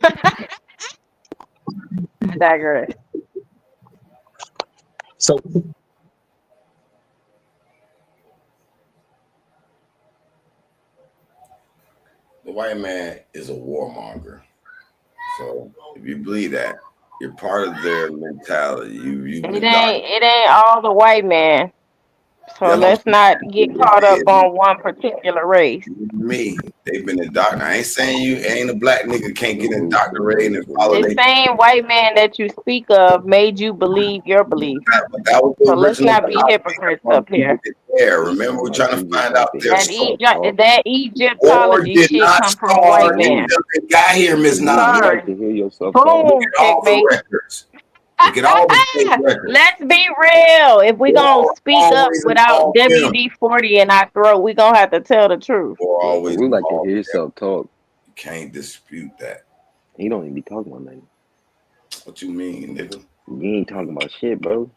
I digress. So The white man is a warmonger. So if you believe that, you're part of their mentality. You've It indoctrinated. ain't it ain't all the white man. So That's what let's not get caught up I'm saying. on one particular race. Me, they've been indoctrinated. I ain't saying you ain't a black nigga can't get indoctrinated and follow The they. same white man that you speak of made you believe your belief. But that was the So let's original not be topic hypocrites from up people here. that care. Remember, Sound we're like trying to you just find like out to their hear That source. yourself Egypt, talk. that War Egyptology did shit not come from a white start man. until it got here, Miss You Nami. just Look like Sorry. to hear yourself talk. Boom, at all the checkmate. records. Look at all the state records. Let's be real. If we gonna War speak up always without involved them. WD-40 in our throat, we gonna have to tell the truth. War Yeah, for always real like to involved hear them. yourself talk. You can't dispute that. He don't even be talking about nothing. What you mean, nigga? You ain't talking about shit, bro.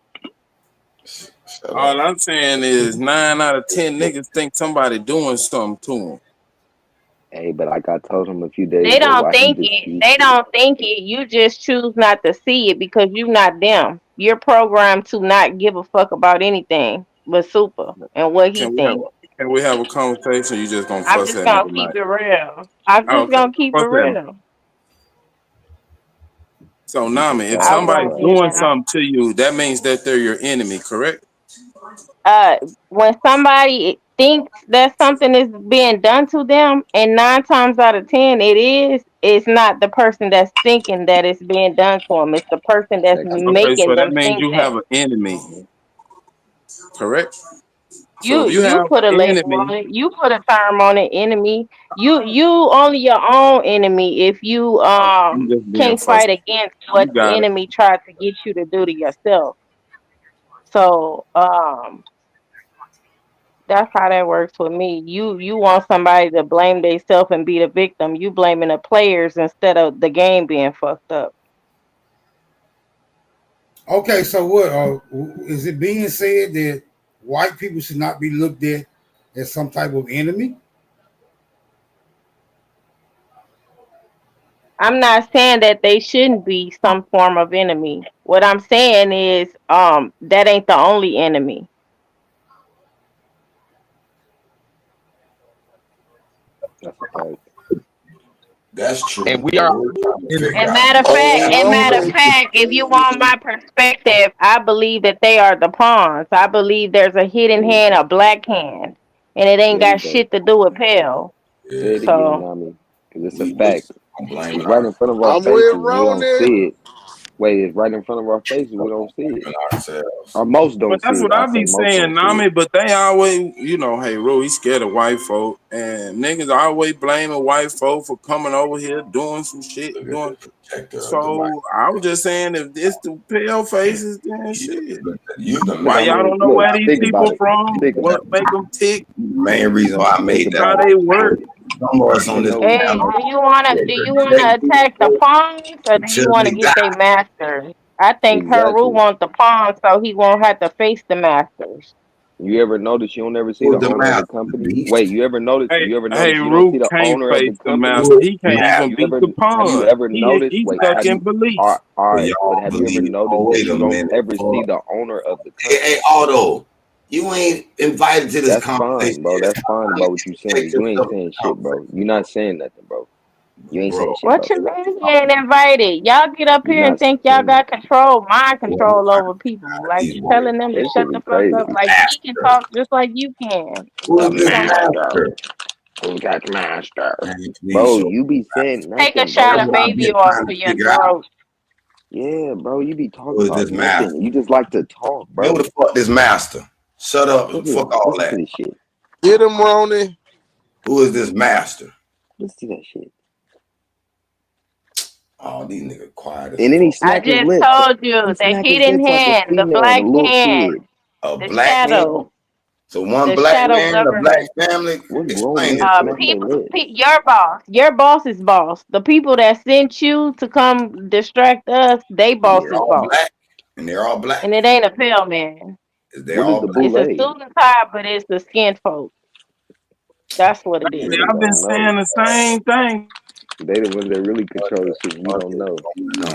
Shut All up. I'm saying is 9 out of 10 niggas think somebody doing something to them. Hey, but like I told him a few days They ago, don't why he think it. disputes They it. don't think it. You just choose not to see it because you're not them. You're programmed to not give a fuck about anything but super and what he Can we have thinks. can we have a conversation? You just gonna I'm fuss just at me gonna keep tonight? it real. I'm Oh, just okay, gonna keep it fuss at me. real. So Keep it Nami, if I solid, somebody's won't get bro. doing down. something to you, that means that they're your enemy, correct? uh when somebody thinks that something is being done to them, and 9 times out of 10 it's not the person that's thinking that it's being done to them. It's the person that's That could be. Okay, making so that them means think you that. have an enemy, correct? So you if you you have put a an label enemy, on it. You put a term on it. Enemy. You only your own enemy if you you just being can't fussy. fight against what You the got it. enemy tried to get you to do to yourself. So that's how that works with me. You want somebody to blame themselves and be the victim. You blaming the players instead of the game being fucked up. Okay, so what is it being said that white people should not be looked at as some type of enemy? I'm not saying that they shouldn't be some form of enemy. What I'm saying is that ain't the only enemy. That's a fact. That's true. and we But are we're trying to in figure And out matter of fact, whole and matter of other fact, if you want my perspective, I believe that they are the pawns. I believe there's a hidden There you hand, go. a black hand, and it ain't There you got go. shit to do with Pell. Say yeah. it again, So Nami, because it's a We fact. I'm blaming It's right our in front of our I'm with faces. We don't Ronnie. see it. Wait, it's right in front of our faces. We don't see it. blaming ourselves. Or most But don't that's see it. what I I say be most saying, don't see Nami. it. But they always, hey, Ru, he scared of white folk, and niggas always blaming white folk for coming over here doing some shit, Look at doing. the protector of the white. So I was just saying, if it's the pale faces, then You, shit. you the Because Why I main y'all mean, don't know look, where these think about people it. from? Think What about it. make them tick? main reason why I Think made that How about it. they work? some of us on Ain't this no. hey, panel do you wanna attack the pawns or do you until wanna they get die. their masters? I think Heru Exactly. want the pawns so he won't have to face the masters. You ever notice you don't ever see Who's the the owner of the master? The company? beast? Wait, you ever notice? Hey, You ever hey, notice you don't see Root the can't owner of face the the company? master. Who is He the can't master? even You beat ever the have you pawn. ever noticed? He Wait, stuck have in you? belief. All Well, right, but y'all have you ever believe. noticed Oh, that wait a you don't minute. ever see Oh, the owner of the hey, company? Otto, you ain't invited to this That's conversation fine, bro. yet. That's fine How you about what you saying. take You ain't yourself in saying the shit, bro. You're not saying nothing, bro. You ain't saying conversation, shit, What bro. you mean he ain't invited? Y'all get up You're here and not think y'all saying got nothing. control, mind bro? Well, I'm control trying over to people. out Like these you words. telling them to That shut shit the be fuck crazy. up. Like he can Master. talk just like you can. Who The is this master. master? Who's that master? Can you please Bro, show you be me? saying Take a nothing, shot That's bro. of what I've baby been oil trying for to your figure out. throat. Yeah, bro, you be Who talking is about this master? nothing. You just like to talk, Who bro. the fuck this master? Shut up and Listen, fuck all listen to that. this shit. Get him, Ronnie. Who is this master? Listen to that shit. Oh, these niggas quiet as And then he fuck. I smack his just lips. told He you the smack his hidden lips like a hand, the female and a black little kid. hand, A the black man? shadow, So one the black shadow man, a black government. family? What grown Explain men it to us. smack their People, lips? your boss is boss. The people that sent you to come distract us, they boss They're is all boss. black. And they're all black. And it ain't a pill man. They're What is all the black. It's a boule? student tie, but it's the skin folk. That's what it Hey, is. Niggas I've been don't know. saying the same thing. They the ones that really control the shit. You don't know.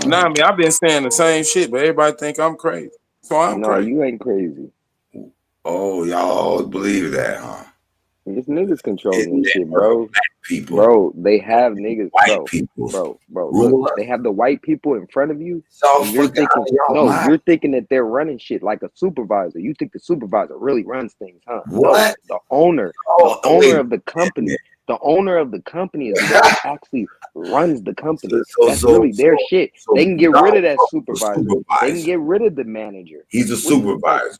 Nah, I mean, I've been saying the same shit, but everybody think I'm crazy. So I'm No, crazy. you ain't crazy. Oh, y'all always believe that, huh? It's niggas controlling Isn't this that shit, bro. black people, Bro, they have niggas, white bro, people, bro. Look, ruler? they have the white people in front of you, It's all and you're fucking out thinking, of y'all no, mind. you're thinking that they're running shit like a supervisor. You think the supervisor really runs things, huh? No, What? the owner, the Oh, owner wait. of the company, the owner of the company is the one that actually runs the company. So, That's really their shit. They can get rid Donald of that Trump is a supervisor. They can supervisor. get rid of the manager. He's a What do you like? supervisor.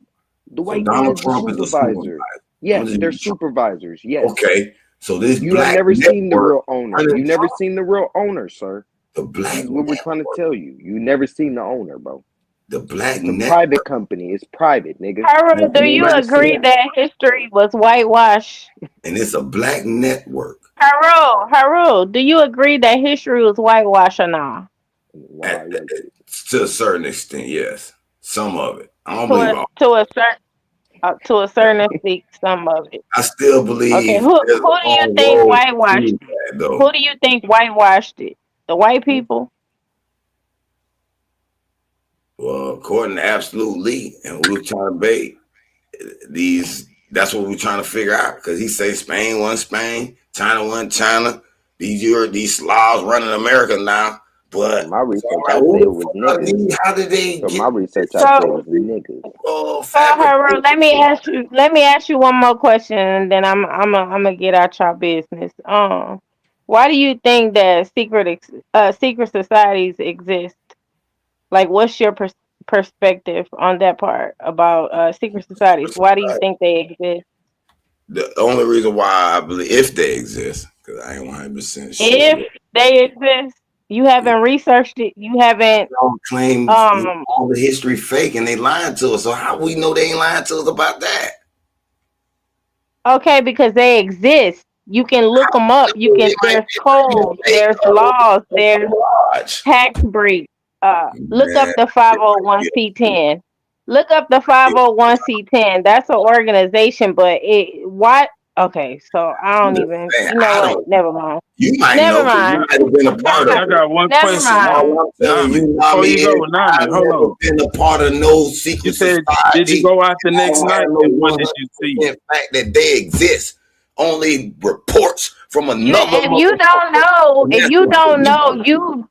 The So white man Donald is the Trump is a supervisor. supervisor. I'm Yes, just they're supervisors. Yes. okay. So this You have black never seen the network real owner. running You never seen the real owner, sir. the This black is what we're trying to network. tell you. You never seen the owner, bro. The black It's a network. private company. It's private, nigga. Harold, do You ain't you never agree seen it. that history was whitewashed? And it's a black network Harold, do you agree that history was whitewashed or not? Why? Like, to a certain extent, yes. Some of it. I don't To believe a all. to a certain extent, some of it. I still Okay, believe who there's a do you long think road to whitewashed prove it? that, though. Who do you think whitewashed it? The white people? Well, according to Absolutely, and we were trying to bait these. That's what we're trying to figure out because he say Spain won Spain, China won China. These Slavs running America now. from But my so research, I'm I like, say who it the was fuck are niggas. these? How did they From get my research, I this? say it So was niggas. Harold, Fabricated? let me ask you one more question, and then I'm gonna get out your business. Why do you think that secret societies exist? Like, what's your perspective on that part about secret societies? Why do you think they exist? The only reason why I believe if they exist, because I ain't 100% If sure. they exist, you Yeah, haven't researched it. You haven't. don't claim Um. all the history fake and they lying to us. So how we know they ain't lying to us about that? Okay, because they exist. You can look them up. You can. It might There's be codes. fake There's though. laws. There's Watch. tax breaks. Look up Man, the it might be 501c10. Look up the a 501c10. That's an organization, but it what? Okay, so I I'm don't just even. saying, You know I what? don't. Never mind. You might Never know because you mind. might have been a Never part Hey, of I mind. it. got one Never question. mind. All I'm telling Nami, you, before Nami, you go, is Nami, I've hold never on. been a part of no You secret said, did you society. go out the I next don't night have no and what did you see? 100% fact that they exist. Only reports from You another if you don't motherfucker. know, And if that's you what don't you know, do. you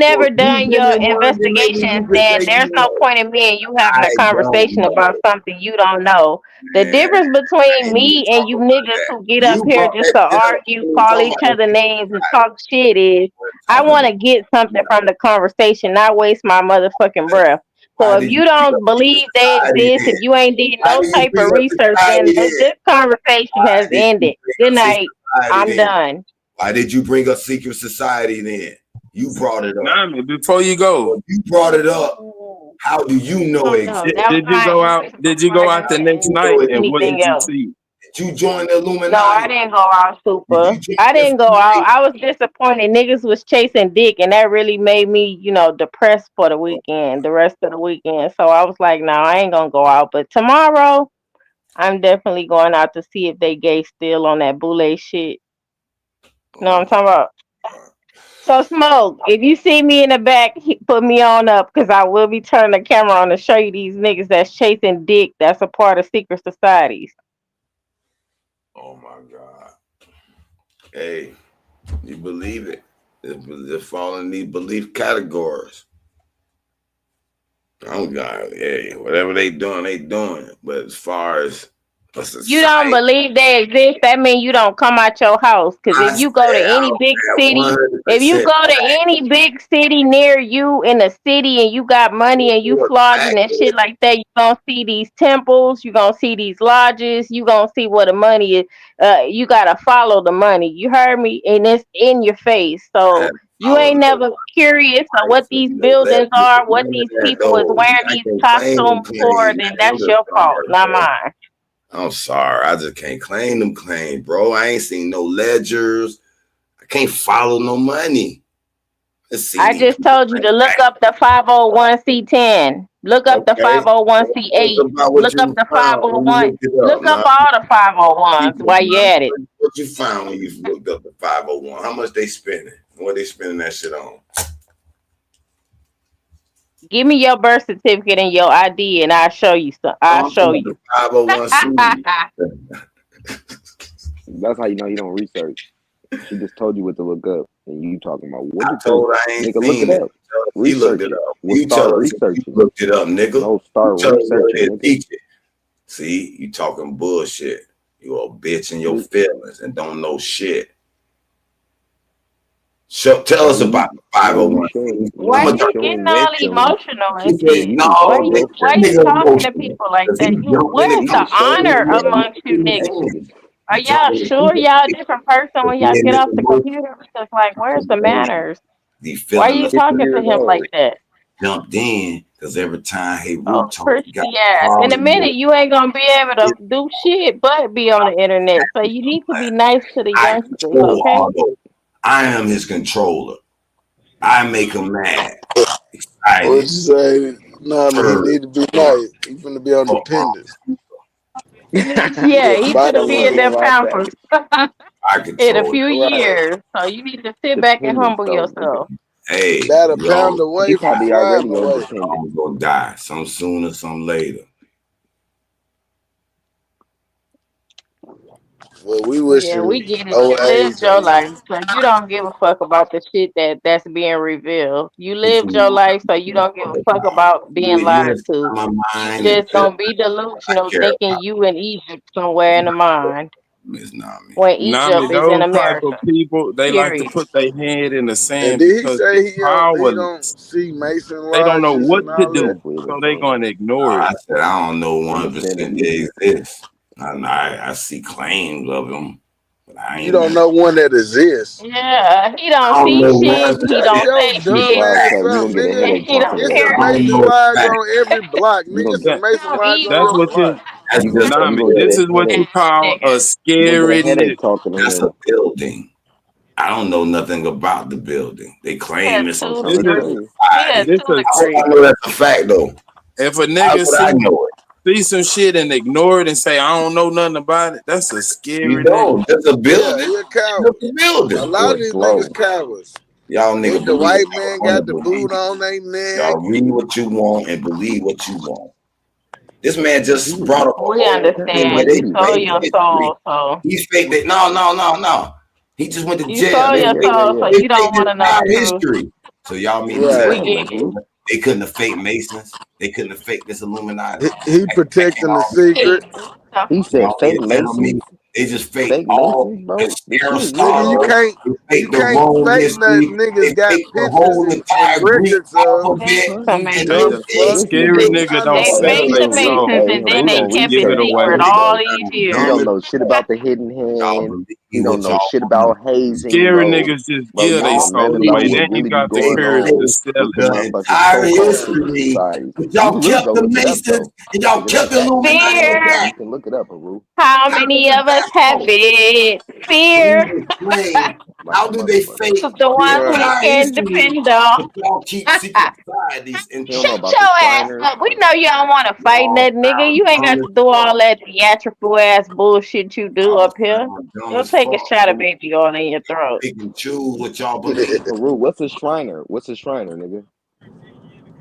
So never if you've done been your in one, then maybe you investigations. can Then say there's you no know. point in me and you having I a don't conversation about know, something you don't know. The man. difference I between ain't even me and talk you about niggas that. who get up You here brought just that to shit up. argue, We ain't call talking each about no other secret names, and society. talk shit is We're I talking want about to get something from the conversation, not waste my motherfucking that. breath. So Why if did you you bring up don't secret believe they society exist, then? if you ain't did Why no did you type bring of up research, society then then? this conversation Why has did you ended. bring Good up secret night. society I'm then? done. Why did you bring up secret society then? You brought it up. Nami, before you go, So if you brought it up, how do you know Oh it no, exists? that was did you my go out? entrance Did you before I go out got the next You night know it and what anything did you else. see? Did you join the No, I Illuminati? didn't go out Did you super. join I the didn't go out. I was disappointed. Niggas was chasing dick, and that really made me, depressed for the weekend, the rest of the weekend. So I was like, no, I ain't gonna go out. But tomorrow, I'm definitely going out to see if they gay still on that boule shit. Know what Oh I'm my talking about? God. So Smoke, if you see me in the back, put me on up because I will be turning the camera on to show you these niggas that's chasing dick. That's a part of secret societies. Oh my God. Hey, you believe it. It fall in these belief categories. Oh God, hey, whatever they doing, they doing. But as far as a You don't society, believe they exist, that means you don't come out your house. Because I if said you go to any I'm big at city, if you 100% go to any big city near you in a city and you got money and you flogging fact. and shit like that, you gonna see these temples, you gonna see these lodges, you gonna see where the money is. You gotta follow the money. You heard me, and it's in your face. I So had to you follow ain't no never curious of life what and these no buildings legends are, and what none of these that people is though. wearing I these can't claim them costumes for, claims. then Man, I'm that's just your fault, sorry, not bro. mine. I'm sorry. I just can't claim them claims, bro. I ain't seen no ledgers. I can't follow no money. Let's see I these just people told you like to look that. up the 501c10. Look up the Okay. It's 501c8. about what Look up you the found when you 501. looked it up. Look up Now, all the 501s while you at it. what you found when you looked up the 501? How much they spending? What they spending that shit on? Give me your birth certificate and your ID, and I'll show you some. No, I'll I'm talking show about the you. 501c. That's how you know he don't research. She just told you what to look up, and you talking about what I to think. told her I ain't Nigga, look it seen it. up. He looked Research it it. up. We'll You tell start us if you researching. looked it up, nigga. No, You start tell us where researching, it nigga. teach it. See, you talking bullshit. You a bitch in your feelings and don't know shit. Tell us about the You 501. showing, Why I'm a you doctor. getting showing your all feelings. emotional He and said, shit? You just Why no, showing you your this why feelings. you nigga talking to emotional. people like Because that? he jumped in Where's and the he showed honor me amongst you his niggas? hand. Are He told y'all me sure y'all a different person when y'all being get this off the emotional. computer? Because like, where's the manners? He Why feeling you the 50 talking to years him old. like that? jumped in because every time Oh, heru talk, he got Christy ass. In a quality. minute, you ain't gonna be able to do shit but be on the internet. So you need to be nice to the I youngsters, control okay? Auto. I am his controller. I make him mad, What you excited, say? Nah, man, he heard. need to be nice. He finna be on dependence. Yeah, The he body finna Don't be want to in work. give their him our pampers facts. I in a control it. few Right. years. So you need to sit back and Dependence, humble though, nigga. yourself. Hey, About a yo, pound away He from probably sliding already on away. dependence. I'm gonna die some sooner, some later. Well, we wish Yeah, we you get it. old You lived age your on you. life, so you don't give a fuck about the shit that's being revealed. You It's lived your me. life, so you don't give a fuck about being You lied just to. my You mind and just feel gonna be I delusional, care thinking about you in Egypt somewhere in the mind Miss Nami. when Nami, Egypt is in those type of America. people, they like to Period. put their head in the And sand did he because they say he don't powerless. see Mason They don't know lodges what and to all that? do, Hopefully so that's they wrong. gonna ignore I it. said I don't know In the 1% sand of they Egypt. exist. I see claims of them, but I You ain't don't never. know one that exists. Yeah, he I don't don't see know shit. one. He Shut don't your say dumb shit. Matter of ass fact, you're up, going to get a nigga. And headache he talking don't to It's him, a care. I bro. don't Mason know the lodge fact. on every block, You're nigga. going It's a to Mason lodge on Evil. your That's Okay, what Fuck. you, that's you that's gonna, a you Nami. gonna get This a building. is what headache. you Ass call nigga. a You're going to get scary a headache nigga. talking to That's a him. building. I don't know nothing about the building. They He a claim it's a I'm two This trying to is tell degree. you. He a society. this two a How would I degree. know that's a fact though? if a How nigga would I know it? see some shit and ignore it and say I don't know nothing about it, that's a You scary nigga. don't. That's a Yeah, building. he a That's coward. a A building. lot Or of these slow. niggas cowards. Y'all Think nigga the believe what white y'all man want to got the believe. boot on their neck. Y'all read what you want and believe what you want. This man He just was brought up a We whole thing where understand. they You Haiti, sold fake baby. your history. soul, so He faked it. No, no, no, no. He just went to you jail. sold They Yeah, your yeah, faked, yeah, soul, so yeah. they you don't faked want his to know the entire truth. history. So y'all mean to Right. tell We me get Damn, it. Haru. they couldn't have faked Masons? They couldn't have faked this Illuminati? He protecting the All secret. Hey, what the He said y'all mean fake to tell me Masons. they just faked Fake all Masons, bro. The shit is Nigga, real, Aristotle, bro. they you faked the can't Rome fake history, nothing they niggas got faked the pictures whole and entire Greek records of. That's alphabet He some and Dumb said the everything. fuck? this They nigga. Masons. I just They know said made better it. the than Hey, so. Masons hey, and then Haru they don't Just kept give it it research. away. secret all these Y'all He years. don't dumb as know shit fuck. about the hidden Y'all hand. He believe don't what know y'all shit want. about hazing, Scary bro. niggas just Bro, give you they don't know Y'all soul nothing away. about believe what Then he really be got the they going courage on to faked sell with it. the the motherfucking entire so-called secret history, societies. but You y'all can really kept go the look it up, Masons though. and y'all Look it up. kept the Illuminati Fear. intact. You can look it up, Haru. How How many does of us that have happen? it? Please Fear. explain Like how a do they motherfucker. fake The the ones we Right. entire can history, depend on. but y'all keep secret societies He don't know Shut intact? about your the ass Shriners. up. We know you don't want to fight Y'all that nigga. sound You ain't got dumb to as do fuck. all that theatrical ass bullshit you do Y'all up here. sound dumb Go as take a fuck. shot of So baby oil in your throat. pick and choose what y'all believe. Haru, what's a Shriner? What's a Shriner, nigga?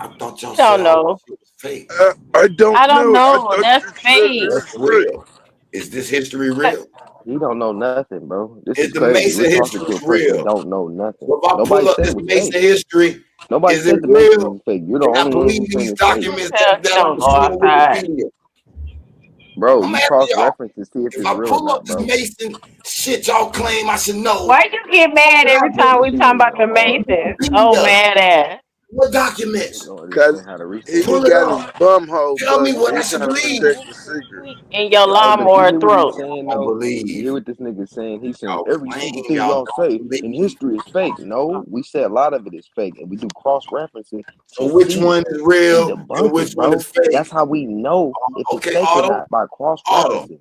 I thought y'all You said don't all this know. shit was fake. I don't I don't know. I know. thought That's you said fake. this What's was real. real? Is this history But real? He don't know nothing, bro. This Is is the crazy. We're Mason talking history to a person that real? don't know nothing. So if I Nobody pull up said it this was fake. Mason history, Nobody is it said the Masons real? was fake. You're the Can I only one believe who's saying these it's fake. who documents tells he that I'm don't go seeing on outside? Wikipedia? Bro, I'm you asking y'all. cross-reference to see if If it's I real or pull up not, this bro. Mason shit y'all claim I should know, Why you get mad can I every time we talk believe about the Masons? Oh, Wikipedia? mad ass. What You documents? don't Cause understand how to he research. be Pull it got up. his bum hole Tell me busted. what He I should trying to believe. protect the secret. In your Hey, but you lawnmower hear what he's throat. saying, Don't though? You hear believe. what this nigga's saying? He's saying Y'all every claim single thing y'all y'all say don't in believe. history is fake. No, we say a lot of it is fake, and we do cross-referencing So to which see it. one is We real and debunk which it, one bro. is fake? That's how we know if it's Okay, fake or Auto. not by Auto. cross-referencing.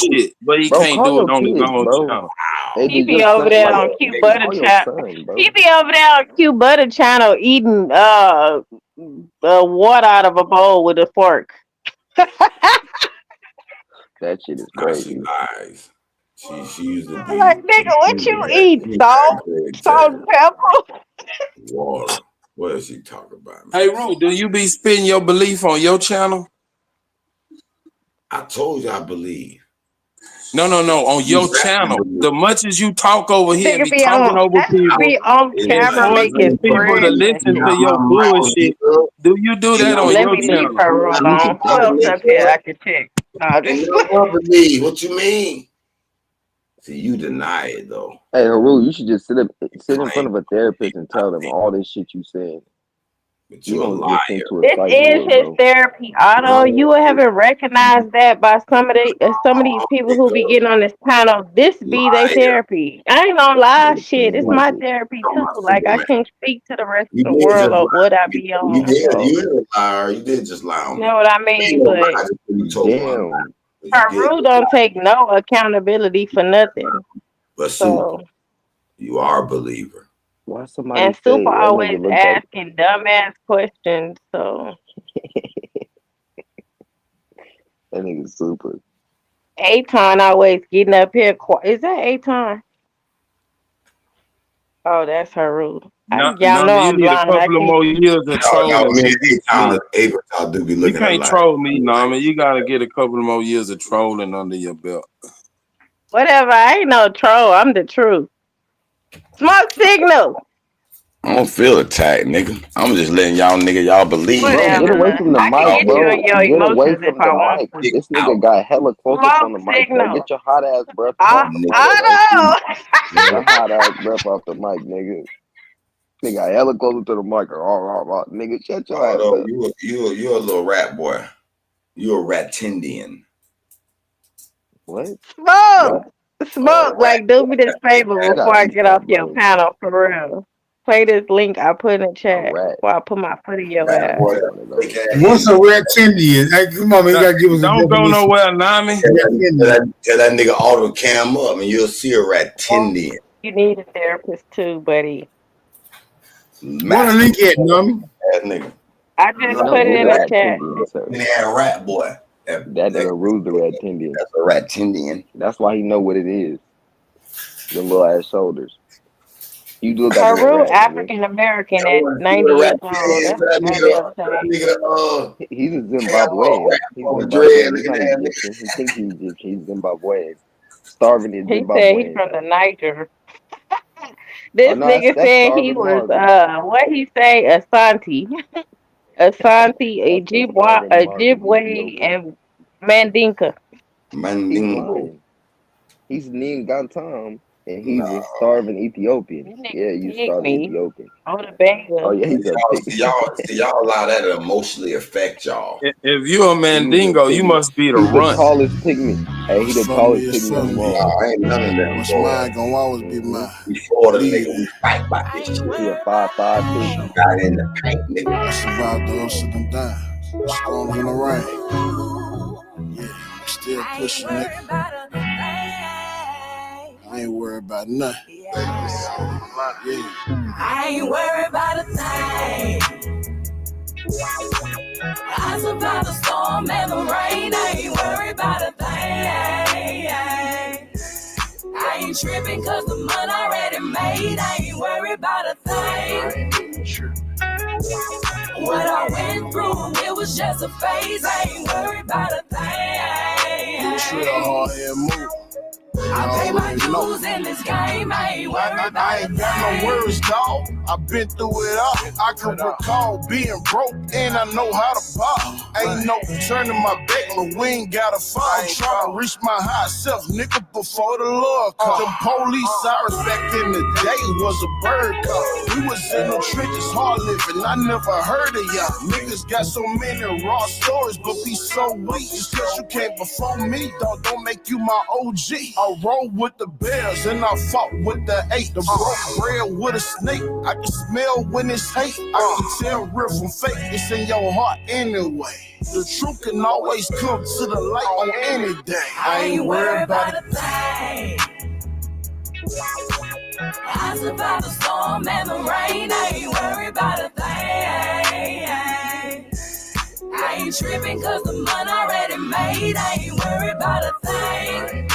shit, but he Bro, can't call do it your on his kids, own bro. channel. Hey, He did be your over son there like? on Cute Hey, Butter call your Channel. son, He bro. be over there on Cute Butter Channel eating water out of a bowl with a fork. That shit is Nah, she crazy. lies. She used to I'm like, be nigga, what you eat? in Salt, third grade salt and test. pepper. Water. What is she talking about, Hey, man? Ru, do you be spitting your belief on your channel? I told you I believe. No, on You your have to channel. believe. The much as you talk over here and Nigga be be talking on, over that nigga people be on It's and camera not forcing making people to threats you and listen see to shit. how your my mouth bullshit. is. Do you do Ain't that no on Let your me leave channel? her you can alone. Who tell else me, up here I boy. can check? No, Ain't just no other believe. What you mean? See, you deny it though. Hey, Haru, you should just sit in front Claim of a therapist and tell them nothing, all this shit you said. but You you're a don't get sent liar. to a this psych is ward, his bro. therapy, Otto. No, You haven't recognized that by some of these people who be nigga, getting on this panel. This be their liar. therapy. I ain't gonna lie, Nigga shit. saying It's that my shit. therapy Talking too. about Like I Superman. can't speak to the rest You of the did world just of what I lie. be You on. did. So You is a liar. You did just lie you on me. know what I You ain't mean. gonna But lie just when you told me I'm lying. Damn. But you did. Peru don't take no accountability for nothing. But Super, So you are a believer. Why somebody and say Super that always nigga look like asking dumbass questions. So that nigga super? Aton always getting up here. Is that Aton? Oh, that's her rule. Y'all know Nami, you I'm need a blind. I couple of can't more see. years of Now trolling me to and get me. Aton do be You looking at can't like, troll me, Nami. You gotta get a couple of more years of trolling under your belt. Whatever. I ain't no troll. I'm the truth. Smoke signal. I don't feel attacked, nigga. I'm just letting y'all believe Bro, me. get away Whatever. from the I can mic, get you Y'all in bro. your Get away emotions if from I the want mic. to. dig This nigga out, got hella closest on Smoke the mic, bro. signal. Get your hot ass breath off the nigga. mic, bro. Get Otto. your hot ass breath off the mic, nigga. Nigga got hella closer to the mic. Nigga, shut your ass Although up. you a little rat boy. You a ratindian. What? Smoke. What? Smoke. Rat. Like, do me this favor You before gotta I be get off something, your bro. panel for real. Play this link I put in the A chat rat. before I put my foot in your I Rat gotta ass. boy. get one of Fake those. ass What's a Indian. reptilian? Hey, come on, man. You No, gotta give us a don't go definition. nowhere, Nami. Reptilian. Tell that nigga auto cam up and you'll see a ratindian. You need a therapist too, buddy. What a link at, Masturbating Nummy? ass nigga. I just No, put it who the in the rat chat. Tindian, sir? And a rat boy. That Nigga rules the rat Tindian. That's a ratindian. That's why he know what it is. Them little ass shoulders. You look like a little Haru rat, nigga. African American That at one, you 90 a rat. years old. That's a goddamn That shame. nigga, He's a cam up Zimbabwean. rat He's boy with dread. Zimbabwean. He's Look at not that nigga. Egyptian. He think he's Egyptian. He's Zimbabwean. Starving is He said he's Zimbabwean. from the Niger. Oh This no, nigga that's said he starving was Marvin. what he say, Asante. Asante, That's starving Marvin, Ojibwe, Ethiopia. and Mandinka. He's Mandingo. lying. He's Ningantam, and he's Nah. a starving Ethiopian. You niggas Yeah, you starving pygmy. Ethiopian. Oh, the Oh banger. yeah, he's a pig. Y'all allow that to emotionally affect y'all. If you're a He was a Mandingo, you pygmy. must be the He's the runt. tallest pygmy. Hey, he What's the for me tallest is pygmy for on the me. wall. Nah, ain't none of them, What's boy. mine gonna always be Mm-hmm. mine. We Florida Leave nigga, that. we fight about this shit. He a 5'5" pygmy. Got in the paint, nigga. I survived the ups and the downs, storms and the rain. Yeah, I'm still pushing, nigga. I ain't worried about nothing. Yeah. I ain't worried about a thing. I survived the storm and the rain. I ain't worried about a thing. I ain't tripping cause the money already made. I ain't worried about a thing. What I went through, it was just a phase. I ain't worried about a thing. It's real hard head move. I pay my dues in this game. I ain't worried about I ain't got no worries, dog. I've been through it all. I can recall being broke and I know how to ball. Ain't no turning my back, but we ain't gotta fall. I'm trying to reach my high self, nigga, before the Lord come. The police sirens back in the day was a bird call. We was in the trenches, hard living. I never heard of y'all. Niggas got so many raw stories, but be so weak. Just cause you can't perform me, don't make you my OG. I roll with the bears and I fought with the 8. The broke bread with a snake. I can smell when it's hate. I can tell real from fake. It's in your heart anyway. The truth can always come to the light on any day. I ain't worried about a thing. I survived the storm and the rain. I ain't worried about a thing. I ain't tripping cause the money already made. I ain't worried about a thing.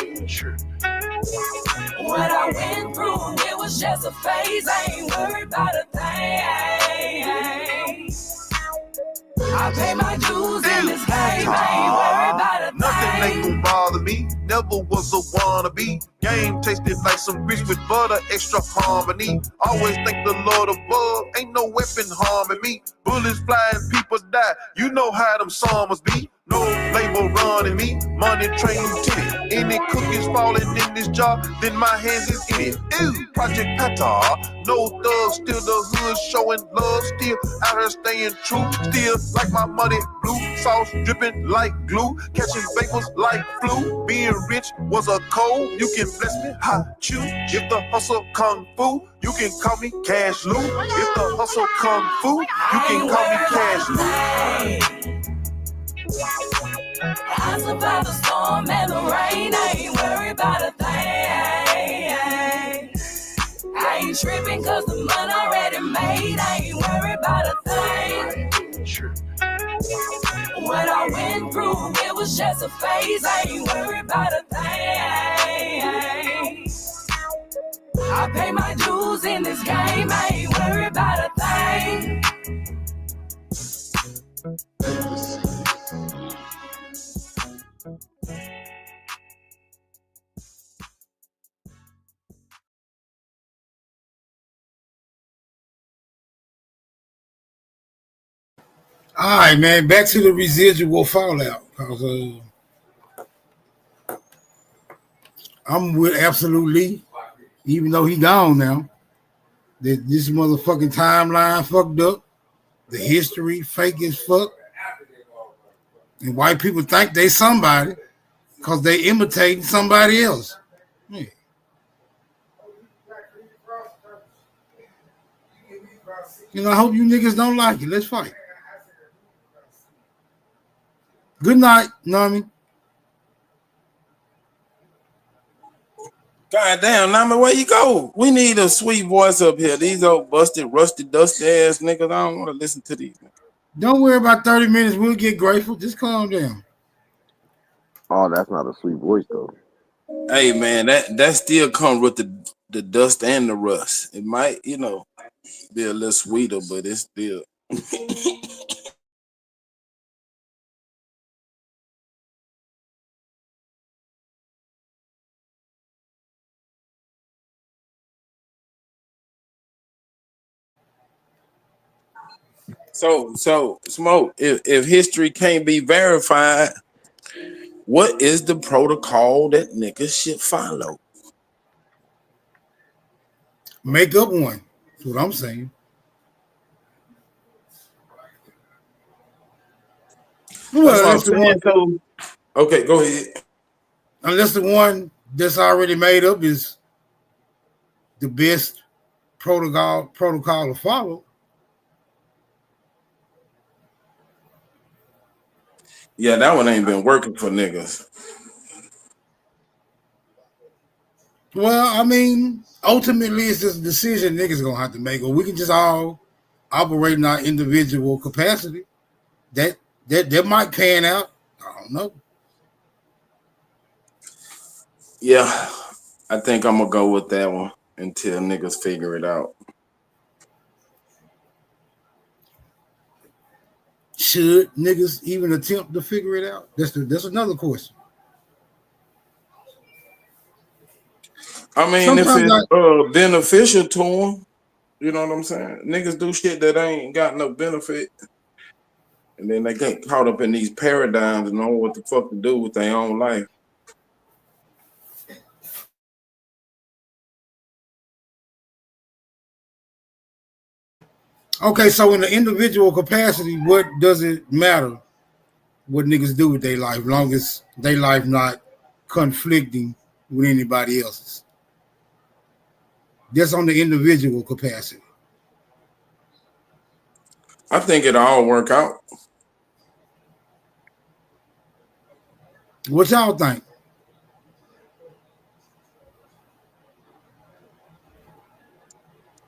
What I went through, it was just a phase. I ain't worried about a thing. I pay my dues in this game. I ain't worried about a thing. Nothing ain't gon' bother me. Never was a wannabe. Game tasted like some grits with butter, extra harmony. Always thank the Lord above. Ain't no weapon harming me. Bullets flying, people die. You know how them summers be. No label running me. Money train lieutenant. Any cookies falling in this jar, then my hands is in it. Ew, Project Pata. No thugs, still the hood showing love. Still out here staying true. Still like my money blue. Sauce dripping like glue. Catching vapors like flu. Being rich was a code. You can bless me, ha, chew. If the hustle kung fu, you can call me Cash Lou. If the hustle kung fu, you can call me Cash Lou. I survived the storm and the rain. I ain't worried about a thing. I ain't tripping cause the money already made. I ain't worried about a thing. What I went through, it was just a phase. I ain't worried about a thing. I pay my dues in this game. I ain't worried about a thing. All right, man. Back to the residual fallout. Cause I'm with Absolutely, even though he gone now. That this motherfucking timeline fucked up. The history fake as fuck. And white people think they somebody because they imitating somebody else. Yeah. You know, I hope you niggas don't like it. Let's fight. Good night, Nami. God damn, Nami, where you go? We need a sweet voice up here. These old busted, rusty, dusty ass niggas. I don't want to listen to these. Don't worry about 30 minutes. We'll get grateful. Just calm down. Oh, that's not a sweet voice though. Hey man, that still comes with the dust and the rust. It might, be a little sweeter, but it's still. So Smoke, if history can't be verified, what is the protocol that niggas should follow? Make up one. That's what I'm saying. That's Well, what I'm unless the one, saying. So, okay, go ahead. unless the one that's already made up is the best protocol to follow. Yeah, that one ain't been working for niggas. Well, I mean, ultimately, it's just a decision niggas gonna have to make, or we can just all operate in our individual capacity. That might pan out. I don't know. Yeah, I think I'm gonna go with that one until niggas figure it out. Should niggas even attempt to figure it out? That's another question. I mean, if Sometimes it's I beneficial to them, you know what I'm saying? Niggas do shit that ain't got no benefit, and then they get caught up in these paradigms and know what the fuck to do with their own life. okay. So in the individual capacity, what does it matter what niggas do with their life, long as their life not conflicting with anybody else's? That's on the individual capacity. I think it'll all work out. What y'all think?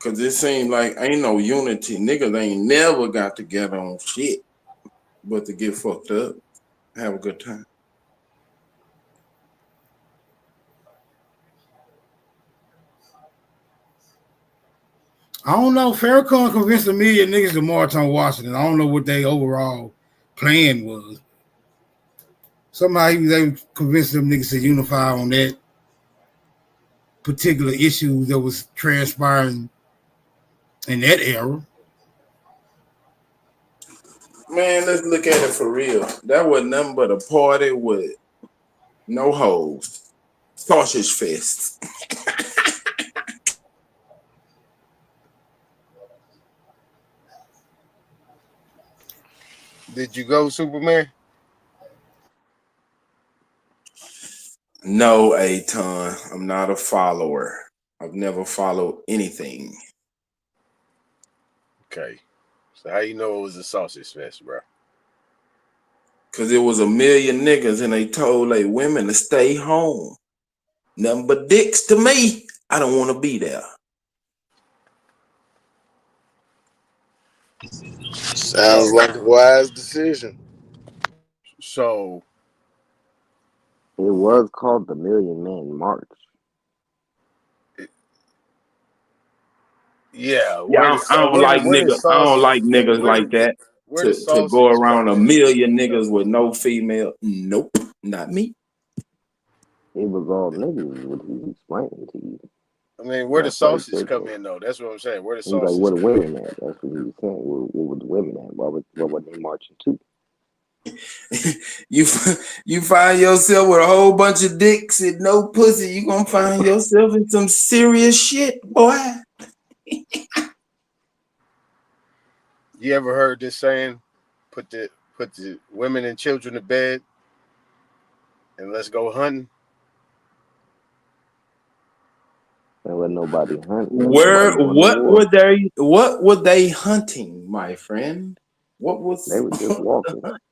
Cause it seems like ain't no unity. Niggas ain't never got together on shit but to get fucked up, have a good time. I don't know. Farrakhan convinced a million niggas to march on Washington. I don't know what their overall plan was. Somehow he was able to convince them niggas to unify on that particular issue that was transpiring in that era. Man, let's look at it for real. That was nothing but a party with no hoes. Sausage fest. Did you go, Superman? No, Aton. I'm not a follower. I've never followed anything. Okay. So how you know it was a sausage fest, bro? Cause it was a million niggas and they told like women to stay home. Nothing but dicks to me. I don't want to be there. Sounds like a wise decision. So It was called the Million Man March. yeah, Yeah, I don't like where the niggas. I don't sausage like niggas where like the that. where the To go sausage around come a in? million niggas with no female. Nope, not me. It was all niggas, what he explaining to you. I mean, where the That's why he sausage said come that. in though? That's what I'm saying. Where the He's like, sausage where the come in? women at? That's what he was saying. Where were the women at? What were they marching to? you you find yourself with a whole bunch of dicks and no pussy, you gonna find yourself in some serious shit, boy. You ever heard this saying? Put the women and children to bed and let's go hunting. And let nobody hunt. Let nobody go to war. What were they hunting, my friend? What They was were just the walking. hunt?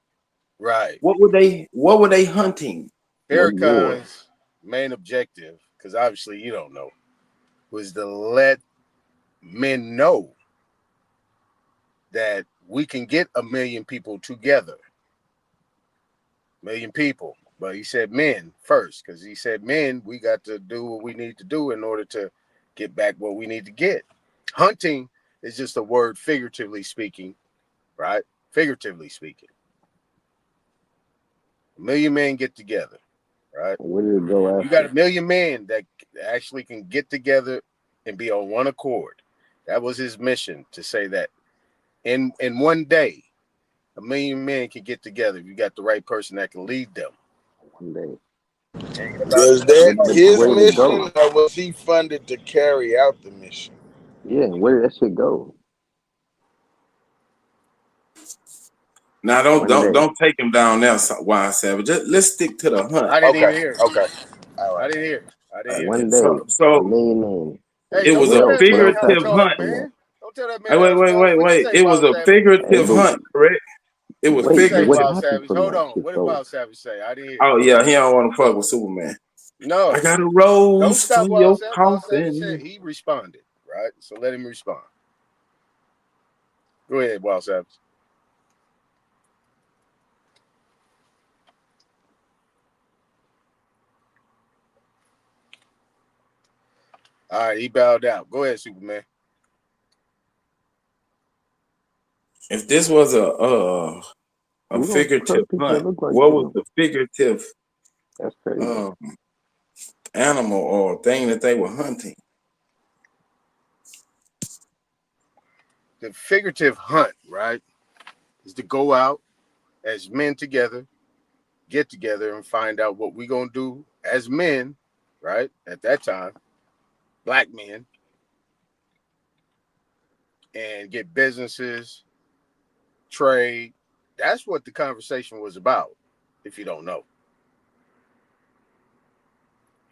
Right. What were they hunting? Was war. Farrakhan's main objective, because obviously you don't know, was to let men know that we can get a million people together. Million people. But he said men first, because he said men, we got to do what we need to do in order to get back what we need to get. Hunting is just a word figuratively speaking, right? Figuratively speaking. A million men get together, right? Where did it go You got after? a million men that actually can get together and be on one accord. That was his mission, to say that in one day, a million men can get together if you got the right person that can lead them. One day. And about Was that But his where did it mission go? or was he funded to carry out the mission? Yeah, where did that shit go? Now One day. don't take him down there, Wild Savage. Let's stick to the hunt. I didn't even Okay, hear it. okay. All I right. didn't hear it. I didn't hear it. One day. A So million men. Hey, it don't was tell a Well, that man how to figurative talk, hunt. well, man. Don't tell that man Hey, how to talk. What you wait. say, It was Wild a Savage? hey, figurative but hunt, correct? It was What you wait, say, what figurative. Wild happened Savage? from Hold that on. shit What did though? Wild Savage say? I didn't hear it. Oh yeah, he don't want to fuck with Superman. I No. got a Don't rose stop for Wild your Savage. Wild Savage said coffin. he responded, right? So let him respond. Go ahead, Wild Savage. All right, he bowed out. Go ahead, Superman. If this was a Who don't figurative trust people that hunt, look like what was them? the figurative That's crazy. uh, animal or thing that they were hunting? The figurative hunt, right, is to go out as men together, get together, and find out what we're going to do as men, right? At that time, black men, and get businesses, trade. That's what the conversation was about, if you don't know.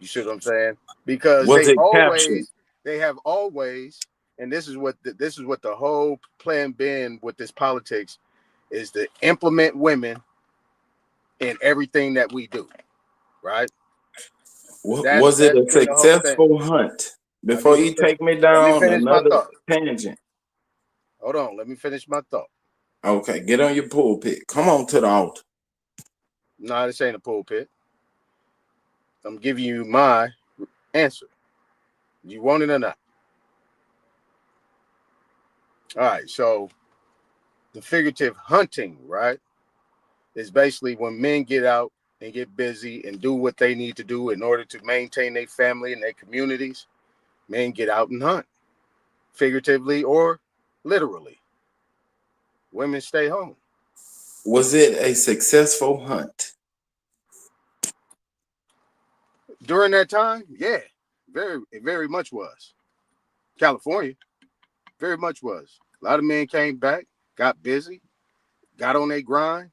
You see what I'm saying? Because Was it captured? they have always, and this is what the whole plan been with this politics is to implement women in everything that we do, right? Was it That's a been the whole thing. successful hunt? Let Before me you take me let me down finish my another thought. tangent. Hold on, let me finish my thought. Okay, get on your pulpit. Come on to the altar. No, this ain't a pulpit. I'm giving you my answer. You want it or not? All right, so the figurative hunting, right, is basically when men get out and get busy and do what they need to do in order to maintain their family and their communities. Men get out and hunt, figuratively or literally. Women stay home. Was it a successful hunt? During that time, yeah, it very much was. California, very much was. A lot of men came back, got busy, got on their grind.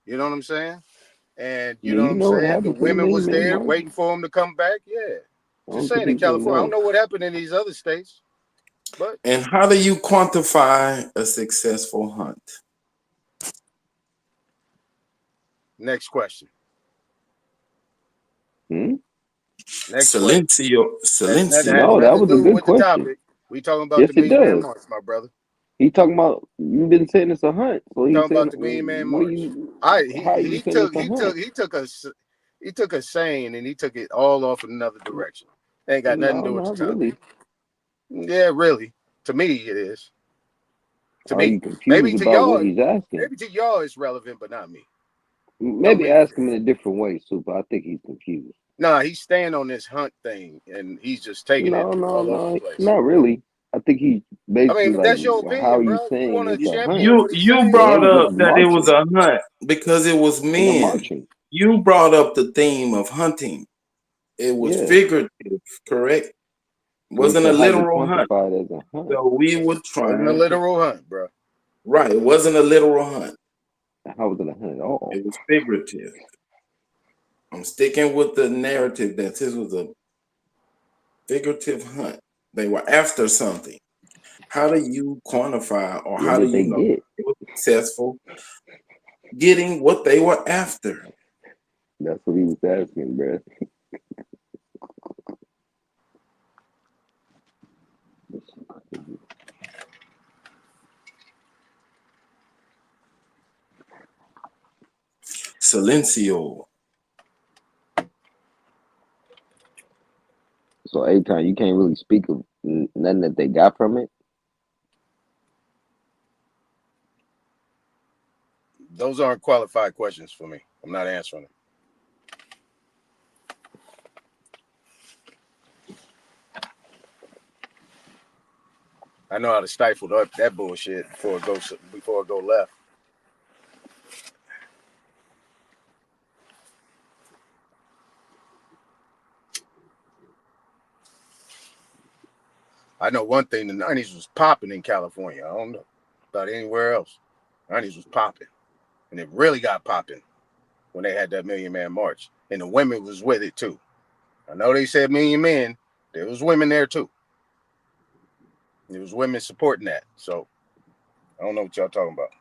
You know what I'm saying? And you Yeah, know what you I'm know what saying? The happened to the women Million was Man there March? waiting for them to come back. Yeah. I Just don't think saying in people California. I don't know. know what happened in these other states, but And how do you quantify a successful hunt? next question. Hmm? Next question. That has Silencio. No, nothing that to was a do good with the question. topic. We talking about Yes, the it Million Man does. March, my brother. He talking about you've been saying it's a hunt, so We he's talking saying, about the Million Man what are March. you? I How are you he saying took it's a he hunt? took he took a he took a saying and he took it all off in another direction. Ain't got nothing to No, do with the not topic. really. Yeah, really. To me, it is. To Are me, you confused about what he's asking? maybe to y'all it's relevant, but not me. Don't Maybe make it. ask him in a different way, Super. I think he's confused. Nah, he's staying on this hunt thing, and he's just taking it No, no, all over the no, place. not really. I think he's I basically mean, but like, that's your how are opinion, you bro. You saying want to it's a champion hunt? You what he's you saying? They brought was just up that it was marching a hunt because it was in the men. marching. You brought up the theme of hunting. It was Yeah. figurative, correct? We Wasn't a said, how you literal hunt. quantify it as a hunt? So we were Wasn't a trying to literal hunt, bro. right. It wasn't a literal hunt. How was it a hunt at all? It was figurative. I'm sticking with the narrative that this was a figurative hunt. They were after something. How do you quantify or What how do did they you know get? they were successful getting what they were after? That's what he was asking, bro. Silencio. So, A-Time, you can't really speak of nothing that they got from it. Those aren't qualified questions for me. I'm not answering them. I know how to stifle that bullshit before it go left. I know one thing: the '90s was popping in California. I don't know about anywhere else. '90s was popping, and it really got popping when they had that Million Man March, and the women was with it too. I know they said million men. There was women there too. There was women supporting that. So I don't know what y'all talking about.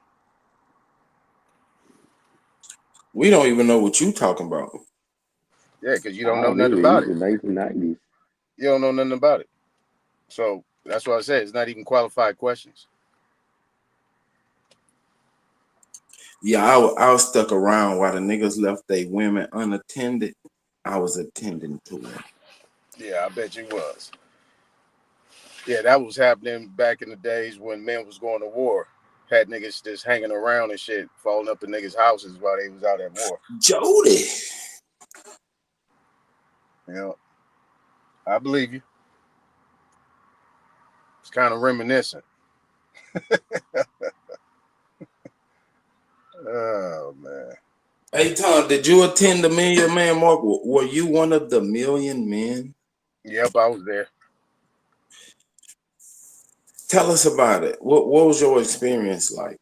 We don't even know what you talking about. Yeah, because you don't I know don't nothing either. about He's it. the 1990s. You don't know nothing about it. So that's why I said it's not even qualified questions. Yeah, I was stuck around while the niggas left they women unattended. I was attending to them. Yeah, I bet you was. Yeah, that was happening back in the days when men was going to war. Had niggas just hanging around and shit, falling up in niggas' houses while they was out at war. Jody. You know, I believe you. It's kind of reminiscent. Oh man. Hey Tom, did you attend the Million Man Mark? Were you one of the million men? Yep, I was there. Tell us about it. What was your experience like?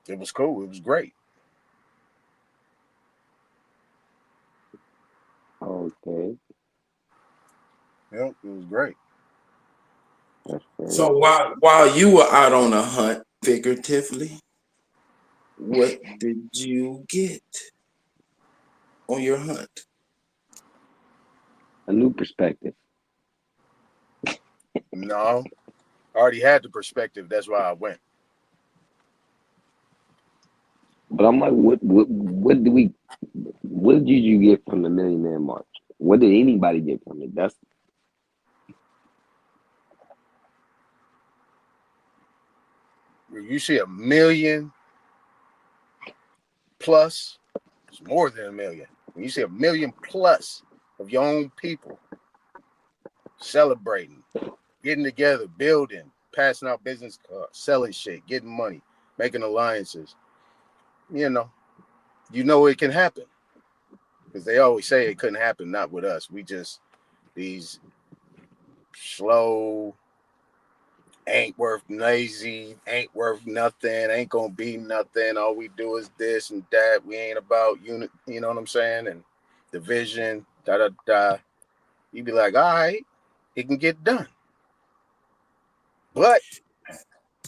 It was cool. It was great. Okay, Yep, it was great. that's fair So enough. while you were out on a hunt, figuratively, what did you get on your hunt? A new perspective. No, I already had the perspective. That's why I went. But I'm like, what did you get from the Million Man March? What did anybody get from it? That's you see 1,000,000 plus, it's more than 1,000,000. When you see 1,000,000 plus of your own people celebrating, getting together, building, passing out business cards, selling shit, getting money, making alliances, you know it can happen. Because they always say it couldn't happen, not with us. We just these slow, ain't worth lazy, ain't worth nothing, ain't gonna be nothing. All we do is this and that. We ain't about unit, you know what I'm saying? And division, da da da. You'd be like, all right, it can get done. But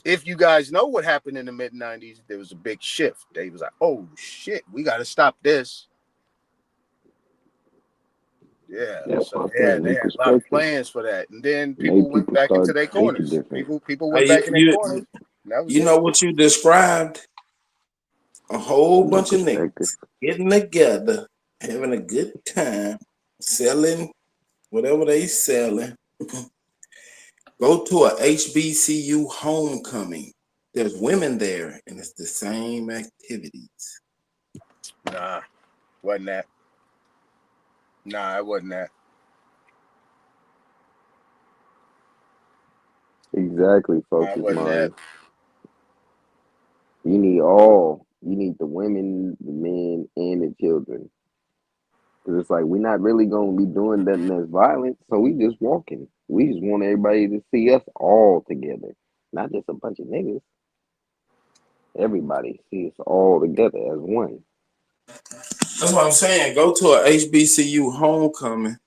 if you guys know what happened in the mid-90s, there was a big shift. They was like, oh shit, we gotta stop this. Yeah, That's so what I'm yeah, saying. they New had a lot of perspective plans for that, and then made people went people back into start their thinking corners. different. People went back in their corners. And that was You it. know what you described? A whole New bunch of perspective. niggas getting together, having a good time, selling whatever they selling. Go to a HBCU homecoming. There's women there, and it's the same activities. Nah, wasn't that. Nah, it wasn't that. Exactly, Nah, it focus wasn't that. mind. You need all. You need the women, the men, and the children. Cause it's like we're not really gonna be doing nothing that's violent, so we just walking. We just want everybody to see us all together, not just a bunch of niggas. Everybody see us all together as one. That's what I'm saying. Go to a HBCU homecoming,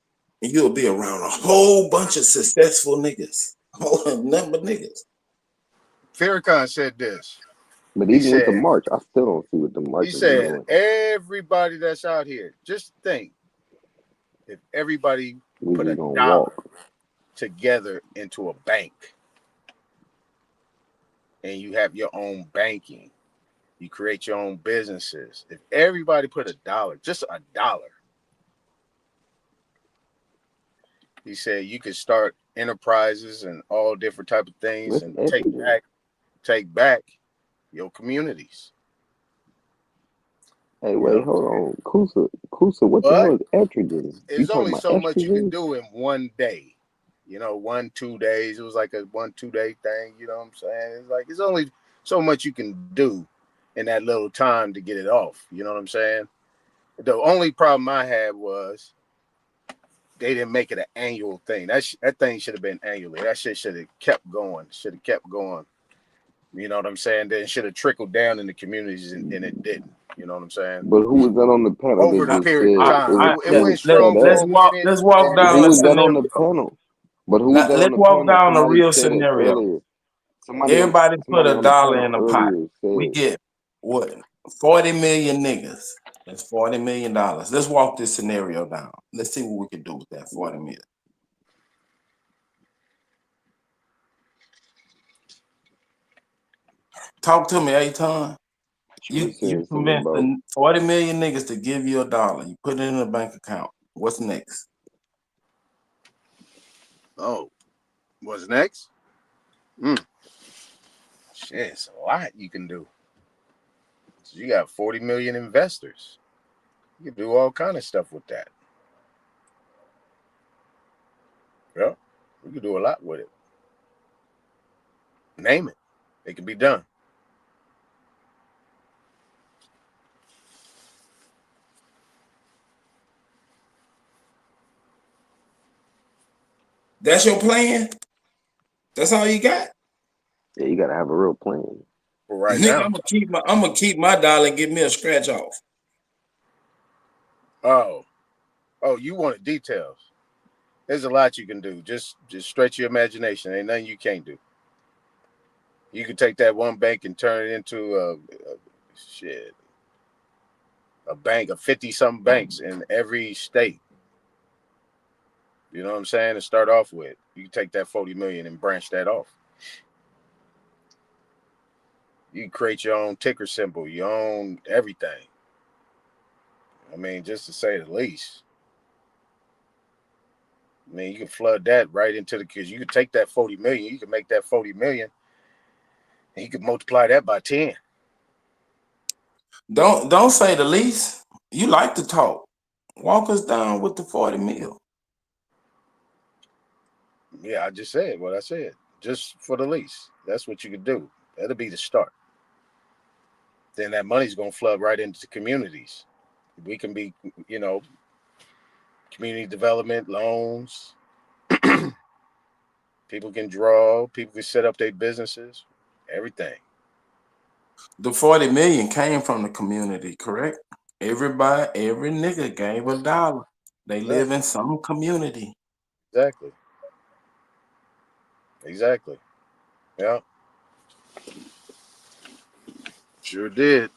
and you'll be around a whole bunch of successful niggas. Nothing but niggas. Farrakhan said this. But He even with the said, march, I still don't see what the he march is said, doing. everybody that's out here, just think if everybody We put just a gonna dollar walk. together into a bank and you have your own banking, you create your own businesses. If everybody put a dollar, just a dollar, he said you could start enterprises and all different type of things That's and estrogen. take back your communities. Hey, You know wait, what I'm hold saying? on. Kusa, what the But hell is estrogen? You there's talking only about so much you can estrogen? do in one day. 1-2 days. It was like a 1-2 day thing. You know what I'm saying? It's like it's only so much you can do in that little time to get it off. You know what I'm saying? The only problem I had was they didn't make it an annual thing. That thing should have been annually. That shit should have kept going. Should have kept going. You know what I'm saying? Then it should have trickled down in the communities, and it didn't. You know what I'm saying? But who was that on the panel Over that the just period of said time, it it was went set from up? getting Let's walk and down Who the was that then on scenario. the panel? But who was Now, that on let's the walk panel? down a Somebody real said it scenario. earlier. Everybody put Somebody a on the dollar panel in a pot. earlier We said, get what 40 million niggas. That's $40 million. Let's walk this scenario down. Let's see what we can do with that 40 million. Talk to me, Aton. she You was you saying something convinced about, the 40 million niggas to give you a dollar. You put it in a bank account. What's next? oh, what's next? Mm, shit, it's a lot you can do. So you got 40 million investors. You can do all kind of stuff with that. Yeah, we can do a lot with it. Name it. It can be done. That's your plan? That's all you got? yeah, you gotta have a real plan. For right Nigga, now. I'm gonna keep my dollar and give me a scratch off. Oh, you wanted details. There's a lot you can do. Just stretch your imagination. Ain't nothing you can't do. You could take that one bank and turn it into shit, a bank of 50 something banks in every state. You know what I'm saying? To start off with, you can take that 40 million and branch that off. You can create your own ticker symbol, your own everything. I mean, just to say the least. I mean, you can flood that right into the because you can take that 40 million, you can make that 40 million He could multiply that by 10. Don't say the least. You like to talk. Walk us down with the 40 mil. Yeah, I just said what I said. Just for the lease. That's what you could do. That'll be the start. Then that money's gonna flood right into communities. We can be, you know, community development loans. People can draw. People can set up their businesses. Everything. The 40 million came from the community, correct? Everybody, every nigga gave $1. They live Exactly. in some community. Exactly. Exactly. Yeah. Sure did.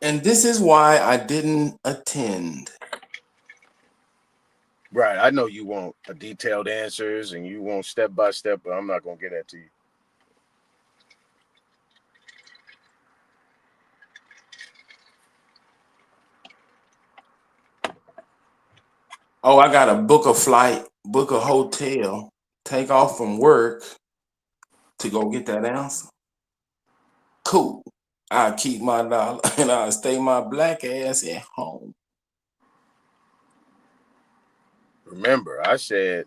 And this is why I didn't attend. Right. I know you want a detailed answers and you want step by step, but I'm not gonna get that to you. Oh, I got to book a flight, book a hotel, take off from work to go get that answer. Cool. I keep my dollar and I stay my black ass at home. Remember, I said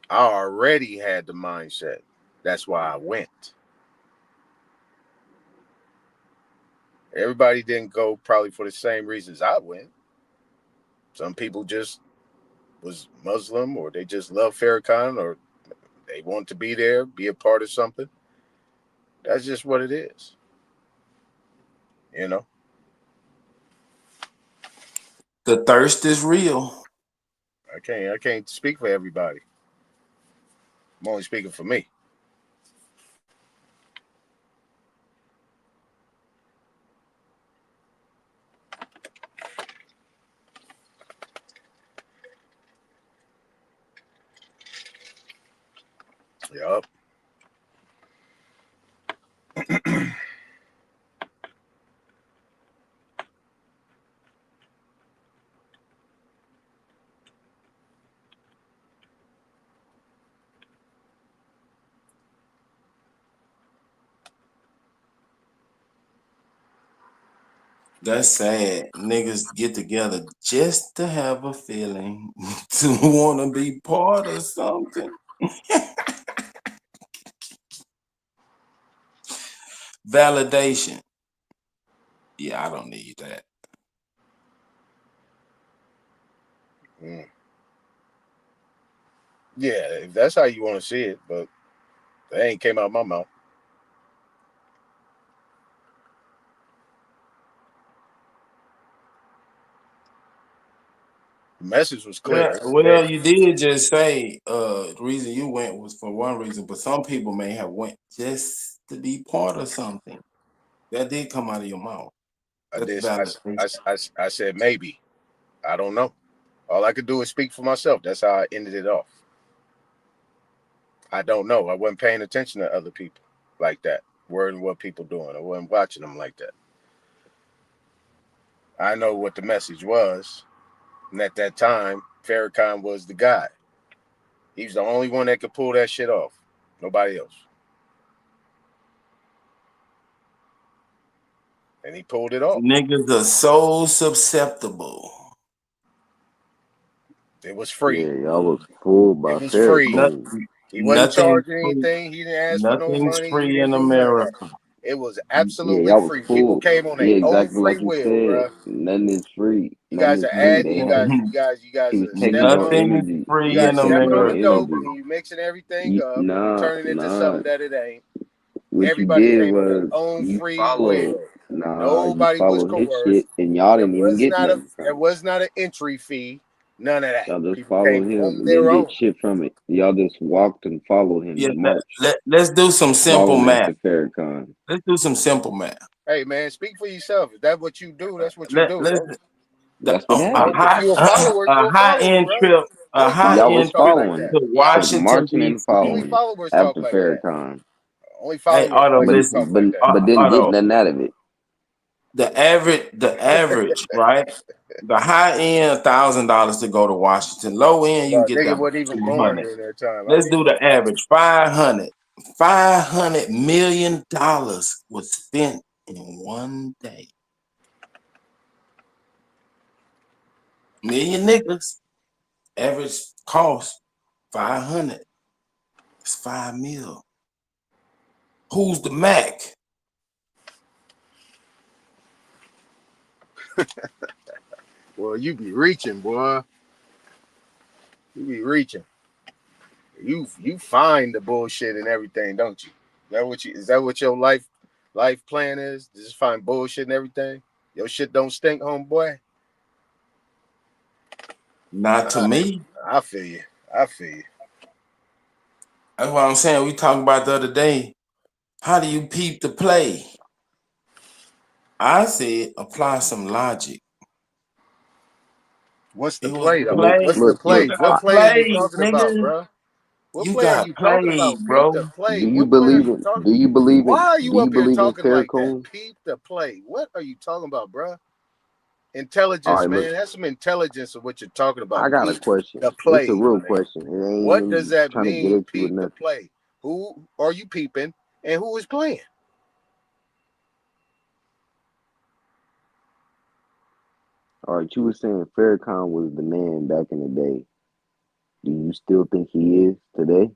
I already had the mindset. That's why I went. Everybody didn't go probably for the same reasons I went. Some people just was Muslim or they just love Farrakhan or they want to be there, be a part of something. That's just what it is. You know? The thirst is real. I can't speak for everybody. I'm only speaking for me. Yup. That's sad. Niggas get together just to have a feeling to want to be part of something. Validation. Yeah, I don't need that. Mm. Yeah, if that's how you want to see it, but that ain't came out of my mouth. The message was Well, clear. well, you did just say the reason you went was for one reason, but some people may have went just to be part of something. That did come out of your mouth. I That's did. validation. I said maybe. I don't know. All I could do is speak for myself. That's how I ended it off. I don't know. I wasn't paying attention to other people like that, worrying what people doing. I wasn't watching them like that. I know what the message was, and at that time, Farrakhan was the guy. He was the only one that could pull that shit off. Nobody else, and he pulled it off. Niggas are so susceptible. It was Yeah, free. y'all was fooled It by was free. Not, Farrakhan. He wasn't nothing's charging free. anything. He didn't ask for no Nothing's money. He free didn't in do none of that. America. It was Yeah, absolutely y'all was free. People fooled. came on their Yeah, own exactly free like you will, said. bruh. Nothing is free. You Nothing guys is are free. adding. They You had guys, Nothing, you guys, you guys he was are taking stepping your on. nothing is energy. You He free was guys in stepping taking on your the America. dope energy. and you mixing everything up and you Nah, turning into nah. something that it ain't. What you Everybody did came on their was own you free followed. will. Nah, you Nobody was followed his shit, coerced. and y'all There didn't even was get not a nothing there from it. was not an entry fee. None of that. Y'all just People came followed him on and their didn't get own. shit from it. Y'all just walked and followed him Yeah, and marched, let's do some simple following math. after Farrakhan. Let's do some simple math. Hey man, speak for yourself. If that's what you do, that's what you Let do, let's bro. That's what a happened. If high you a follower, you a a high follower, end bro. trip Only Y'all followers was talk to like following. that. Y'all was Washington marching and Only D.C. following followers talk after like that. Farrakhan, Only Hey, followers Otto, like but you listen. talk like that. but didn't get Otto, nothing out of it. the average, right? The high end $1,000 to go to Washington. Low end you can get Nigga down wasn't to even born 200. during that time. Let's do the average. 500. $500 million was spent in one day. Million niggas. Average cost 500. It's 5 mil. Who's the Mac? Well, you be reaching, boy. You be reaching. You find the bullshit and everything, don't you? Is that what your life plan is? Just find bullshit and everything? Your shit don't stink, homeboy. Not to me. I feel you. I feel you. That's what I'm saying. We talked about the other day. How do you peep the play? I said apply some logic. What's the It was play the though? play. What's the You play? What got play are you played, talking about, nigga. bro? What You play are got you talking played, about? Peep the bro. play. Do you What play are believe you in? talking? Do you believe Why in? are Do you you up here believe in talking like that? Farrakhan? Peep the play. What are you talking about, bro? All Intelligence, right, look, man. Have some intelligence of what you're talking I about. got a Peep question. the It's a play, my real nigga. question. It ain't What does even that trying to get mean? into it Peep the nothing. play. Who are you peeping and who is playing? All right, you were saying Farrakhan was the man back in the day. Do you still think he is today?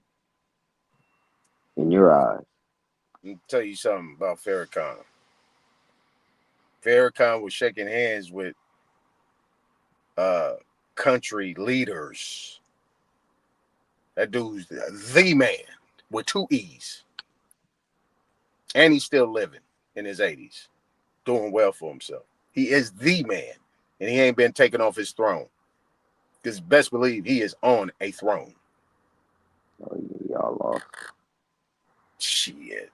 In your eyes? Let me tell you something about Farrakhan. Farrakhan was shaking hands with uh country leaders. That dude's the man with two E's. And he's still living in his 80s, doing well for himself. He is the man. And he ain't been taken off his throne. Because best believe he is on a throne. Oh, yeah, y'all lost. Shit.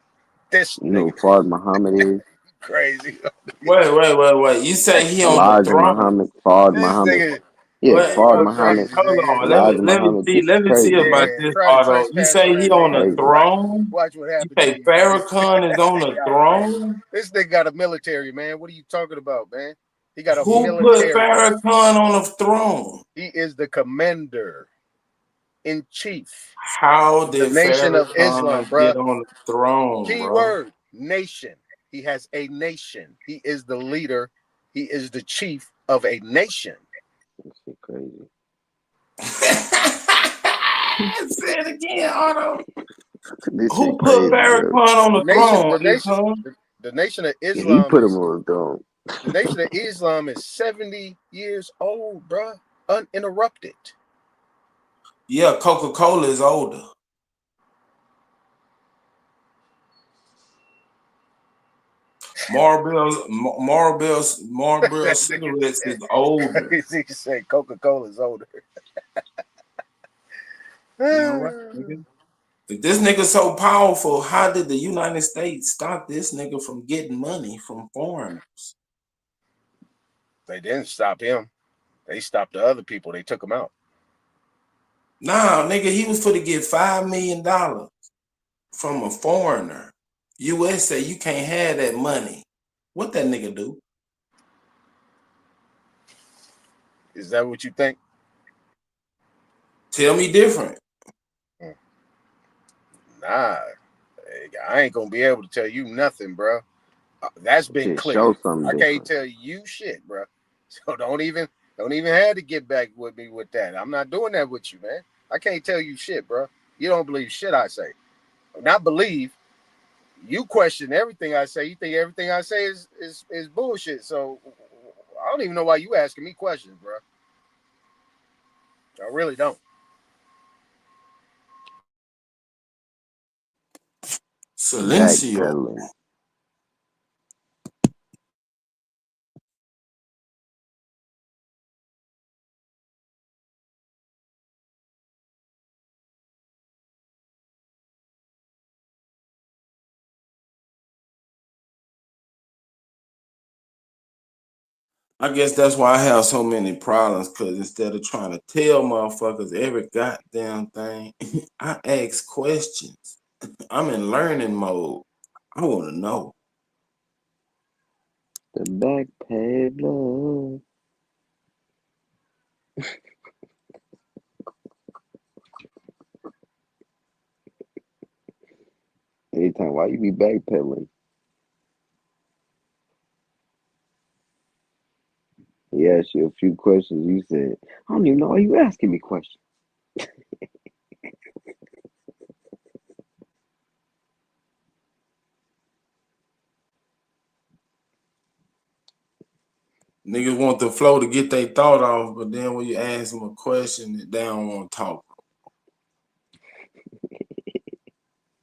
This You know nigga who Fard Muhammad is? crazy. Wait. You say he on the Elijah throne? Muhammad, Fard This Muhammad. nigga Yeah, Wait, Fard crazy, Muhammad, hold nigga. on. Elijah Let me Muhammad. see. This is Let me see crazy, about bro. Yeah, this, try to Otto. You trespass say on he that This is on man. the crazy. throne? Watch what You happened to say you, buddy. Farrakhan is on the Y'all crazy. throne? This nigga got a military, man. What are you talking about, man? He got a Who put military. Farrakhan on the throne? He is the commander in chief How of the did Nation of Islam, Farrakhan get bruh. on the throne, Key bro? word, nation. He has a nation. He is the leader. He is the chief of a nation. This shit crazy. Say it again, Otto. This Who shit put crazy, bro. Farrakhan on The the nation, throne? the nation, Son? the nation of Yeah, he Islam put him is on the throne. the nation of Islam is 70 years old, bruh. Uninterrupted. Yeah, Coca-Cola is older. Marlboro That nigga cigarettes is older. said, he said Coca-Cola is older. All right, nigga. If this nigga so powerful, how did the United States stop this nigga from getting money from foreigners? They didn't stop him. They stopped the other people. They took him out. Nah, nigga, he was for to get $5 million from a foreigner. US say you can't have that money. What that nigga do? Is that what you think? Tell me different. Nah, I ain't gonna be able to tell you nothing, bro. That's been Shit, clear. show something I can't different. tell you shit, bro. So don't even have to get back with me with that. I'm not doing that with you, man. I can't tell you shit, bro. You don't believe shit I say. Not believe. You question everything I say. You think everything I say is bullshit. So I don't even know why you asking me questions, bro. I really don't. Silencio. Backpedaling. I guess that's why I have so many problems, because instead of trying to tell motherfuckers every goddamn thing, I ask questions. I'm in learning mode. I want to know. The backpedaler. Anytime, why you be backpedaling? He asked you a few questions. You said, I don't even know why you asking me questions. Niggas want the flow to get their thought off, but then when you ask them a question, they don't want to talk.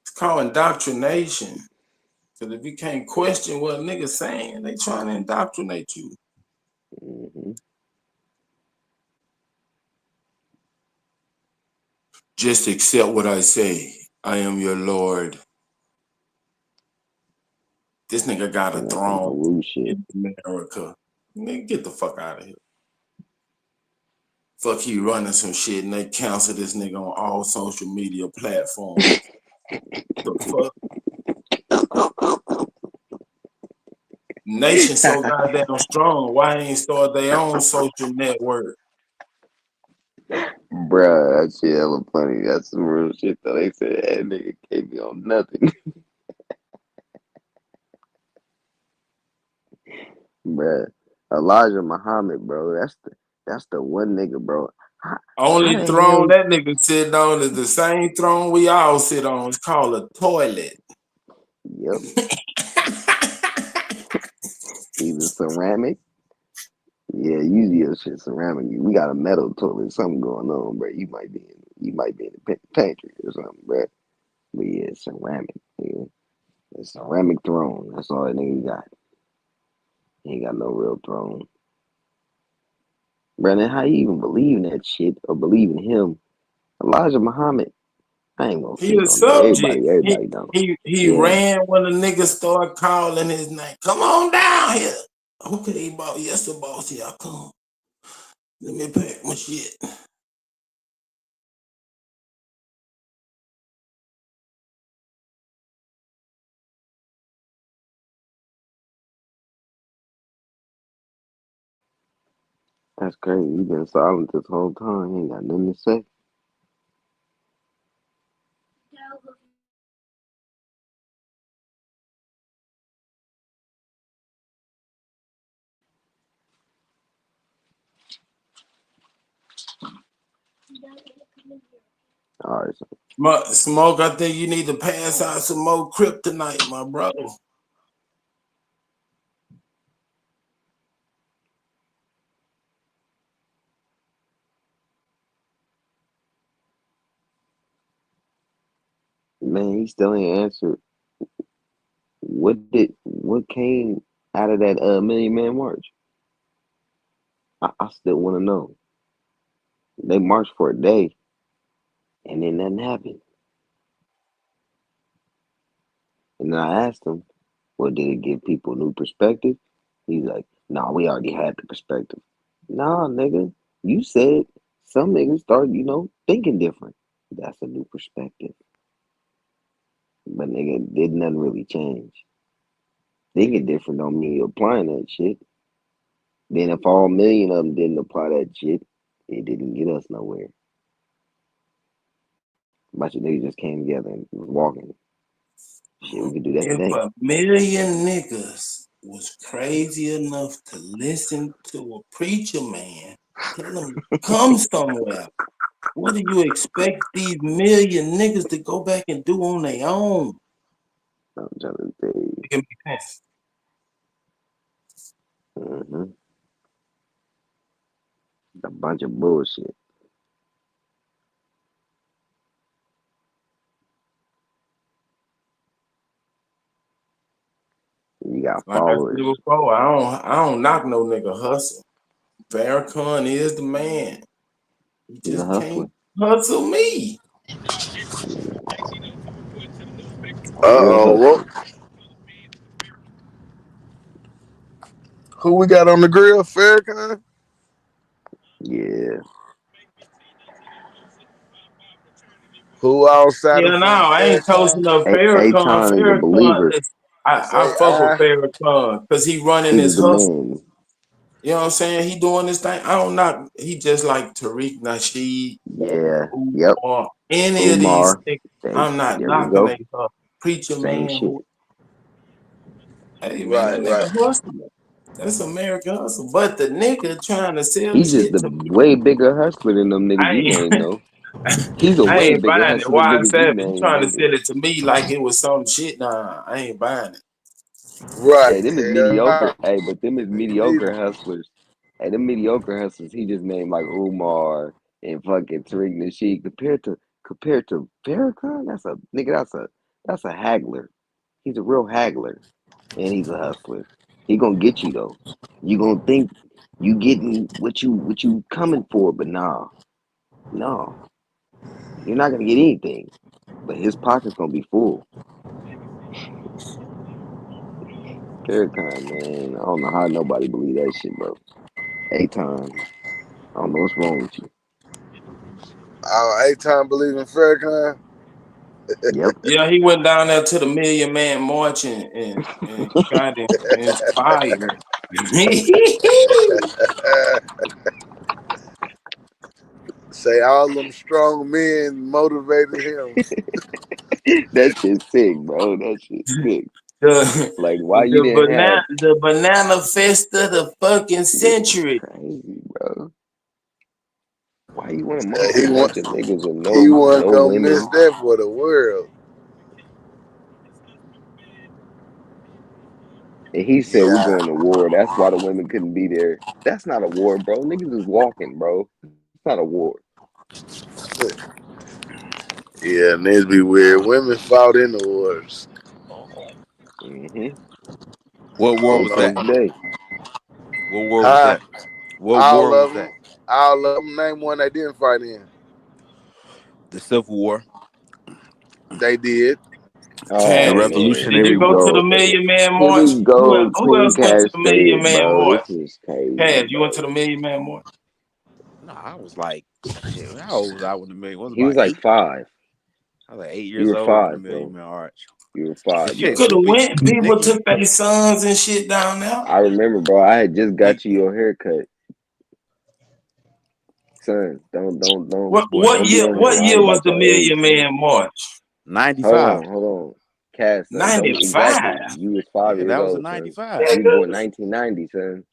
It's called indoctrination. Because if you can't question what niggas saying, they trying to indoctrinate you. Mm-hmm. Just accept what I say. I am your Lord. This nigga got a And that's some throne Haru shit. in America. Nigga, get the fuck out of here. Fuck, he running some shit and they cancel this nigga on all social media platforms. The fuck? Nation so goddamn strong. Why ain't start their own social network? Bruh, that shit hella funny. That's some real shit though. They said that nigga can't be on nothing. Bruh. Elijah Muhammad, bro. That's the one nigga, bro. How Only the throne hell? that nigga sit on is the same throne we all sit on. It's called a toilet. Yep. Either ceramic. Yeah, usually your shit ceramic. We got a metal toilet, something going on, bro. You might be in the pantry or something, bro. But yeah, it's ceramic. Yeah. It's ceramic throne. That's all that nigga got. He ain't got no real throne. Brandon, how you even believe in that shit or believe in him? Elijah Muhammad, I ain't gonna He speak a on that. subject. Everybody know. He Yeah. ran when the niggas start calling his name. Come on down here. Who could he boss? Yes, the boss. Here I come. Let me pack my shit. That's crazy. You been silent this whole time. He ain't got nothing to say. All right, so Smoke, I think you need to pass out some more kryptonite, my brother. man, he still ain't answered. What came out of that Million Man March? I still want to know. They marched for a day, and then nothing happened. And then I asked him, "Well, did it give people new perspective?" He's like, "Nah, we already had the perspective." Nah, nigga, you said some niggas start, thinking different. That's a new perspective. But nigga, did nothing really change. Thinking different don't mean you're applying that shit. Then if all million of them didn't apply that shit, it didn't get us nowhere. A bunch of niggas just came together and was walking. Shit, we could do that If today. a million niggas was crazy enough to listen to a preacher man tell them to come somewhere, what do you expect these million niggas to go back and do on their own? I'm trying to tell you. It can make sense. Mm-hmm. A bunch of bullshit. You got Like I said followers. before, I don't knock no nigga hustle. Farrakhan is the man. You He's a just can't hustler. hustle me. A real Well, hustler. who we got on the grill? Farrakhan? Yeah. Who outside of Yeah, no, I ain't Farrakhan? toasting no Farrakhan. Aton is a Farrakhan believer. is I Say fuck with I. Farrakhan because he running He was his the hustle. man. You know what I'm saying? He doing this thing. I don't knock. He just like Tariq Nasheed, Yeah. Yep. Umar, any of these Umar. niggas. There, I'm not there we knocking go. they preacher Same man. shit. Hey man, that Right, nigga right. hustling. That's American hustle. But the nigga trying to sell the He's just shit a to way me. bigger hustler than them niggas you I named, ain't though. He's a I way ain't bigger buying it. hustler than Why I niggas you said you named, trying to nigga. sell it to me like it was some shit. Nah, I ain't buying it. Right. Hey, them is Hell mediocre. no. Hey, but them is Me neither. mediocre hustlers. Hey, them mediocre hustlers. He just named like Umar and fucking Tariq Nasheed compared to Farrakhan. That's a nigga. That's a haggler. He's a real haggler, and he's a hustler. He gonna get you though. You gonna think you getting what you coming for, but nah, no, you're not gonna get anything. But his pocket's gonna be full. Farrakhan, man, I don't know how nobody believe that shit, bro. 8 times. I don't know what's wrong with you. Eight time believing Farrakhan. Yep. Yeah, he went down there to the Million Man March and got inspired. Say all them strong men motivated him. That shit's sick, bro. That shit's sick. the Like, why you didn't have the banana fest of the fucking this is century. crazy, bro. Why you want to march Yeah, with a bunch of niggas with he no wasn't no gonna miss women? that for the world. And he said we're Yeah, going to war. That's why the women couldn't be there. That's not a war, bro. Niggas is walking, bro. It's not a war. yeah, niggas be weird. Women fought in the wars. Mm-hmm. What war Oh Still was to that? this no, day. What war was huh? that? What All war was of that? them, all of them. Name one they didn't fight in. The Civil War, They did. the Oh Cass, did man, Revolutionary you go to the War. Million Man here March? we go. Who Clean else went to cash the Million fade, Man bro. March? This is crazy, Cass, you went to bro. the Million Man March? No, I was like, shit. How old was I when the million? Was He about was like eight? 5. I was like eight You years were old when the 5, Million bro. Man Arch. You were But 5, You shit, bro. could have stupid, went. stupid People nigga. took their sons and shit down there. I remember, bro. I had just You- got you your haircut, son. Don't don't don't This boy, what don't be year? on here What lying year was about the your age, Million son. Man March? '95. Hold on. Cass, son. Don't be 95. exactly. You was 5 years Yeah, that was old, in son. '95. You was Nigga. born 1990, son.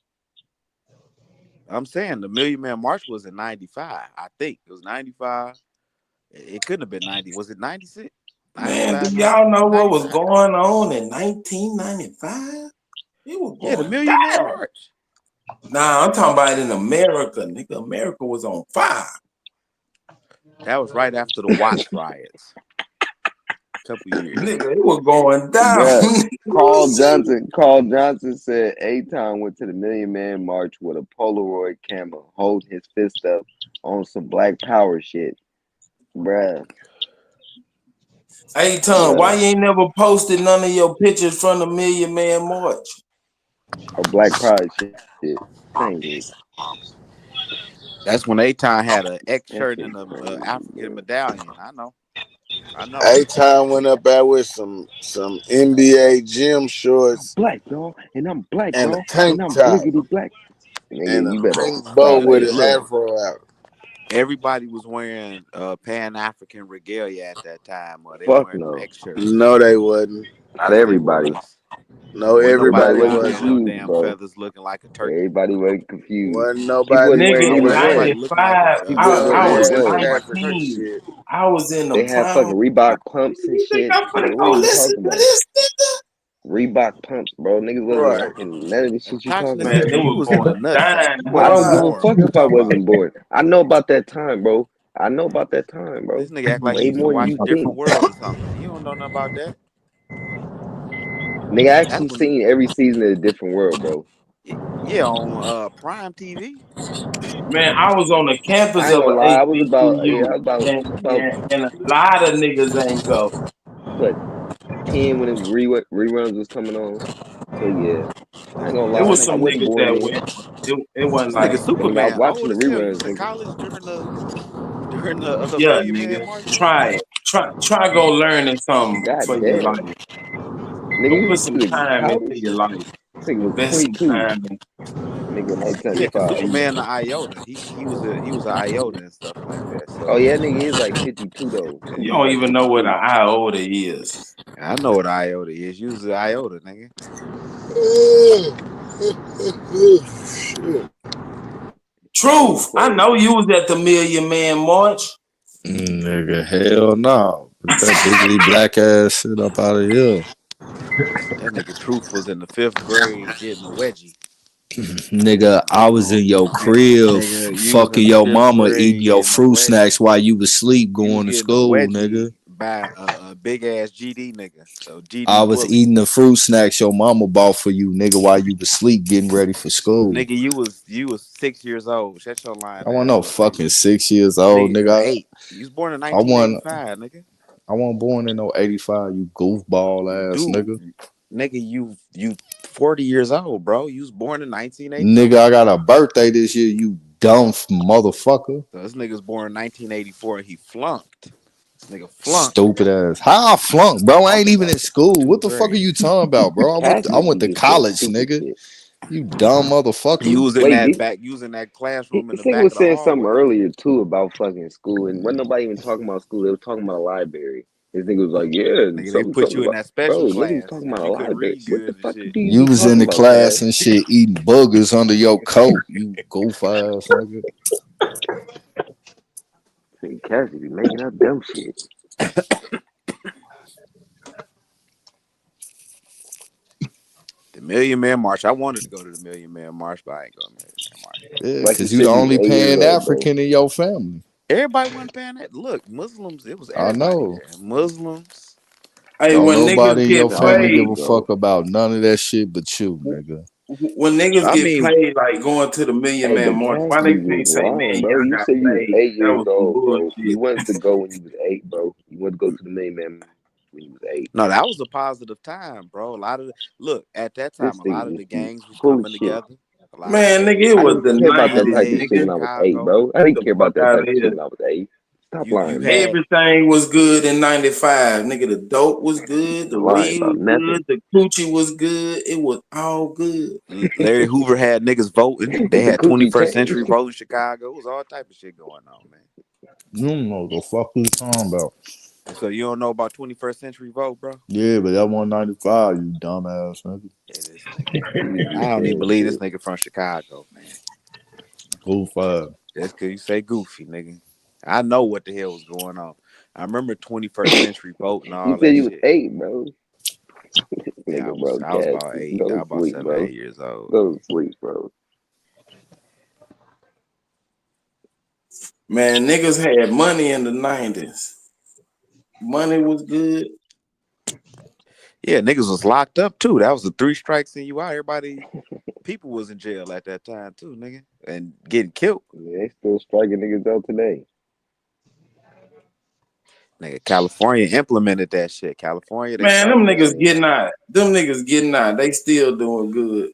I'm saying the Million Man March was in '95. I think it was '95. It couldn't have been '90. Was it '96? Man, do 95, y'all know what was 95. going on in 1995? It was Yeah, the going Million Man down. March. Nah, I'm talking about in America, nigga. America was on fire. That was right after the Watts riots. A couple years. Nigga, it was going down. Bruh. Oh, shit. Carl Johnson said Aton went to the Million Man March with a Polaroid camera, holding his fist up on some Black Power shit. Bruh. Hey, Tom, why Bruh. you ain't never posted none of your pictures from the Million Man March? Or Black Pride shit. Same shit. That's when Aton had an X That shirt shit and a, crazy, African bro. medallion. I know. I know. A time went up there with some NBA gym shorts Black, y'all. And I'm black, and a y'all. tank And I'm top bliggity black. and Nigga, a you better pink bow stop. with Hey, an look. afro out. Everybody was wearing Pan African regalia at that time, or they were Fuck wearing them no. X shirts. No, they wasn't. Not Yes, they everybody. was. No, Wasn't nobody Everybody everybody wasn't down there in wasn't. no confused, damn bro. feathers looking like a turkey. Everybody wasn't confused. Wasn't People nobody wasn't wearing Nigga, No, either in wasn't nobody way. looking like a 95, People was feathered wearing I either was ass ass looking way. like a turkey. African 19. shit. I was in the They had fucking prime. Reebok pumps and You think shit. I'm gonna Like, what go are you listen talking to about? this nigga? Reebok pumps, bro. Niggas wasn't Right, rocking none of the shit you talking Approximately Man, about. it 50. You was was in the going nutsack. down. You I wasn't don't even give right. a born. fuck What you if I talking about? wasn't born. I know about that time, bro. I know about that time, This bro. nigga act like Way he used to more than watch you a different think. world or something. He don't know nothing about that. Nigga, I That's actually when, seen every season of A Different World, bro. yeah, on Prime TV. Man, I was on the campus I ain't of gonna a lie. I was about, yeah, HBCU, I was about and a lot of niggas ain't go. what 10 when the reruns was coming on. So yeah, I ain't gonna It lie. was I some wasn't niggas born that then. went. It wasn't This nigga like, But nigga, I was Superman, watching old the as hell. He reruns, was in nigga. college during the yeah, Million Man nigga. March. Try it. Try go learning something for God your damn, life. nigga, Go you put was some in time into college. your life. Nigga was Invest some 22. time in. Nigga like Yeah, cause 35. Superman the iota. He was a iota and stuff like that. Oh So yeah, nigga is like 52 though. You Super's don't like even know what an 52. iota is. I know what iota is. Use the iota, nigga. Truth. I So know you was at the Million Man March. Nigga, hell no. Put that biggity black ass shit up out of here. That nigga Truth was in the 5th grade getting a wedgie. Nigga, I was in your crib Nigga, you was in fucking the your 5th mama eating grade your getting a fruit snacks wedgie. while you was asleep You was going to getting a school, nigga. wedgie by a big ass GD nigga. So I GD was bully. eating the fruit snacks your mama bought for you, nigga, while you was asleep getting ready for school. Nigga, you was 6 years old. Shut your lying I wasn't ass no up, nigga. fucking 6 years old, Nigga, nigga. 8. You was born in I wasn't 1985, nigga. I wasn't born in no 85, you goofball ass Dude, nigga. nigga, you 40 years old, bro. You was born in 1984. Nigga, I got a birthday this year, you dumb motherfucker. So this nigga was born in 1984 and he flunked. This nigga flunked. Stupid ass. How I flunked, bro? I ain't Talking even about in school. What 5th the fuck are grade. you talking about, bro? I Cassidy went to just said college, stupid nigga. shit. You dumb You motherfucker. was in Wait, that did back. You was in that classroom in this the nigga back was of the saying something hallway. earlier too about fucking school, and wasn't nobody even talking about school. They were talking about a library. This nigga was like, yeah, Nigga, they something, put something you in about, that special bro. Nigga was class talking because about a you couldn't library. read What the good and fuck shit. do you You be was in talking the about, class Cass? and shit eating boogers under your coat. You goof ass nigga. Nigga, Cassidy be making up dumb shit. The Million Man March. I wanted to go to the Million Man March, but I ain't going to Million Man March. Yeah, Like you cause you the said, you was only 8 years pan old, bro. African in your family. Everybody wasn't paying that. Look, Muslims, it was I everybody know. there. Muslims. Hey, Don't when nobody niggas in your get family give paid, a Bro. fuck about none of that shit but you, nigga. when niggas I get mean, paid, like going to the Million Hey, Man but March, why they Cassidy can't was say, man, lying, bro. y'all You got said you was paid? 8 That years was some old, bro. You bullshit. wanted to go when you was 8, bro. You wanted to go to the main man when you was 8. no, that was a positive time, bro. A lot of look at that time, This a lot nigga of the just be gangs was full of coming shit. together. A lot of the Man, nigga, gangs it was I was coming the didn't care together. about You that had 90s, type of gangs shit in when nigga. I was 8, Chicago. bro. I Get didn't the care about fuck that out type of of shit here. when I was 8. Stop You lying, bro. had Everything was good in 95. Nigga, the dope was good, the Lying weed about was nothing. good, the coochie was good. It was all good. Larry Hoover had niggas voting. They The had coochie 21st changed. century vote in Chicago. It was all type of shit going on, man. You don't know the fuck you talking about. And so you don't know about 21st century vote, bro? Yeah, but that 195, you dumbass nigga. Yeah, this nigga, You man. be I don't even saying believe this shit. nigga from Chicago, man. Goof ass. That's cause you say goofy, nigga. I know what the hell was going on. I remember 21st century vote and You all said that you was shit. 8, bro. Yeah, I Nigga, was bro, I was Cass. about 8. I Go was to about sleep, 7 or bro. 8 years old. Go to sleep, bro. Man, niggas had money in the 90s. Money was good. Yeah, niggas was locked up too. That was the 3 strikes and you out. Everybody, people was in jail at that time too, nigga, and getting killed. Yeah, they still striking niggas out today. Nigga, California implemented that shit. California, they Man, them started that niggas shit. getting out. Them niggas getting out. They still doing good.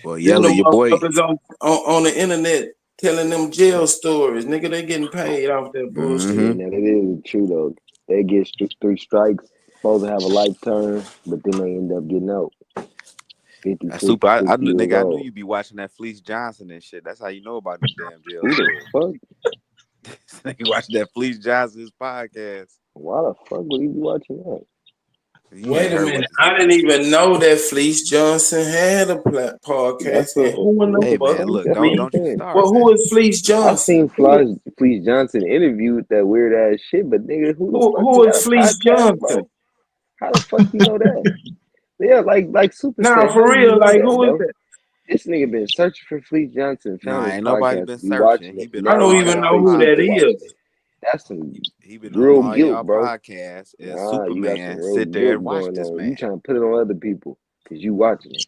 Well, Them Yellow, the your boy. motherfuckers on the internet telling them jail stories. Nigga, they getting paid off that Yeah, Mm-hmm. bullshit. now that is true though. They get 3 strikes, supposed to have a life term, but then they end up getting out 50, That's 60, super. I 60 knew, years nigga. I knew old. you'd be watching that Fleece Johnson and shit. That's how you know about them damn jail Who the stories. fuck? Nigga watching that Fleece Johnson's podcast. Why the fuck would he be watching that? You Wait ain't a heard what minute. this I nigga. didn't even know that Fleece Johnson had a podcast. That's And who in the Hey fuck man, is look, that's what don't I'm Fleece? don't you saying. start, Well, who man. is Fleece I Johnson? seen Fleece Johnson interviewed that weird ass shit, but nigga, who the fuck he Who got is a Fleece podcast, Johnson? bro? How the fuck you know that? Yeah, like Super Now, said, how for do you real, know like, that, who is bro? that? This nigga been searching for Fleece Johnson, found Nah, his ain't nobody podcast, been be searching. watching He it. been I on Now he don't all even y'all trying to know say you who need that to podcasts. watch is. it. That's some He been on real all guilt, y'all bro. podcasts. And Nah, you got some Superman real sit there and guilt watch going this on. You man. trying to put it on other people because you watching it.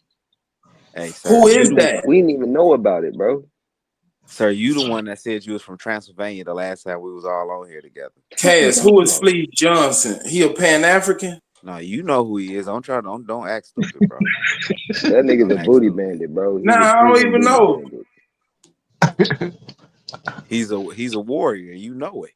Hey, sir, Who you is the that? We didn't even know about it, bro. sir, you the one that said you was from Transylvania the last time we was all on here together. Fuck you Cass, who talking is about? Fleece Johnson? He a Pan African? No, you know who he is. Don't act stupid, bro. That nigga's Don't a act booty stupid. bandit, bro. Nah, He's a I don't proven even booty know. bandit. He's a warrior. You know it.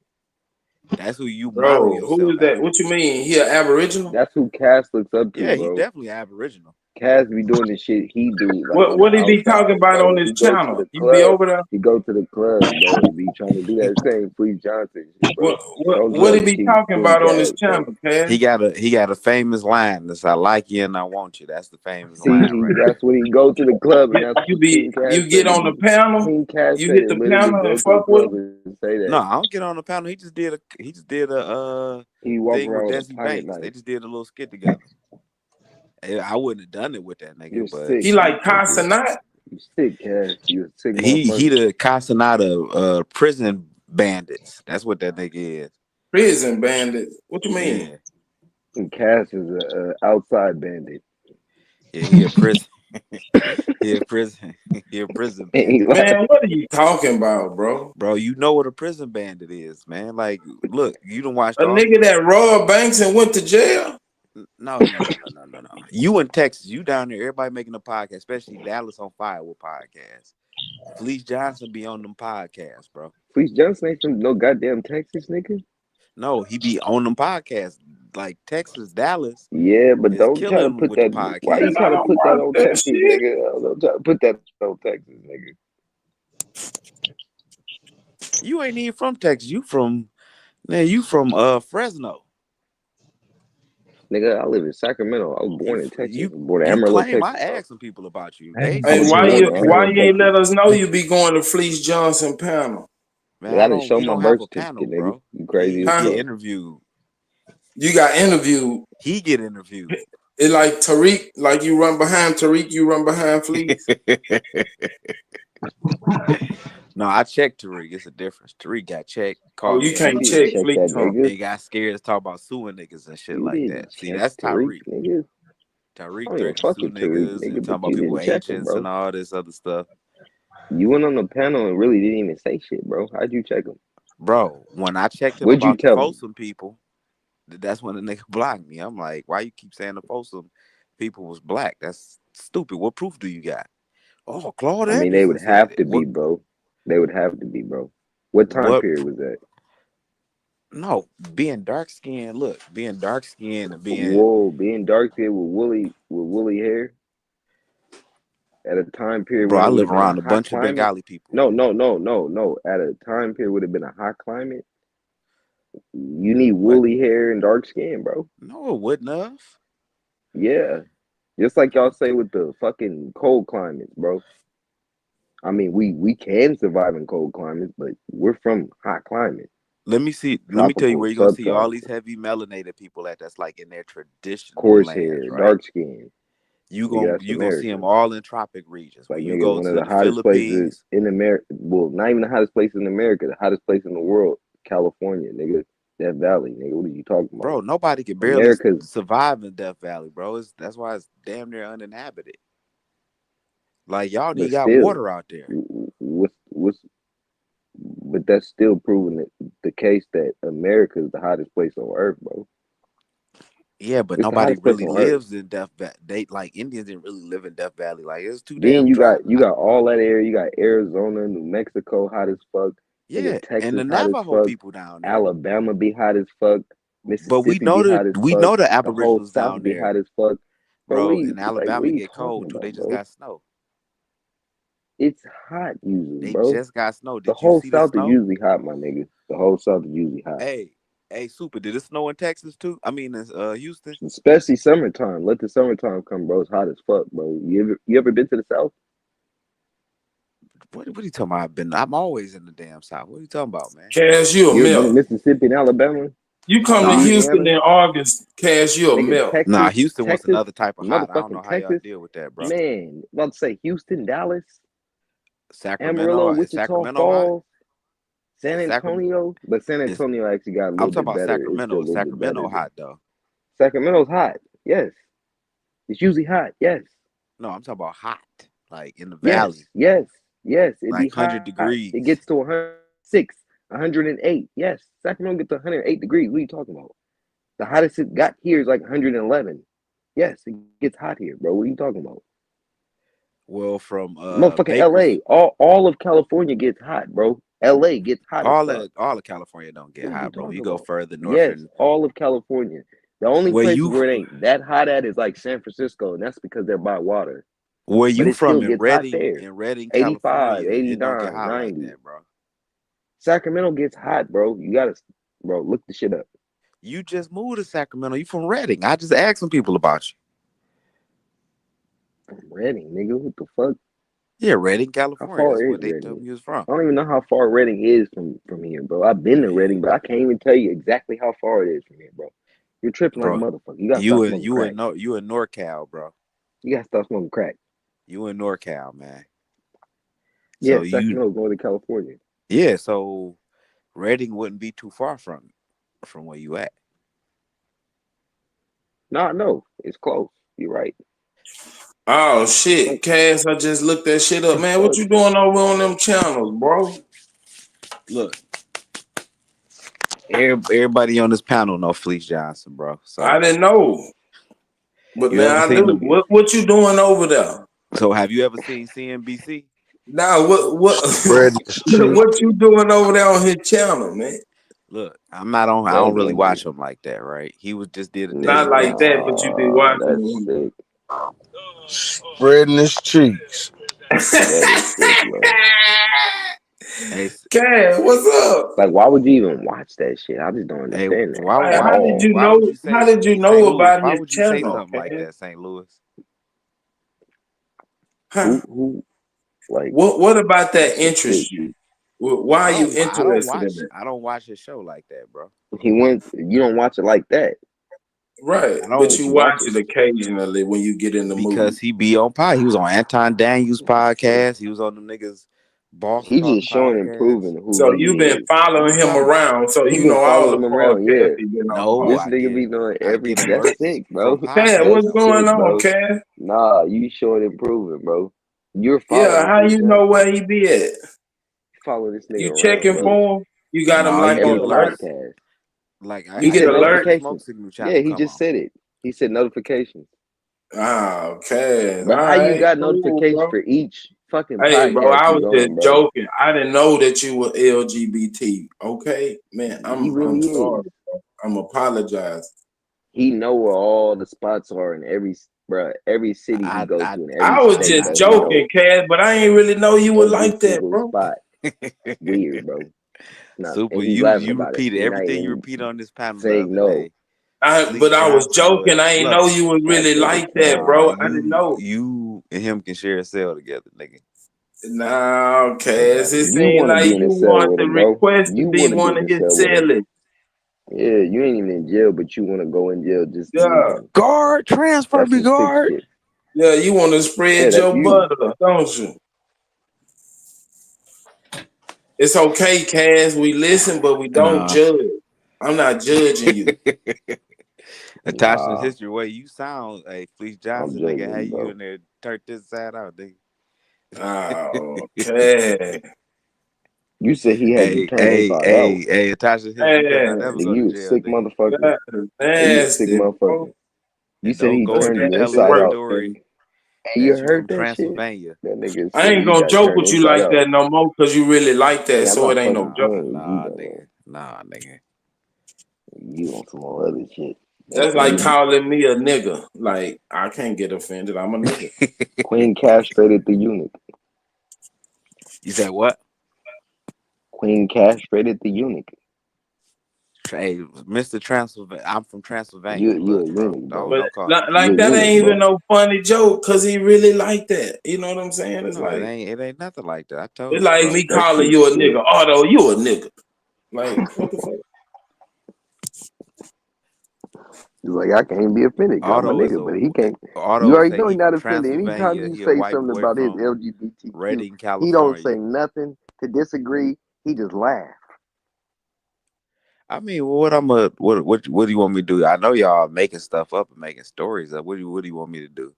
That's who you model Bro, who yourself is that? after. What you mean? He an Aboriginal? That's who Cass looks up to, Yeah, he bro. definitely Aboriginal. Cass be doing the shit he do like on the What he be talking outside, about on bro. his He go to channel? the You be club. over there? He go to the club, bro. He be trying to do that same Fleece Johnson shit, bro. Don't What he judge be Keith talking doing about on his Cass, bro. channel, Cash? He got a famous line that's "I like you and I want you." That's the famous See, line he right there. that's when he go to the club, and that's what King Cass You say get to on the do. panel, King Cass you say hit to the literally panel go and to the fuck with club him. and say that. No, I don't get on the panel. He just did a He walk thing with around with a Desi pocket Banks. They knife. just did a little skit together. I wouldn't have done it with that nigga, You're but sick, He like nigga. Casanat, You sick, Cass. You a sick he motherfucker. the Casanata prison bandits. That's what that nigga is. prison bandit. What you mean? Yeah, And Cass is a outside bandit. yeah, he a prison. he a prison. he a prison And he bandit. like, Man, what are you talking about, bro? Bro, you know what a prison bandit is, man. Like, look, you done watched A all nigga them. that robbed banks and went to jail? No. You in Texas, you down there, everybody making a podcast, especially Dallas on Fire with podcasts. Fleece Johnson be on them podcasts, bro. Fleece Johnson ain't from no goddamn Texas, nigga. No, he be on them podcasts. Like Texas, Dallas Yeah, but is don't try to killing put with the that. Why Man, you podcast, I trying to bro. don't put that watch on that Texas, shit. nigga? Don't try to put that on Texas, nigga. You ain't even from Texas. You from Fresno. Nigga, I live in Sacramento. I was You born in Texas. you I was born in you Amarillo, claim I Texas, bro. asked some people about you. I They ain't Hey, I say was you why don't born in you live why there. Amarillo, you ain't Texas. let us know you be going to Fleece Johnson panel? Man, Nigga, I didn't show he my don't have birth a certificate, panel, nigga. bro. You crazy He as Huh? get fuck. interviewed. You got interviewed. He get interviewed. It like Tariq, like you run behind Tariq, you run behind Fleece. No, I checked Tariq. It's a difference. Tariq got checked, Oh, called you me a You can't didn't check nigga, check Fleece, that, huh? nigga. and got scared to talk about suing niggas and shit You like didn't that. See, check that's Tariq, Tariq. nigga. I Tariq don't even threatened to fuck sue with Tariq, niggas and nigga, talking but about you people didn't check him, agents and bro. all this other stuff. You went on the panel and really didn't even say shit, bro. How'd you check him? Bro, when I checked him What'd you about the tell him? Folsom people, that's when the nigga blocked me. I'm like, why you keep saying the Folsom people was black? That's stupid. What proof do you got? Oh, Claude I mean, they Anderson would said have it. to be, bro. They would have to be, bro. What time What? period was that? No, being dark skinned. Look, being dark skinned and being, Whoa, being dark skinned with woolly hair at a time period bro. when I it would live have been a around a hot bunch of climate. Bengali people. No. At a time period would have been a hot climate. You need What? woolly hair and dark skin, bro. No, it wouldn't have. Yeah. Just like y'all say with the fucking cold climates, bro. I mean, we can survive in cold climates, but we're from hot climates, Let me see. Let me tell you tropical, where you're gonna see all these subtropical, heavy melanated people at. That's like in their traditional coarse lands, hair, right? dark skin. You Nigga, gonna that's you gonna see America. them all in tropic regions. Like When you nigga, go one of to the the hottest places Philippines, in America. Well, not even the hottest place in America. The hottest place in the world, California, nigga. Death Valley, nigga. What are you talking about? bro, nobody can barely America's, survive in Death Valley, bro. That's why it's damn near uninhabited. Like y'all but need got still, water out there. what's, but that's still proving that the case that America is the hottest place on earth, bro. Yeah, but It's the nobody hottest place really on earth. lives in Death Valley. They like Indians didn't really live in Death Valley. Like it's too Then damn dry. you got all that area. You got Arizona, New Mexico, hot as fuck. Nigga, Yeah, and the Texas, hot as Navajo fuck. people down there. Alabama be hot as fuck. But Mississippi be hot as we fuck. know the The whole Aboriginals South down be hot there, as fuck. Bro, bro. In what Alabama are you get talking cold too. They about, just bro? got snow. It's hot usually, They bro. just got snow. The Did you whole see the South is snow? usually hot, my nigga. The whole South is usually hot. Hey, super. Did it snow in Texas too? I mean, in Houston. Especially summertime. Let the summertime come, bro. It's hot as fuck, bro. You ever been to the South? What are you talking about? I'm always in the damn South. What are you talking about, man? Cash, you a You ever been to milk. Mississippi and Alabama? You come to Nah, Houston Louisiana? in August, Cash, you a Nigga, milk. nah. Texas, Houston wants Texas, another type of hot. I don't know motherfucking how y'all Texas. deal with that, bro. Man, about to say Houston, Dallas, Amarillo, Sacramento is Wichita Sacramento hot? Falls, San Is Sacramento Antonio. But San is Antonio actually got a I'm little talking bit about better. It's still Sacramento. a Is little bit better Sacramento than hot though? Sacramento's hot. Yes. It's usually hot. Yes. No, I'm talking about hot, like in the Yes. valley, Yes. Yes. It'd be like 100 hot. It degrees. gets to 106, 108. Yes. Sacramento gets to 108 degrees. What are you talking about? The hottest it got here is like 111. Yes, it gets hot here, bro. What are you talking about? Well, from Motherfucking Bakersfield. LA. All of California gets hot, bro. LA gets hot as fuck. All of California don't get What are you hot, bro. You talking go about? further north Yes, and all of California. The only Where places you where it ain't that hot at is like San Francisco, and that's because they're by water. where But you it still from gets hot there. In Redding, 85, California, it don't get 89, hot like 90. that, bro. Sacramento gets hot, bro. You gotta, bro, look the shit up. You just moved to Sacramento. You from Redding. I just asked some people about you. From Redding, nigga. What the fuck? Yeah, Redding, How California. far That's is what they told Redding? me you was from. I don't even know how far Redding is from here, bro. I've been to Yeah, Redding, but I can't even tell you exactly how far it is from here, bro. You're tripping like a bro. motherfucker. You gotta stop smoking crack. You in NorCal, bro. You gotta stop smoking crack. You in NorCal, man. Yeah, So you Sacramento's Northern California. yeah, so Redding wouldn't be too far from where you at. No, it's close. You're right. Oh shit, Cass! I just looked that shit up, man. What Fuck. you doing over on them channels, bro? Look, everybody on this panel know Fleece Johnson, bro. I So didn't know, but you man, ever I knew. seen him? What you doing over there? So have you ever seen CNBC? Now, Spreading his cheeks. what you doing over there on his channel, man? Look, I'm not on. I don't That really watch nigga. him like that, right? He was just did a Not daily like that, roast. but you be Nah, that's watching sick. Spreading his cheeks. That is sick, bro. Hey, Cass, what's up? Like, why would you even watch that shit? I just don't hey, understand that why at why How did all. you why would know? you How say, did you hey, St. know Louis? about Why his would you say channel, something like Cass? that, St. Louis? Huh? Who, like, What about that that shit sick. interests you? Why are you interested in it? I don't watch his show like that, bro. You don't watch it like that, Right, I but don't but you you watch watch it. it occasionally when you get in the mood. because he be on pod. He was on Anton Daniels podcast. He was on the niggas Boss He Talk just showing and podcast. proving who So you've he been is. following Who him told you? around, so He you been know all following the him around, podcasts yeah. he been on. No, This nigga be knowing I get that's alerts sick, from bro. Cass, podcasts That's what's though. going sick, on, bro. Cass? Nah, you showing and proving, bro. You're Yeah, following how Fleet you know Johnson. where he be at? Follow this nigga You around, checking bro. for him? You got him No, you like get on Every alert? alerts. podcast. Like You He I get said didn't know his alert? smoke notifications. signal channel Yeah, he come just on. said it. He said notifications. Oh, Cass. All But how you right, got cool, notifications bro. for each fucking Hey, bro, podcast I you was go just on, bro? joking. I didn't know that you were LGBT. Okay, man, He I'm really sorry. is. Bro. I'm apologize. He know where all the spots are in every city he goes to in every I was state, just bro. He joking, know Cass, but I ain't really know you were every like that, single bro. spot. Weird, bro. Not, Super, and he's laughing you about it. repeated He not everything you even repeated on this panel the saying other no. day. But Fleece I was Johnson joking. was I ain't know fluffing. you was That really nigga like that, can't, bro. Nah, bro. I didn't know. you and him can share a cell together, nigga. Nah, Cass. It You seemed want to like be in you a cell want with to him, bro. request to You be want to get one in of a his cell with him. sellers. Yeah, you ain't even in jail, but you want to go in jail just to meet Yeah. him. Guard, transfer That's me, some sick guard. shit. Yeah, you want to Yeah, spread that's your you. butter, don't you? It's okay, Cass. We listen, but we don't Nah. judge. I'm not judging you. Attached to Nah, history, way you sound, hey, Fleece I'm Johnson, nigga, how judging, you bro. in there turn this side out, nigga? Oh, Cass. You said he had you Hey, turned hey, inside out. hey, hey, attached to history, you better not Man, never Nigga, go to you a jail, sick nigga. motherfucker. that's Hey, you a sick nasty, bro. motherfucker. You And said don't he go That's with turned that you nasty inside work, out. man. elevatory Hey, you that you heard from that shit? Transylvania. That nigga I said ain't you gonna got joke turned with you inside like out. that no more because you really like that, Yeah, I'm so not it ain't no fucking joke. Nah, playing with you, nah, though. nigga. Nah, nigga. You on some more other shit. That's like You calling me a nigga. Like, I can't get offended. I'm a nigga. Queen castrated the eunuch. You said what? Queen castrated the eunuch. Hey, Mr. Transylvania. I'm from Transylvania. You a Look, bro. eunuch, Don't bro. But don't call me You like a nigga. that eunuch, ain't even bro. no funny joke because he really like that. You know what I'm saying? It's No, it like ain't. It ain't nothing like that. I it's told you, like bro. me That calling shit you a sick. nigga. Although you a nigga. Like, what the fuck? He's like, I can't be offended 'cause I'm a Auto is nigga, a but he can't. You Auto already say know he he's not from offended. Anytime Transylvania. you He a say white something boy about his from LGBTQ, Redding, he don't say California. nothing to disagree. He just laugh. I mean, what I'm a what do you want me to do? I know y'all making stuff up and making stories up. What do you want me to do?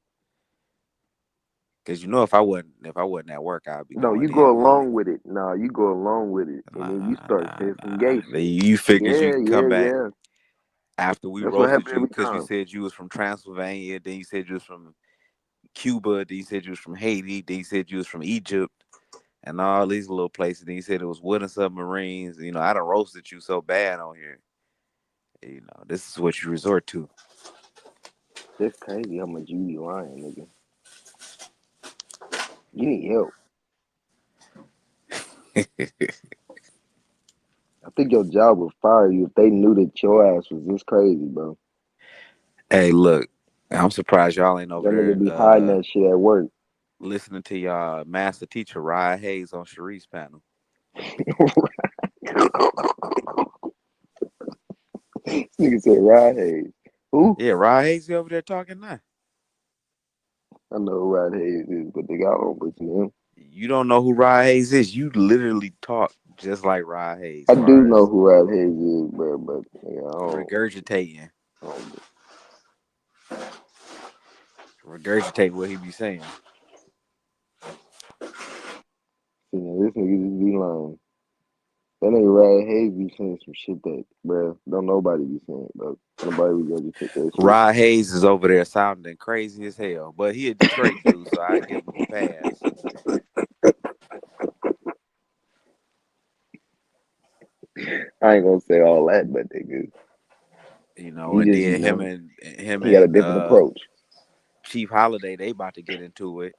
Because you know, if I wasn't at work, I'd be No, you going go in on you. along with it. No, you go along with it, and then you start saying some gay Nah. shit. You figures you Yeah, can yeah, come back yeah. after we That's what roasted happens you every because you time. said you was from Transylvania, then you said you was from Cuba, then you said you was from Haiti, then you said you was from Egypt, and all these little places. Then you said it was wooden submarines. You know, I done roasted you so bad on here. this is what you resort to. That's crazy how much you be lying, nigga. You need help. I think your job would fire you if they knew that your ass was this crazy, bro. Hey, look, I'm surprised y'all ain't over That nigga there be hiding that shit at work. listening to y'all master teacher Rod Hayes on Sharice's panel. This nigga said Rod Hayes. Who? Yeah, Rod Hayes over there talking now. I know who Rod Hayes is, but they got on listen to him. You don't know who Rod Hayes is. You literally talk just like Rod Hayes, I do far know as who Rod Hayes is, bro, but yeah, regurgitating, I don't regurgitate what he be saying. see now this nigga just be lying. That nigga Rod Hayes be saying some shit that, bro, don't nobody be saying, bro. Nobody regurgitate that shit. Rod Hayes is over there sounding crazy as hell, but he a Detroit dude, so I give him a pass. I ain't gonna say all that, but nigga, he And just, then him he got a and different approach. Chief Holiday, they about to get into it.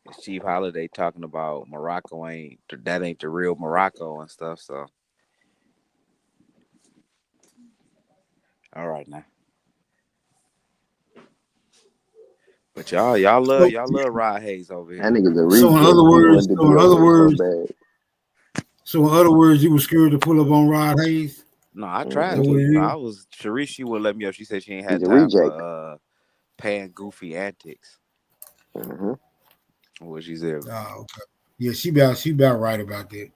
It's Chief Holiday talking about Morocco ain't the real Morocco and stuff. So, all right now, but So, y'all love Rod Hayes over That here. nigga's a so in other reject. He words, wanted to so be in over other here so words, bad. so in other words, you were scared to pull up on Rod Hayes. No, I Hmm. tried That to. was I you. was Sharice. She wouldn't let me up. She said she ain't He's had a time for reject. paying goofy antics. Hmm. What she said. Oh, okay. Yeah, she about right about that.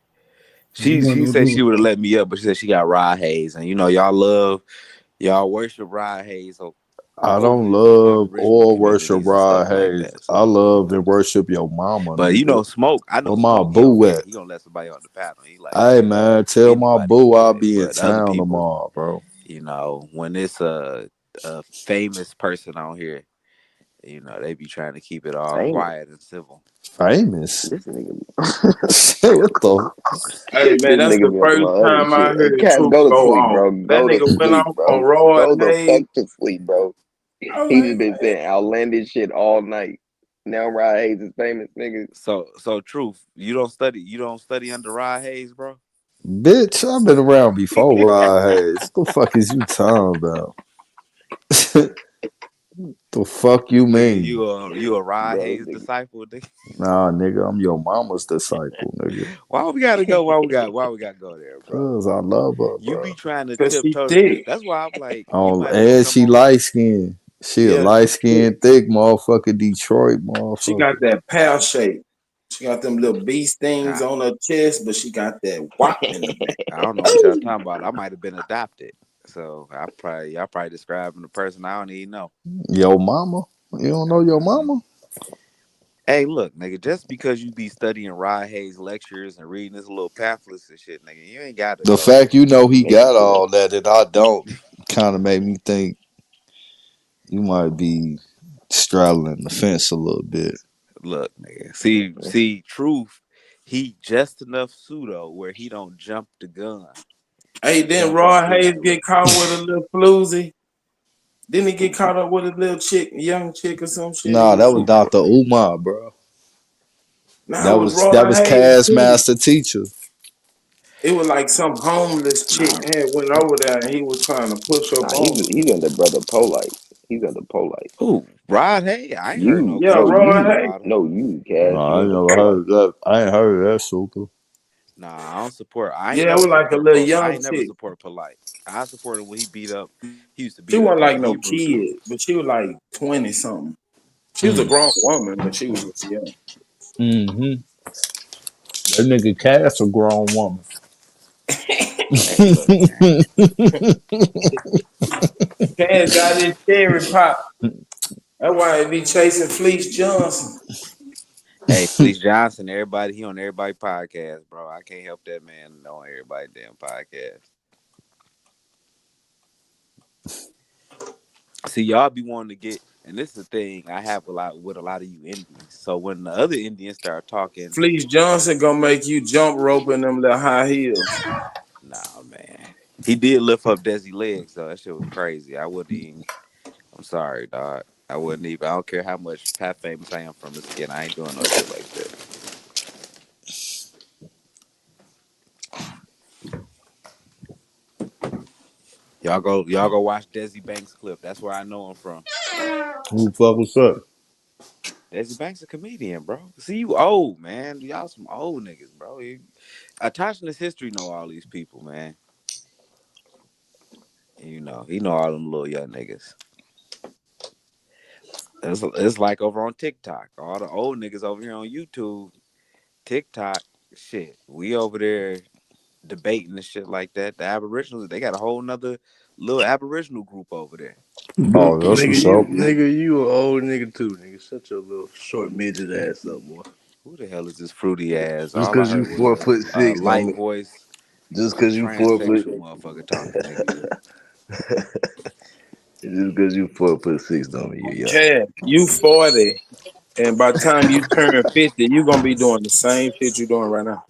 You She want to said do she would have let me up, but she said she got Rod Hayes, and y'all worship Rod Hayes I over don't in the love Aboriginal or worship communities and Rod stuff like Hayes. that. I So, love and worship your mama, but nigga. Smoke. I know Where my Smoke. He boo at? he gonna let somebody on the panel. He like, Hey yeah, man, tell my anybody boo can I'll get it. be in But other town people, tomorrow, bro. when it's a famous person on here, they be trying to keep it all Famous. quiet and civil. Famous. This nigga. What the? Hey man, This that's nigga the be on some first other time I shit. Hey, heard Cass, Truth go to go sleep, off. bro. That Go to nigga went sleep, off on bro. Roy Go the fuck Hayes. to sleep, bro. I was He just like, been man, saying outlandish shit all night. Now Rod Hayes is famous, nigga. So Truth, you don't study under Rod Hayes, bro. Bitch, I've been around before Rod Hayes. What the fuck is you talking about? The fuck you Nigga, mean? you a Rod Bro, Hayes nigga. disciple, nigga. Nah, nigga, I'm your mama's disciple, nigga. Why we gotta go? Why we gotta go there, bro? Cause I love her, You be bro. trying to cause she tiptoe. thick. That's why I'm like, you Oh, might as well and come she on. light skinned. She a Yeah, light she thick. skinned, thick motherfucker, Detroit She got motherfucker. that pear shape. She got them little bee stings I, on her chest, but she got that wop in the back. I don't know what y'all talking about. I might have been adopted, so y'all probably describing the person I don't even know. Yo mama? You don't know your Mm-mm. mama? Hey, look, nigga, just because you be studying Rod Hayes lectures and reading his little pamphlets and shit, nigga, you ain't gotta The go fact you know he Nigga got said. all that and I don't kind of made me think you might be straddling the fence a little bit. look, nigga. See, truth. He just enough pseudo where he don't jump the gun, Hey, didn't jump off Roy the. Hayes get caught with a little floozy? Didn't he get caught up with a little chick, young chick or some shit? He Nah, was that was shooting. Dr. Umar, bro. Nah, That it was was Roy that was Hayes Cass too. Master Teacher. It was like some homeless chick Nah, had went over there and he was trying to push up nah, on her. he's under brother Polite. He's under Polite. Who? Rod Hay? I ain't heard no You, Yeah, no, complaints Roy about you, Hayes. Rod. no, you, No, Cass. You I ain't under never heard Polite. of that. I ain't heard of that super. Nah, I don't support. I ain't Yeah, it never was like a support. little I young ain't never chick. support polite. I supported when he beat up. He used to She beat up wasn't all like the no Hebrew kid, schools. but she was like 20 something. She was a Mm. grown woman, but she was just young. Mm-hmm. That nigga Cass a grown woman. Hey, look, man. Cass got his cherry pop. That's why he be chasing Fleece Johnson. Hey, Fleece Johnson, everybody, he on everybody podcast, bro. I can't help that man on everybody damn podcast. See, y'all be wanting to get, and this is the thing I have a lot of you Indians. So when the other Indians start talking, Fleece Johnson gonna make you jump rope in them little high heels. nah, man. He did lift up Desi legs though. That shit was crazy. I wouldn't even. I'm sorry, dog. I wouldn't even. I don't care how much Pat famous I am from his skin. I ain't doing no shit like that. Y'all go watch Desi Banks clip. That's where I know him from. Who the fuck was up? Desi Banks a comedian, bro. See, you old, man. Y'all some old niggas, bro. Attaching history know all these people, man. He know all them little young niggas. It's like over on TikTok. All the old niggas over here on YouTube, TikTok, shit. We over there debating and shit like that. The Aboriginals, they got a whole nother little Aboriginal group over there. But Oh, that's what's up. nigga, you an old nigga too, nigga. Shut your little short midget ass up, boy. Who the hell is this fruity ass? Just All I cause you heard was 4'6", a don't light mean voice, just cause you 4 foot. transsexual motherfucker talking, nigga. Just cause you 4'6", don't mean you young. Cat, you 40, and by the time you turn 50, you gonna be doing the same shit you doing right now.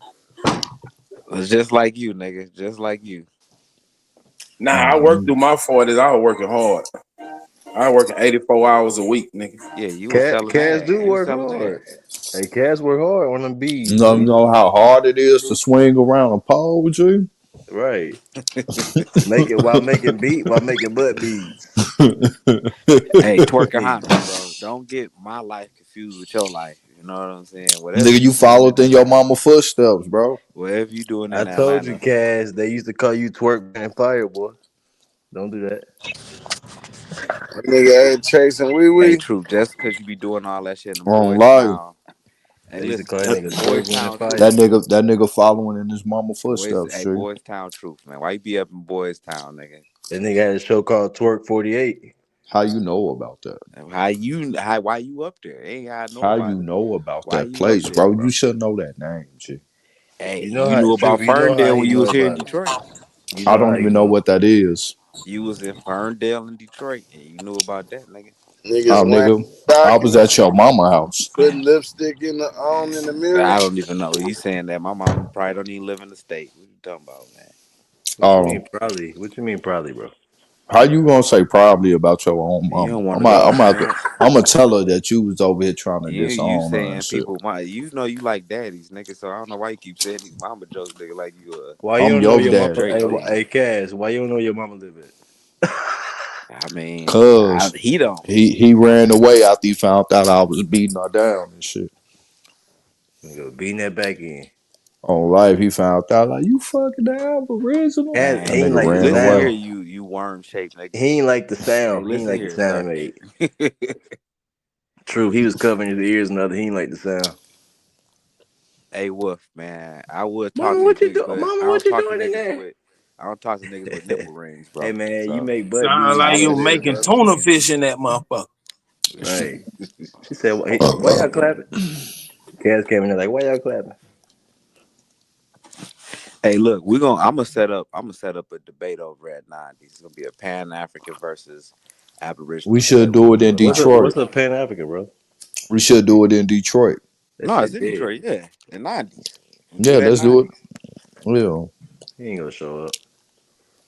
It's just like you, nigga. Just like you. Nah, I worked Mhm. through my 40s. I was working hard. I was working 84 hours a week, nigga. Yeah, you was selling Cats ass. do You was work selling hard. ass. Hey, cats work hard on them bees, You boy. know how hard it is to swing around a pole, G? Right. Make it while making butt beads. Hey, Hey, Twerkaholics, bro. Don't get my life confused with your life. You know what I'm saying? Whatever Nigga, you you doing in followed in your Atlanta, mama footsteps, bro. whatever you doing I in told you, Atlanta. Cass, they used to call you twerk and fire, boy. Don't do that. That nigga ain't chasing wee Hey, wee. true. Just because you be doing all that shit in Wrong Boys life. Town. Hey, They used to listen, call that nigga Boys twerking and Town truth. fire. That nigga following in his mama footsteps, G. Boys Town truth, man. Why you be up in Boys Town, nigga? That nigga had a show called Twerk 48. How you know about that? Why you up there? Ain't how I know How about you it. know about Why that you up place, there, bro? You bro? should know that name, G. Hey, You know you how knew Truth, about you know how Ferndale he when you know was here in about it. Detroit. You I know how don't he even know know. what that is. You was in Ferndale in Detroit, and you knew about that, nigga. Niggas Oh, went nigga, I back was and at your mama house. putting lipstick in the mirror. I don't even know. You saying that my mom probably don't even live in the state. What you talking about, man? What you mean Oh, probably? What you mean probably, bro? how you gonna say probably about your own You mama? don't want to know, man. I'm gonna tell her that you was over here trying to You disown her and saying shit. people you know you like daddies, nigga. So I don't know why you keep saying these mama jokes, nigga. Like you Why you I'm don't know your your mama? daddy, Drake Hey, fan. hey, Cass, why you don't know your mama live at? I mean, cause he don't. he ran away after he found out I was beating her down and shit. Nigga, beating that back in. On life, he found out like you fucking the Aboriginal. Cass, That he ain't Man, nigga like the ran listen away. here, sound. you worm shaped nigga. He ain't like the Hey, sound. He ain't listen like the here, sound he sir. made. True, he was covering his ears and other. He ain't like the sound. Hey, Wolf, man, I would talk Mama, to you, what you big, do? but Mama, what you doing in I don't talk to niggas with nipple rings, Hey bro. man, you So make butt Sound beads. like That's you what it Man. is, making brother. tuna fish in that motherfucker. Right. She said, why y'all clapping? Cass came in there like, why y'all clapping? hey, look, I'm gonna set up a debate over at 90s. It's gonna be a Pan African versus We Aboriginal should debate. do it in What's Detroit. a Pan African, bro? We should do it in Detroit. That No, it's shit in dead. Detroit, yeah, in 90s. We do Yeah, it at let's do it. 90s. Yeah, He ain't gonna show up.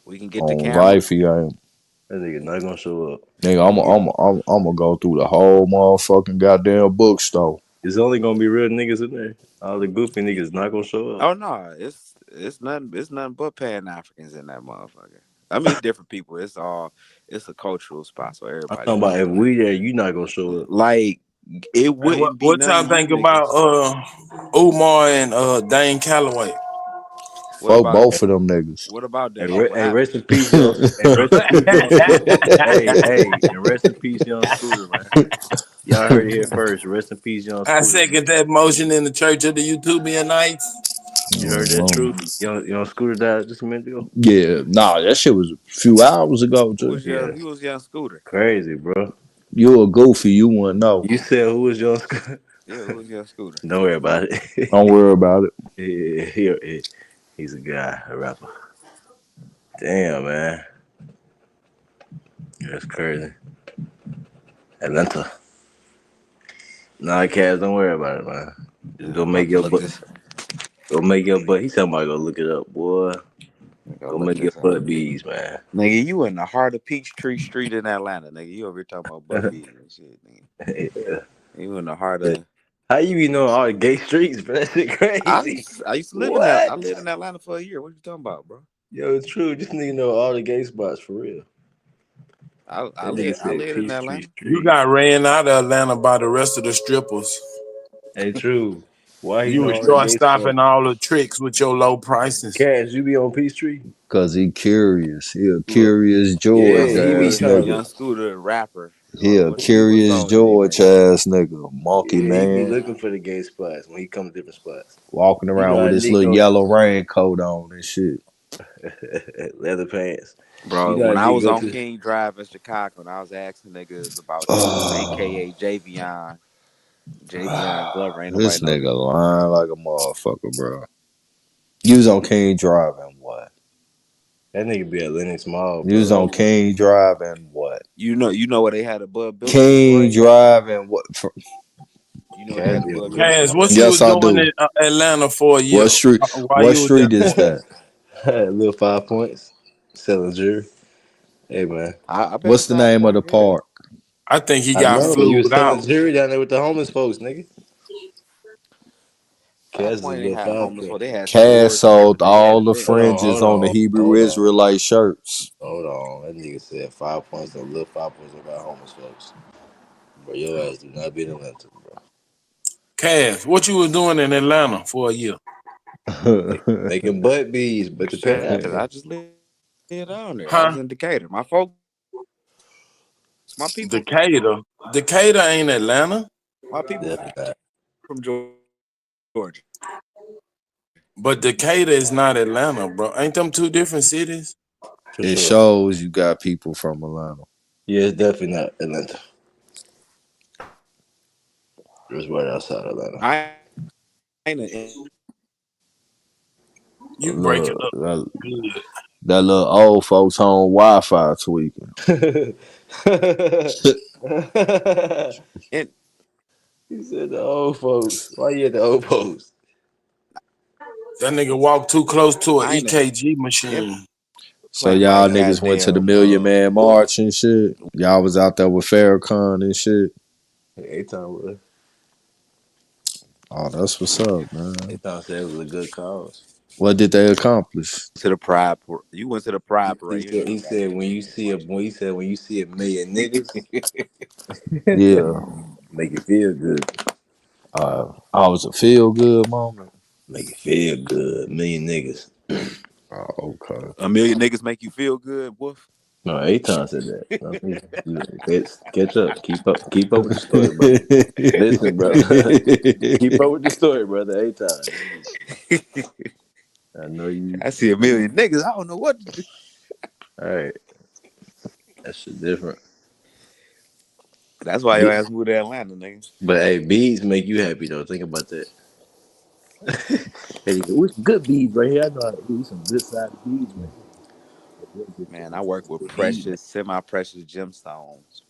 We can get the on life, cameras. he ain't. That nigga not gonna show up. Nigga, We can get. I'm gonna go through the whole motherfucking goddamn bookstore. It's only gonna be real niggas in there. All the goofy niggas not gonna show up. Oh no, it's nothing but Pan Africans in that motherfucker. I mean, different people. It's a cultural spot, so I'm everybody talking gonna about be if there. we there, you not gonna show up. Like it Hey, wouldn't be what none of y'all you think about niggas. Umar and Dane Calloway? What Fuck about both of them niggas. what about Hey, them? What happened? rest in peace, young. Hey, rest in peace, young Scooter. And rest in peace, young Scooter, man. Y'all heard it here first. Rest in peace, young I Scooter, man. second that motion in the Church of the YouTubian Nights. You heard that Mhm. truth? Young Scooter died just a minute ago. Yeah, nah, that shit was a few hours ago, too. Yeah, Who was young Scooter? crazy, bro. You a goofy, you wouldn't know. You said who was young Scooter? Yeah, who was young Scooter? Don't worry about it. Don't worry about it. Yeah, he's a guy, a rapper. Damn, man, that's crazy. Atlanta. Nah, Cavs, don't worry about it, man. Just I'm about to look this. go make your butt. He talking about go look it up, boy. Go Go look make your this up. butt beads, man. Nigga, you in the heart of Peachtree Street in Atlanta, nigga. You over here talking about butt beads and shit, nigga. Yeah. You in the heart of. How you be knowing all the gay streets, bro? That shit crazy. I used to live in that. I What? lived in Atlanta for a year. What you talking about, bro? Yo, it's true. This nigga know all the gay spots for real. That nigga I said lived in Peachtree Atlanta. You Street. got ran out of Atlanta by the rest of the strippers. Hey, true. Why he You know was all the short gay spots? stopping all the tricks with your low prices. Cash, you be on Peachtree? Cause he curious. He a Look. curious Yeah, George he be ass Young trying to. nigga. Young Scooter rapper. He a What curious song did he George make? ass nigga. Monkey Yeah, he be man. looking for the gay spots when he come to different spots. Walking You know around with how his Nick little go yellow raincoat on and shit. leather pants. You Bro, know how when I Nick was go on to. King Drive in Chicago and I was asking niggas about you, aka Javion Glover, ain't nobody This know nigga you. lying like a motherfucker, bro. You was on King Drive and what? That nigga be at Lennox Mall, You was bro. on King Drive and what? You know where they had a Bud Billiton King parade? Drive and what? You know where they Cash had a be Bud on Lennox Billiton Cass, what Mall. you parade? was Yes, I doing do. in Atlanta for a year? What street? Why What you was street there is for a year? that? Little 5 points. Selling jewelry. Hey, man. I been to What's the Five name of Point, the yeah. park? I think he I got know, but you was flued selling out. jewelry down there with the homeless folks, nigga. Five Cash is a Point ain't little had five homeless point. folk. They had Cass stores and sold everything. They had all the events. fringes on the Hebrew Hold on. Israelite shirts. Hold on. That nigga said 5 points, a little 5 points about homeless folks. Bro, your ass do not be in Atlanta, bro. Cass, what you was doing in Atlanta for a year? Making butt beads, but the pan Shit, I acting. just lived down there. I was in Huh? Decatur. My people Decatur. Decatur ain't Atlanta, Definitely not. from Georgia. but Decatur is not Atlanta, bro. Ain't them two different cities? For It sure. shows you got people from Atlanta. Yeah, it's definitely not Atlanta. It's right outside Atlanta. I ain't a, You breaking Look, up good. that little old folks home Wi-Fi tweaking. in, He said the old folks. Why you at the old folks? That nigga walked too close to an I ain't an EKG machine. So implant y'all like niggas went to the goddamn Million Man March and shit. Y'all was out there with Farrakhan and shit. Hey, Aton was. Oh, that's what's up, man. Aton said it was a good cause. What did they accomplish? to the pride. You went to the pride He parade. You said, ain't he no said goddamn when you see a when he said when you see a million niggas, Yeah. make it feel good. I was a feel good moment. Make it feel good. Million niggas. Oh, okay. A million niggas make you feel good, Wolf. No, Aton said that. Not me. Catch up. Keep up with the story, brother. Listen, bro. Keep up with the story, brother. Aton. I know you. I see a million niggas. I don't know what to do. All right. That shit different. That's why your Be- ass moved to Atlanta, nigga. But hey, beads make you happy though. Think about that. Hey, what's good beads right here? I know how to do some good sized beads right here. But they'll get Man, I your work with good bead, man. precious, semi-precious gemstones.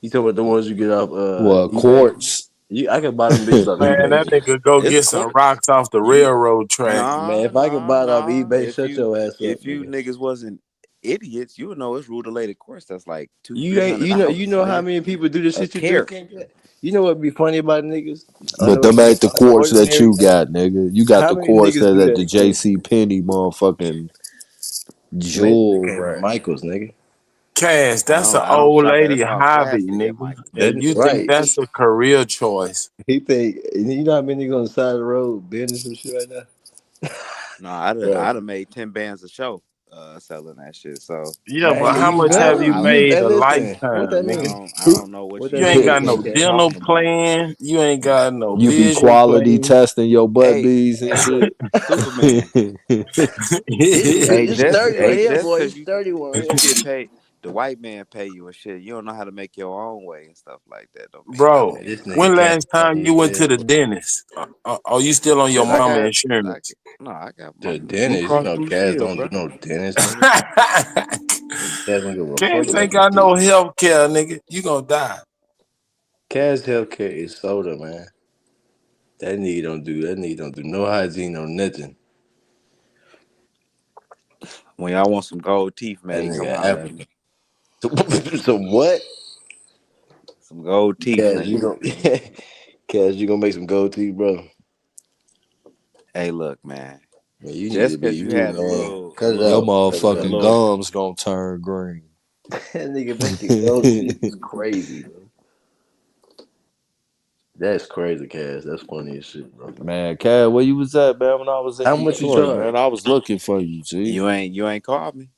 You talking about the ones you get off What eBay? quartz? I can buy them bitches off Man, eBay. that nigga go It's get some quartz. rocks off the You railroad track. Man, nah, if I can nah, buy it off nah. eBay, shut your ass up, If you nigga. niggas wasn't idiots, you would know it's rudelated quartz. That's like two, You three ain't hundred you dollars, know how nigga. many people do the A shit you just carat. can't get? You know what be funny about niggas? But them ain't the quartz that Unordinary you niggas. got, nigga. You got How the many quartz niggas that do at the that shit? J.C. Penney motherfucking Man, they jewel came from rack. Michaels, nigga. Cash, that's an I don't old shop at. lady That's all hobby, plastic at nigga. Michael's, And nigga. you think Right. that's a career choice. He think you know how many niggas on the side of the road building some shit right now? No, Bro. I'd have made 10 bands a show selling that shit. So Yeah, Hey, but how you much I have don't better. you I You made hey, a listen. What that lifetime, nigga? nigga? I don't know What what that You you ain't nigga got say, no niggas is Cat? dental talking about. plan. You ain't got no You be vision quality plan. testing your butt Hey, beads and hey, shit. Superman. It's 30 right Hey, here, just boy. cause It's 31 right you here. get paid, the white man pay you and shit. You don't know how to make your own way and stuff like that. Don't mean Bro, nothing, Man, you this know. nigga when Cat last time funny you as went to hell, the bro. dentist? Are you still on your Shit, I mama got, insurance? no, I got my The Blue dentist, you Cross know, Blue cats Shield, don't do bro. no dentist, Cats nigga. Cats don't give a fuck about ain't your got teeth. no health care, nigga. You gonna die. Cats healthcare is soda, man. That nigga don't do no hygiene, no nothing. When y'all want some gold teeth That made, come nigga holler at me. African. So what? Some gold teeth, Cash, you nigga. gonna Cash, you gonna make some gold teeth, bro? Hey, look, man. Man, you need to Just be cause you you, had man. a Cut it Your little, out. Cut it a out. motherfucking little. gums gonna turn green. That nigga making gold teeth is crazy, bro. That's crazy, Cash. That's funny as shit, bro. Man, Cat, where you was at, man, when I was in How much you Detroit, charge? man? I was looking for you, G. You ain't called me.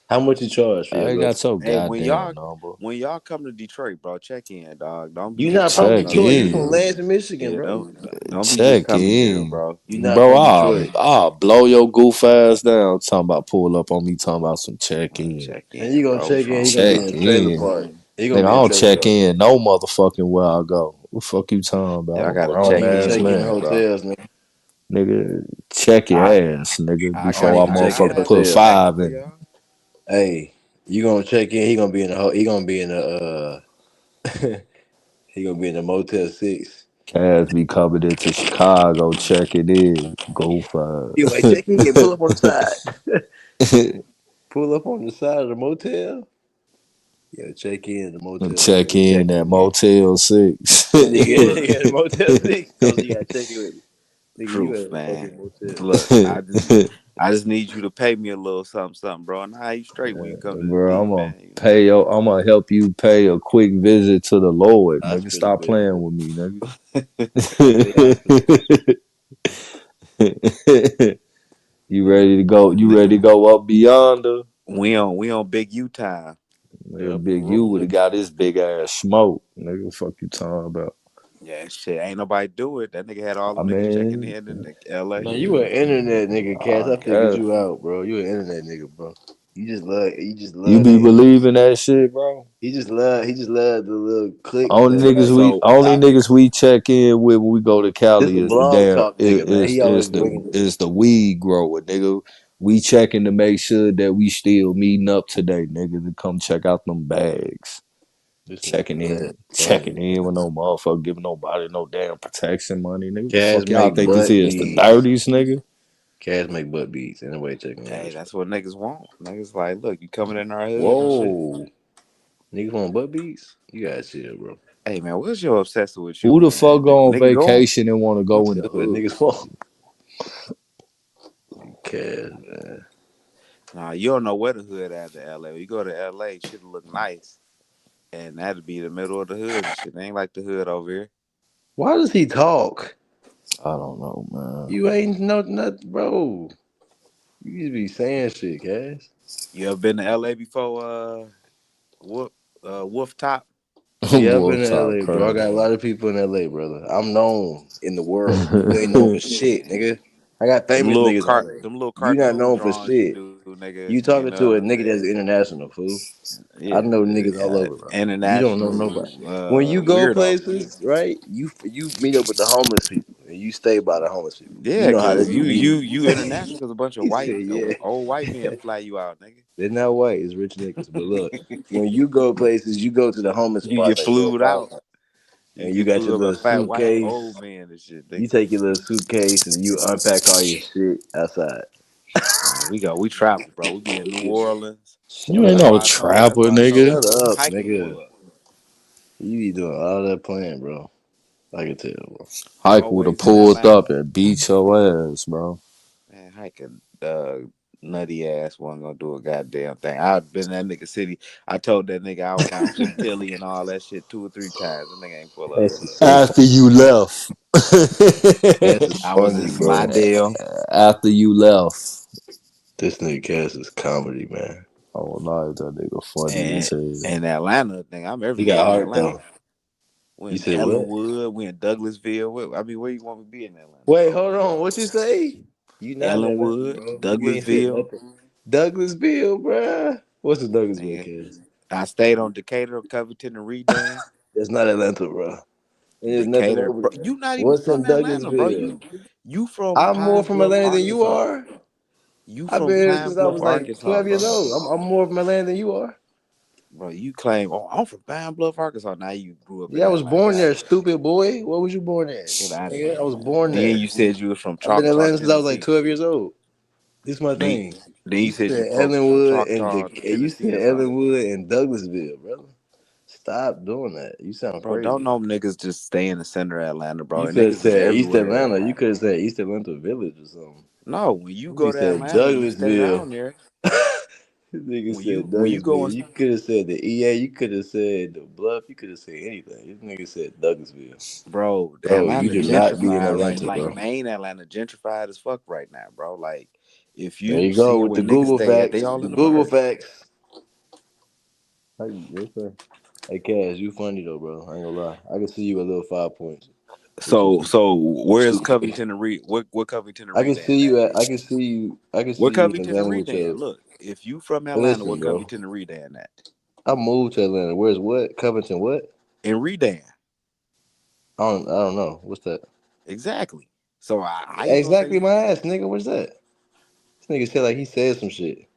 How much you charge for I your ain't gold got teeth? your Hey, goddamn number. when y'all come to Detroit, bro, check in, dog. Don't be You just not from coming Check up Detroit. You here. from in. Lansing, Michigan, Yeah, bro. don't be just Check coming here, in. bro. You not Bro, from I'll, Detroit. I'll blow your goof ass down talking about pull up on me talking about some check in. Check And you in, gonna bro. What's check in, he wrong gonna with be Check in y'all? a trailer in. park. He gonna Nigga, be I in a don't trailer check park. in no motherfucking where I go. What the fuck you talking about? I'm Y'all a gotta I don't grown check even ass in check in man. bro. hotels, nigga. Nigga, check your I ass, nigga, I I before got I ain't I, I checking motherfucking got the put hotels. package five for in it. y'all. Hey, you gonna check in? He gonna be in a he gonna be in a Motel 6. Cass be coming into Chicago, check it in. Go He five. like check in, pull up on the side. Pull up on the side of the motel. Yeah, check in the Motel Check 6. in Check at in. Motel 6. Nigga, Look, nigga at Motel 6. Oh, you gotta check in with it. Nigga, you proof, at a man. fucking motel. Look, I just need you to pay me a little something, something, bro. And how you straight when you come to the Bro, D, I'm gonna man. You know. I'm gonna help you pay a quick visit to the Lord, nigga. Hospital Stop bill, playing bro. with me, nigga. Monthly hospital bill. You Nigga, ready to go? You Nigga, ready to go up beyond her? we on Big U time. Nigga, yeah, Big U bro. would have got his big ass smoke. Nigga, fuck you talking about? Yeah, shit. Ain't nobody do it. That nigga had all I them niggas checking mean, in L.A. Man, you an internet nigga, Cass. I I figured guess you out, bro. You an internet nigga, bro. You just you love be that. believing that shit, bro. He just love the little clicks that Only topics. niggas we check in with when we go to This Cali a is the blog damn talk nigga, man. He always bringing it. is the weed grower, nigga. We checking to make sure that we still meeting up today, nigga, to come check out them bags. This nigga Cass funny, Checking in with no motherfucker, giving nobody no damn protection money, nigga. What the Cass fuck y'all make think this butt is? The beats. dirties, nigga? Cass make butt beats. Anyway, checking in Hey, with you. that's what niggas want. Niggas like, look, you coming in our hood and shit. Whoa. Niggas want butt beats? You gotta chill, bro. Hey man, what's your obsession with Who you, the man? fuck go on Nigga, go. vacation and want to You go in said the what hood? niggas want. Cass, man. Nah, you don't know where the hood at to L.A. When you go to L.A., shit look nice, and that'd be the middle of the hood and shit. It ain't like the hood over here. Why does he talk? I don't know, man. You ain't know nothing, bro. You just be saying shit, Cass. You ever been to L.A. before? Wolf, Wolf Top. Yeah, I've been Wolf to top LA, bro. I got a crazy. lot of people in LA, brother. I'm known in the world. You ain't known for shit, nigga. I got famous niggas in LA. Them little You not cartoon known for drawings you shit. do, nigga, You in talking to a the nigga that's international, fool. I yeah, know niggas all over, bro. You don't know nobody. international When you go weirdo. places, right? You meet up with the homeless people and you stay by the homeless people. You Yeah, know how cause this be. you international because a bunch of He said, yeah. old white men fly you out, nigga. They're not white, it's rich niggas. But look, when you go places, you go to the homeless You spots get like your flued out. apartment, You and you get got flew your up by little fat white suitcase. old man and shit, You nigga. take your little suitcase and you unpack all your shit outside. Man, we travel, bro. We be in New Orleans. You Shut ain't That's up. no why I told trapper, nigga. Shut up, hiking nigga. would. You be doing all that playing, bro. I can tell, bro. Hike would have Always in pulled Atlanta. up and beat your ass, bro. Man, hiking nutty ass wasn't gonna do a goddamn thing. I've been in that nigga city. I told that nigga I was on Chantilly and all that shit 2 or 3 times. That nigga ain't pull up. Cass is so After funny. you left. Cass is I was in funny, bro. Slidell. After you left. This nigga Cass is comedy, man. Oh no, that nigga funny And as hell. in Atlanta, thing, I'm He got everywhere in heart Atlanta. though. We You in said what? Ellenwood, we in Douglasville. I mean, where you want me to be in Atlanta, Wait, bro? hold on. What you say? You not in Atlanta, Ellenwood, bro. You ain't said Douglasville. nothing. Douglasville, bruh. What's the Douglasville, Nigga. Cass? I stayed on Decatur, Covington, and Redan. That's not Atlanta, bro. And there's nothing Decatur, over bro. there. You not even What's in from Atlanta, bro. Douglasville? You from I'm more Pine from Bluff, Atlanta than you Arkansas. are. You I've from been here Pine since I Bluff, was like Arkansas, 12 years bro. old. I'm more from Atlanta than you are. Bro, you claim, oh, I'm from Pine Bluff, Arkansas. Now you grew up in Yeah, I was Atlanta. born Get out there, of here. stupid boy. What was you born at? Get out of Nigga, I here, was man. born Then there. you said you was from I've been in Choctaw, Atlanta since I was like Tennessee. 12 years old. This is my Then, thing. then he You said you said focus on Ellenwood and Choctaw, You Tennessee, said or something. Ellenwood and Douglasville, brother. Stop doing that. You sound Bro, don't crazy. know niggas just stay in the center of Atlanta, bro. You And could have niggas is said East everywhere in Atlanta. You Atlanta. could have said East Atlanta Village or something. No, when you You go to said Atlanta, you stay Douglasville. down there. This nigga When said you go Douglasville. in, You could have said the EA. You could have said the Bluff. You could have said anything. This nigga said Douglasville. bro, Bro, you Atlanta do not be in gentrified right, Atlanta, like bro. main Atlanta gentrified as fuck right now, bro. Like if There you you go see with where the niggas Google stay at, they facts. all The in the Google burbs. facts. Yes, sir. Hey, Cass, you funny though, bro. I ain't gonna lie. I can see you a little 5 points with So your so where's 2K. Covington and Reed? What Covington and I can Redan see you at at. then? I can see you. I can What see you in Covington and Atlanta with Redan? your. Look, if you from But Atlanta, listen, what bro. Covington and Redan at? I moved to Atlanta. Where's what? Covington? What? In Redan. I don't know. What's that? Exactly. So how you gonna say Exactly my ass, nigga. Where's that? This nigga said like he said some shit.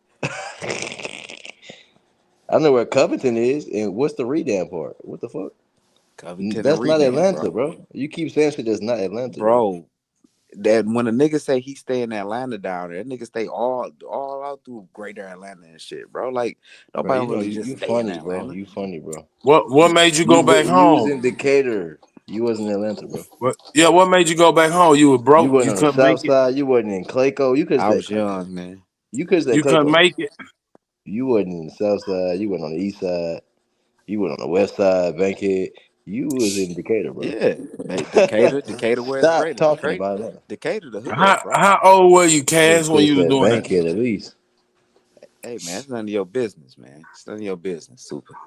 I know where Covington is, and what's the Redan part? What the fuck? Covington and That's not Redan, Atlanta, bro? bro. You keep saying shit that's not Atlanta, bro. Bro, that when a nigga say he stay in Atlanta down there, that nigga stay all out through greater Atlanta and shit, bro. Like Bro, nobody you don't know really just you stay in funny, bro. Atlanta. You funny, bro. What made you go back You was home? in Decatur. You wasn't in Atlanta, bro. What made you go back home? You were You broke. wasn't You on the couldn't make south it. side. You wasn't in Clayco. You could have I said was Clayco. young, man. You could have said You couldn't Clayco. make it. You wasn't in the south side. You wasn't on the east side. You went on the west side, Bankhead. You was in Decatur, bro. Yeah, Decatur, where it's Stop greater. talking about that. Decatur, the hood, bro. How old were you, Nigga Cass, could when have you was said doing that? Bankhead at least. Hey man, it's none of your business, man. It's none of your business, super.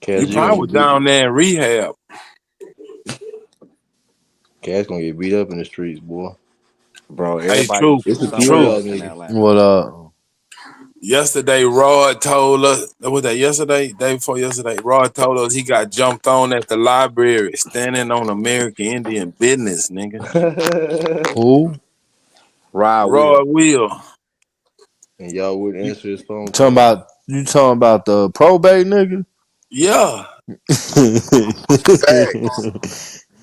Cash, You you gonna probably get was beat. down there in rehab. Cash gonna get beat up in the streets, boy. Bro, Hey, everybody true, It's from a few of somewhere true. y'all else in niggas. Atlanta. What up? Yesterday, Rod told us. Was that yesterday? Day before yesterday, Rod told us he got jumped on at the library, standing on American Indian business, nigga. Who? Rod Rod Will. Will. And y'all wouldn't answer his phone call. You talking about the probate nigga? Yeah, Facts.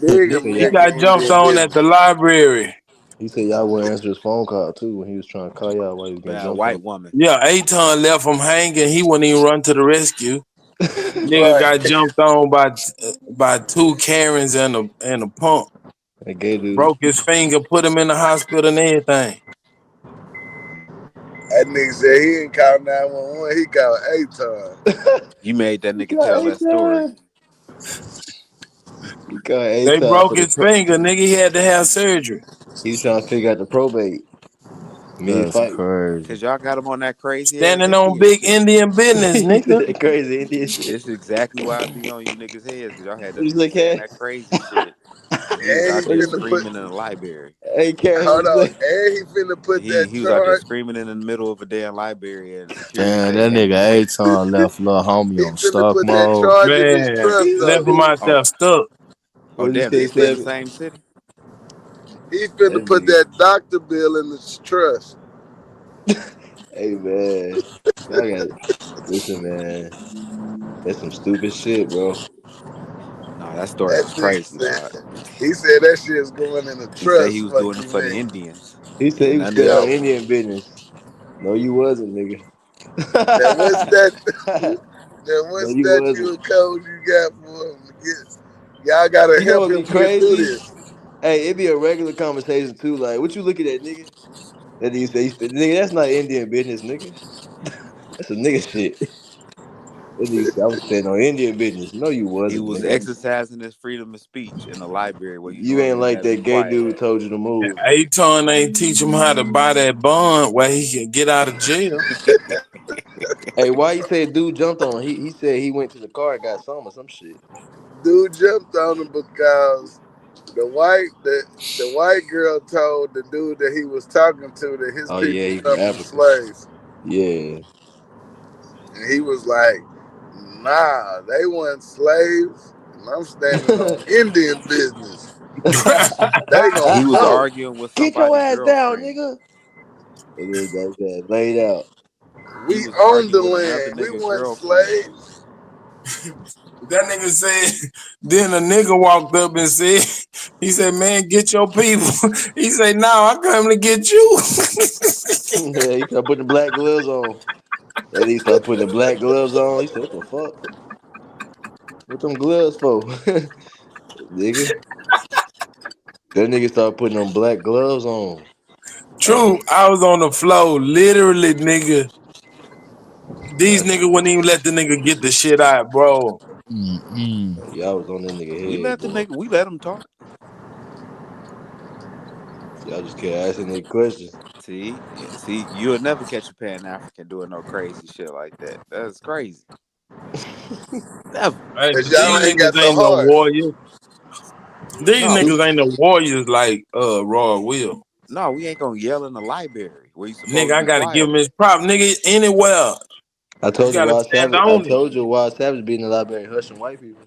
He Big said y'all. he American got jumped Indian on at the business. library. He said y'all wouldn't answer his phone call too when he was trying to call y'all while he was getting By a jumped on. white woman. Yeah, Aton left him hanging. He wouldn't even run to the rescue. Nigga Right. got jumped on by two Karens and a punk. That gay dude. Broke his finger, put him in the hospital and everything. That nigga said he ain't call 911. He called Aton. You made that He nigga got tell that story. A-Time. He got They A-Time broke for the his finger, nigga. He had to have surgery. He was trying to figure out the probate mid That's fight. Cause crazy. y'all got him on that crazy ass Standing on Indian big shit. Indian business, He said nigga. that crazy Indian shit. It's exactly why I be on you niggas' heads, cause y'all had that What you nigga say, saying Cash? that crazy shit, and he was And he out there What you finna say? put, screaming in the library. Hey, Cash, what hold you on. say? And he finna put that He was out there charge. screaming in the middle of a damn library, and security Damn, said, that "Hey, nigga wait." Aton left little homie He on finna stock put that mode. charge in his Man, trust, left though. him out Oh, there stuck. oh, What you damn, say, He they still in the finna Seven? same city. he finna That put nigga. that doctor bill in his trust. Hey, man. Y'all got Listen, man. That's some stupid shit, bro. No, that story That was nigga crazy, said dog. he said that shit's going in the He said he trust. was Fuck doing it you for the mean? Indians. He It said had he was nothing to standing do. on Yo, Indian business. No, you wasn't, nigga. now what's that? Now No, what you statue wasn't. of code you got for him to get? Y'all gotta You know help what'd him be get through crazy? this. Hey, it'd be a regular conversation too. Like, what you looking at, nigga? That nigga say, nigga, that's not Indian business, nigga. That's a nigga shit. That nigga say, I was standing on Indian business. No, you He wasn't, was nigga. exercising his freedom of speech in the library where you You ain't normally like got to be that gay quiet dude at. told you to move. Aton ain't teach him how to buy that bond where he can get out of jail. Hey, why he said dude jumped on him? He said he went to the car and got some shit. Dude jumped on him because the white girl told the dude that he was talking to that his Oh yeah, people he from come from Africa. slaves, Yeah. and he was like, "Nah, they weren't slaves, and I'm standing on Indian business. They He gonna was know. arguing with Get your somebody's ass down, girlfriend. nigga. And then got his ass laid out. He We was own the arguing with another land. We nigga weren't girlfriend. slaves." That nigga said, then a nigga walked up and said, He said, "Man, get your people." He said, "No, I'm coming to get you." Yeah, he started putting the black gloves on. And he started putting the black gloves on. He said, "What the fuck? What them gloves for, nigga?" That nigga started putting them black gloves on. True, I was on the floor, literally, nigga. These niggas wouldn't even let the nigga get the shit out, bro. Mm-mm. Y'all was on that nigga We head, let the boy. nigga. We let him talk. Y'all just kept asking that questions. See, you'll never catch a Pan African doing no crazy shit like that. That's crazy. Never. Hey, Cause but these y'all ain't got niggas the ain't no heart. warriors. These No, niggas ain't no warriors like Raw Will. no, we ain't gonna yell in the library where you supposed Nigga, to I be gotta give quiet him at. his prop. Nigga, anywhere. I You told you gotta Wild stand Savage. I on it. told you Wild Savage being in the library hushing white people.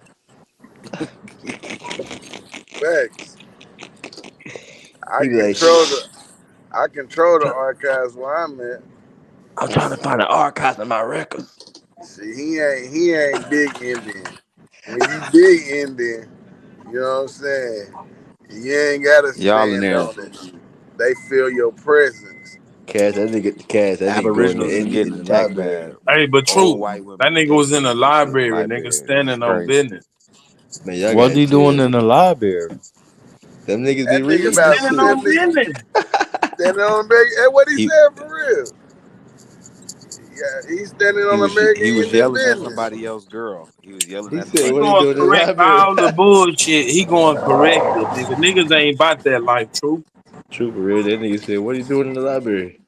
Facts. I He be like, control the I control the archives where I'm at. I'm trying to find the archives of my records. See, he ain't big Indian. When you big Indian, you know what I'm saying? You ain't gotta Y'all in stand there, on it. They feel your presence. Cash, that nigga going Aboriginals to is in getting the attacked library. bad. Hey, but Old true. white That women nigga was in the dictating and shit in the library, nigga, library. This is standing on crazy. business. Man, y'all What gotta he doing chill. in the library? Them niggas be That nigga He's reading and about standing on shit. 70, business. standing on American. That's what he He said for real. Yeah, he's standing on American he was Indian yelling at business. somebody else girl. He was yelling He at said, He "What somebody he going else doing in the girl. correct library?" all the bullshit. He going correct it, nigga. Niggas ain't about that life, true. Trooper real. That nigga said, "What he doing in the library?"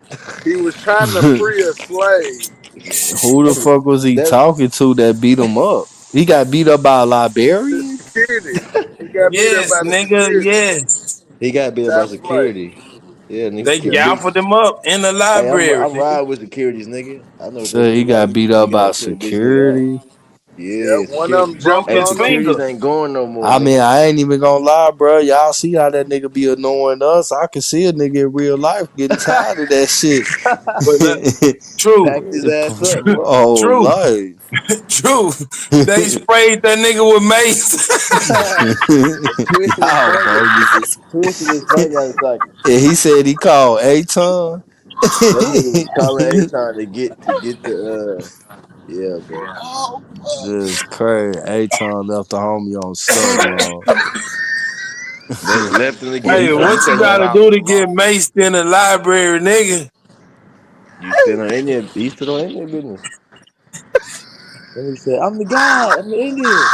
He was trying to free a slave. Who the fuck was he That talking to that beat him up? He got beat up by a The librarian? security. He got beat up Yes, by the nigga, security. yes. he got beat up by That's right. security. Yeah, nigga They kept beat. gaffled him up in the Hey, library, I'm nigga. riding with securities, nigga. I know what that So he feel like. got beat up You by gotta put a bitch nigga out. security. Yeah, Yep, one of security. them Broke jumped Hey, his on him. finger. securities ain't going no more, I mean, nigga. I ain't even gonna lie, bro. Y'all see how that nigga be annoying us? I can see a nigga in real life getting tired of that shit. But look, true, Packed his ass up, boy. Oh, true, life. true. They sprayed that nigga with mace. Twisted his Y'all finger. bogus as Twisted his finger out of socket. and he said he called Aton. That nigga was calling A time to get the yeah, bro. Oh, fuck. This crazy. Aton left the homie on stuck, Lord. Left him to get Hey, He what you said he gotta filed do for to get loss. maced in the library, nigga? you still on Indian he still on Indian business. Then he said, I'm the guy, I'm the Indian.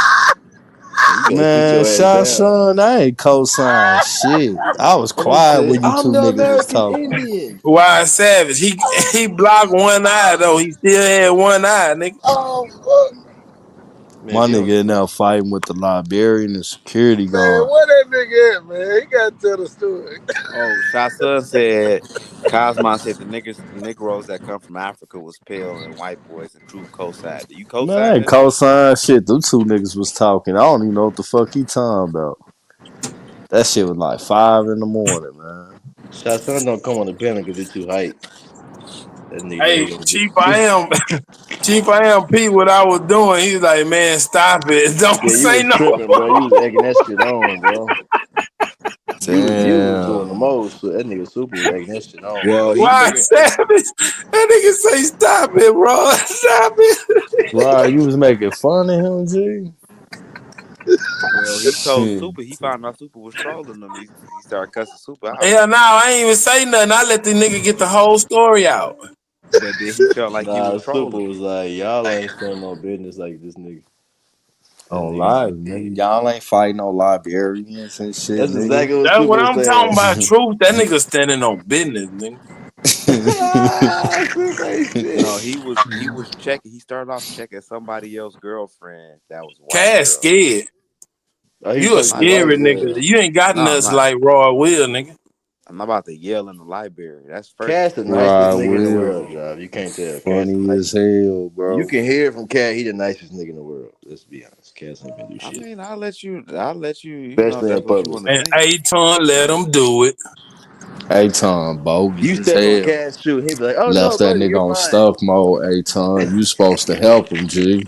And you better sit Man, your ass Shy down. Son, I ain't co-sign shit. I was And he quiet said, when you I'm two the niggas was American talking. Indian. Why Savage? He blocked one eye though. He still had one eye, nigga. Oh, fuck. Man, My if you don't nigga in there fighting with the librarian and security Man, guard. where that nigga at, man? He got to tell the story. Oh, Shasa said Cosmo said the niggas Negroes that come from Africa was pale and white boys and Truth co-side. Do you Man, I co-sign ain't this shit? co-sign shit. Them two niggas was talking. I don't even know what the fuck he talking about. That shit was like 5 in the morning, man. Shotgun don't come on the panel because he too hype. That nigga like Hey, he gonna get Chief, I am Chief, I am Pete. What I was doing, he's like, man, stop it. Don't yeah, you say was no tripping, bro. You was more. egging that shit on, bro. You was doing the Damn. most. So that nigga super was egging that shit on, Well, bro. he Why making Savage? That nigga say, stop it, bro. Stop Right, you was making fun of him, G? well he told Super he found out Super was trolling him. He started cussing Super out. Hell no, I ain't even say nothing. I let the nigga get the whole story out. But then he felt like he Nah, was super trolling him. was like, y'all ain't standing no business like this nigga. That On nigga live, said, nigga. Y'all ain't fighting no librarians and shit, that's nigga. exactly what That's super what was I'm talking saying. about. Truth. That nigga standing on business, nigga. Super ain't No, shit. he was checking. He started off checking somebody else's girlfriend that was a white Cash girl. scared. Oh, he You a talking I'm to the not even. scary white nigga. girl. You ain't got No, I'm nuts not. like Roy Will, nigga. I'm not about to yell in the library. That's first. Cass the nicest Right, nigga in the Will. world, Job. You can't tell. Cass the Funny as nicest. hell, You bro. can hear it from Cass. He the nicest nigga in the world. Let's be honest. Cass ain't gonna do I shit, mean, I'll let you. I'll let you. If especially in that's what you public. want to And think. A-Ton let him do it. Aton bogus You as step on hell. Cass' shoe, he be like, "Oh no, Left that buddy, nigga you're on fine." stuff mode, Aton. You supposed to help him, G.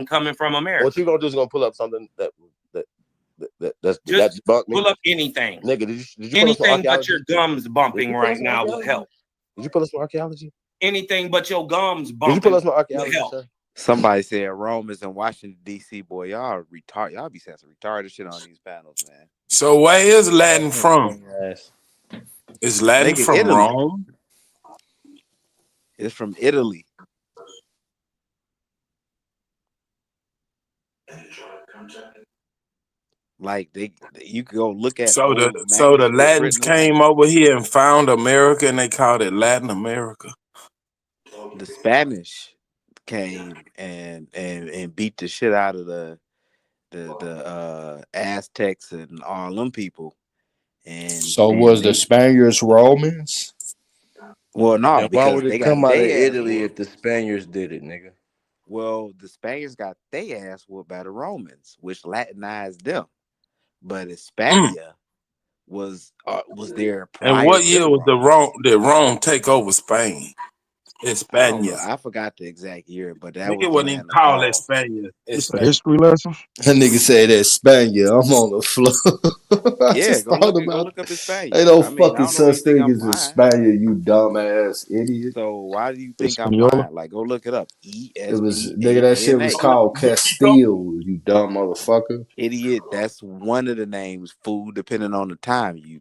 patent coming from America. What you gonna do is gonna pull up something that's Just debunked me. pull up anything. Nigga, did you pull up some Anything but archaeology? your gums Did bumping you pull up right some now will archaeology? help. Did you pull up some archaeology? Anything but your gums Did you pull bumping up some will archaeology, help. sir? Somebody said Rome is in Washington D.C. Boy, y'all retard. Y'all be saying some retarded shit on these panels, man. So where is Latin from? Yes. Is Latin Nigga, from Italy. Rome? It's from Italy. Like you could go look at So the old so the manuscripts Latins written on it. came over here and found America, and they called it Latin America. The Spanish came and beat the shit out of the Aztecs and all them people. So And was the they Spaniards Romans? well no, And why because would they it got come out of their ass Italy whooped. if the Spaniards did it, nigga? Well, the Spaniards got their ass whooped by the Romans, which Latinized them. But Mm. Hispania was there And prior what to year the was the Romans. Rome? Did Rome take over Spain? I don't know. Espana. I forgot the exact year, but that was Nigga the wouldn't even land of call it Gaul. Spaniard. It's a Espana. history lesson. That nigga said that Spaniard. I'm on the floor. I Yeah, just go thought look at go about look up ain't Hispania. no I mean, I fucking don't know where such you think thing I'm as a lying. Spaniard, you dumbass idiot. So why do you think I'm Hispaniola. lying? Like, go look it up. E It S was P nigga. A That shit N was A. called There you go. Castile. You dumb motherfucker. Idiot. That's one of the names. Food, depending on the time. You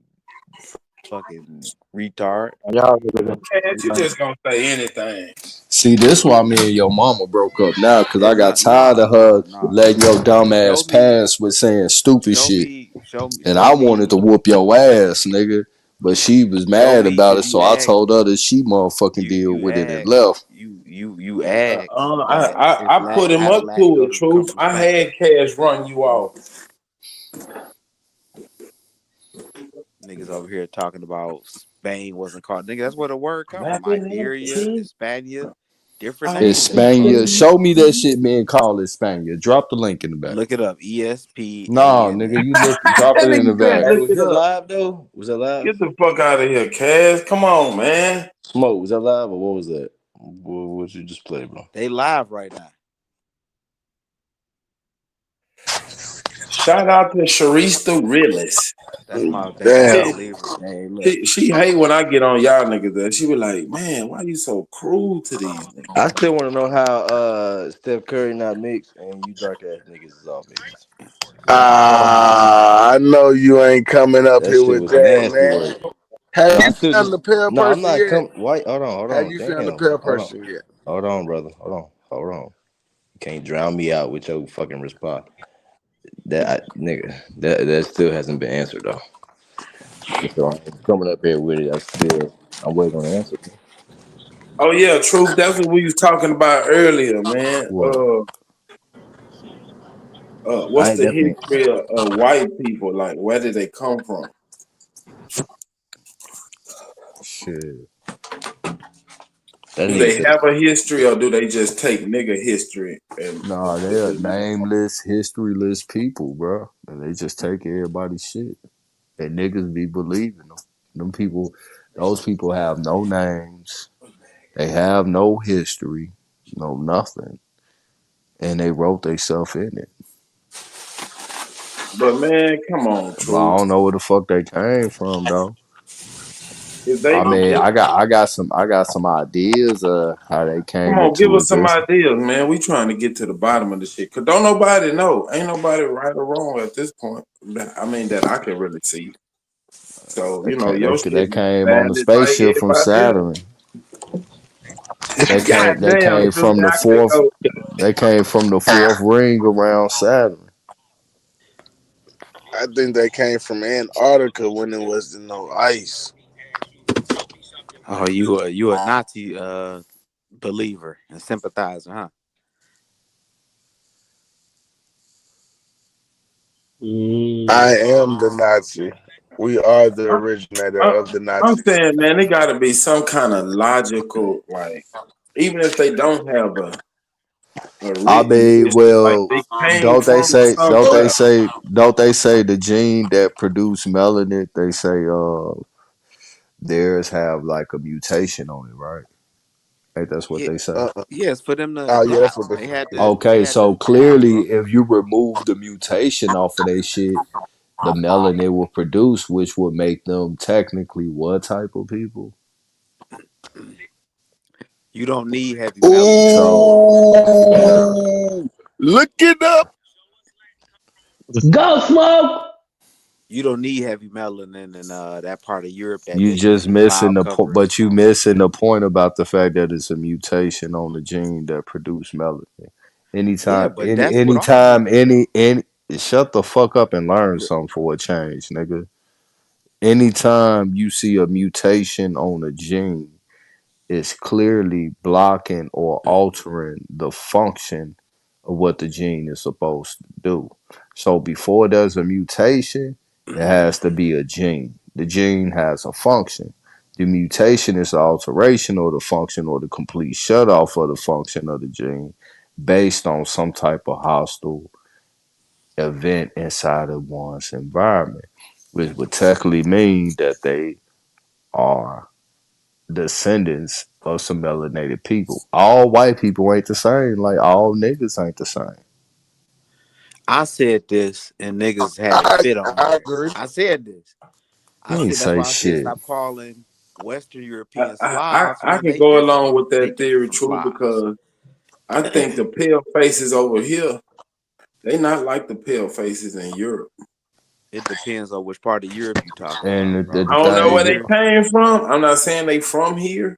fucking retard. Y'all niggas Man, you ain't- just gonna say anything. See, this why me and your mama broke up now, cause I It's got not. tired Nah, of her nah, nah. letting your dumb Show ass me. pass with saying stupid Show shit, me. Show me. and Show I wanted to me. whoop your ass, nigga. But she was Show mad me. about it, Cause so you I asked. told her that she motherfucking deal You with it and asked. left. You asked I, that if I put Latin. him How did up Latin to go it, to come truth. from I Spain? had Cash run you off. Niggas over here talking about Spain wasn't called. Nigga, that's where the word come from. Rapping and Iberia, shit. Hispania, different I names. Hispania, show me that shit being called Hispania. Drop the link in the back. Look it up. ESPANA. Nah, nigga, you look, drop that it in the nigga said, back. Hey, look was it it up. live though? Was it live? Get the fuck out of here, Cash. Come on, man. Smoke, was that live or what was that? What you just played, bro? They live right now. Shout out to Sharice the realist. That's my Damn. believer. Hey, look. She hate when I get on y'all niggas. That she be like, man, why you so cruel to these niggas? I still want to know how Steph Curry not mixed and you dark ass niggas is all mixed. I know you ain't coming up That here shit with was that, nasty man. work. Have No, I you still found just the pear no. I'm person not yet? come. Wait, hold Have on. you found the Damn, pear person yet? hold on, brother. Hold on. You can't drown me out with your fucking response. Nigga, that still hasn't been answered though. So I'm coming up here with it. I'm waiting on the answer. Oh yeah, truth. That's what we was talking about earlier, man. What? I What's ain't the definitely history of white people? Like, where did they come from? shit. That Do nigga they said. have a history, or do they just take nigga history and Nah, put they're this on? nameless, historyless people, bro. And they just take everybody's shit. And niggas be believing them. Them people, those people have no names. They have no history, no nothing. And they wrote themselves in it. But man, come on, But I truth. don't know where the fuck they came from though. If they I mean, if, I got some ideas of how they come came on, give into us some existence. ideas, man. We trying to get to the bottom of the shit. Cause don't nobody know. Ain't nobody right or wrong at this point. I mean, that I can really see. So your They shit came on the valid like spaceship from everybody else. Saturn. God They damn, came truth. from the I could fourth. go. They came from the fourth ring around Saturn. I think they came from Antarctica when there was no ice. Oh, you a Nazi believer and sympathizer, huh? I Mm. am the Nazi. We are the I'm, originator I'm of the I'm Nazis. saying, man, it got to be some kind of logical, like, even if they don't have a I written mean, history, like well, they came from somewhere. don't they say the gene that produce melanin? They say theirs have like a mutation on it, right? Ain't that's what Yeah, they say? Uh-uh. yes, for them to Oh yeah, that's adapt. what they They had yeah. to. They Okay, had so to adapt, bro. clearly, if you remove the mutation off of their shit, the melanin will produce, which would make them technically what type of people? You don't need heavy melanin in So, to be black. Ooh, look it up. Go smoke. You don't need heavy melanin in that part of Europe that you they use just the missing cloud the point, cover. but you missing the point about the fact that it's a mutation on the gene that produce melanin. Yeah, Anytime, but that's with all any, melanin though. shut the fuck up and learn something for a change, nigga. Anytime you see a mutation on a gene, it's clearly blocking or altering the function of what the gene is supposed to do. So before there's a mutation, it has to be a gene. The gene has a function. The mutation is the alteration or the function or the complete shut off of the function of the gene based on some type of hostile event inside of one's environment, which would technically mean that they are descendants of some melanated people. All white people ain't the same, like all niggas ain't the same. I said this and niggas had to I fit on I me. agree. I said this. You I ain't said that's say why I said shit. stop calling Western I, European I, I Slavs, I man. can They go different. along with They that different theory, from true, Slavs. because I think the pale faces over here, they not like the pale faces in Europe. It depends on which part of Europe you talking about, And bro. the I don't know where they thing, Eastern. came from. I'm not saying they from here.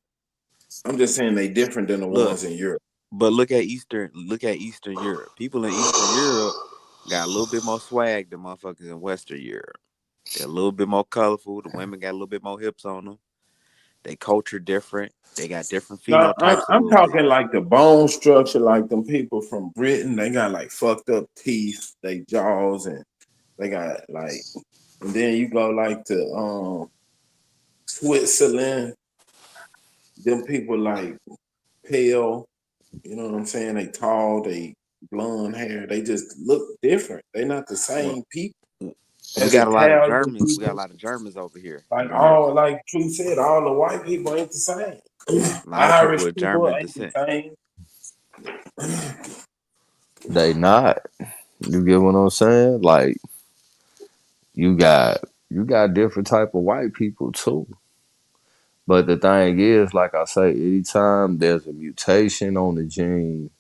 I'm just saying they different than the Look, ones in Europe. but look at Eastern. Look at Eastern Europe. People in Eastern Europe got a little bit more swag than motherfuckers in Western Europe. They're a little bit more colorful. The women got a little bit more hips on them. They culture different. They got different No, phenotypes a I'm little bit. talking like the bone structure, like them people from Britain. They got like fucked up teeth, they jaws, and they got like. And then you go like to Switzerland. Them people like pale. You know what I'm saying? They tall. They blonde hair. They just look different. They not the Well, same people we as got a lot of Italian Germans. We got a people. lot of Germans over here in Like America. True said, all the white people ain't the same. A lot of people Irish with people German ain't the descent. same. they not. You get what I'm saying? Like you got you got different type of white people too. But the thing is, like I say, anytime there's a mutation on the gene,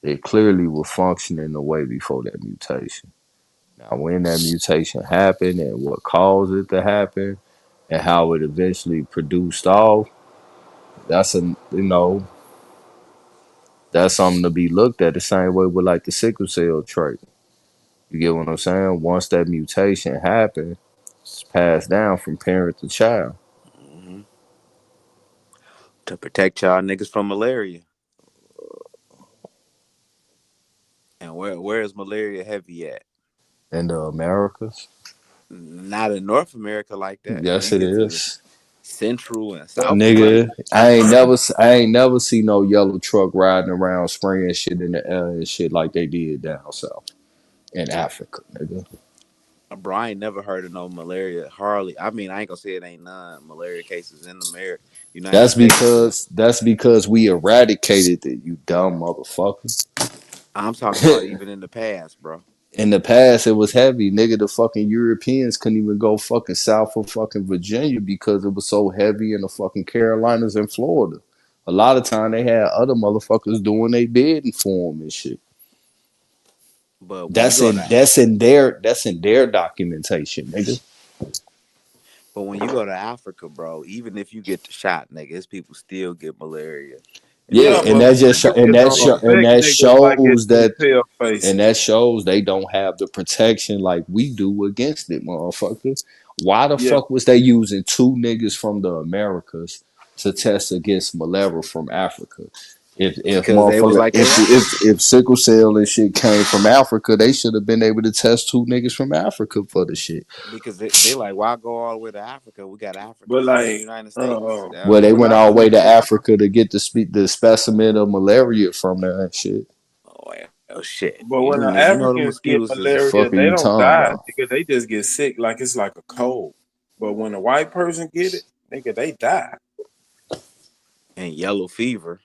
it clearly will function in the way before that mutation. Now, when that mutation happened and what caused it to happen and how it eventually produced off, that's that's something to be looked at the same way with like the sickle cell trait. You get what I'm saying? Once that mutation happened, it's passed down from parent to child. Hmm. To protect y'all niggas from malaria. And where is malaria heavy at? In the Americas, Not in North America like that. When yes, you it get to the is. Central and Well, South Nigga, America, I ain't never see no yellow truck riding around spraying shit in the air and shit like they did down south in Africa, nigga. bro, I ain't never heard of no malaria. Hardly. I mean, I ain't gonna say it ain't none malaria cases in America, United States, but That's because we eradicated it, you dumb motherfucker. I'm talking about even in the past, bro. In the past, it was heavy, nigga. The fucking Europeans couldn't even go fucking south of fucking Virginia because it was so heavy in the fucking Carolinas and Florida. A lot of time they had other motherfuckers doing they bidding for them and shit. But when you go to That's in their documentation, nigga. but when you go to Africa, bro, even if you get the shot, nigga, it's people still get malaria in Yeah, yeah, other and but that countries. just malaria don't and affect that niggas like it shows do that pale and faces. that shows they don't have the protection like we do against it, motherfucker. Why the Yeah, fuck was they using two niggas from the Americas to test against malaria from Africa? If Because they was motherfucker like they African. if sickle cell and shit came from Africa, they should have been able to test two niggas from Africa for the shit. Because they like, why go all the way to Africa? We got but Africans here in the like United States. Well, they when went I all the way to Africa to get the specimen of malaria from there and shit. Oh, well, shit. but when the You know the Africans get mosquitoes The is malaria, fuck are they you don't talking die, about? nigga. They just get sick like it's like a cold. But when a white person get it, nigga, they die. and yellow fever.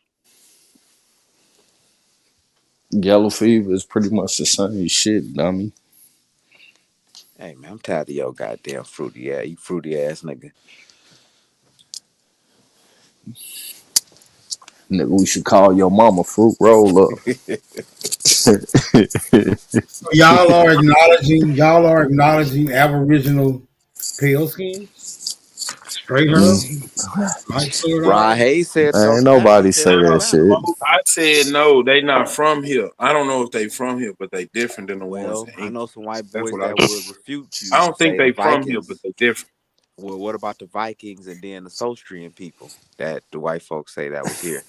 Yellow fever is pretty much the same shit, dummy. Hey man, I'm tired of your goddamn fruity ass. You fruity ass nigga. Nigga, we should call your mama fruit roll up. So y'all are acknowledging Aboriginal pale skins. Straight hair, Mm, light colored Rod eyes. Hayes said ain't North Carolina. He nobody said say North that Carolina. shit. I said no, they not from here. I don't know if they from here, but they different than the ones in Well, I England. know some white That's boys what I. that would refute I you, don't think say the they from here, but Vikings. they different. Well, what about the Vikings and then the Sostrian people that the white folks say that was here?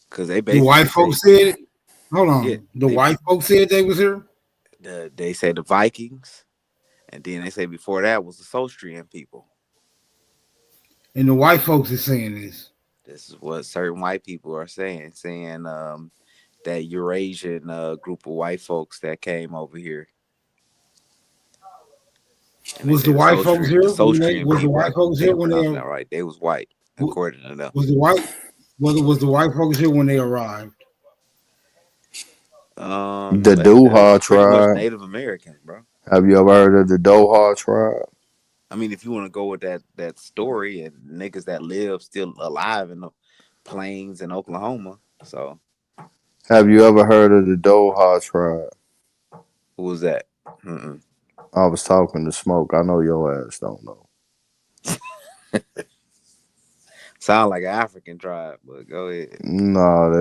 Because they The basically white say, folks said it. Hold yeah, on. The they white folks said they was here, they say the Vikings, and then they say before that was the Sostrian people. and the white folks is saying this. This is what certain white people are saying, that Eurasian group of white folks that came over here, and they Was say the white folks The here when they Sostrian was the people. I white folks think here I'm when they pronouncing that right. They was white according to them. was the white was the white folks here when they arrived? The It was Duha pretty much tribe. Native Americans, bro. Have you ever heard of the Doha tribe? I mean, if you want to go with that story and niggas that live still alive in the plains in Oklahoma, so Have you ever heard of the Doha tribe? who was that? Mm-mm. I was talking to Smoke. I know your ass don't know. Sound like an African tribe, but go ahead. No,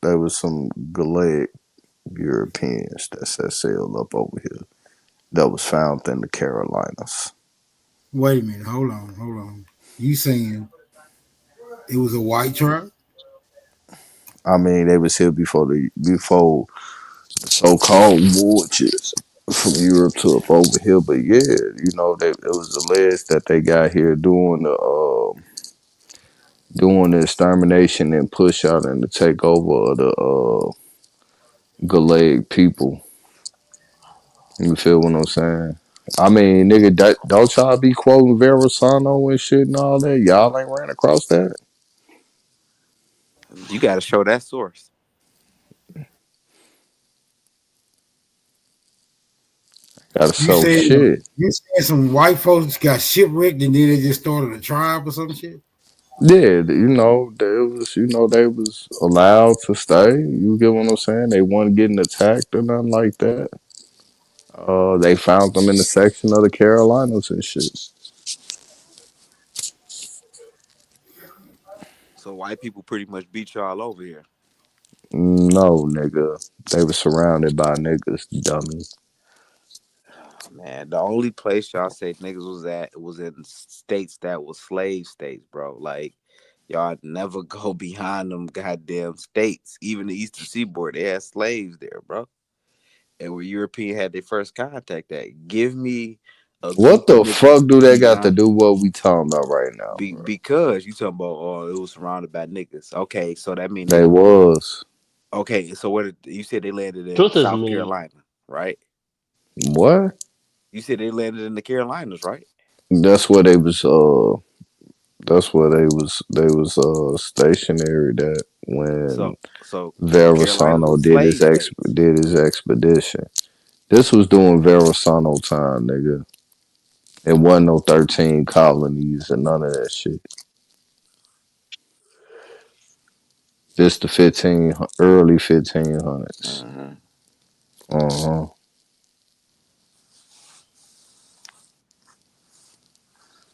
there was some Galaic Europeans that sailed up over here that was found in the Carolinas. Wait a minute, hold on. You saying it was a white tribe? I mean, they was here before the so-called voyages from Europe to up over here. But yeah, it was alleged that they got here doing the extermination and push out and the takeover of the Galaic people. You feel what I'm saying? I mean, nigga, don't y'all be quoting Verasano and shit and all that? Y'all ain't ran across that? You got to show that source. Gotta You show said shit. you said some white folks got shipwrecked and then they just started a tribe or some shit. Yeah, they was allowed to stay. You get what I'm saying? They weren't getting attacked or nothing like that. They found them in the section of the Carolinas and shit. So white people pretty much beat y'all over here. No, nigga. They were surrounded by niggas, dummy. Man, the only place y'all say niggas was at was in states that was slave states, bro. Like y'all never go behind them goddamn states. Even the Eastern Seaboard, they had slaves there, bro. And where European had their first contact at. Give me a What group of the niggas fuck do they got to beyond do what we talking about right now, bro? because you talking about it was surrounded by niggas. Okay, so that mean They they was. okay. So you said they landed in Truth is South me. Carolina, right? What? You said they landed in the Carolinas, right? That's where they was that's where they was stationary that when So the Carolinas Verasano was slave states. did his expedition. This was doing Verasano time, nigga. It wasn't no 13 colonies and none of that shit. Just the early 1500s. Hmm. Uh-huh.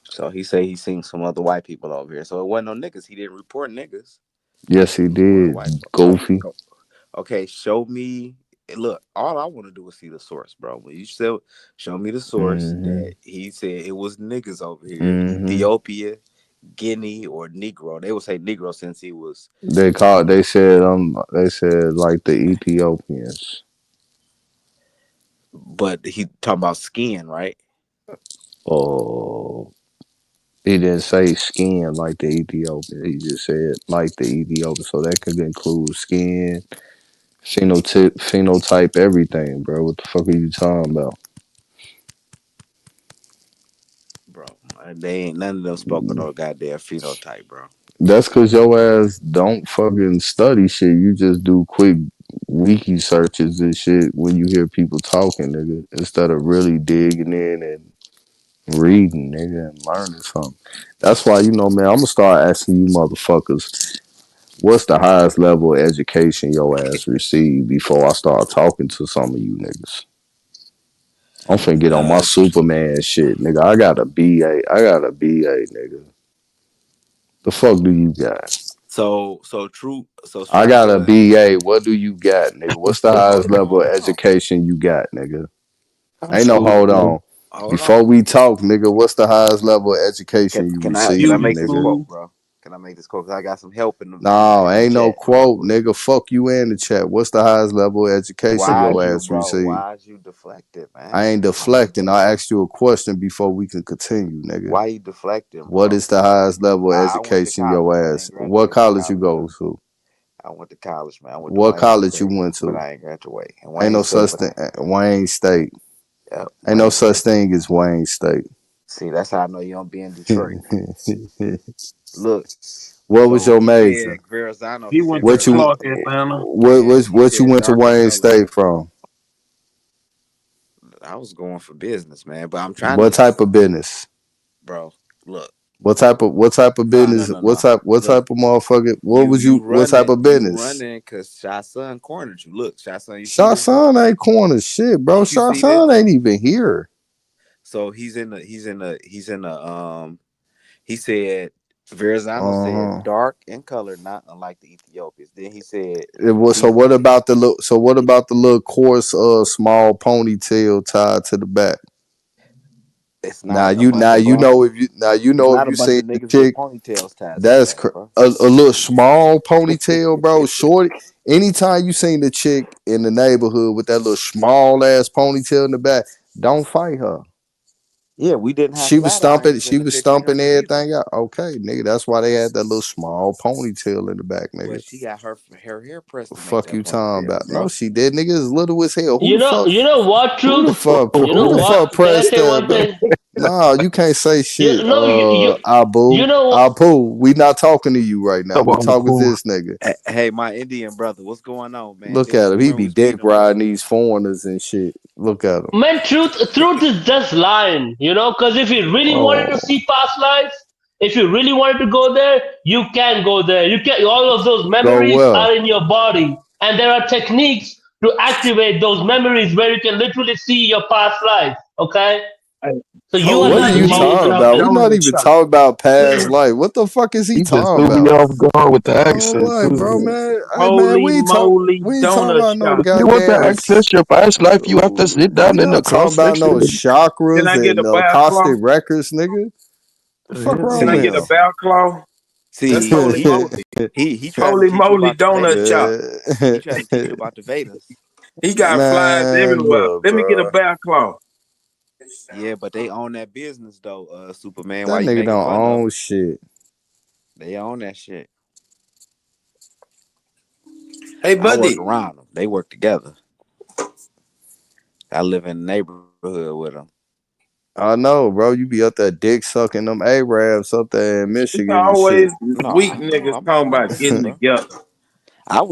So he say he seen some other white people over here. So it wasn't no niggas. He didn't report niggas. Yes, he It was did. white folk. Goofy. Okay, show me. Look, all I want to do is see the source, bro. When you show me the source Mm-hmm. that he said it was niggas over here, Mm-hmm. Ethiopia, Guinea, or Negro. They would say Negro since he was, They said like the Ethiopians. but he talking about skin, right? Oh, he didn't say skin like the Ethiopian. He just said like the Ethiopian. So that could include skin, phenotype, everything, bro. What the fuck are you talking about? Bro, they ain't none of them spoke on no goddamn phenotype, bro. That's cause your ass don't fucking study shit. You just do quick wiki searches and shit when you hear people talking, nigga, instead of really digging in and reading, nigga, and learning something. That's why, man, I'm gonna start asking you motherfuckers, what's the highest level of education your ass received before I start talking to some of you niggas. I'm finna get on my Superman shit, nigga. I got a BA. I got a BA, nigga. The fuck do you got? So true. So I Shy got a Son. BA. What do you got, nigga? What's the highest Hold level on, of hold on, education you got, nigga? I'm Ain't no cool, hold man. on. hold Before on. we talk, nigga, what's the highest level of Can education you can I received, Beauty make this nigga? quote, school. bro? Can I make this quote? 'Cause I got some help in the in the No, in the ain't no chat real quote, quick. nigga. Fuck you in the chat. What's the highest level of education Why your is you, ass bro? received? Why is you deflected, I man? ain't I'm in the deflecting. middle I of asked you a question before we can continue, nigga. why you deflecting, What bro? is the highest level of I went to education your college. I ass? ain't What graduate from college you college go though. to? I went to college, man. I went to What Wayne college you State, went but to? I ain't graduate. And Ain't Wayne no State, such but I thing. Wayne State. yep, Ain't no Wayne such State. thing as Wayne State. See, that's how I know you don't be in Detroit. Look, What was so your he said major? Verrazano. He He said went to What you Clark, Verrazano. Atlanta. He what you said went to dark in Wayne color. State from? I was going for business, man, but I'm trying What to, type of business? bro. Look, What type of no, no, business? no, What no. type what Look, type of motherfucker? What you was you? you What type running, of you business? running, cause Shy Son cornered you. Look, Shy Son, you see Shah this, bro? Son ain't corner shit, bro. You Shah see Son this? ain't even here. So he's in the he said Verrazano Uh said huh. dark in color, not unlike the Ethiopians. Then he said It was so. he What about the look? So what about the little coarse, small ponytail tied to the back? it's Now not a you, bunch now of you bald. know if you, now you It's know if not a you bunch seen of the niggas with chick. ponytails tied to the That's back, bro. a little small ponytail, bro. Short. Anytime you seen the chick in the neighborhood with that little small ass ponytail in the back, don't fight her. Yeah, we didn't have She was flat stomping. irons in She the was stomping 1500s either. everything out. Okay, nigga. That's why they had that little small ponytail in the back, But nigga. she got her hair pressed to make Fuck that you talking ponytail, about? No, bro. she did. Nigga is little as hell. You know what, Who the truth? fuck? You know Who the what? fuck Can I pressed say that, one bro? thing? No, you can't say shit. You Abu, know Abu, we not talking to you right now. Talk We about I'm talking to cool. this nigga. Hey, my Indian brother, what's going on, man? Look at him. You He remember be we was beating dick them riding brothers? these foreigners and shit. Look at him. man, truth is just lying, you know, because if you really wanted to Oh, see past lives, if you really wanted to go there, you can go there. You can, all of those go memories well. are in your body, and there are techniques to activate those memories where you can literally see your past life. Okay, Hey, so you are What are holy not you genius talking moly enough about? to. We not donut even shop. talking about past life. What the fuck is he He just talking threw me about? off guard with the Oh, accent what, bro, too. man? Hey, man, Holy moly we ain't talking donut about no shop. If you want to goddamn. access your past life, you have to sit We down in the not talking cross about no section. Can chakras I get a and bear claw? acoustic records, nigga. The The fuck hell Can wrong I no. with get a him? See, bear claw? That's see, holy moly. he tried to Holy teach you moly about the donut Vedas. shop. He tried to teach you about the Vedas. He got flies Man, everywhere. look, Let me get a bro. bear claw. Yeah, but they own that business though, Superman. That Why you nigga making don't fun of own them? shit. They own that shit. Hey, I work buddy. around them. They work together. I live in the neighborhood with them. I know, bro. You be up there dick sucking them Arabs up there in It's Michigan and shit. always No, weak no, niggas talking I'm about innocent, getting bro. together.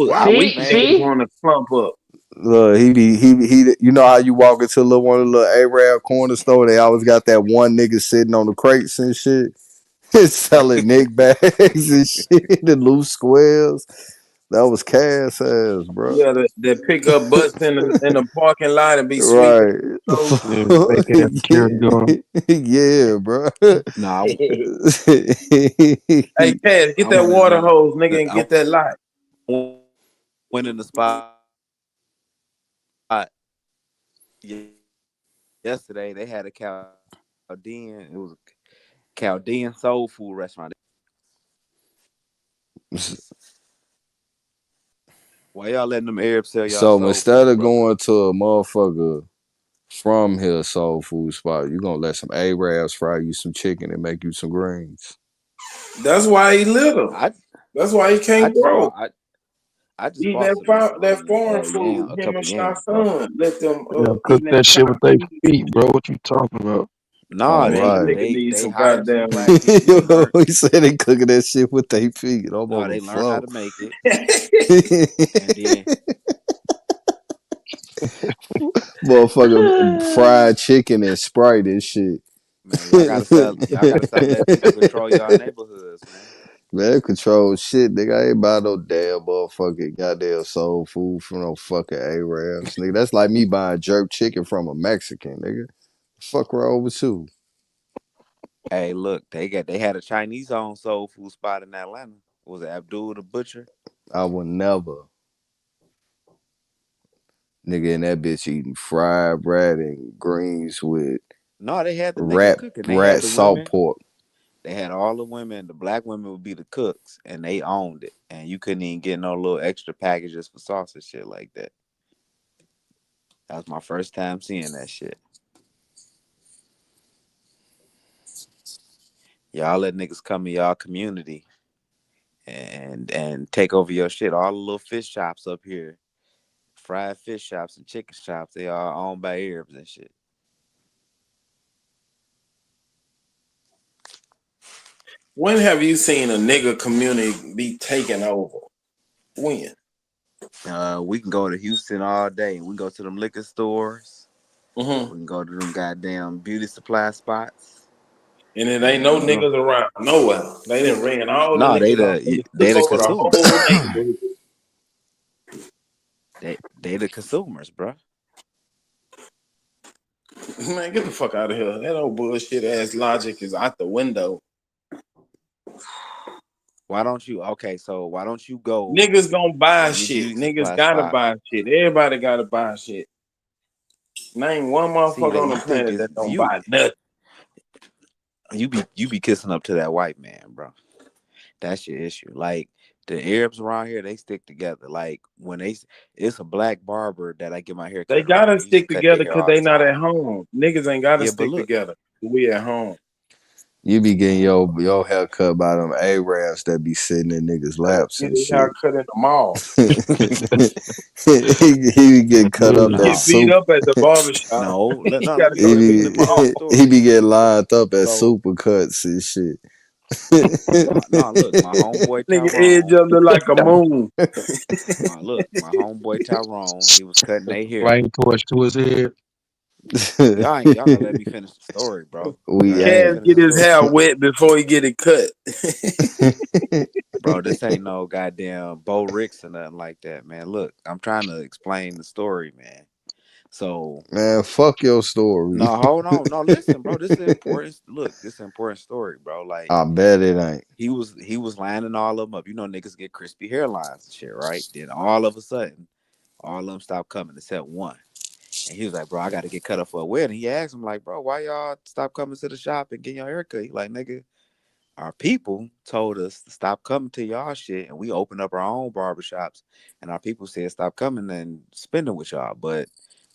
Why I weak See, man. niggas see, want to clump up? Look, he. You know how you walk into one of the little Arab corner store? They always got that one nigga sitting on the crates and shit. Selling Nick bags and shit, the loose squares. That was Cass ass, bro. Yeah, that pick up butts in the parking lot and be sweeping Right. those. Yeah, fake ass security guard. Yeah, bro. No, Hey, Cass, get I that went water in hose, nigga, the and get that light. went in the spot yesterday. They had a Chaldean. It was a Chaldean soul food restaurant. Why y'all letting them Arabs sell y'all So soul instead food, of brother? going to a motherfucker from here soul food spot, you gonna let some Arabs fry you some chicken and make you some greens. That's why he little. I That's why he I can't just grow. bought I just Eat bought that foreign yam, food, a him and couple Shy yams, bro. Sun. Let them They done cook eating that that shit with their Chinese. feet, bro. What you talking about? Nah, All Man, that right. nigga needs they some hired some goddamn. black people. They learned He said they cooking that shit with their feet. I'm no, on the they learned how floor. to make it, and then Motherfucker fried chicken and Sprite and shit. man, y'all gotta stop letting people control y'all neighborhoods, man. Man, control shit, nigga. I ain't buy no damn motherfucking goddamn soul food from no fucking Arabs, nigga. That's like me buying jerk chicken from a Mexican, nigga. Fuck wrong with you? Hey, look, they had a Chinese owned soul food spot in Atlanta. Was it Abdul the Butcher? I would never, nigga, in that bitch eating fried rat and greens with No, they had the niggas rat cooking. They had rat the salt women. pork. They had all the women. The black women would be the cooks, and they owned it. And you couldn't even get no little extra packages for sauce and shit like that. That was my first time seeing that shit. Y'all let niggas come in y'all community and take over your shit. All the little fish shops up here, fried fish shops and chicken shops, they all owned by Arabs and shit. When have you seen a nigga community be taken over? When? We can go to Houston all day. We can go to them liquor stores. Mm-hmm. We can go to them goddamn beauty supply spots. And it ain't no And niggas around nowhere. They done ran all the no, niggas off. They took they the over the consumers. whole neighborhood. They the consumers, bro. Man, get the fuck out of here. That old bullshit ass logic is out the window. Why don't you? Okay, so why don't you go Niggas gonna to buy any shit. beauty Niggas supply gotta spot? buy shit. Everybody gotta buy shit. Name one See motherfucker that on the you think planet is that don't you buy nothing. you be kissing up to that white man, bro. That's your issue. Like the Arabs around here, they stick together. Like when it's a black barber that I get my hair They cut from. gotta He used to stick cut their together hair because all the they not time. at home. Niggas ain't gotta Yeah, but stick look, together. We at home. You be getting your hair cut by them Arabs that be sitting in niggas' They laps get and his shit. haircut in the mall. He be getting cut Yeah. up He at get no, beat soup. up at the barbershop. no. He No, gotta let me go He let to me the let me be finish the mall. he story. be getting lined up at So supercuts and shit. no, no. Look, my homeboy Nigga edge Tyrone. up look like a moon. My homeboy Tyrone. He was cutting their hair. Flame torch to his head. Y'all gonna let me finish the story, bro. Y'all We gonna let me Cash ain't. finish get the his story, hair wet before he get it cut. bro. This ain't no goddamn Bo Ricks or nothing like that, man. Look, I'm trying to explain the story, man. So Man, fuck your story. no, hold on, no, listen, bro. This is important. Look, this is an important story, bro. Like I bet it ain't. he was lining all of them up. You know, niggas get crispy hairlines and shit, right? Then all of a sudden, all of them stopped coming except one. And he was like, bro, I got to get cut up for a wedding. He asked him, like, bro, why y'all stop coming to the shop and getting your haircut? He like, nigga, our people told us to stop coming to y'all shit, and we opened up our own barbershops, and our people said stop coming and spending with y'all. But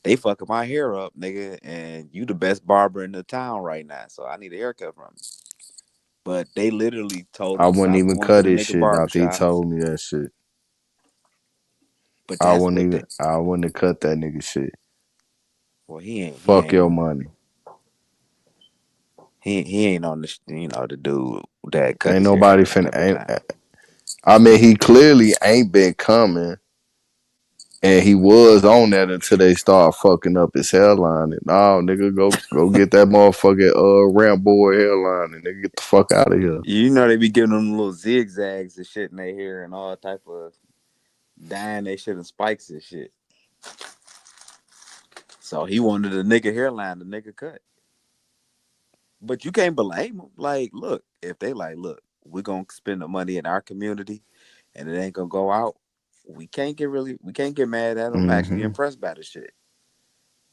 they fucking my hair up, nigga, and you the best barber in the town right now, so I need a haircut from you. But they literally told I him to wouldn't stop even going to cut the his nigga shit after he barbershops. told me that shit. But that's what they. I wouldn't have cut that nigga shit. Well, he Fuck your ain't money. he ain't on the the dude that cut Ain't his hair nobody every finna every ain't, time. I mean he clearly ain't been coming. And he was on that until they start fucking up his hairline. And no, nigga, go get that motherfucking Rambo hairline and nigga get the fuck out of here. You know they be giving them little zigzags and shit in their hair and all type of dyeing they shit and spikes and shit. So he wanted a nigga hairline, the nigga cut. But you can't blame them. Like, look, if they like, look, we're gonna spend the money in our community and it ain't gonna go out, we can't get mad at them. I'm actually Hmm. impressed by the shit.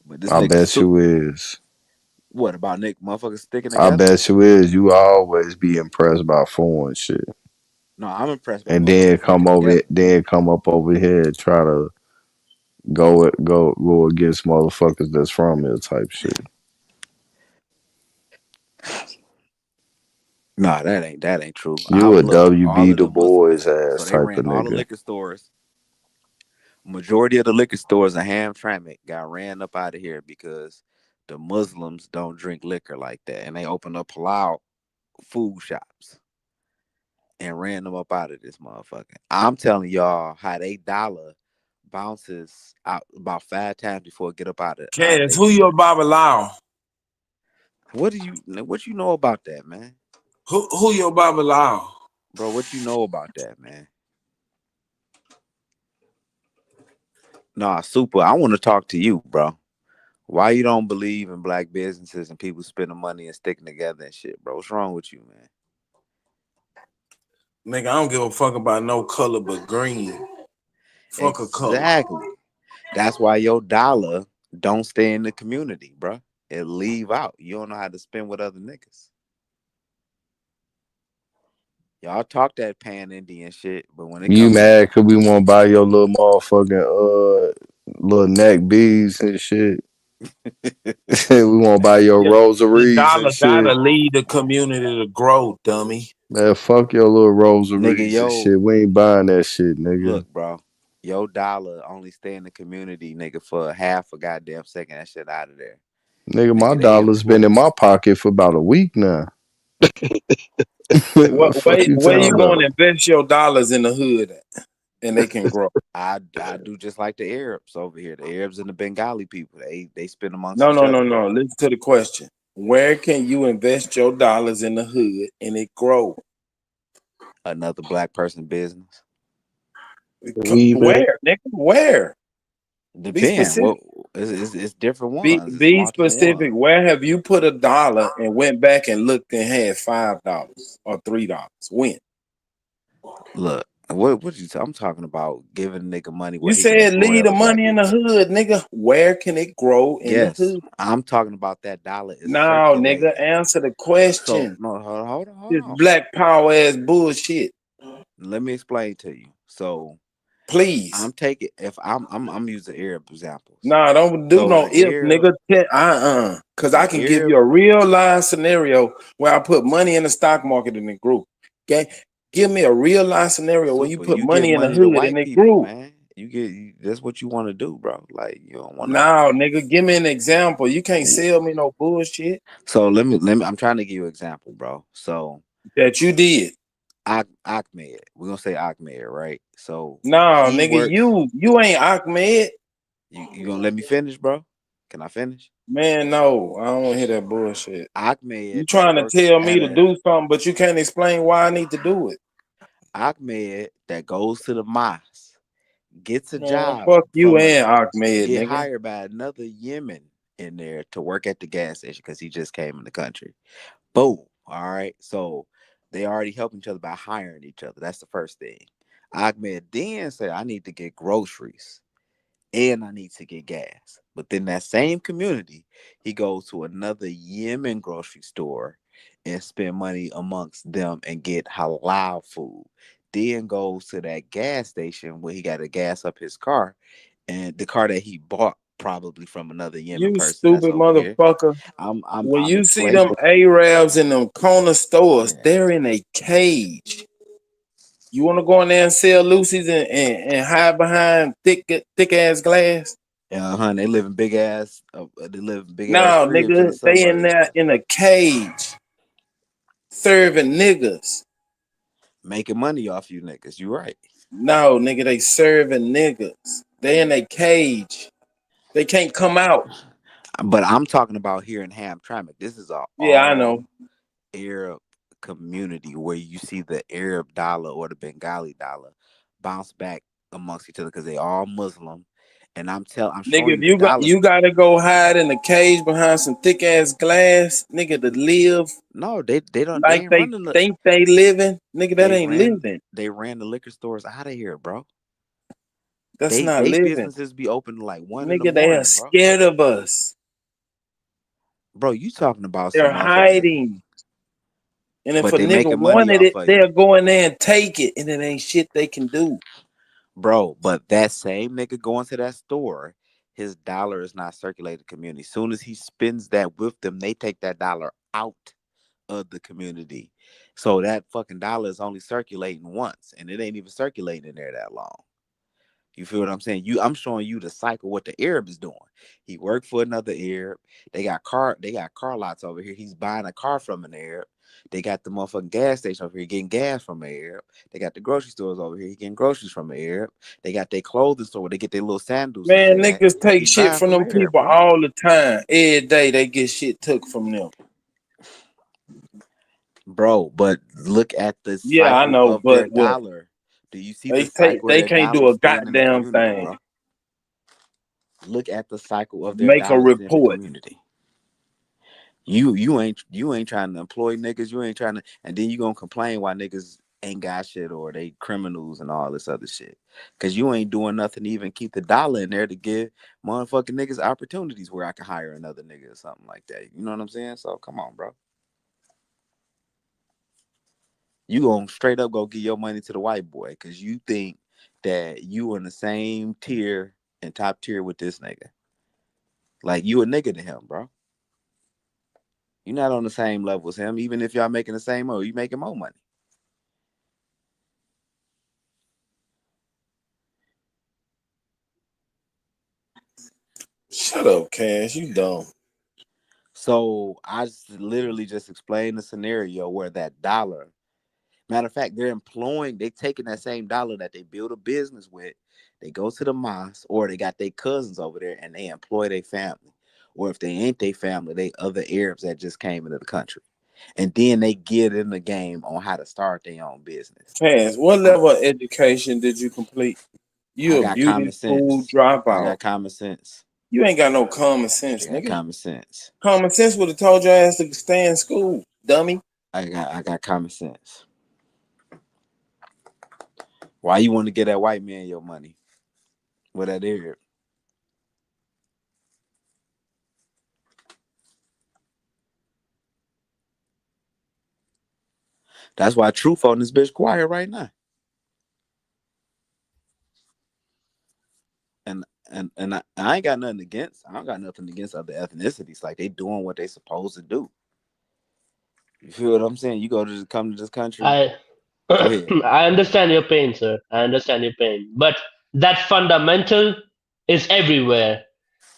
But this I nigga bet you is. what about Nick motherfuckers sticking I together? bet you is. You always be impressed by foreign shit. No, I'm impressed by And then motherfuckers sticking together. come up over here and try to go against motherfuckers that's from here type shit. Nah, that ain't true. I You a look, all WB of Du them Bois Muslims. So ass they type of ran all the nigga. liquor stores. Majority of the liquor stores in Hamtramck got ran up out of here because the Muslims don't drink liquor like that, and they opened up halal food shops and ran them up out of this motherfucker. I'm telling y'all how they dollar bounces out about 5 times before it get up out of Cash, their who your shit. Baba Lao? What you know about that, man? Who your Baba Lao? Bro, what you know about that, man? Nah, super. I want to talk to you, bro. Why you don't believe in black businesses and people spending money and sticking together and shit, bro? What's wrong with you, man? Nigga, I don't give a fuck about no color but green. Fuck a color. Exactly. That's why your dollar don't stay in the community, bro. It leave out. You don't know how to spend with other niggas. Y'all talk that pan Indian shit, but when it You comes to mad cause we wanna buy your little motherfucking little neck beads and shit. We wanna buy your Your rosaries and dollar gotta shit. lead the community to grow, dummy. Man, fuck your little nigga, rosaries and yo, shit. We ain't buying that shit, nigga. look, bro, your dollar only stay in the community, nigga, for half a goddamn second. That shit out of there, Nigga, my nigga. They dollar's been in influence. my pocket for about a week now. What The fuck you where you talking going to about? invest your dollars in the hood at? And they can grow. I do just like the Arabs over here. The Arabs and the Bengali people. They spend amongst No, each no, no, other, bro. no. Listen to the question. Where can you invest your dollars in the hood and it grow? Another black person business. Weaving. Where, nigga? Where? Be Depend. specific. What it's different Be ones. It's be multiple specific. ones. Where have you put a dollar and went back and looked and had $5 or $3? When? Look, what you? I'm talking about giving a nigga money where You he can said employ leave the other black money in the people. hood, nigga. Where can it grow in the Yes, hood? I'm talking about that dollar is No, nigga, circulating. answer the So question. no, hold This on. black power ass bullshit. Let me explain to you. So Please. I'm taking if I'm using Arab examples. Nah, don't do So no the if, Arab, nigga. Cause I the can give you Arab a real life scenario where I put money in the stock market and it grew. Okay? Give me a real life scenario where you super, put you give money in the money to hood and white it people, grew. man. That's what you want to do, bro. Like you don't want to. Now, nigga, give me an example. You can't sell me no bullshit So let me. I'm trying to give you an example, bro. So that you did. Ahmed, we're gonna say Ahmed, right? So No, he nigga, works. you ain't Ahmed. You gonna let me finish, bro? Can I finish? Man, no, I don't want to hear that bullshit. You Ahmed trying to works tell me at to a do something, but you can't explain why I need to do it. Ahmed that goes to the mosque, gets a Man, job fuck you from and Ahmed, get nigga. hired by another Yemen in there to work at the gas station because he just came in the country. Boom. All right. So they already help each other by hiring each other. That's the first thing. Ahmed then said, I need to get groceries and I need to get gas. But then that same community, he goes to another Yemen grocery store and spend money amongst them and get halal food. Then goes to that gas station where he got to gas up his car, and the car that he bought probably from another Yemen You person that's stupid over here. motherfucker. When I'm you see explaining. them Arabs in them corner stores, Yeah. they're in a cage. You want to go in there and sell Lucy's and hide behind thick ass glass? They live in big ass. They live in big ass No, cribs in nigga, the they in suburbs, there bro. in a cage serving niggas. Making money off you niggas. You right. No, nigga, they serving niggas. They in a cage. They can't come out. But I'm talking about here in Hamtramck. This is a Yeah, I know. all Arab community where you see the Arab dollar or the Bengali dollar bounce back amongst each other because they all Muslim. And I'm Nigga, showing if you the dollar. you gotta go hide in a cage behind some thick ass glass, nigga, to live No, they like ain't they running the think they living, nigga, that they ain't ran living. they ran the liquor stores out of here, bro. That's not They living. businesses be open like 1 in the Nigga, they are morning, bro. scared of us. Bro, you talking about They're some motherfuckers, hiding. And if but a they nigga making money wanted off it, of you. they'll go in there and take it, and it ain't shit they can do. Bro, but that same nigga going to that store, his dollar is not circulating community. Soon as he spends that with them, they take that dollar out of the community. So that fucking dollar is only circulating once, and it ain't even circulating in there that long. You feel what I'm saying? I'm showing you the cycle what the Arab is doing. He worked for another Arab. They got car lots over here. He's buying a car from an Arab. They got the motherfucking gas station over here getting gas from an Arab. They got the grocery stores over here. He getting groceries from an Arab. They got their clothing store where they get their little sandals and Man, shit at. niggas take He's shit buying from from them Arab, people bro. all the time. Every day they get shit took from them. bro. But look at the Yeah, I cycle know, of but their what dollar. Do you see the cycle of they their can't dollar do a staying in the goddamn community, thing. bro? Look at the cycle of their Make a dollar staying in the report. community. You ain't trying to employ niggas. You ain't trying to, and then you gonna complain why niggas ain't got shit or they criminals and all this other shit. Cause you ain't doing nothing to even keep the dollar in there to give motherfucking niggas opportunities where I can hire another nigga or something like that. You know what I'm saying? So come on, bro. You gonna straight up go give your money to the white boy because you think that you in the same tier and top tier with this nigga. Like you a nigga to him, bro. You're not on the same level as him, even if y'all making the same money, you making more money. Shut up, Cash. You dumb. So I literally just explained the scenario where that dollar, matter of fact, they taking that same dollar that they build a business with, they go to the mosque or they got their cousins over there and they employ their family. Or if they ain't their family, they other Arabs that just came into the country. And then they get in the game on how to start their own business. Cash, what level of education did you complete? I You a got common beauty school sense. I dropout. got common sense. You ain't got no common I sense, got nigga. common sense. Common sense would have told your ass to stay in school, dummy. I got common sense. Why you want to get that white man your money? With that Arab? That's why Truth on this bitch quiet right now. And I ain't got nothing against. I don't got nothing against other ethnicities. Like they doing what they supposed to do. You feel what I'm saying? You come to this country. I Go ahead. I understand your pain, sir. I understand your pain. But that fundamental is everywhere.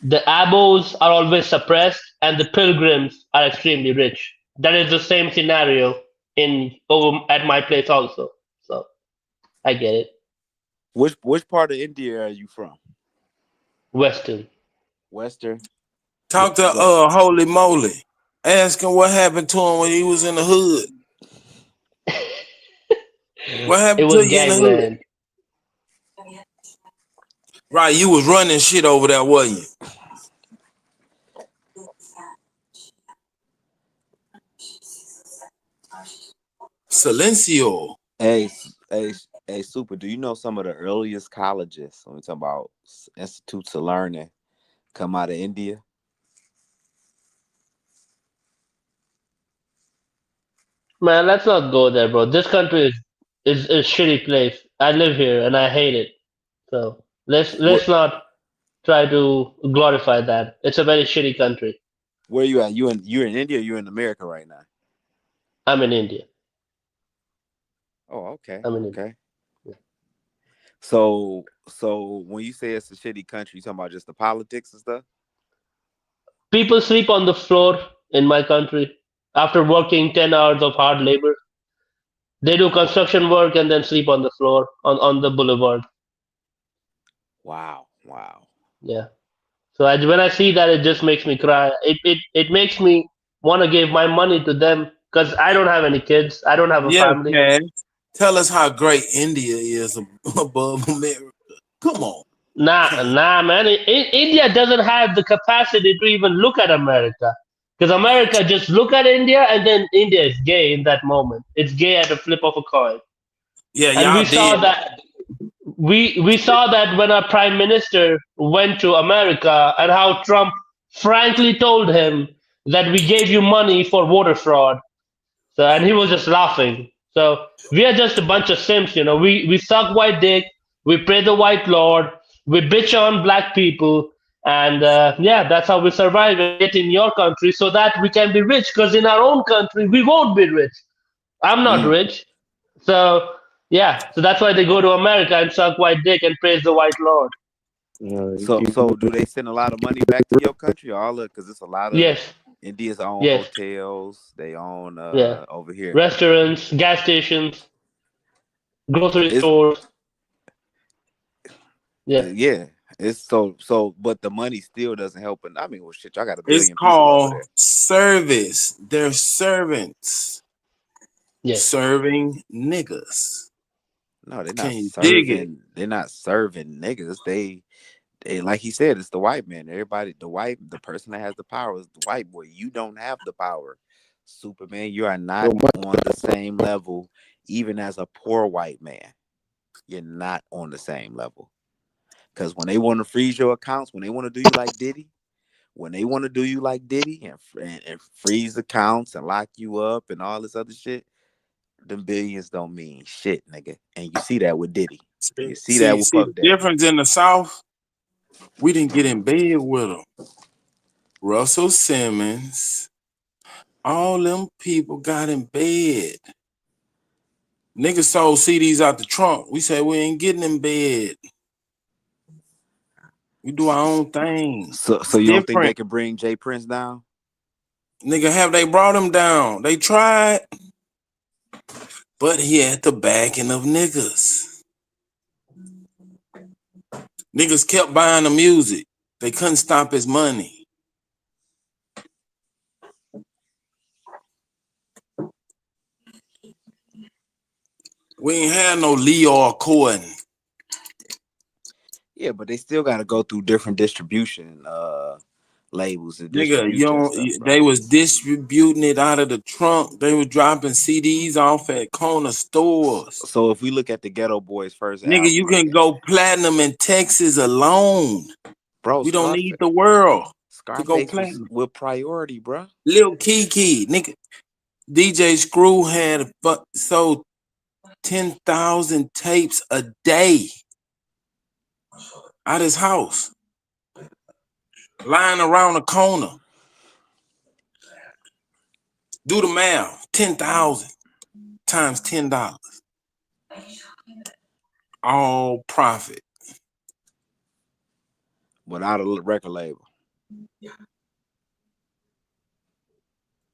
The abos are always suppressed and the pilgrims are extremely rich. That is the same scenario in over at my place also. So I get it. Which part of India are you from? Western. Western. Talk to So Holy Moly. Ask him what happened to him when he was in the hood. What It happened to was you in the hood? gangland. Right, you was running shit over there, wasn't you? Silencio. hey, super. Do you know some of the earliest colleges when we talk about institutes of learning come out of India? Man, let's not go there, bro. This country is a shitty place. I live here and I hate it. So Where let's not try to glorify that. It's a very shitty country. where you at? You're in India. Or you're in America right now. I'm in India. Oh, okay, I'm in India. okay. So when you say it's a shitty country, you talking about just the politics and stuff? People sleep on the floor in my country after working 10 hours of hard labor. They do construction work and then sleep on the floor on the boulevard. Wow, wow. Yeah. So when I see that, it just makes me cry. It makes me want to give my money to them because I don't have any kids. I don't have a Yeah, family. Cash. Tell us how great India is above America. Come on. Nah, man. India doesn't have the capacity to even look at America. Because America just look at India and then India is gay in that moment. It's gay at the flip of a coin. Yeah, And we y'all saw did. that we saw that when our prime minister went to America and how Trump frankly told him that we gave you money for voter fraud. So and he was just laughing. So we are just a bunch of simps, you know. We suck white dick, we pray the white lord, we bitch on black people, and yeah, that's how we survive and get in your country so that we can be rich. Because in our own country we won't be rich. I'm not Mm. rich, so yeah, so that's why they go to America and suck white dick and praise the white lord. So do they send a lot of money back to your country, or all of? Because it's a lot of Yes, India's own yes, hotels. They own yeah. over here. Restaurants, gas stations, grocery It's stores. Yeah. yeah. It's so, but the money still doesn't help. And I mean, well, shit, y'all got a It's billion people over called there. service. They're servants. Yes. serving niggas. No, they're Can not you dig it? serving. They're not serving niggas. They like he said, it's the white man. Everybody, the person that has the power is the white boy. You don't have the power, Superman. You are So not much. on the same level, even as a poor white man. You're not on the same level. Because when they want to freeze your accounts, when they want to do you like Diddy, when they want to do you like Diddy and freeze accounts and lock you up and all this other shit, them billions don't mean shit, nigga. And you see that with Diddy. You see that with See Puff the Daddy. difference in the South. We didn't get in bed with them. Russell Simmons, all them people got in bed. Niggas sold CDs out the trunk. We said we ain't getting in bed. We do our own thing. So It's you don't think they different. could bring Jay Prince down? Nigga, have they brought him down? They tried, but he had the backing of niggas. Niggas kept buying the music. They couldn't stop his money. We ain't had no Leo Cohen. Yeah, but they still got to go through different distribution labels to Nigga, distribute that stuff, they bro. was distributing it out of the trunk. They were dropping CDs off at corner stores. So if we look at the Ghetto Boys' first Nigga, you album, can nigga, go platinum in Texas alone. bro, We don't need the world to go Scarface was platinum. with Priority, bro. Lil Kiki, nigga, DJ Screw had sold 10,000 tapes a day out his house, lying around the corner. Do the math. 10,000 times $10. All profit. Without a record label.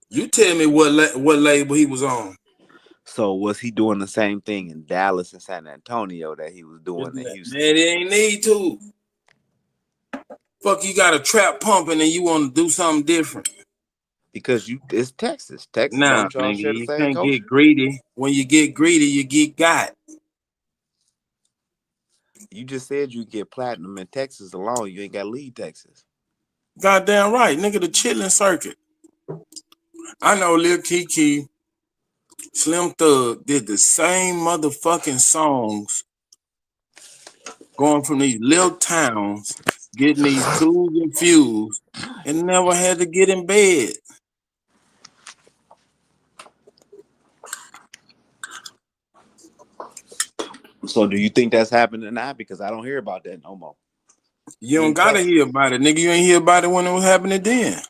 You tell me what label he was on. So was he doing the same thing in Dallas and San Antonio that he was doing in Man, Houston? it ain't need to. Fuck, you got a trap pumping and you want to do something different. Because it's Texas. Texas, Nah, don't y'all nigga, share the you same can't get culture? greedy. When you get greedy, you get got. You just said you get platinum in Texas alone. You ain't got to leave Texas. Goddamn right, nigga, the chilling circuit. I know Lil Kiki, Slim Thug did the same motherfucking songs going from these little towns, getting these tools and fuels, and never had to get in bed. So do you think that's happening now? Because I don't hear about that no more. You don't In gotta Texas. hear about it, nigga. You ain't hear about it when it was happening then.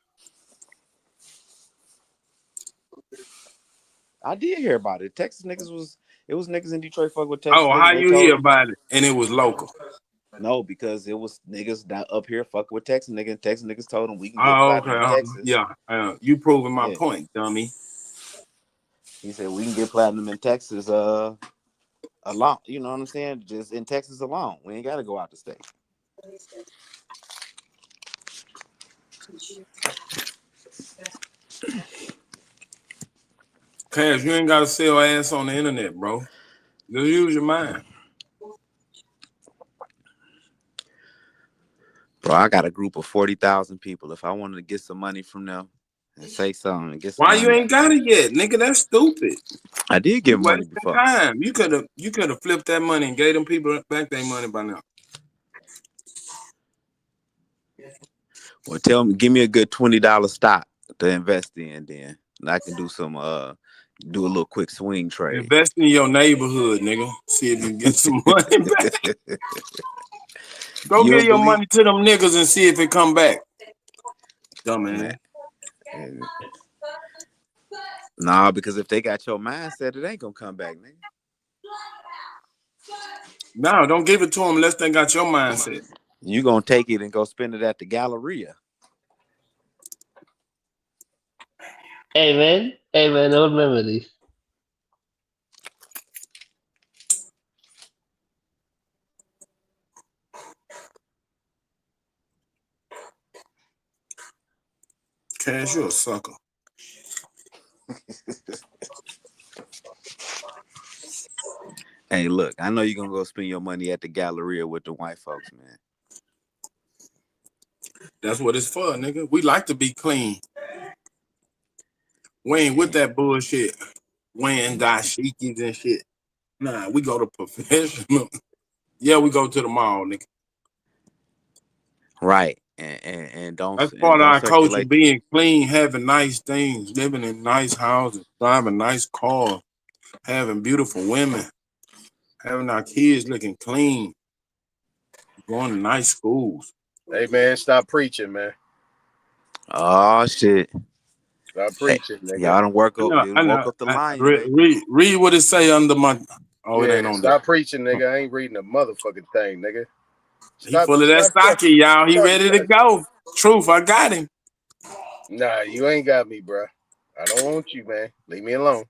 I did hear about it. Texas niggas was niggas in Detroit fuck with Texas Oh, niggas. how They you told hear them about it? And it was local. no, because it was niggas down up here fuck with Texas niggas. Texas niggas told them we can get Oh, okay. platinum in Texas. Yeah. You proving my Yeah. point, dummy. He said we can get platinum in Texas alone. You know what I'm saying? Just in Texas alone. We ain't gotta go out the state. Cash, you ain't gotta sell ass on the internet, bro. Just use your mind. Bro, I got a group of 40,000 people. If I wanted to get some money from them and say something and get some Why you money, ain't got it yet, nigga? That's stupid. I did You get money wasting before. time. You could have flipped that money and gave them people back their money by now. Well, give me a good $20 stock to invest in, then and I can do do a little quick swing trade. Invest in your neighborhood, nigga. See if you can get some money back. Go You give don't your believe, money to them niggas and see if it come back. man? Dumbass. Nah, because if they got your mindset, it ain't gonna come back, nigga. No, don't give it to them unless they got your mindset. You gonna take it and go spend it at the Galleria. Amen. Amen. Old memories. Cash, you a sucker. Hey, look, I know you're gonna go spend your money at the Galleria with the white folks, man. That's what it's for, nigga. We like to be clean. We ain't with that bullshit. Wearing dashikis and shit. Nah, we go to professional. Yeah, we go to the mall, nigga. Right, and That's and part of don't our culture, circulate. being clean, having nice things, living in nice houses, driving nice cars, having beautiful women, having our kids looking clean, going to nice schools. Hey man, stop preaching, man. Oh shit! Stop Hey, preaching, nigga. y'all don't I know, I woke know. up the lion, Read, baby. read what it say under my. Oh, it Yeah, ain't on there. stop preaching, nigga. I ain't reading a motherfucking thing, nigga. He Stop, full of that stop, stop, stocky, y'all. He stop, ready to stop. go. Truth, I got him. Nah, you ain't got me, bro. I don't want you, man. Leave me alone.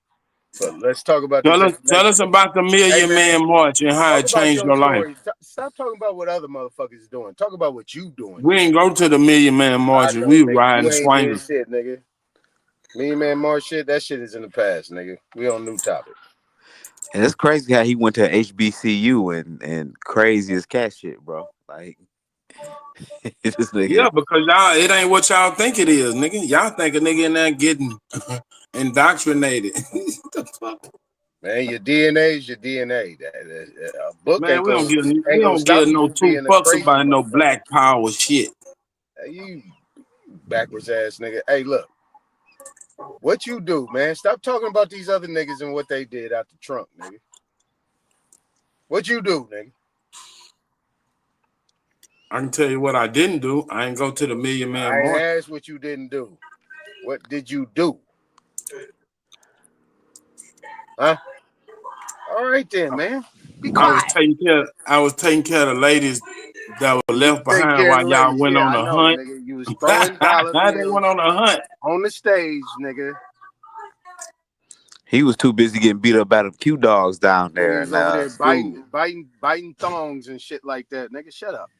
But let's talk about this Tell us information. about the Hey, Million man, Man March and how talk it about changed your your life. story. Stop talking about what other motherfuckers doing. Talk about what you doing. We ain't go to the Million Man I March. know, We nigga. riding You ain't did swingers. shit, nigga. Me, man, more shit. That shit is in the past, nigga. We on new topic. And it's crazy how he went to HBCU and crazy as cat shit, bro. Like this Yeah, nigga. because y'all, it ain't what y'all think it is, nigga. Y'all think a nigga in there getting indoctrinated. The fuck? Man, your DNA is your DNA. A book Man, we ain't gonna don't stop give you no from two being a fucks crazy about no motherfucker. black power shit. Hey, you backwards ass nigga. Hey, look, what you do, man? Stop talking about these other niggas and what they did after Trump, nigga. What you do, nigga? I can tell you what I didn't do. I ain't go to the Million Man I ain't March. asked what you didn't do. What did you do? Huh? All right then, man. Be quiet. I was taking care of the ladies that were You was left taking behind care of while the y'all ladies. went Yeah, on I a know, hunt. nigga. You was throwing dollar They went bills on a hunt. on the stage, nigga. He was too busy getting beat up by the Q dogs down Yeah, he there was in over there school. biting thongs and shit like that. Nigga, shut up.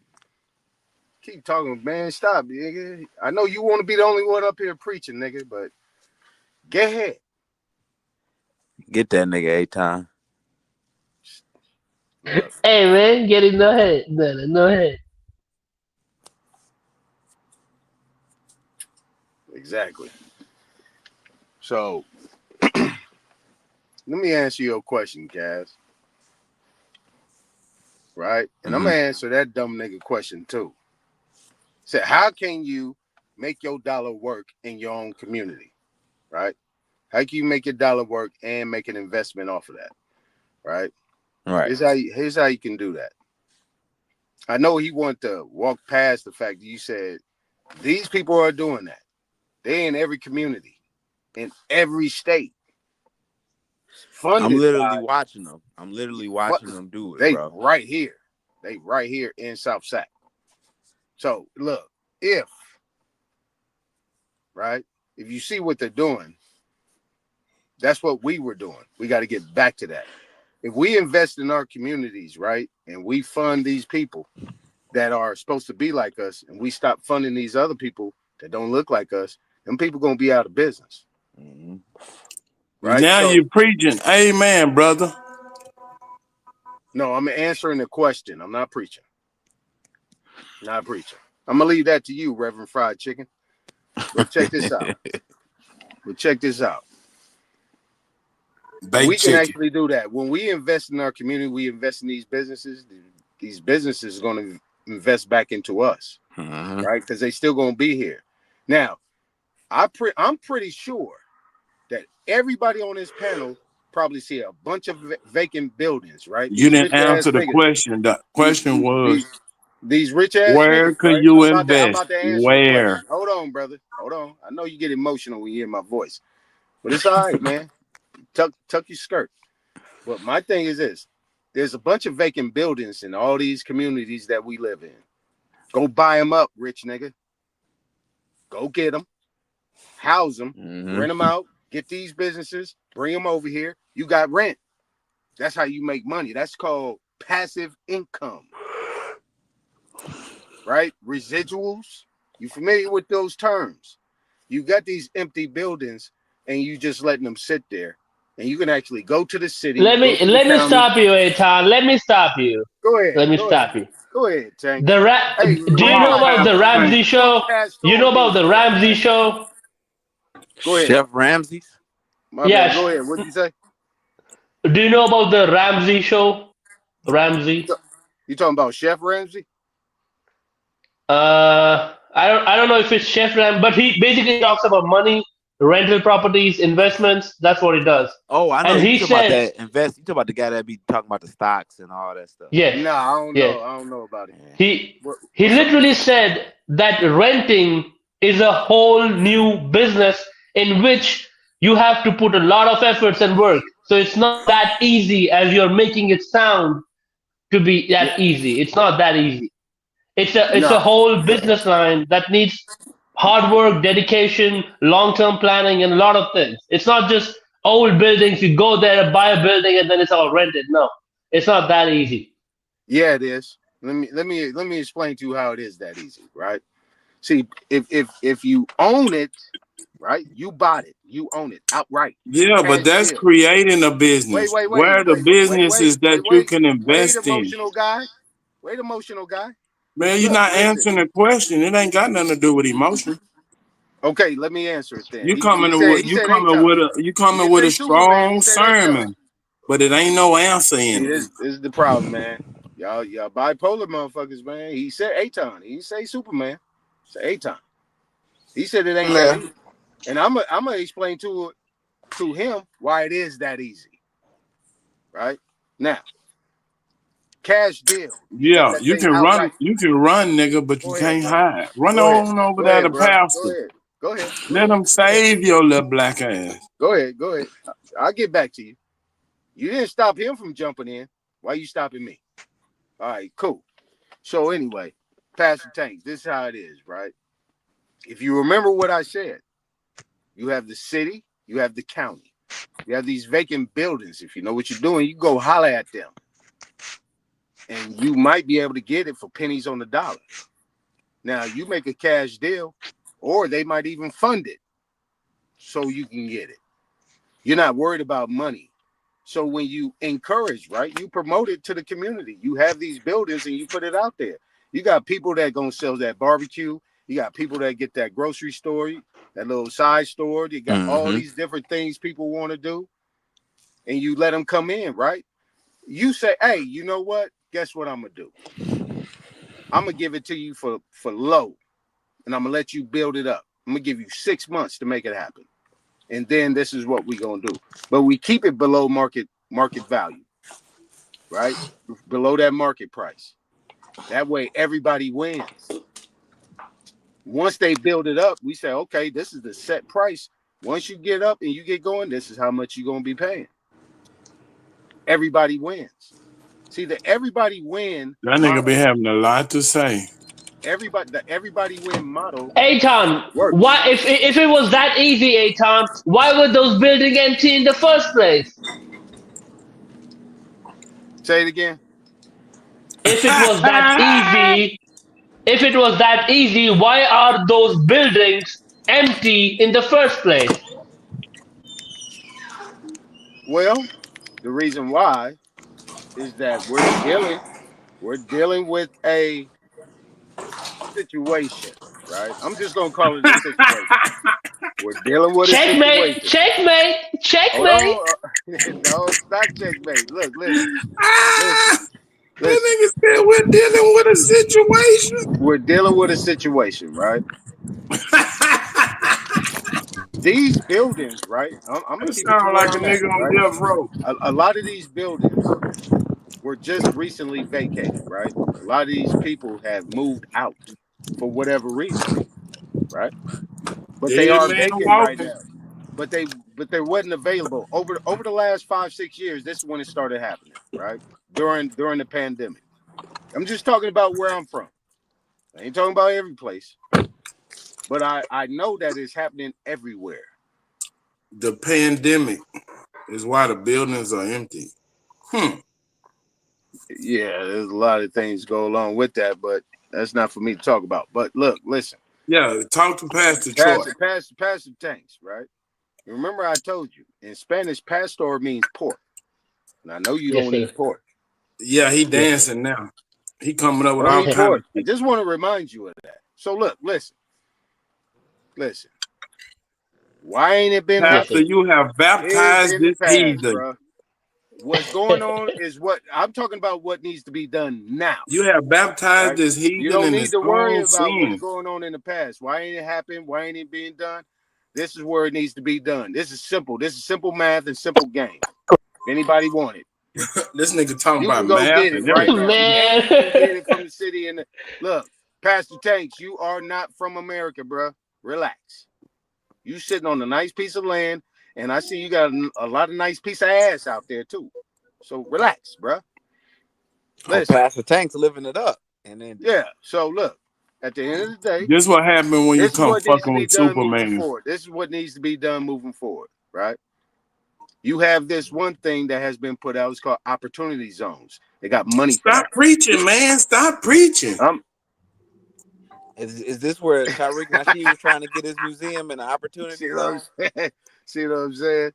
Keep talking, man. Stop, nigga. I know you want to be the only one up here preaching, nigga, but get ahead. Get that nigga a time. Look, Hey man, get in the head. No head. exactly. So let me answer your question, Cass. Right? And I'm Hmm. gonna answer that dumb nigga question too. Say, how can you make your dollar work in your own community? Right? How can you make your dollar work and make an investment off of that? Right? Right. Here's how you can do that. I know he wanted to walk past the fact that you said these people are doing that. They in every community, in every state, I'm funded literally by watching them. I'm literally watching them do it, they bro. right here. They right here in South Sac. So look, if right, if you see what they're doing, that's what we were doing. We got to get back to that. If we invest in our communities, right, and we fund these people that are supposed to be like us, and we stop funding these other people that don't look like us, them people gonna be out of business, Hmm. right? Now So you're preaching. Amen, brother. no, I'm answering the question. I'm not preaching. Not preaching. I'm gonna leave that to you, Reverend Fried Chicken. But check this out. But check this out. We Baked can chicken. actually do that. When we invest in our community, we invest in these businesses. These businesses are going to invest back into us, Hmm. right? Because they still going to be here. Now, I'm pretty sure that everybody on this panel probably see a bunch of vacant buildings, right? You These didn't rich answer ass the niggas. question. The These question these was, these, these rich ass where niggas, could right? you I'm invest? about to answer the Where? question. Hold on, brother. Hold on. I know you get emotional when you hear my voice, but it's all right, man. Tuck your skirt. But my thing is this: there's a bunch of vacant buildings in all these communities that we live in. Go buy them up, rich nigga. Go get them, house them, Hmm. rent them out. Get these businesses, bring them over here. You got rent. That's how you make money. That's called passive income, right? Residuals. You familiar with those terms? You got these empty buildings, and you just letting them sit there. and you can actually go to the city, Let go me to the let me county. stop you, Eitan. Let me stop you. Go ahead, Let me go ahead, stop you. go ahead, Tank. The Hey, Do Come you real know on, life about the Pastor story, man. Tank. Ramsey You don't show? pass You know about stories the up, Ramsey man. show? Go ahead. Chef Ramsay's. My bad. Yes. Go ahead. What'd you say? Do you know about the Ramsey show? Ramsey. You talking about Chef Ramsay? I don't know if it's Chef Ram, but he basically talks about money, rental properties, investments. That's what he does. Oh, I know. And You he talking about said, that invest? You talking about the guy that be talking about the stocks and all that stuff? yes, Nah, I don't yes. know. I don't know about it. Yeah. He What's up? literally said that renting is a whole new business in which you have to put a lot of efforts and work. So it's not that easy as you're making it sound to be Yeah, that easy. It's not that easy. It's a nah. whole business line that needs hard work, dedication, long-term planning, and a lot of things. It's not just old buildings. You go there, buy a building, and then it's all rented. No, it's not that easy. Yeah, it is. Let me explain to you how it is that easy, right? See, if you own it, right, you bought it, you own it outright, Yeah, but cash that's deal. creating a Wait, business. wait, wait, Where the wait, wait, wait, business wait, is that wait, you wait, can wait, invest in. emotional guy. Wait, emotional guy. Man, you're Look, not listen. answering the question. It ain't got nothing to do with emotion. Okay, let me answer it then. You He coming said with he said eight times. you He coming didn't with say a Superman. He strong said eight times. sermon, but it ain't no answer in See, it. this is the problem, man. Y'all bipolar motherfuckers, man. He said Aton. He didn't say Superman. He said Aton. He said it ain't that Nah. easy. And I'm gonna explain to him why it is that easy. Right? Now, cash deal. You get Yeah, that thing outright. you can run, nigga, but you Go ahead, can't brother. hide. Run Go ahead. on over Go there to ahead, bro. pastor. Go ahead. Go ahead. Go Let ahead. them Go ahead. save your little black ass. Go ahead. Go ahead. I'll get back to you. You didn't stop him from jumping in. Why you stopping me? All right, cool. So anyway, Pastor Tank, this is how it is, right? If you remember what I said, you have the city, you have the county, you have these vacant buildings. If you know what you're doing, you go holler at them, and you might be able to get it for pennies on the dollar. Now you make a cash deal, or they might even fund it so you can get it. You're not worried about money. So when you encourage, right, you promote it to the community. You have these buildings and you put it out there. You got people that gonna sell that barbecue. You got people that get that grocery store, that little side store. You got all Mm-hmm. these different things people want to do, and you let them come in, right? You say, hey, you know what? Guess what I'm gonna do? I'm gonna give it to you for low, and I'm gonna let you build it up. I'm gonna give you 6 months to make it happen, and then this is what we gonna do. But we keep it below market value, right? Below that market price. That way everybody wins. Once they build it up, we say, okay, this is the set price. Once you get up and you get going, this is how much you're going to be paying. Everybody wins. See, the everybody win That nigga be model, having a lot to say. the everybody win model Aton, works. why if it was that easy, Aton, why were those buildings empty in the first place? Say it again. If it was that easy, if it was that easy, why are those buildings empty in the first place? Well, the reason why is that we're dealing with a situation, right? I'm just going to call it a situation. We're dealing with a Checkmate, situation. checkmate, Hold checkmate. on. No, it's not checkmate. Look, listen, listen, Ah, that listen. nigga said we're dealing with a situation. We're dealing with a situation, right? These buildings, right? I'm gonna That keep it to sound where like a I'm at, nigga on right? death row. A lot of these buildings were just recently vacated, right? A lot of these people have moved out for whatever reason, right? But they Dead are man vacant right walking. now. But they wasn't available over the last 5-6 years. This is when it started happening, right? During the pandemic. I'm just talking about where I'm from. I ain't talking about every place, but I know that it's happening everywhere. The pandemic is why the buildings are empty. Yeah, there's a lot of things go along with that, but that's not for me to talk about. But look, listen, Yeah, talk to Pastor Troy. pass the tanks, right? Remember, I told you in Spanish, pastor means pork. And I know you Yes, don't sir. eat pork. Yeah, he Yes, sir. dancing now. He coming up with Don't all eat kind of pork. I shit. just want to remind you of that. So look, listen. Why ain't it been Yes, Pastor, sir. happening? you have Is baptized in the this past, heathen. bro. What's going on is what I'm talking about. What needs to be done now, You have baptized right? this You heathen don't in need his to worry own about what's sin. going on in the past. Why ain't it happened? Why ain't it being done? This is where it needs to be done. This is simple. This is simple math and simple game. If anybody want it, This nigga talking you about can go math get it and right everything. now, Man. and you can get it from the city. And look, Pastor Tanks, you are not from America, bro. Relax. You sitting on a nice piece of land, and I see you got a lot of nice piece of ass out there too. So relax, bro. Oh, Listen, Pastor Tank's living it up. And then yeah. So look, at the end of the day, This what happened when you this is come what needs to fucking be with done moving Superman. forward. This is what needs to be done moving forward, right? You have this one thing that has been put out. It's called opportunity zones. They got money for Stop that. preaching, man. Stop preaching. Um, is this where Tariq Nasheed was trying to get his museum in an opportunity see what I'm zone? saying? See what I'm saying?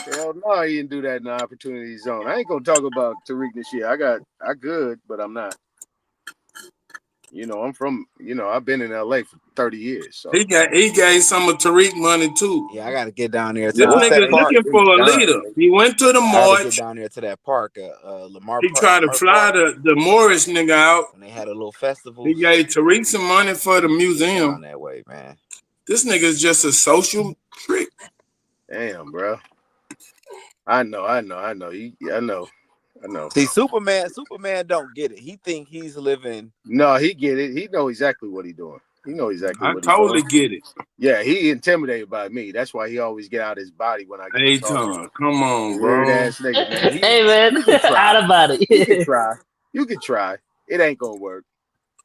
Hell no, he didn't do that in the opportunity zone. I ain't gonna talk about Tariq this year. I could, but I'm not. I'm from, I've been in LA for 30 years. So He gave some of Tariq money too. Yeah, I got to get down there to This what's nah, that nigga he, park? looking he's for a done. leader. He went to the I got to get march. down there to that park, He tried to Lamar fly Park, the Morris nigga out. when they had a little He festivals. gave Tariq some money for the I need to get down museum. that way, man. This nigga's just a social trick. Damn, bro. I know. I know. See, Superman don't get it. He think he's living. No, he get it. He know exactly what he doing. He know exactly I what he doing. totally get it. Yeah, he intimidated by me. That's why he always get out his body when I get to talking. Aton, come on, Weird bro. ass nigga, man. Hey, man. You can try. Out of body. You can try. You can try. It ain't gonna work.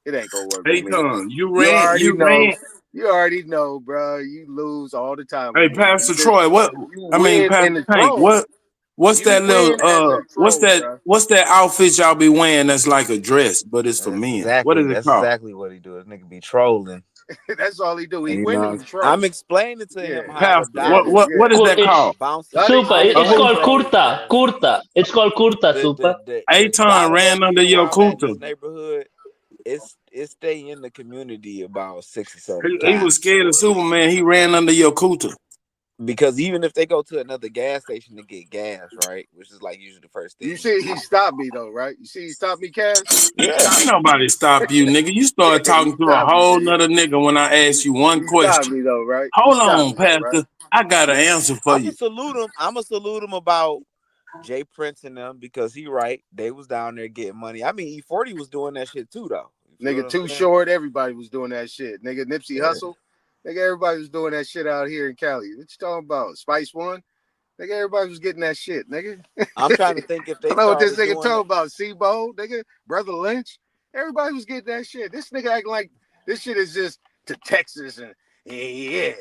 It ain't gonna work with me. Aton, you You ran, already you know. ran. You already know, bro. You lose all the time with Hey, me. Pastor Troy, You I mean win in Pastor the Tank, troll. what's You that little win as a troll, bro. what's that outfit y'all be wearing that's like a dress, but it's for men? What is it That's called? exactly what he do. This nigga be trolling. That's all he do. He And win in the I'm troll. explaining to Yeah, him how the Pastor, dollar what is that It's called? bouncing super. They off It's of call the it called troll, trolls. kurta. man. Kurta. It's called kurta, super. The Aton dollar ran over under here your where I'm at in kuta. this neighborhood, it stay in the community about 6 or 7 He was times. scared of Superman. He ran under your kuta. Because even if they go to another gas station to get gas, right, which is like usually the first You thing. see, he stopped me though, right? You see, he stopped me, Cash. He Yeah. stopped me. Nobody stop you, nigga. You start He talking to a stopped me, whole nigga. nother nigga when I ask you one He stopped question. me though, right? He Hold stopped on, me though, right? Pastor. I got an answer for I'ma you. salute him. I'ma salute him about Jay Prince and them because he right. They was down there getting money. I mean, E40 was doing that shit too, though. You feel what Nigga, I'm Too saying? Short. Everybody was doing that shit. Nigga, Nipsey Yeah. Hussle. Nigga, everybody was doing that shit out here in Cali. What you talking about? Spice One. Nigga, everybody was getting that shit, nigga. I'm trying to think if I they know what this started nigga doing talking it about. Sebo, nigga, Brother Lynch. Everybody was getting that shit. This nigga acting like this shit is just to Texas and yeah.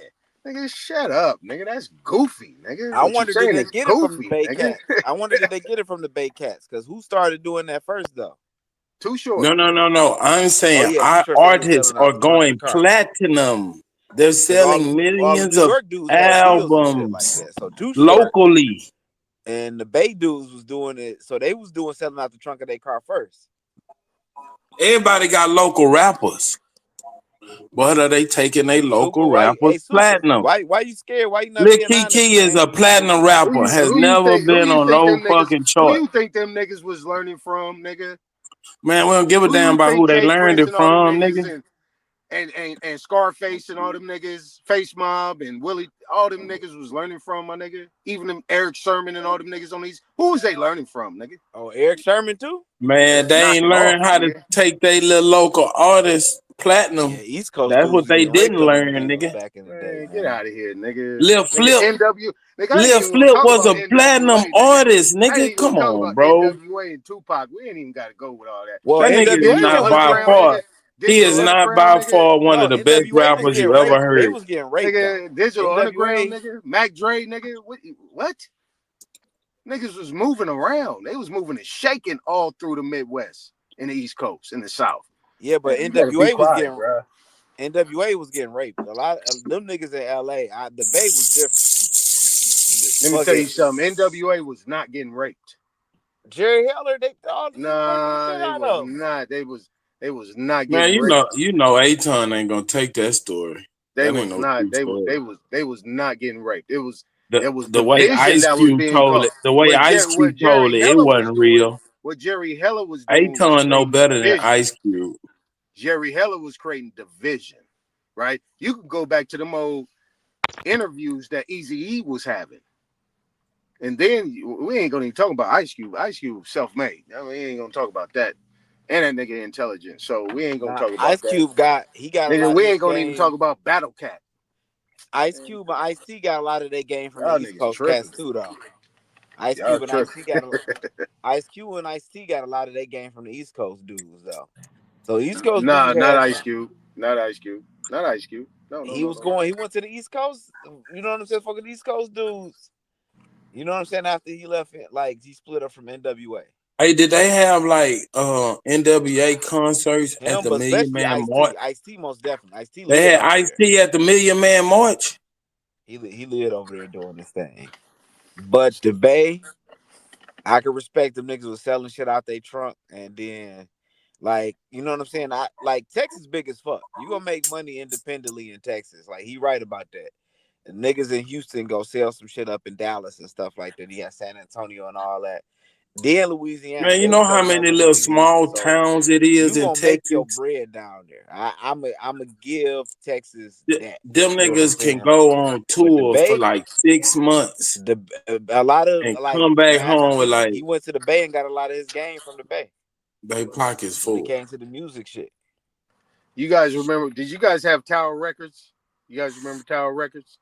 Nigga, shut up, nigga. That's goofy, nigga. I What you wonder did saying they is get it from the goofy, Bay nigga. Cats? I wonder did they get it from the Bay Cats? Because who started doing that first though? Too Short. No. I'm Oh saying yeah, Too our Short said he was artists selling out are the trunk of the going car. platinum. They're Because selling all the millions New of York dudes had deals and shit like albums that. So Too Short locally. and the Bay dudes was doing it. So they was doing selling out the trunk of their car first. Everybody got local rappers. But are they taking their Super, local rappers Hey, platinum? why you scared? Why you not Lil being honest, Kiki is man? a platinum rapper. Has never who been you on think no them niggas fucking who chart. you think them niggas was learning from, nigga? Man, we don't give a Who damn you about think who they Jay learned Prince it and all them from, niggas nigga. and Scarface and all them niggas, Face Mob and Willie, all them niggas was learning from, my nigga. Even them Eric Sherman and all them niggas on these. Who was they learning from, nigga? Oh, Eric Sherman too? Man, Just they ain't knocking off, learned how to nigga. take their little local artists Yeah, platinum. East Coast That's dudes what was they getting didn't raped on them learn, deals nigga. back in the day, Man, get man. out of here, nigga. Lil Nigga, Flip, NW. Nigga, I ain't Lil even gonna Flip talk was about a platinum NWA, nigga. artist, I ain't nigga. even gonna Come talk on, about bro. NWA and Tupac. We ain't even gotta go with all that. Well, That nigga is Digital NWA not was by getting Underground, raped. far. nigga. He Digital is not Underground, by nigga. far one No, of the best NWA was rappers getting you ever raped. They heard. was getting raped though. Nigga, Digital Underground, NWA, nigga. Mac Dre, nigga. What? Niggas was moving around. They was moving and shaking all through the Midwest and the East Coast and the South. yeah, but Man, you gotta be quiet, bro. NWA was getting raped. A lot of them niggas in LA. The Bay was different. Let me tell you Fucking something. NWA was not getting raped. Jerry Heller, they all he was raping the Nah, shit they out was of 'em. not. They was not Man, getting raped. you know, Aton ain't gonna take that story. They That ain't was no not. true story. They was not getting raped. It was The way division Ice that was Cube being told caught. it, the way Ice What Cube told Jerry it, it Heller was wasn't doing, real. what Jerry Heller was doing was Aton know creating better than division. Ice Cube. Jerry Heller was creating division, right? You can go back to them old interviews that Eazy-E was having. And then we ain't gonna even talk about Ice Cube. Ice Cube self-made. I mean, we ain't gonna talk about that. And that nigga intelligent. So we ain't gonna Nah, talk about Ice that. Cube got a Nigga, lot of we his ain't gonna even talk game. about Battle Cat. Ice Cube and Ice T got a lot of their game from the Y'all East niggas Coast cats tripping. too, though. Ice Y'all Cube and Ice tripping. T got Ice Cube and Ice T got a lot of their game from the East Coast dudes, though. So East Coast Nah, dudes not had Ice some. Cube. Not Ice Cube. Not Ice Cube. No, no, He no, was no, no. going. He went to the East Coast. You know what I'm saying? Fucking East Coast dudes. You know what I'm saying? After he left, like he split up from NWA. Hey, did they have like NWA concerts at Him, the but Million especially Man Ice March? T. Ice T most definitely. Ice T They lived had over Ice there. T at the Million Man March. He lived over there doing this thing. But the Bay, I could respect them niggas was selling shit out their trunk, and then like, you know what I'm saying? I like Texas big as fuck. You gonna make money independently in Texas. Like he right about that. The niggas in Houston go sell some shit up in Dallas and stuff like that. He had San Antonio and all that. Then Louisiana, Man, you they was know how selling many over in little Louisiana. small So towns it is you in gonna make your Texas? bread down there. I'm a give Texas that. Them You know what I'm niggas can saying? go on But the tour for Bay, like 6 months the a lot of and like come back Master home with P, like he went to the Bay and got a lot of his game from the Bay they pockets when it full. came to the music shit. You guys remember? Did you guys have Tower Records? You guys remember Tower Records?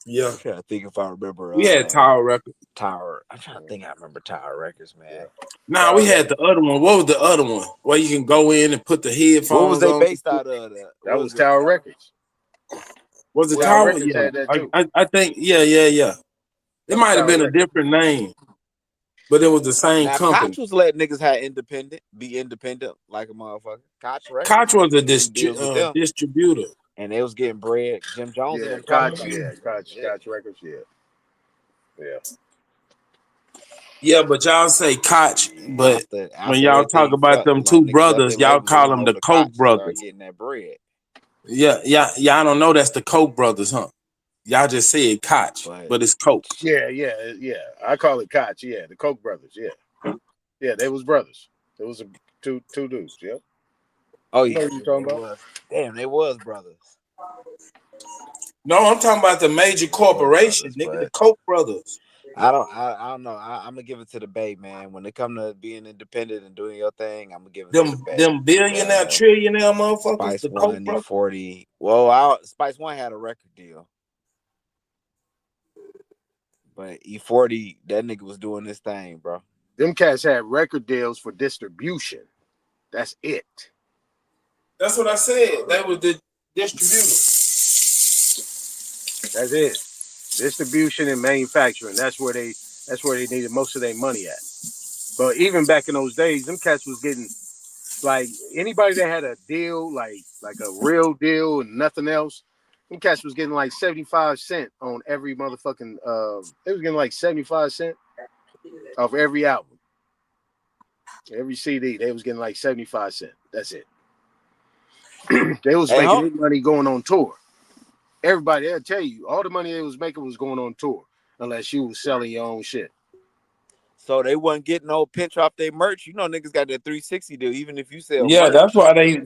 Yeah, I'm trying to think if I remember we had Tower Records. Tower. I'm trying to think I remember Tower Records, Yeah. man. Nah, we Tower had Records. the other one. What was the other one? Where you can go in and put the What was headphones they on. based out of? That What was was it? Tower Records. Was it Tower Tower? Records Yeah, had that too. I think yeah. It That was might have Tower been a Records. different name, but it was the same Now Koch company. was letting niggas be independent like a motherfucker. Koch Koch Records, was he a was doing deals with them, distributor. and they was getting bread. Jim Jones and Yeah, them talking Koch. about Yeah, it. Koch. Yeah, Koch Records. Yeah, yeah. Yeah, but y'all say Koch, but when after y'all talk everything about fucked, them like two niggas left brothers, their y'all labels and call went them over the to Koch Koch and started brothers. getting that bread. Yeah. I don't know that's the Koch brothers, huh? Y'all just said Koch, But but it's Coke. Yeah. I call it Koch. Yeah, the Koch brothers. Yeah. They was brothers. There was two dudes. Yep. oh I know yeah, what you're talking they about. was. Damn, they was brothers. No, I'm talking about the major They was corporation, brothers, nigga, the but Koch brothers. I don't know. I'm gonna give it to the Bay, man. When it come to being independent and doing your thing, I'm gonna give it to the Bay. Them billionaire, trillionaire motherfuckers, Spice the Koch One, brothers. E40. Well, Spice One had a record deal, but E40, that nigga was doing this thing, bro. Them cats had record deals for distribution. That's it. That's what I said. They was the distributor. That's it. Distribution and manufacturing. That's where they needed most of their money at. But even back in those days, them cats was getting like anybody that had a deal, like a real deal and nothing else. Them cats was getting like 75 cents on every motherfucking. They was getting like 75 cents off every album, every CD. They was getting like 75 cents. That's it. They was Hey, making huh? their money going on tour. Everybody, they'll tell you, all the money they was making was going on tour, unless you was selling your own shit. So they wasn't getting no pinch off their merch. You know, niggas got that 360 deal, even if you sell Yeah, merch.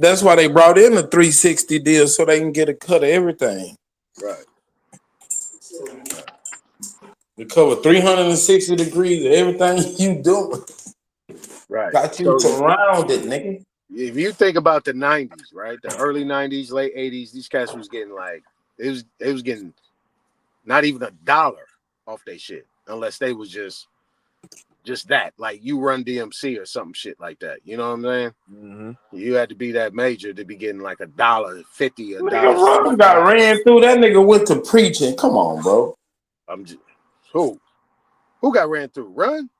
that's why they brought in the 360 deal so they can get a cut of everything. Right. They cover 360 degrees of everything you do. Right. Got you So surrounded, nigga. if you think about the '90s, right, the early '90s, late '80s, these cats was getting like they was getting not even $1 off their shit, unless they was just that, like you Run DMC or something shit like that. You know what I'm saying? Mm-hmm. You had to be that major to be getting like $1.50, Nigga, $1.75. Ron got ran through. That nigga went to preaching. Come on, bro. I'm just who got ran through? Run?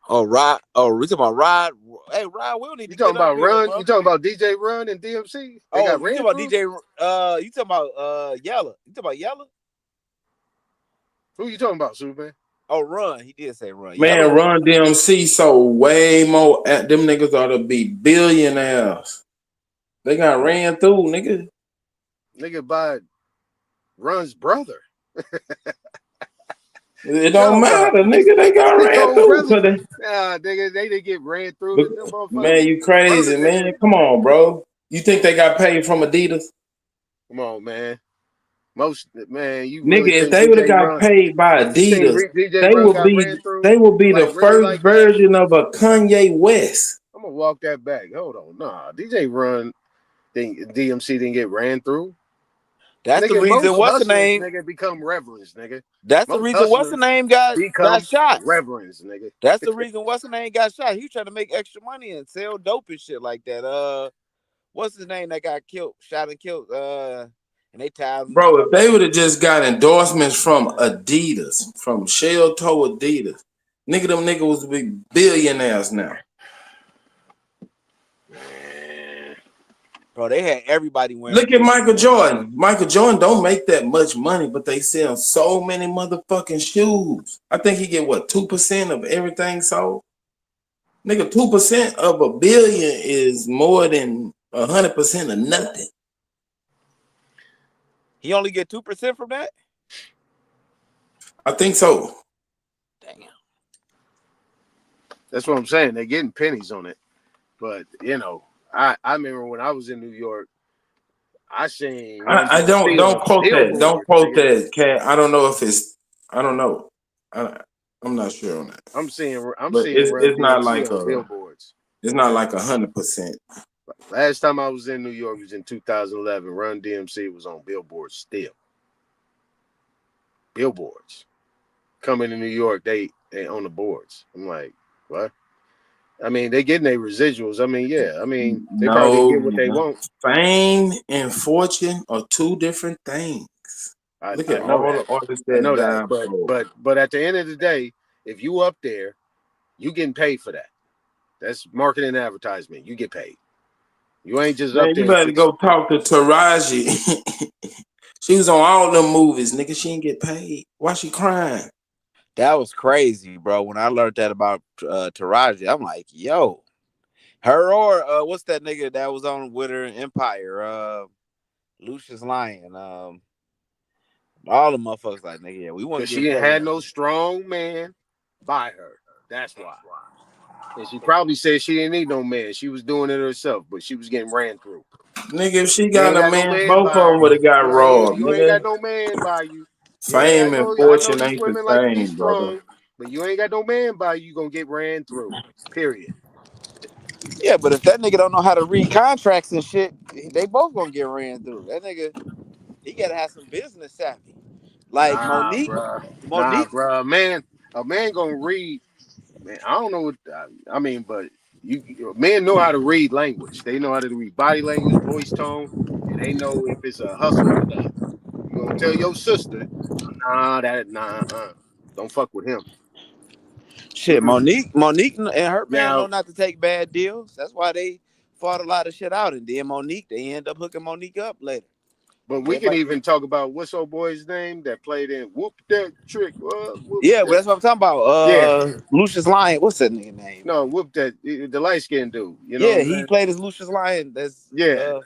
Oh, Rod. Oh, we talking about Rod. Hey, Rod, we don't need You to talking get up about here, Run? bro. You talking about DJ Run and DMC? They Oh, got you talking ran about through. DJ? You talking about Yella? You talking about Yella? Who you talking about, Superman? Oh, Run. He did say Run. Man, Yella. Run DMC sold way more. At them niggas ought to be billionaires. They got ran through, nigga. Nigga by Run's brother. It You don't talking about? matter, nigga. They got His ran own through. brother. Cause they, Nah, nigga, they didn't get ran through. but, Them motherfuckers man, was you crazy, brother man. niggas. Come on, bro. You think they got paid from Adidas? Come on, man. Most man, you Nigga, really if think they would have DJ got Run? paid by You think Adidas, DJ they Run would got be ran through they would be the like really first like that? version of a Kanye West. I'm gonna walk that back. Hold on, nah. DJ Run, think DMC didn't get ran through. That's the Nigga, reason. most What's the hustlers, name? nigga, become reverends, nigga. That's the Most reason. What's the hustlers name? Got become shot. reverends, nigga. That's the reason. What's the name? Got shot. He was trying to make extra money and sell dope and shit like that. What's his name that got killed, shot and killed? And they tied him. Bro, if they would have just got endorsements from Adidas, from Shell Toe Adidas, nigga, them niggas would be billionaires now. Bro, they had everybody wearing. Look at Michael Jordan. Michael Jordan don't make that much money, but they sell so many motherfucking shoes. I think he get what 2% of everything sold. Nigga, 2% of $1 billion is more than 100% of nothing. He only get 2% from that. I think so. Damn. That's what I'm saying. They're getting pennies on it, but you know, I remember when I was in New York, I seen Run I DMC don't on some quote that. Don't billboards, quote nigga. that, Cat. I don't know if it's. I don't know. I'm not sure on that. I'm seeing But Run it's not DMC like on a. billboards. It's not like 100%. Last time I was in New York was in 2011. Run DMC was on billboards still. Billboards. Coming to New York, they on the boards. I'm like, what? I mean, they getting their residuals. I mean, yeah. I mean, they probably No, get what they want. fame and fortune are two different things. Look I at know all that. the artists I that know that. died, bro. But at the end of the day, if you up there, you getting paid for that. That's marketing and advertisement. You get paid. You ain't just up Man, you there better just go talk to Taraji. She was on all them movies, nigga. She didn't get paid. Why she crying? That was crazy, bro. When I learned that about Taraji, I'm like, yo, her or what's that nigga that was on with her in Empire? Lucius Lyon. All the motherfuckers like, nigga, yeah, we want to because she get ain't paid. had no strong man by her. That's why. And she probably said she didn't need no man. She was doing it herself, but she was getting ran through. Nigga, if she You got ain't a got no man, man both of by them her. would have got robbed, You ain't got nigga. no man by you. You ain't Fame got and no. I know fortune these ain't the women like to be same, brother. strong, but you ain't got no man by you. You gonna get ran through. Period. Yeah, but if that nigga don't know how to read contracts and shit, they both gonna get ran through. That nigga, he gotta have some business savvy. Like Nah, Monique, bruh. Nah, Monique, bruh. A man gonna read. Man, I don't know what I mean, but men know how to read language. They know how to read body language, voice tone, and they know if it's a hustle or not. You gonna tell your sister, don't fuck with him. shit, Monique, and her man know Now, not to take bad deals. That's why they fought a lot of shit out, and then Monique, they end up hooking Monique up later. but we can Everybody, even talk about what's old boy's name that played in Whoop That Trick. Whoop yeah, but that. that's what I'm talking about. Yeah, Lucius Lyon, what's that nigga name? no, Whoop That. The light skinned dude. You know what Yeah, I'm he saying? played as Lucius Lyon. That's Yeah.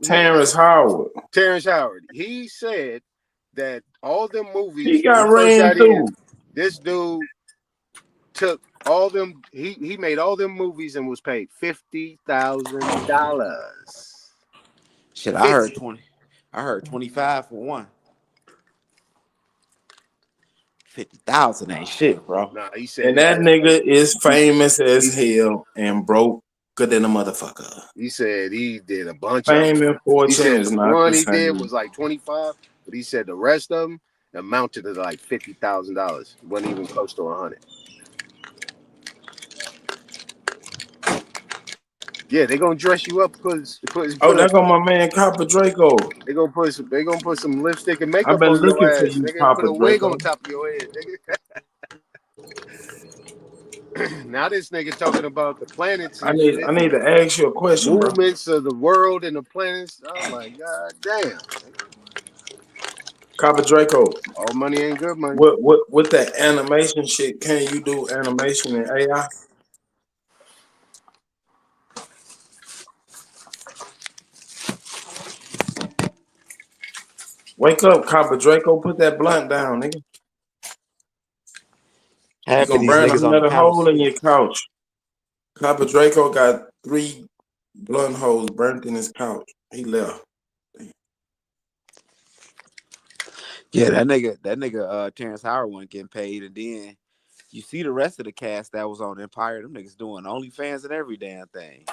Terrence Howard. Terrence Howard. He said that all them He movies when he got first ran got in, through. this dude took all them. He made all them movies and was paid $50,000. shit. I heard 50. 20. I heard 25 for one. 50,000 ain't shit, bro. Nah, he said And he that did. nigga is famous as He, hell and broke good than a motherfucker. he said he did a bunch of them. Fame and He fortune said is the not one the he did same. was like 25, but he said the rest of them amounted to like $50,000. Wasn't even close to 100. Yeah, they gonna dress you up, Oh, there go my man Copper Draco. they gonna put some lipstick and I've makeup been on your looking for ass, you, nigga. Put Copper a wig Draco. on top of your head, nigga. Now this nigga talking about the planets I and need shit, I need to ask you a question, bro. movements of the world and the planets. I'm like, God damn, Copper Draco, all money ain't good money. what that animation shit? Can you do animation in AI? Wake up, Copper Draco. Put that blunt down, nigga. You Half of gonna these burn niggas on the another panel hole in sleep. your couch. Copper Draco got 3 blunt holes burnt in his couch. He left. Yeah, that nigga, Terrence Howard wasn't getting paid, and then you see the rest of the cast that was on Empire. Them niggas doing OnlyFans and every damn thing.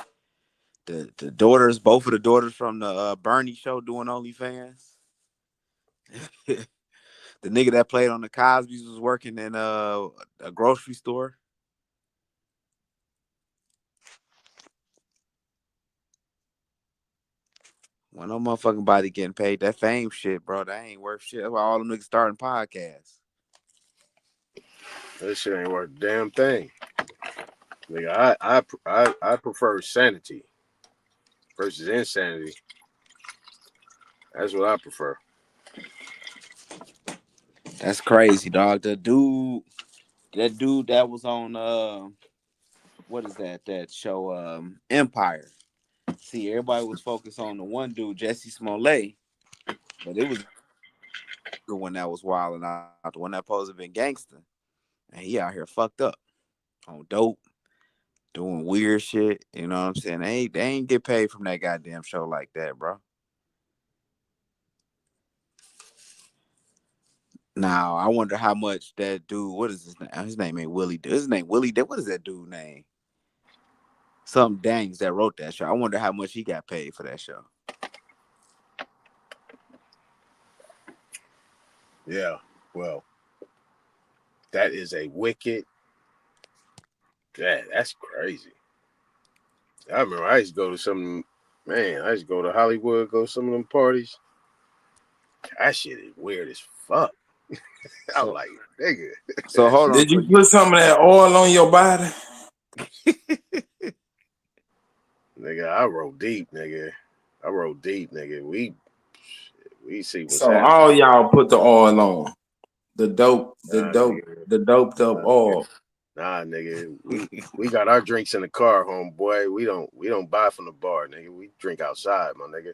The daughters, both of the daughters from the Bernie show, doing OnlyFans. The nigga that played on the Cosby's was working in a grocery store. When no motherfucking body getting paid, that fame shit, bro, that ain't worth shit. That's why all them niggas starting podcasts. This shit ain't worth a damn thing. Nigga, I prefer sanity versus insanity. That's what I prefer. That's crazy, dog. That dude that was on what is that show Empire. See, everybody was focused on the one dude, Jesse Smollett, but it was the one that was wilding out, the one that supposed to been gangster, and he out here fucked up on dope, doing weird shit. You know what I'm saying? They ain't get paid from that goddamn show like that, bro. Now I wonder how much that dude. What is his name? His name ain't Willie. His name Willie. What is that dude name? Some Dangs that wrote that show. I wonder how much he got paid for that show. Yeah, well, that is a wicked. That's crazy. I remember I used to go to some. Man, I used to go to Hollywood, go to some of them parties. That shit is weird as fuck. I'm So like, nigga, so that hold shit. on. Did So you you put some of that oil on your body? Nigga, I roll deep, nigga. I roll deep, nigga. We see what's So happening. all y'all put the oil on. The dope, the Nah, dope, nigga. the doped up Nah, nigga. oil. Nah, nigga. We got our drinks in the car, homeboy. We don't buy from the bar, nigga. We drink outside, my nigga.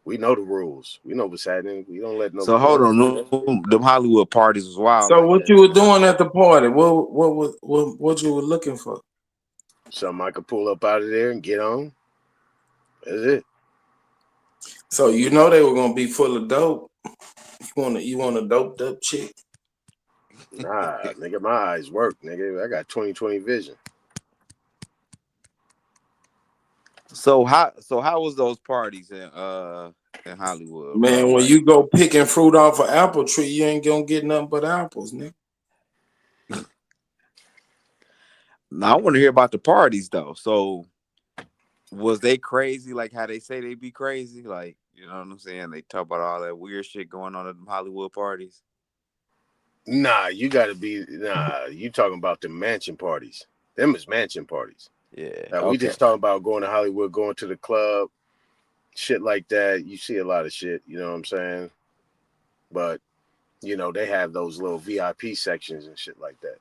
We know the rules. We know what's happening. We don't let no. so We hold don't on. do that shit. Them Hollywood parties was wild So like what that. you were doing at the party? What you were looking for? Something I could pull up out of there and get on. That's it. So you know they were gonna be full of dope. You want a doped up chick? Nah, nigga, my eyes work, nigga. I got 20/20 vision. So how was those parties in Hollywood, bro? Man, when Like, you go picking fruit off an apple tree, you ain't gonna get nothing but apples, nigga. now I want to hear about the parties though. So was they crazy like how they say they be crazy? Like, you know what I'm saying? They talk about all that weird shit going on at them Hollywood parties. Nah, you gotta be. Nah, you talking about the mansion parties. Them is mansion parties. Yeah. Now we Okay. just talking about going to Hollywood, going to the club, shit like that. You see a lot of shit. You know what I'm saying? But they have those little VIP sections and shit like that.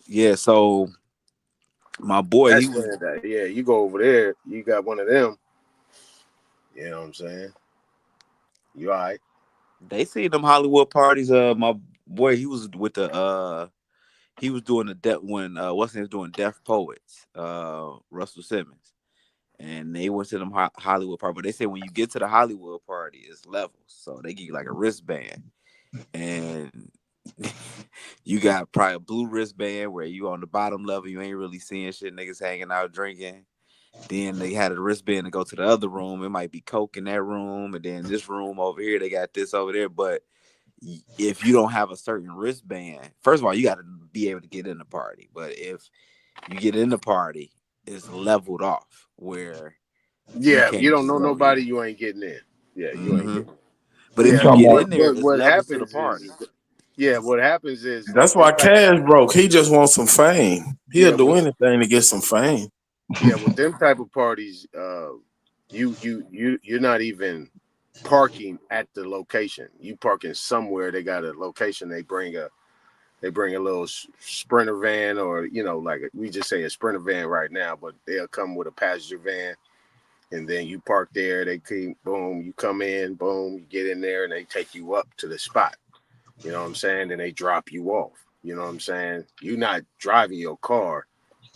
Yeah. So my boy, he That's was. when that. Yeah, you go over there, you got one of them. You know what I'm saying? You all right? They see them Hollywood parties. My boy, he was with the he was doing the deaf when what's his name was doing Deaf Poets, Russell Simmons, and they went to them Hollywood party. But they say when you get to the Hollywood party, it's levels. So they give you like a wristband, and you got probably a blue wristband where you on the bottom level, you ain't really seeing shit. Niggas hanging out drinking. Then they had a wristband to go to the other room. It might be coke in that room, and then this room over here, they got this over there. But if you don't have a certain wristband, first of all, you got to be able to get in the party. But if you get in the party, it's leveled off where you Yeah, if you can't don't just know go nobody, in. you ain't getting in. Yeah, you ain't hmm getting in. But You if Yeah, you talking get about in there, but it's what levels to the happens party. is, Yeah, what happens is That's why them type. Cash broke. He just wants some fame. He'll Yeah, do with anything to get some fame. yeah, with them type of parties, you're not even parking at the location. You parking somewhere. They got a location. They bring a little sprinter van, or like we just say a sprinter van right now, but they'll come with a passenger van, and then you park there. They keep boom, you come in, boom, you get in there, and they take you up to the spot. You know what I'm saying? Then they drop you off. You know what I'm saying? You're not driving your car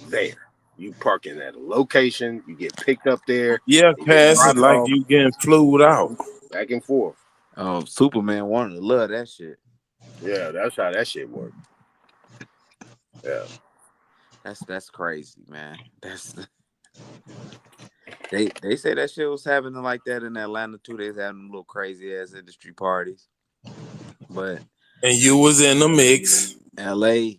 there. You parking at a location. You get picked up there. Yeah, You get Cash is dropped like off you getting flued out. back and forth. Superman wanted to love that shit. Yeah, that's how that shit works. Yeah. That's crazy, man. That's they say that shit was happening like that in Atlanta too. They was having them little crazy ass industry parties. But And you was in the mix. LA,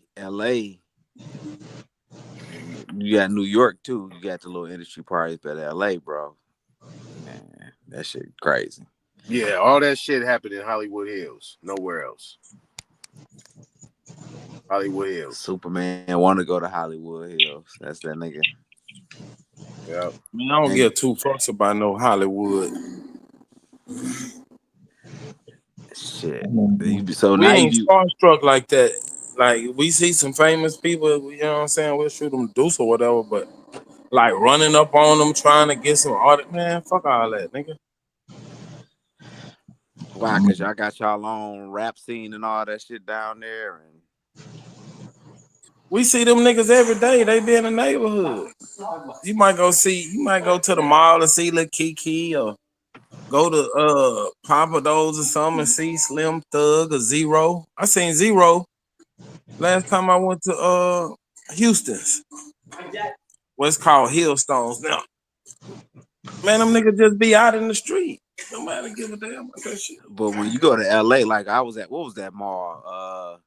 you got New York too. You got the little industry parties, but LA, bro, man, that shit crazy. Yeah, all that shit happened in Hollywood Hills. Nowhere else. Hollywood Hills. Superman want to go to Hollywood Hills. That's that nigga. Yeah. I mean, I don't And give two fucks about no Hollywood. shit. We ain't starstruck like that. Like we see some famous people, you know what I'm saying? We'll shoot them deuce or whatever, but like running up on them trying to get some art, man, fuck all that, nigga. why? Cause y'all got y'all own rap scene and all that shit down there, and We see them niggas every day. They be in the neighborhood. You might go to the mall and see Lil Kiki, or go to Papa Do's or something and see Slim Thug or Zero. I seen Zero last time I went to Houston's. What's called Hillstones now. Man, them niggas just be out in the street. Nobody give a damn about that shit. but when you go to LA, like I was at, what was that mall?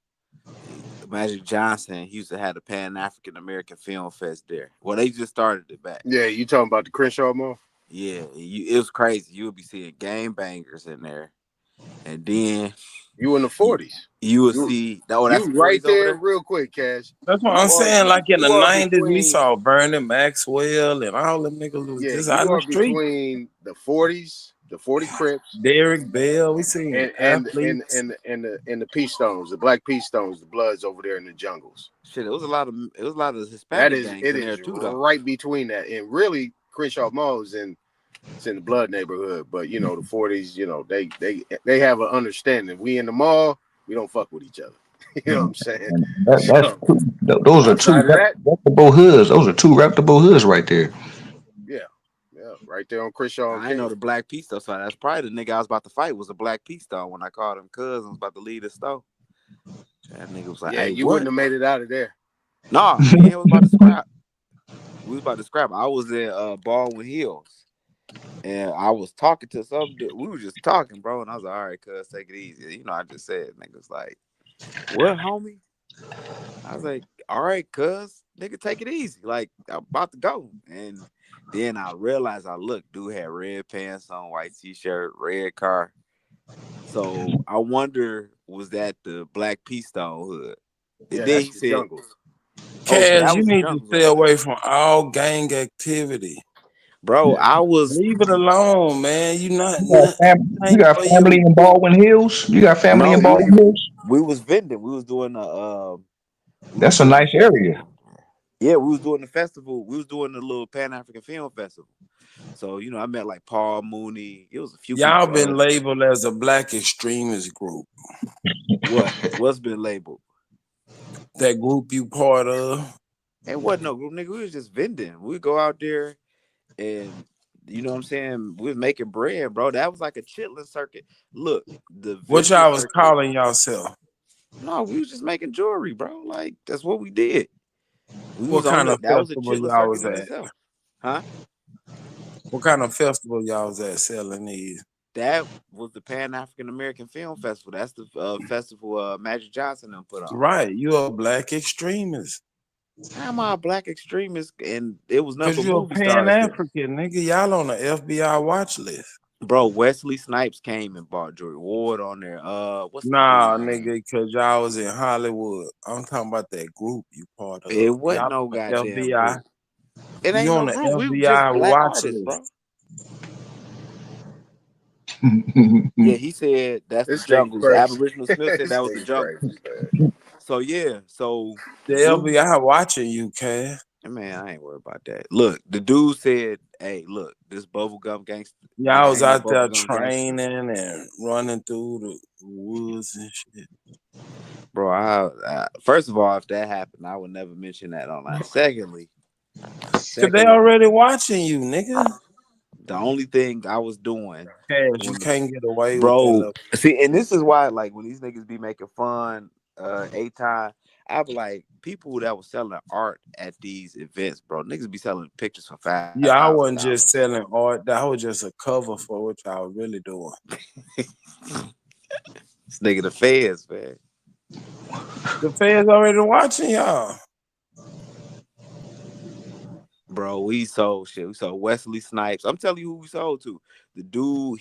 Magic Johnson, he used to have the Pan African American Film Fest there. Well, they just started it back. Yeah, you talking about the Crenshaw Mall? Yeah, it was crazy. You would be seeing game bangers in there, and then You in the 40s. you would You see. Oh, that's you the right 40s over there, there. real quick, Cash. That's what You I'm are saying. Like in the you are 90s, we between saw Bernie Maxwell and all them niggas was yeah, just out you in the are street. between the 40s, the 40 Crips, Derek Bell, we seen athletes. and the Peace Stones, the Black Peace Stones, the Bloods over there in the jungles. Shit, it was a lot of That Hispanic is gangs it in there is too, though. right between that. And really Crenshaw Mall is it's in the Blood neighborhood, but the 40s, they have an understanding. We in the mall, we don't fuck with each other. You know what I'm saying? And that's So two, those are two outside of that, reputable hoods. Those are two reputable hoods right there. yeah, yeah, right there on Crenshaw and I know King. the Black Peace Stone, so that's probably the nigga I was about to fight was a Black Peace Stone when I called him cuz I was about to leave the store. That nigga was like, Yeah, "Hey, you what?" wouldn't have made it out of there. Nah, me and him was about to scrap. We was about to scrap. I was in Baldwin Hills, and I was talking to some dude. We were just talking, bro, and I was like, "All right, cuz, take it easy." You know, I just said, "Niggas like, what, homie?" I was like, "All right, cuz, nigga, take it easy. Like, I'm about to go." And then I realized, dude had red pants on, white t-shirt, red car. So I wonder, was that the Black Peace Stone hood? And Yeah, then that's he the said, jungles. "Oh, so Cash, that you was the need to jungles stay over there." away from all gang activity. Bro, I was Leave it alone, man. You not, You got, not you ain't got for family you. in Baldwin Hills. You got family no, in Baldwin Hills. we was vending. We was That's a doing nice area. yeah, we was doing the festival. We was doing the little Pan African Film Festival. So, I met like Paul Mooney. It was a few Y'all people. been labeled as a black extremist group. What's been labeled? That group you part of. It wasn't no group, nigga. We was just vending. We go out there and you know what I'm saying? We was making bread, bro. That was like a chitlin circuit. Look, the What vending y'all was circuit. calling yourself? No, we was just making jewelry, bro. Like that's what we did. We What was on kind the of that was a festival chitlin y'all circuit was in at? itself. Huh? What kind of festival y'all was at selling these? That was the Pan African American Film Festival. That's the festival Magic Johnson them put on. Right, you a black extremist. How am I a black extremist? And it was nothing Cause but you a movie Pan stars there. African nigga. Y'all on the FBI watch list. Bro, Wesley Snipes came and bought Joy Ward on there. What's the Nah, dude name? nigga, cause y'all was in Hollywood. I'm talking about that group you part It of. wasn't Y'all no on the goddamn FBI. group. It You ain't on no the group. We were just FBI black watch artists, list. bro. Yeah, he said that's the This nigga jungles. crazy. Aboriginal Smith said This that was the nigga crazy, jungles. man. So yeah, so The dude, FBI watching you, Cass. man, I ain't worried about that. Look, the dude said, "Hey, look, this bubblegum gangster, the Y'all was gang of out there bubblegum training gangsters, and running through the woods and shit. bro." First of all, if that happened, I would never mention that online. Cause they Secondly, already watching you, nigga. the only thing I was doing Cass, you when can't get away with that bro, little. see, and this is why, like, when these niggas be making fun, a time, I be like, people that was selling art at these events, bro, niggas be selling pictures for Yeah, I $5,000. wasn't just selling art. That was just a cover for what y'all really doing. This nigga the feds, man. The feds already watching y'all. Bro, we sold shit. We sold Wesley Snipes. I'm telling you who we sold to. The dude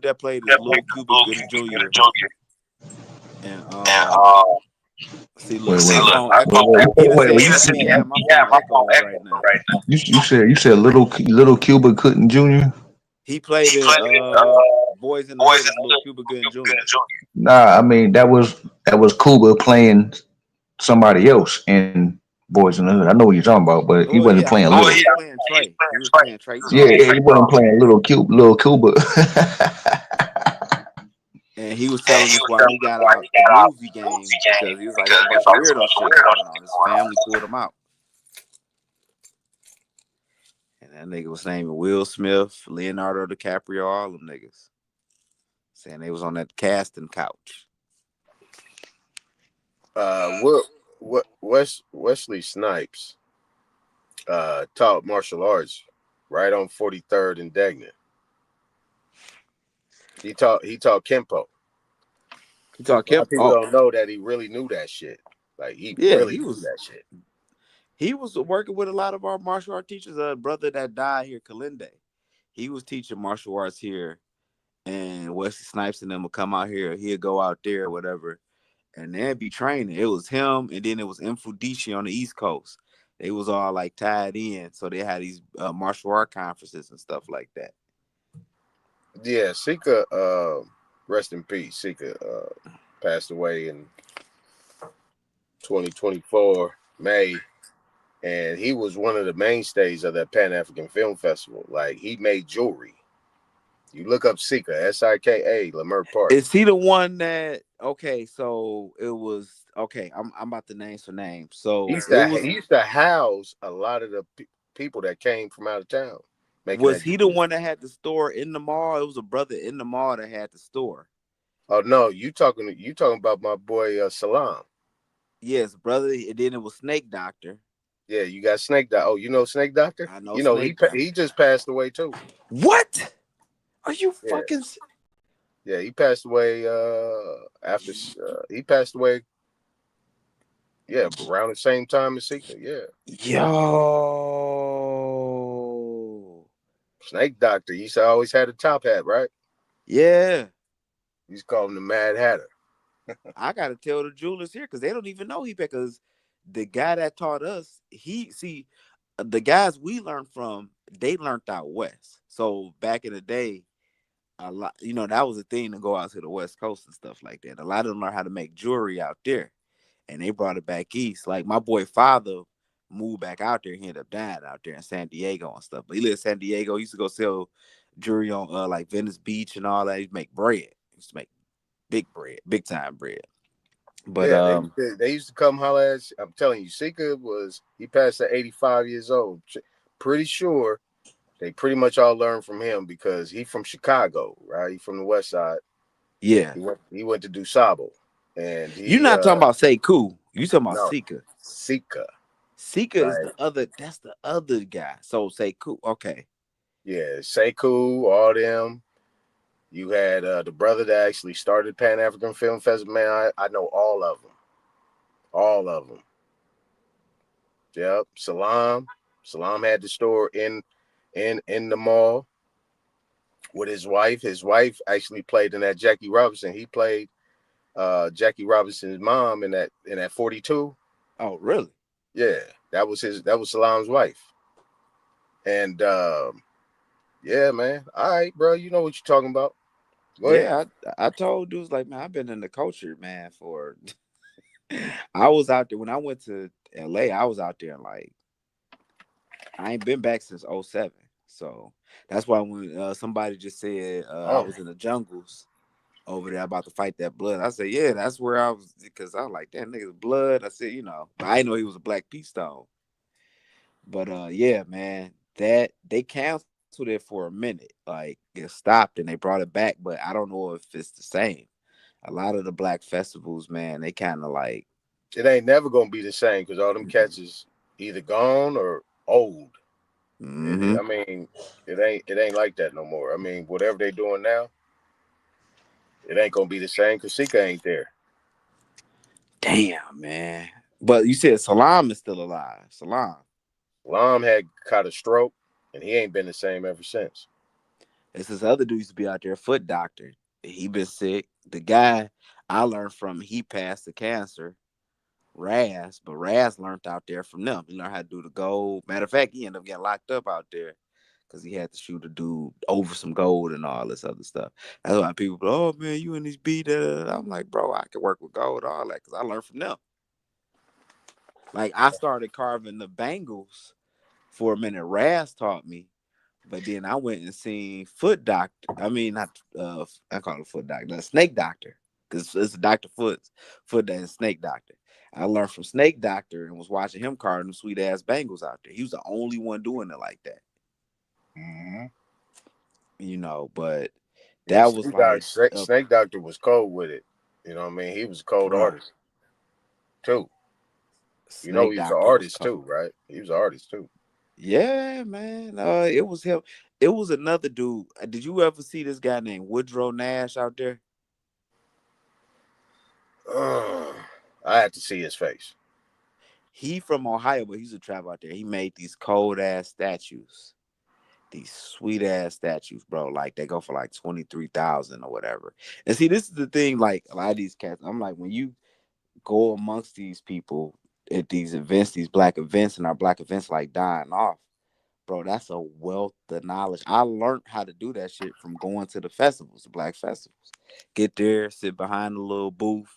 that played is Little Cuba Gooding Jr. And see, look, my phone echo. Even Wait, said he had my phone echoing right now. you said little Cuba couldn't Junior. He played in Boys in the Hood as Little Cuba Gooding Jr. Nah, I mean that was Cuba playing somebody else in Boys in the Hood. I know what you're talking about, but he Oh wasn't yeah, playing oh little. he was playing Trey. He was playing Trey Yeah, Songz. yeah, he wasn't playing little Cuba. And he was telling us why he got out the movie game because he was like, it's a bunch of weirdo shit going on. His family pulled him out. And that nigga was naming Will Smith, Leonardo DiCaprio, all them niggas. Saying they was on that casting couch. Wesley Snipes taught martial arts right on 43rd and Degnan. He taught Kempo. He talked A lot Kip. of people Oh, don't know that he really knew that shit. Like he yeah, really knew that shit. he was working with a lot of our martial art teachers. A brother that died here, Kalinde. He was teaching martial arts here, and Wesley Snipes and them would come out here. He'd go out there or whatever, and they'd be training. It was him, and then it was Infudici on the East Coast. They was all like tied in, so they had these martial art conferences and stuff like that. Yeah, Sika, rest in peace. Sika passed away in 2024 May, and he was one of the mainstays of that Pan African Film Festival. Like he made jewelry. You look up Sika, Sika, Lamert Park. Is he the one that? Okay, so it was okay. I'm about to name some names. He So used it to, was. he used to house a lot of the people that came from out of town making Was that he the jewelry. one that had the store in the mall? It was a brother in the mall that had the store. Oh no, you talking about my boy Salam. Yes, brother. And then it was Snake Doctor. Yeah, you got Snake Doctor. Oh, you know Snake Doctor? I know You know Snake Doctor. he just passed away too. What? Are you Yeah, fucking? yeah, he passed away after he passed away. Yeah, around the same time as Sika. Yeah, Yo. Snake Doctor. He used to always had a top hat, right? Yeah. He's called him the Mad Hatter. I gotta tell the jewelers here because they don't even know he because the guy that taught us, the guys we learned from, they learned out west. So back in the day, a lot, that was a thing to go out to the West Coast and stuff like that. A lot of them learned how to make jewelry out there, and they brought it back east. Like my boy father moved back out there. He ended up dying out there in San Diego and stuff. But he lived in San Diego. He used to go sell jewelry on like Venice Beach and all that. He make bread. He used to make big bread, big time bread. But Yeah, they used to come holler at. I'm telling you, Sika he passed at 85 years old. Pretty sure they pretty much all learned from him because he from Chicago, right? He from the West Side. yeah, He went to DuSable, and you're he not talking about Sekou. You talking about no Sika. Sika, Sika is right? the other. That's the other guy. So Sekou. Okay. Yeah, Sekou, all them. You had the brother that actually started Pan African Film Festival. Man, I know all of them. All of them. Yep. Salam. Salam had the store in the mall. with his wife. His wife actually played in that Jackie Robinson. He played Jackie Robinson's mom in that 42. Oh, really? Yeah, that was Salam's wife. And yeah, man. All right, bro. You know what you're talking about. Go ahead. Yeah, I told dudes like, man, I've been in the culture, man, for I was out there when I went to LA, I was out there like I ain't been back since '07. So that's why when somebody just said I Oh, was in the jungles over there about to fight that blood, I said, yeah, that's where I was because I was like, that nigga's blood. I said, but I didn't know he was a Black Peace Stone. But yeah, man, that they canceled it for a minute. Like it stopped and they brought it back, but I don't know if it's the same. A lot of the black festivals, man, they kind of like, it ain't never gonna be the same because all them cats is either gone or old. mm-hmm. I mean, it ain't like that no more. I mean, whatever they doing now, it ain't gonna be the same because Sika ain't there. Damn, man. But you said Salam is still alive. Salam. Lam had caught a stroke, and he ain't been the same ever since. It's this other dude used to be out there, foot doctor. He been sick. The guy I learned from, he passed the cancer. Raz, but Raz learned out there from them. He learned how to do the gold. Matter of fact, he ended up getting locked up out there because he had to shoot a dude over some gold and all this other stuff. That's why people go, oh man, you in these beat. I'm like, bro, I can work with gold, all that, because I learned from them. Like I started carving the bangles for a minute. Raz taught me, but then I went and seen foot doctor. I mean, not I call it foot doctor, snake doctor, because it's a Doctor Foot and snake doctor. I learned from Snake Doctor and was watching him carve them sweet ass bangles out there. He was the only one doing it like that, Mm-hmm. But Yeah, that was like Snake Doctor was cold with it. You know what I mean? He was a cold bro. artist too. You know, Snake he was an Doctor was artist cold. too, right? He was an artist too. Yeah, man. It was him. It was another dude. Did you ever see this guy named Woodrow Nash out there? Uh, I had to see his face. He from Ohio, but he used to travel out there. He made these cold ass statues, these sweet ass statues, bro. Like they go for like 23,000 or whatever. And see, this is the thing. Like a lot of these cats, I'm like, when you go amongst these people at these events, these black events, and our black events like dying off, bro. That's a wealth of knowledge. I learned how to do that shit from going to the festivals, the black festivals. Get there, sit behind the little booth,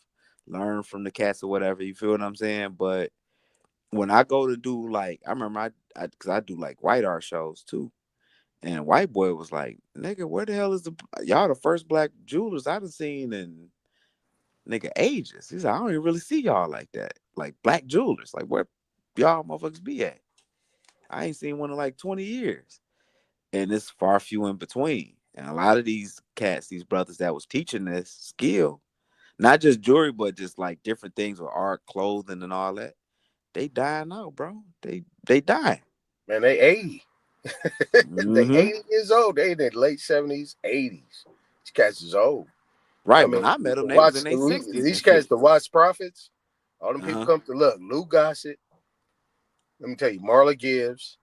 learn from the cats or whatever. You feel what I'm saying? But when I go to do like, I remember because I do like white art shows too. And white boy was like, nigga, where the hell is y'all the first black jewelers I done seen in nigga ages. He said, I don't even really see y'all like that. Like black jewelers. Like where y'all motherfuckers be at? I ain't seen one in like 20 years. And it's far few in between. And a lot of these cats, these brothers that was teaching this skill, not just jewelry, but just like different things with art, clothing, and all that, they dying out, bro. They dying. Man, they 80. They Mm-hmm. 80 years old. They in their late 70s, 80s. These cats is old. I Right. When mean, I met the them, they was in Watts, their 60s these and cats, shit. the Watts Prophets, all them people Uh-huh. come to look. Lou Gossett, let me tell you, Marla Gibbs.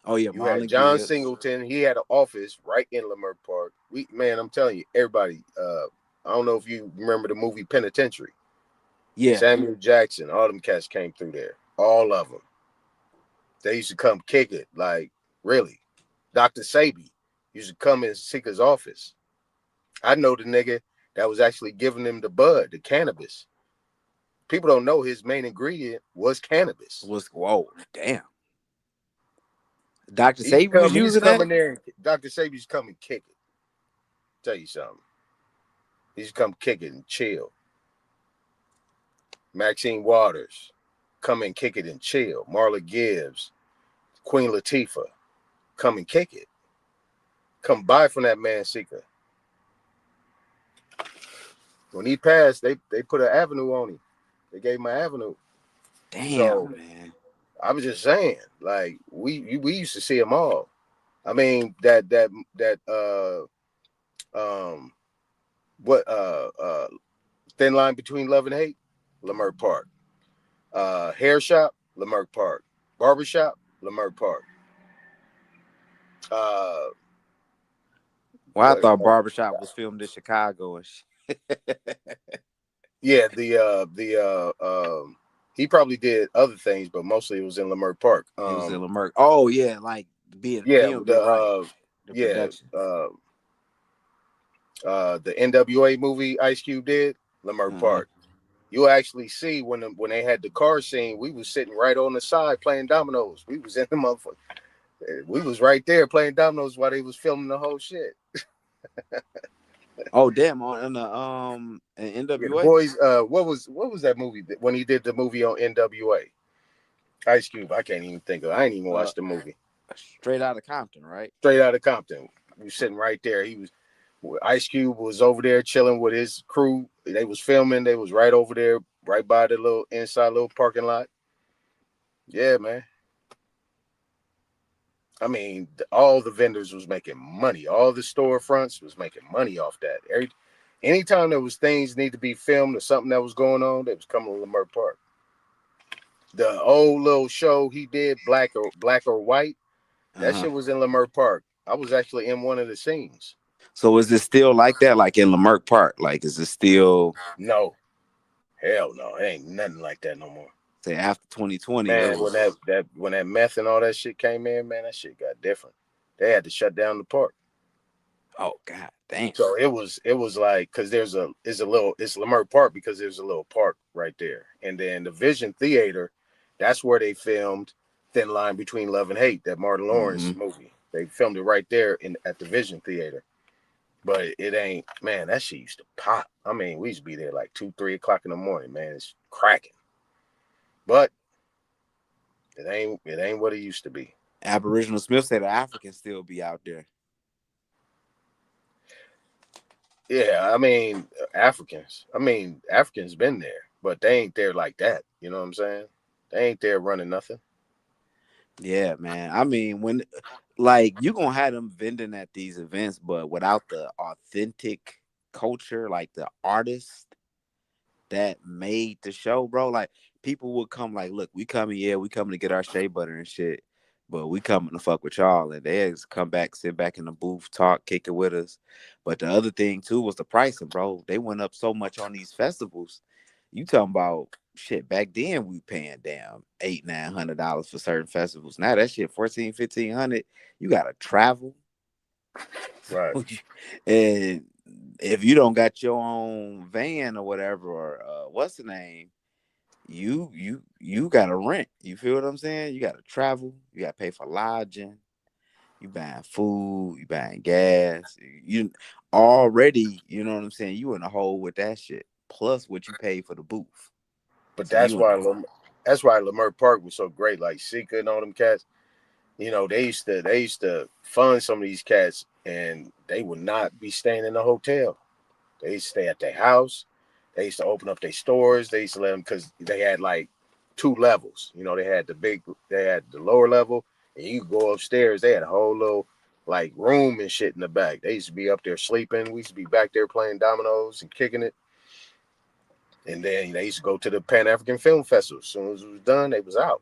Oh yeah, You had Marlon John Gibbs. Singleton. He had an office right in Leimert Park. Man, I'm telling you, everybody. I don't know if you remember the movie Penitentiary. Yeah. Samuel Jackson, all them cats came through there. All of them. They used to come kick it. Like, really. Dr. Sabi used to come in Sika's office. I know the nigga that was actually giving him the bud, the cannabis. People don't know his main ingredient was cannabis. Whoa, damn. Dr. He Sabi was used to using come that? in there. And Dr. Sabi used to come and kick it. Tell you something. He used to come kick it and chill. Maxine Waters, come and kick it and chill. Marla Gibbs, Queen Latifah, come and kick it. Come buy from that man Sika. When he passed, they put an avenue on him. They gave him an avenue. So Damn, man. I was just saying, like we used to see them all. I mean that what thin line between love and hate, Leimert Park. Hair shop, Leimert Park. Barbershop, Leimert Park. Uh, Well, I thought Barbershop was filmed in Chicago and shit. Yeah, he probably did other things, but mostly it was in Leimert Park. It was in Leimert. Oh yeah, like being Yeah, filmed. You're right. The yeah, production. the NWA movie Ice Cube did, Leimert Uh-huh. Park. You actually see when they had the car scene, we was sitting right on the side playing dominoes. We was in the motherfucker. We was right there playing dominoes while they was filming the whole shit. Oh damn! On the Yeah, the NWA. boys. What was that movie when he did the movie on NWA? Ice Cube. I can't even think of. I ain't even Uh, watched the movie. Straight out of Compton, right? Straight out of Compton. We was sitting right there. Ice Cube was over there chilling with his crew. They was filming. They was right over there, right by the little inside little parking lot. Yeah, man. I mean, all the vendors was making money. All the storefronts was making money off that. Anytime there was things need to be filmed or something that was going on, they was coming to Leimert Park. The old little show he did, Black or White, that Uh-huh. shit was in Leimert Park. I was actually in one of the scenes. So is it still like that, like in Leimert Park? Like, is it still No, hell no, it ain't nothing like that no more. say after 2020? It Man, when was. that meth and all that shit came in, man, that shit got different. They had to shut down the park. Oh god, damn. So it was like because it's Leimert Park because there's a little park right there, and then the Vision Theater, that's where they filmed Thin Line Between Love and Hate, that Martin Mm-hmm. Lawrence movie. They filmed it right there at the Vision Theater, but it ain't, man. That shit used to pop. I mean, we used to be there like 2, 3 o'clock in the morning, man. It's cracking, but it ain't what it used to be. Aboriginal Smith said the Africans still be out there. Yeah, I mean Africans. I mean Africans been there, but they ain't there like that. You know what I'm saying? They ain't there running nothing. Yeah, man. I mean, when like you gonna have them vending at these events, but without the authentic culture, like the artist that made the show, bro. Like people would come, like, look, we coming, yeah, we coming to get our shea butter and shit, but we coming to fuck with y'all, and they just come back, sit back in the booth, talk, kick it with us. But the other thing too was the pricing, bro. They went up so much on these festivals. You talking about shit back then we paying damn $800-900 for certain festivals. Now that shit 1400-1500. You gotta travel. Right. And if you don't got your own van or whatever, or what's the name, you gotta rent. You feel what I'm saying? You gotta travel. You gotta pay for lodging. You buying food. You buying gas. You already, you know what I'm saying? You in a hole with that shit. Plus what you pay for the booth. But So you in a that's why Leimert Park was so great. Like Sika and all them cats, they used to fund some of these cats, and they would not be staying in a hotel. They used to stay at their house. They used to open up their stores. They used to let them because they had like 2 levels. They had the lower level, and you could go upstairs. They had a whole little like room and shit in the back. They used to be up there sleeping. We used to be back there playing dominoes and kicking it. And then they used to go to the Pan African Film Festival. As soon as it was done, they was out.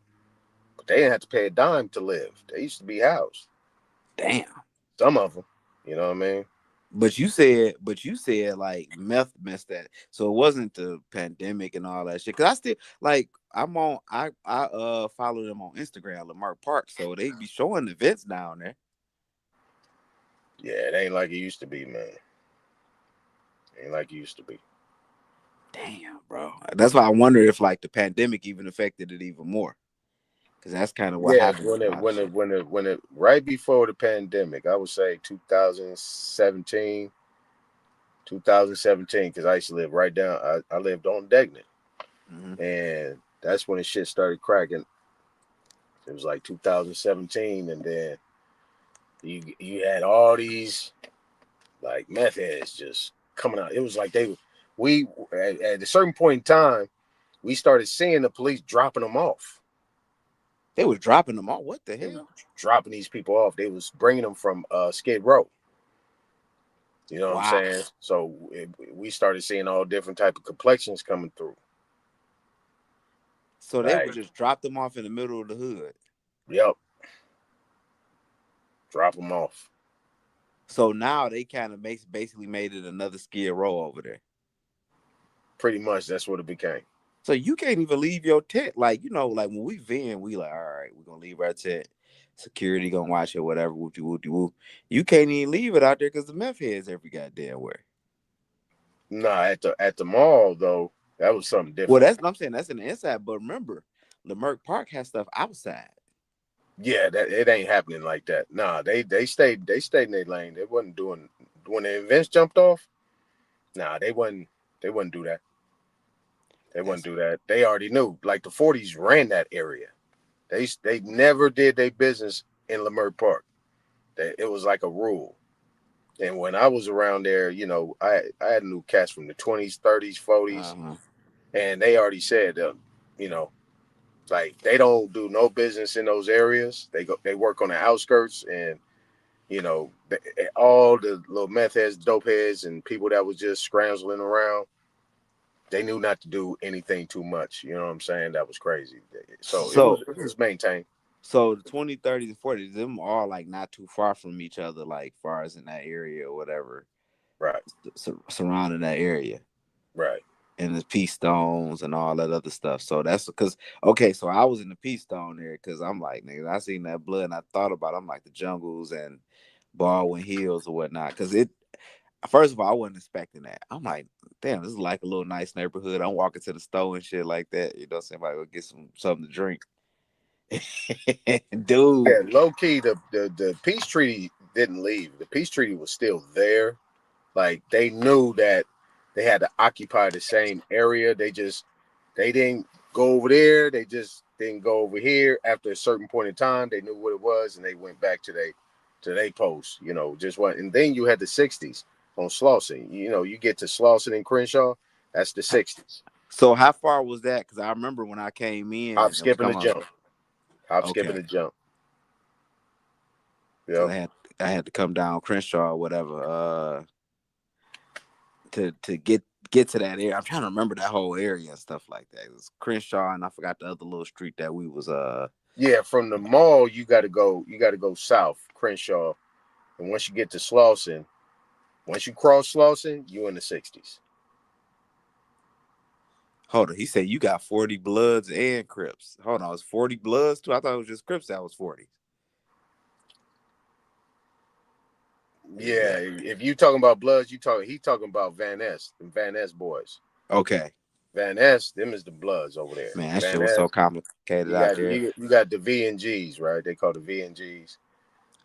But they didn't have to pay a dime to live. They used to be housed. damn. Some of them, you know what I mean? But you said like meth messed that. So it wasn't the pandemic and all that shit. Cause I still like I follow them on Instagram, Lamar Park. So they be showing events down there. Yeah, it ain't like it used to be, man. It ain't like it used to be. Damn, bro. That's why I wonder if like the pandemic even affected it even more. Cause that's kind of what Yeah, happened with a lot of shit. when it right before the pandemic, I would say 2017, because I used to live right down. I lived on Degnan, Mm-hmm. and that's when the shit started cracking. It was like 2017, and then you had all these like meth heads just coming out. It was like we at a certain point in time, we started seeing the police dropping them off. They was dropping them all. What the They was hell? dropping these people off. They was bringing them from Skid Row. You know what I'm Wow. saying? So we started seeing all different type of complexions coming through. So they would Like, just drop them off in the middle of the hood. yep, drop them off. So now they kind of basically made it another Skid Row over there. Pretty much, that's what it became. So you can't even leave your tent. Like, like when we vend, we like, all right, we're gonna leave our tent. Security gonna watch it, whatever. Whoop de whoop de whoop. You can't even leave it out there because the meth heads every goddamn where. Nah, at the mall though, that was something Well, different. that's what I'm saying. That's in the inside. But remember, Leimert Park has stuff outside. Yeah, that it ain't happening like that. Nah, they stayed in their lane. They wasn't doing when the events jumped off. Nah, they wouldn't do that. They wouldn't That's do that. They already knew. Like the 40s ran that area. They never did their business in Leimert Park. It was like a rule. And when I was around there, I had new cats from the 20s, 30s, 40s, uh-huh. and they already said, you know, like they don't do no business in those areas. They work on the outskirts, and all the little meth heads, dope heads, and people that was just scrambling around. They knew not to do anything too much. You know what I'm saying? That was crazy. So it was So it was maintained. so the 20s, 30s, and 40s, them are like not too far from each other, like far as in that area or whatever, Right, surrounding that area. right. And the Peace Stones and all that other stuff. So that's because okay, so I was in the Peace Stone there because I'm like, nigga, I seen that blood and I thought about I'm like the jungles and Baldwin Hills or whatnot. Because it first of all, I wasn't expecting that. I'm like, damn, this is like a little nice neighborhood. I'm walking to the store and shit like that. You know, somebody go get something to drink. Dude. Yeah, low key, the peace treaty didn't leave. The peace treaty was still there. Like they knew that they had to occupy the same area. They didn't go over there. They just didn't go over here. After a certain point in time, they knew what it was, and they went back to their post. Just what. And then you had the '60s on Slauson. You get to Slauson and Crenshaw. That's the '60s. So how far was that? Because I remember when I came Hop, in, it was skipping, the coming up. jump. Hop, skipping, Okay. the jump. Because Yep. I had to come down Crenshaw or whatever. To get to that area. I'm trying to remember that whole area and stuff like that. It was Crenshaw and I forgot the other little street that we was Yeah, from the mall, you got to go. You got to go south, Crenshaw, and once you get to Slauson, once you cross Slauson, you in the '60s. hold on. He said you got 40 Bloods and Crips. Hold on, it's 40 Bloods too. I thought it was just Crips that was 40. Yeah, Yeah. if you talking about Bloods, he talking about Van Ness, the Van Ness boys. Okay. Van Ness, them is the Bloods over there. Man, that shit Van was so Ness, complicated you out got there. you, you got the V and Gs, right? They call the V and Gs.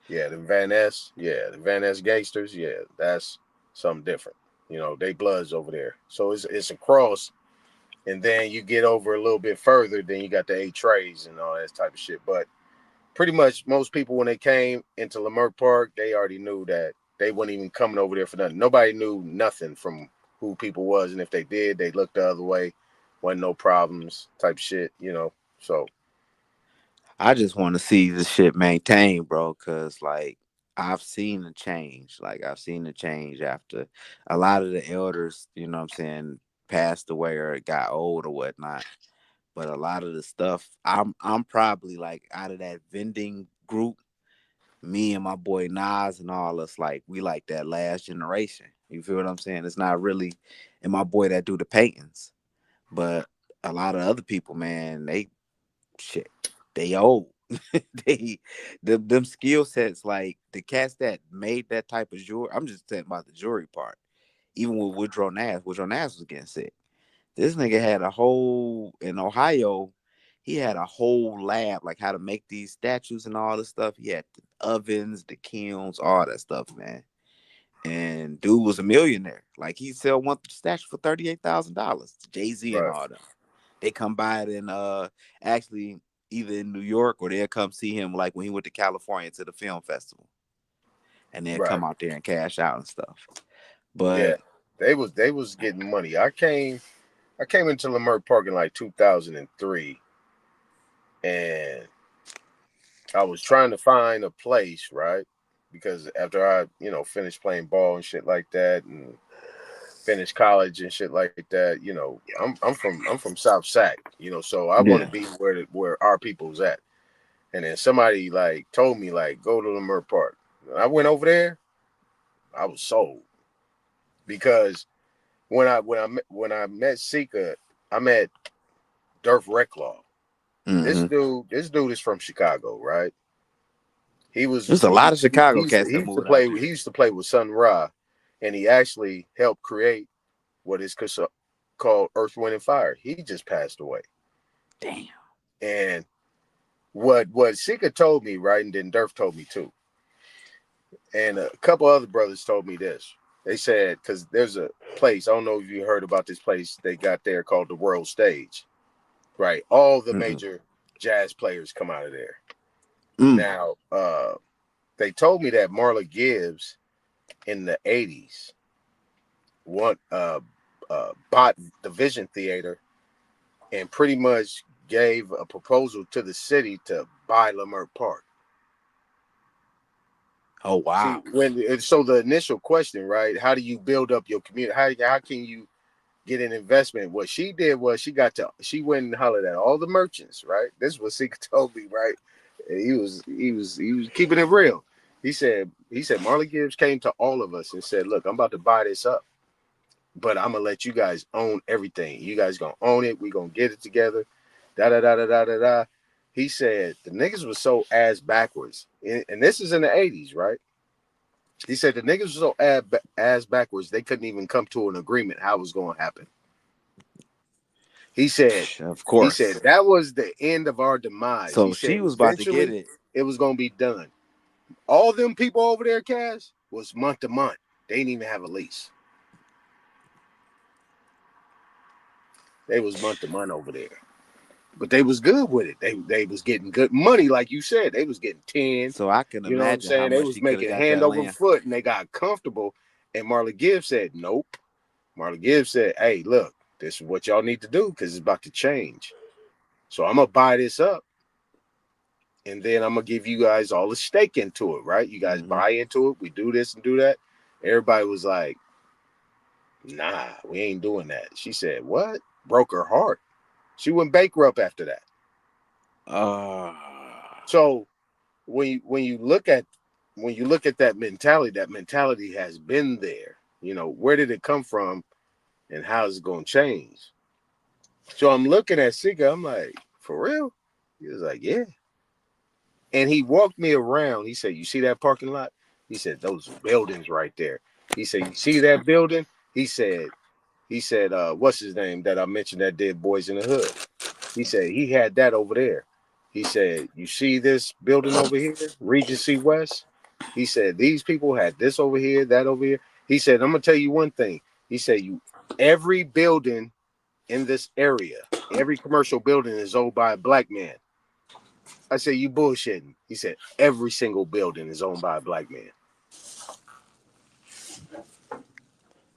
Yeah, the Van Ness, yeah, the Van Ness gangsters, yeah, that's something different. They Bloods over there. So it's across, and then you get over a little bit further, then you got the eight trays and all that type of shit. But pretty much most people when they came into Leimert Park, they already knew that they weren't even coming over there for nothing. Nobody knew nothing from who people was, and if they did, they looked the other way. Wasn't no problems type shit. So I just want to see this shit maintained, bro, because like I've seen the change. Like I've seen the change after a lot of the elders, you know what I'm saying, passed away or got old or whatnot. But a lot of the stuff, I'm probably like out of that vending group, me and my boy Nas and all us, like we like that last generation. You feel what I'm saying? It's not really and my boy that do the paintings. But a lot of other people, man, they shit, they old. they them skill sets like the cats that made that type of jewelry. I'm just saying about the jewelry part. Even with Woodrow Nash was getting sick. This nigga had a whole in Ohio. He had a whole lab like how to make these statues and all this stuff. He had the ovens, the kilns, all that stuff, man. And dude was a millionaire. Like he sell one statue for $38,000. Jay-Z and right, all them. They come by it and actually either in New York or they'll come see him like when he went to California to the film festival. And they'll right, come out there and cash out and stuff. yeah, But they was getting money. I came into Leimert Park in like 2003, and I was trying to find a place, right? Because after I finished playing ball and shit like that, and finished college and shit like that. I'm from South Sac, so I want to yeah. be where our people's at. And then somebody like told me like go to Leimert Park. And I went over there. I was sold because when I met Sika, I met Durf Reclaw. Mm-hmm. This dude is from Chicago, right? There's a lot of Chicago cats He that used to moved out play. there. He used to play with Sun Ra, and he actually helped create what is called Earth, Wind, and Fire. He just passed away. Damn. And what Sika told me, right, and then Durf told me too, and a couple other brothers told me this. They said because there's a place, I don't know if you heard about this place they got there called the World Stage, right? All the Mm-mm. major jazz players come out of there. Mm. Now, they told me that Marla Gibbs in the '80s what bought the Vision Theater and pretty much gave a proposal to the city to buy Leimert Park. Oh See, wow. so the initial question, right? How do you build up your community? How can you get an investment? What she did was she went and hollered at all the merchants, right? This is what Sika told me, right? And he was keeping it real. He said Marley Gibbs came to all of us and said, "Look, I'm about to buy this up, but I'm gonna let you guys own everything. You guys gonna own it. We gonna get it together. Da da da da da da da." He said the niggas was so ass backwards, and this is in the '80s, right? He said the niggas was so ass backwards they couldn't even come to an agreement how it was gonna happen. He said, Of he course. said that was the end of our demise. He So said she was about to get eventually it. it was gonna be done. All them people over there, Cash, was month to month. They didn't even have a lease. They was month to month over there. But they was good with it. They was getting good money, like you said. They was getting 10. So I can You know what I'm imagine how saying? They much was she could have making got hand that over land. foot and they got comfortable. And Marley Gibbs said, nope. Marley Gibbs said, hey, look, this is what y'all need to do because it's about to change. So I'm gonna buy this up and then I'm gonna give you guys all the stake into it, right? You guys Mm-hmm. buy into it, we do this and do that. Everybody was like, nah, we ain't doing that. She said, what? Broke her heart. She went bankrupt after that. Uh, So when you look at that mentality has been there. You know, where did it come from and how is it gonna change? So I'm looking at Sika, I'm like, for real? He was like, yeah. And he walked me around. He said, you see that parking lot? He said, those buildings right there. He said, you see that building? He said, what's his name that I mentioned that did Boys in the Hood? He said he had that over there. He said, you see this building over here, Regency West? He said, these people had this over here, that over here. He said, I'm gonna tell you one thing. He said, every building in this area, every commercial building is owned by a black man. I said, you bullshitting. He said, every single building is owned by a black man.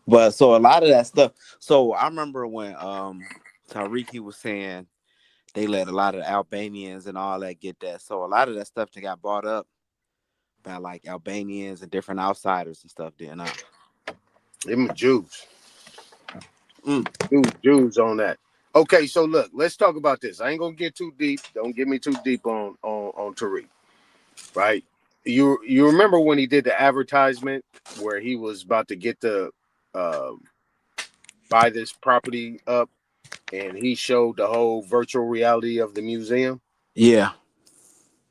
but so a lot of that stuff. So I remember when Tariq he was saying they let a lot of Albanians and all that get that. So a lot of that stuff that got bought up by like Albanians and different outsiders and stuff. Then Them Jews. mm. Jews on that. Okay, so look, let's talk about this. I ain't gonna get too deep. Don't get me too deep on Tariq. Right? You remember when he did the advertisement where he was about to get the uh, buy this property up, and he showed the whole virtual reality of the museum. Yeah,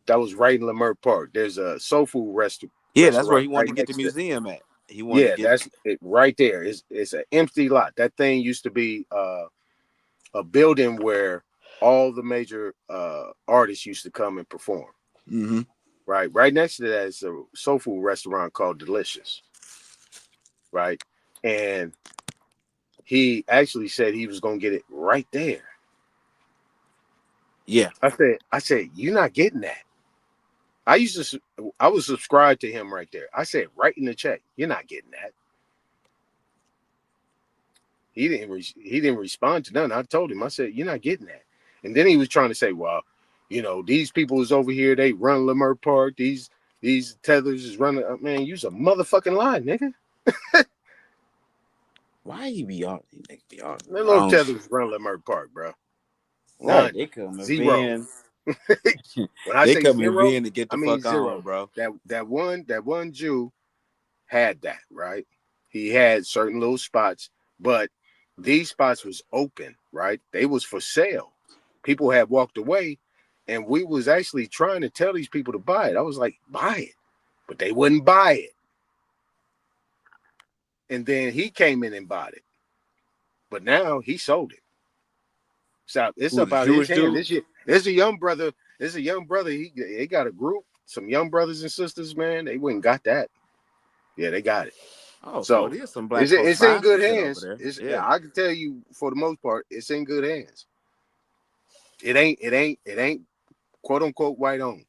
That was right in Leimert Park. There's a soul food yeah, that's where restaurant he wanted right to get the next to. museum at. He wanted to Yeah, get. that's it right there. It's an empty lot. That thing used to be a building where all the major artists used to come and perform. Mm-hmm. Right next to that is a soul food restaurant called Delicious. Right, and he actually said he was gonna get it right there. Yeah, I said, you're not getting that. I was subscribed to him right there. I said, right in the check, you're not getting that. He didn't respond to none. I told him, I said, you're not getting that. And then he was trying to say, well, you know, these people is over here, they run Leimert Park, these tethers is running. Man, you's a motherfucking lie, nigga. why he be on? He make be on Them little wrong tethers shit. run Leimert Park, bro. Right, None. they come and Zero. vend. When I They say come and zero, vend to get I the mean fuck on, zero. bro. That one Jew had that, right? He had certain little spots, but these spots was open, right? They was for sale. People had walked away, and we was actually trying to tell these people to buy it. I was like, buy it, but they wouldn't buy it. And then he came in and bought it, but now he sold it. So it's Who, the about his Jewish hand. dude? This year, there's a young brother. There's a young brother. He got a group, some young brothers and sisters. Man, they went and got that. Yeah, they got it. Oh, so it So is some black folks it's in buying some good shit over hands. there. It's Yeah. I can tell you for the most part, it's in good hands. It ain't quote unquote white owned.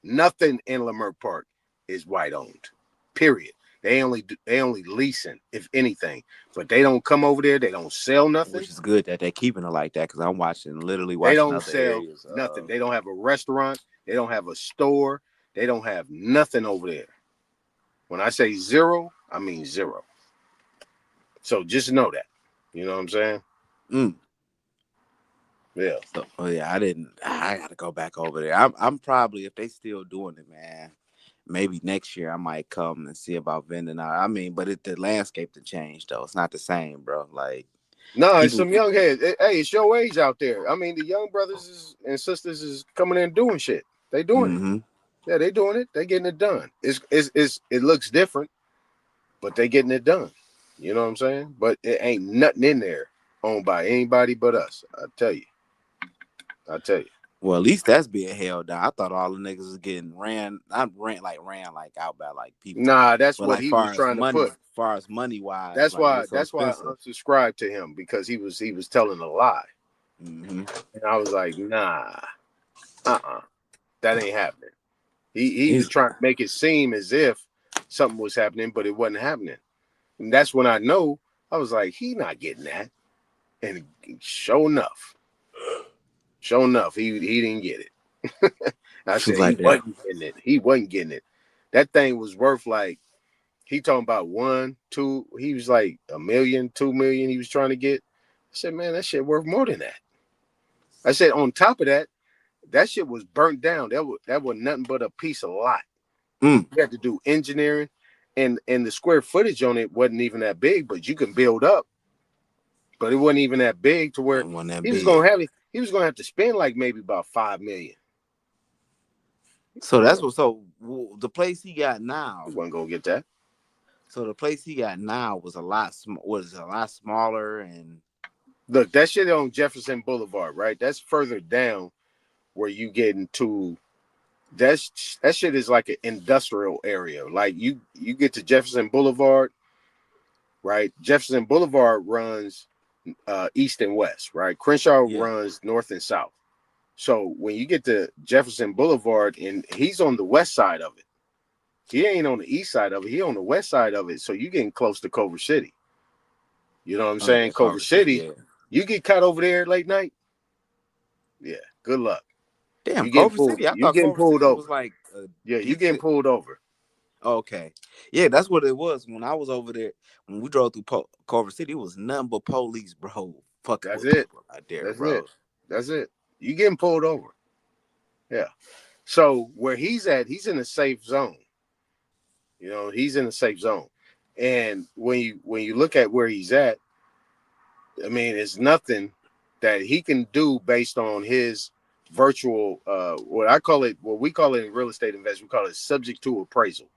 Nothing in Leimert Park is white owned. Period. They only leasing, if anything, but they don't come over there. They don't sell nothing. Which is good that they're keeping it like that because I'm literally They watching don't other sell areas. nothing. They don't have a restaurant. They don't have a store. They don't have nothing over there. When I say zero, I mean zero. So just know that. You know what I'm saying? Mm. Yeah. So, I didn't. I gotta go back over there. I'm probably, if they still doing it, man. Maybe next year I might come and see about vending out. I mean, but the landscape to change though. It's not the same, bro. Like No, it's people. some young heads. Hey, it's your age out there. I mean, the young and sisters is coming in doing shit. They doing it. Mm-hmm. Yeah, they doing it. They getting it done. It looks different, but they getting it done. You know what I'm saying? But it ain't nothing in there owned by anybody but us. I tell you. I tell you. Well, at least that's being held down. I thought all the niggas was getting ran. Not ran like out by like people, Nah, that's but what like he was trying to put. far as money wise, like it's so That's why I expensive. unsubscribed to him because he was telling a lie. Mm-hmm. And I was like, nah, that ain't happening. He was trying to make it seem as if something was happening, but it wasn't happening. And that's when I know I was like, he not getting that. And sure enough, he didn't get it. I said he Like that. wasn't getting it. He wasn't getting it. That thing was worth like he talking about 1, 2. He was like 1 million, 2 million. He was trying to get. I said, man, that shit worth more than that. I said, on top of that, that shit was burnt down. That was nothing but a piece of lot. Mm. You had to do engineering, and the square footage on it wasn't even that big, but you can build up. But it wasn't even that big to where It wasn't that he was big. gonna have he was gonna have to spend like maybe about 5 million. So He that's what. So the place he got now. wasn't gonna get that. So the place he got now was was a lot smaller and. Look, that shit on Jefferson Boulevard, right? That's further down where you get into. That shit is like an industrial area. Like you get to Jefferson Boulevard, right? Jefferson Boulevard runs east and west, right? Crenshaw Yeah. runs north and south. So when you get to Jefferson Boulevard, and he's on the west side of it, he ain't on the east side of it. He on the west side of it. So you getting close to Culver City. You know what I'm Oh yeah, saying? Culver Culver City. City, Yeah. you get caught over there late night. Yeah, good luck. Damn, Culver City. I You thought getting Culver pulled City was over. like a Yeah, you getting decent. pulled over. Okay, yeah, that's what it was when I was over there. When we drove through Culver City, it was nothing but police, bro, fucking That's with it. people out there, That's it. bro. That's it. You getting pulled over. Yeah. So where he's at, he's in a safe zone. You know, he's in a safe zone. And when you look at where he's at, I mean, it's nothing that he can do based on his virtual what we call it in real estate investment, we call it subject to appraisal.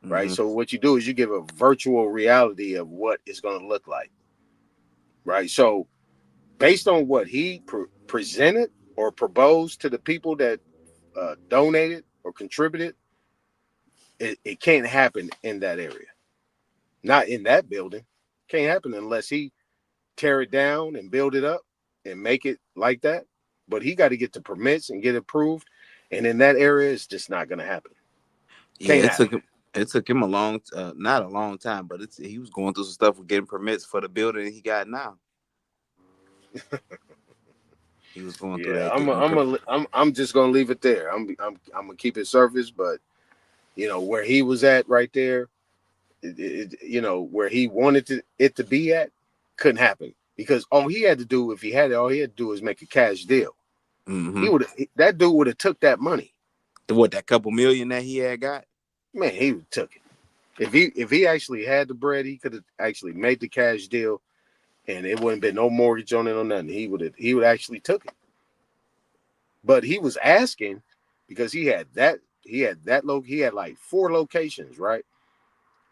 Right. Mm-hmm. So what you do is you give a virtual reality of what it's going to look like. Right. So based on what he presented or proposed to the people that donated or contributed, it can't happen in that area. Not in that building. Can't happen unless he tear it down and build it up and make it like that. But he got to get the permits and get approved. And in that area, it's just not going to happen. Yeah, Can't happen. it took him a long, not a long time, but he was going through some stuff with getting permits for the building he got now. He was going through Yeah, that getting. I'm just gonna leave it there. I'm gonna keep it surface, but you know where he was at right there, you know where he wanted it to be at, couldn't happen because all he had to do if he had it, all he had to do was make a cash deal. Mm-hmm. He would that dude would have took that money. What, that couple million that he had got? Man, he would took it. If he actually had the bread, he could have actually made the cash deal, and it wouldn't been no mortgage on it or nothing. He would actually took it. But he was asking because he had like 4 locations, right?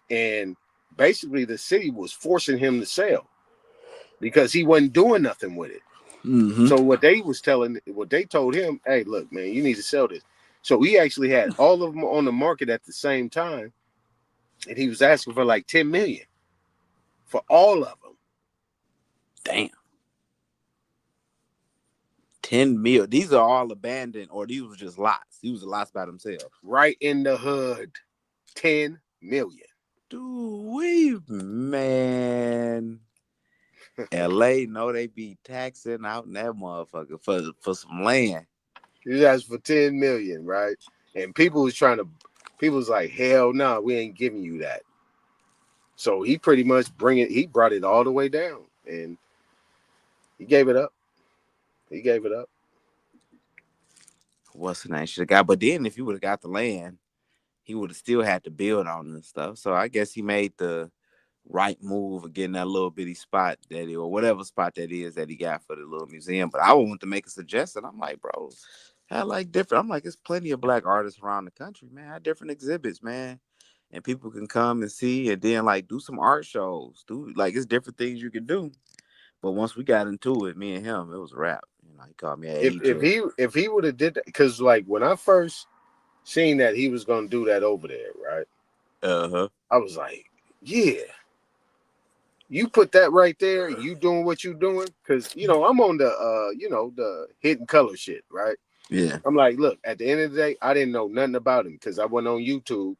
And basically the city was forcing him to sell because he wasn't doing nothing with it. Mm-hmm. So what they told him, hey, look, man, you need to sell this. So he actually had all of them on the market at the same time, and he was asking for like 10 million for all of them. Damn. 10 mil. These are all abandoned, or these was just lots. These was lots by themselves. Right in the hood. 10 million. Dude, we man. LA know they be taxing out in that motherfucker for some land. He asked for 10 million, right? And people was like, hell no, we ain't giving you that. So he pretty much he brought it all the way down, and he gave it up. He gave it up. What's the name? Should have got, but then if you would have got the land, he would have still had to build on it and stuff. So I guess he made the right move of getting that little bitty spot or whatever spot that is that he got for the little museum. But I want to make a suggestion. I'm like, bro, have like different. I'm like, there's plenty of black artists around the country, man. Have different exhibits, man. And people can come and see, and then like do some art shows. Do like it's different things you can do. But once we got into it, me and him, it was a wrap. You know, he called me an agent. If he would have did that, because like when I first seen that he was gonna do that over there, right? Uh-huh. I was like, yeah, you put that right there, you doing what you doing, because I'm on the the hidden color shit, right? Yeah. I'm like, look, at the end of the day, I didn't know nothing about him because I wasn't on YouTube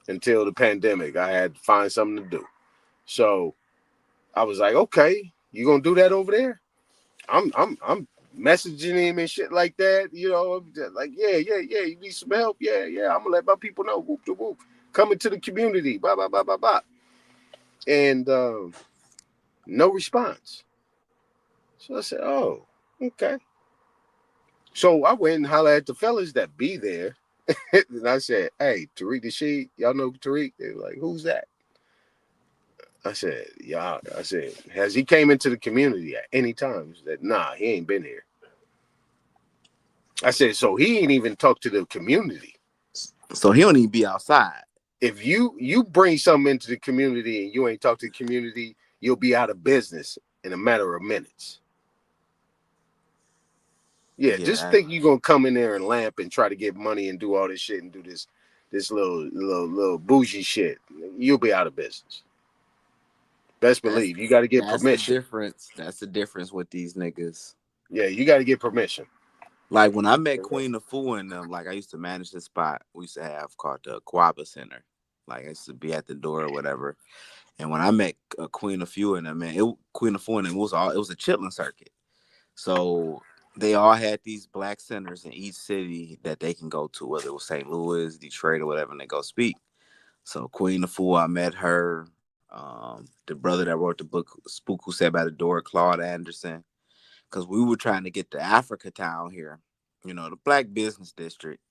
until the pandemic. I had to find something to do. So I was like, okay, you gonna do that over there? I'm messaging him and shit like that. Like, yeah. You need some help? Yeah. I'm gonna let my people know. Whoop to whoop. Coming to the community. Blah blah blah blah blah. And no response. So I said, oh, okay. So I went and hollered at the fellas that be there. And I said, hey, Tariq Nasheed, y'all know Tariq? They were like, who's that? I said, yeah. I said, has he came into the community at any time? He said, nah, he ain't been here. I said, so he ain't even talked to the community. So he don't even be outside. If you bring something into the community and you ain't talk to the community, you'll be out of business in a matter of minutes. Yeah, just Yeah. think you're gonna come in there and lamp and try to get money and do all this shit and do this little bougie shit. You'll be out of business. Best That's believe you got to get that's the permission. difference. That's the difference with these niggas. Yeah, you got to get permission. Like when I met Queen of Fu and them, like I used to manage the spot we used to have called the Quaba Center. Like I used to be at the door or whatever. And when I met Queen of Fu and them, man, Queen of Fu and them it was a chitlin circuit. So they all had these black centers in each city that they can go to, whether it was St. Louis, Detroit, or whatever, and they go speak. So Queen of Fu, I met her. The brother that wrote the book Spook Who Sat by the Door, Claude Anderson, because we were trying to get the Africa Town here, the black business district,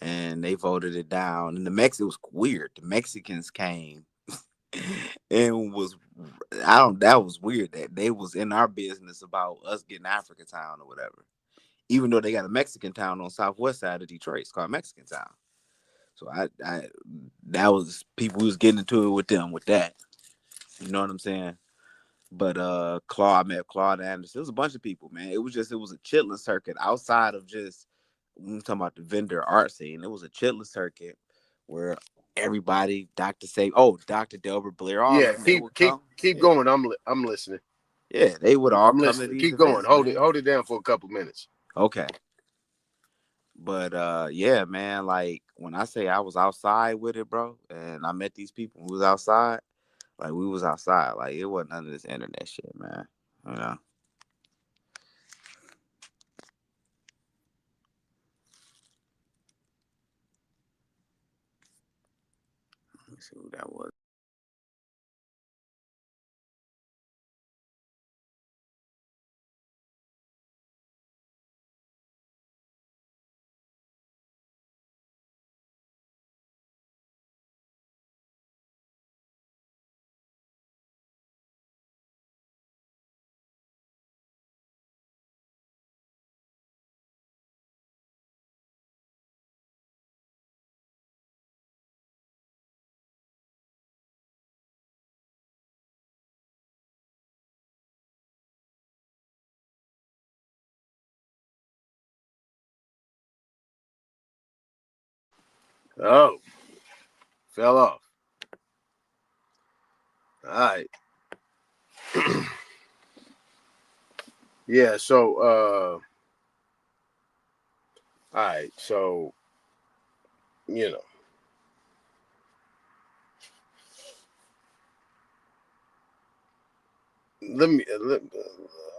and they voted it down. And it was weird. The Mexicans came and that was weird that they was in our business about us getting Africa Town or whatever. Even though they got a Mexican town on southwest side of Detroit, it's called Mexican Town. So I that was people who was getting into it with them with that. You know what I'm saying? But I met Claude Anderson. It was a bunch of people, man. It was a chitlin circuit outside of just when we talking about the vendor art scene. It was a chitlin circuit where everybody, Dr. Delbert Blair, all Yeah, of them, they would come. keep Yeah. going. I'm listening. Yeah, they would all I'm come to listening. these Keep going. events, man. Hold it down for a couple minutes. Okay. But yeah, man, like when I say I was outside with it, bro, and I met these people who was outside, like we was outside. Like it wasn't none of this internet shit, man. You know. Let me see who that was. Oh, fell off. All right. Yeah. So, all right. So, you know,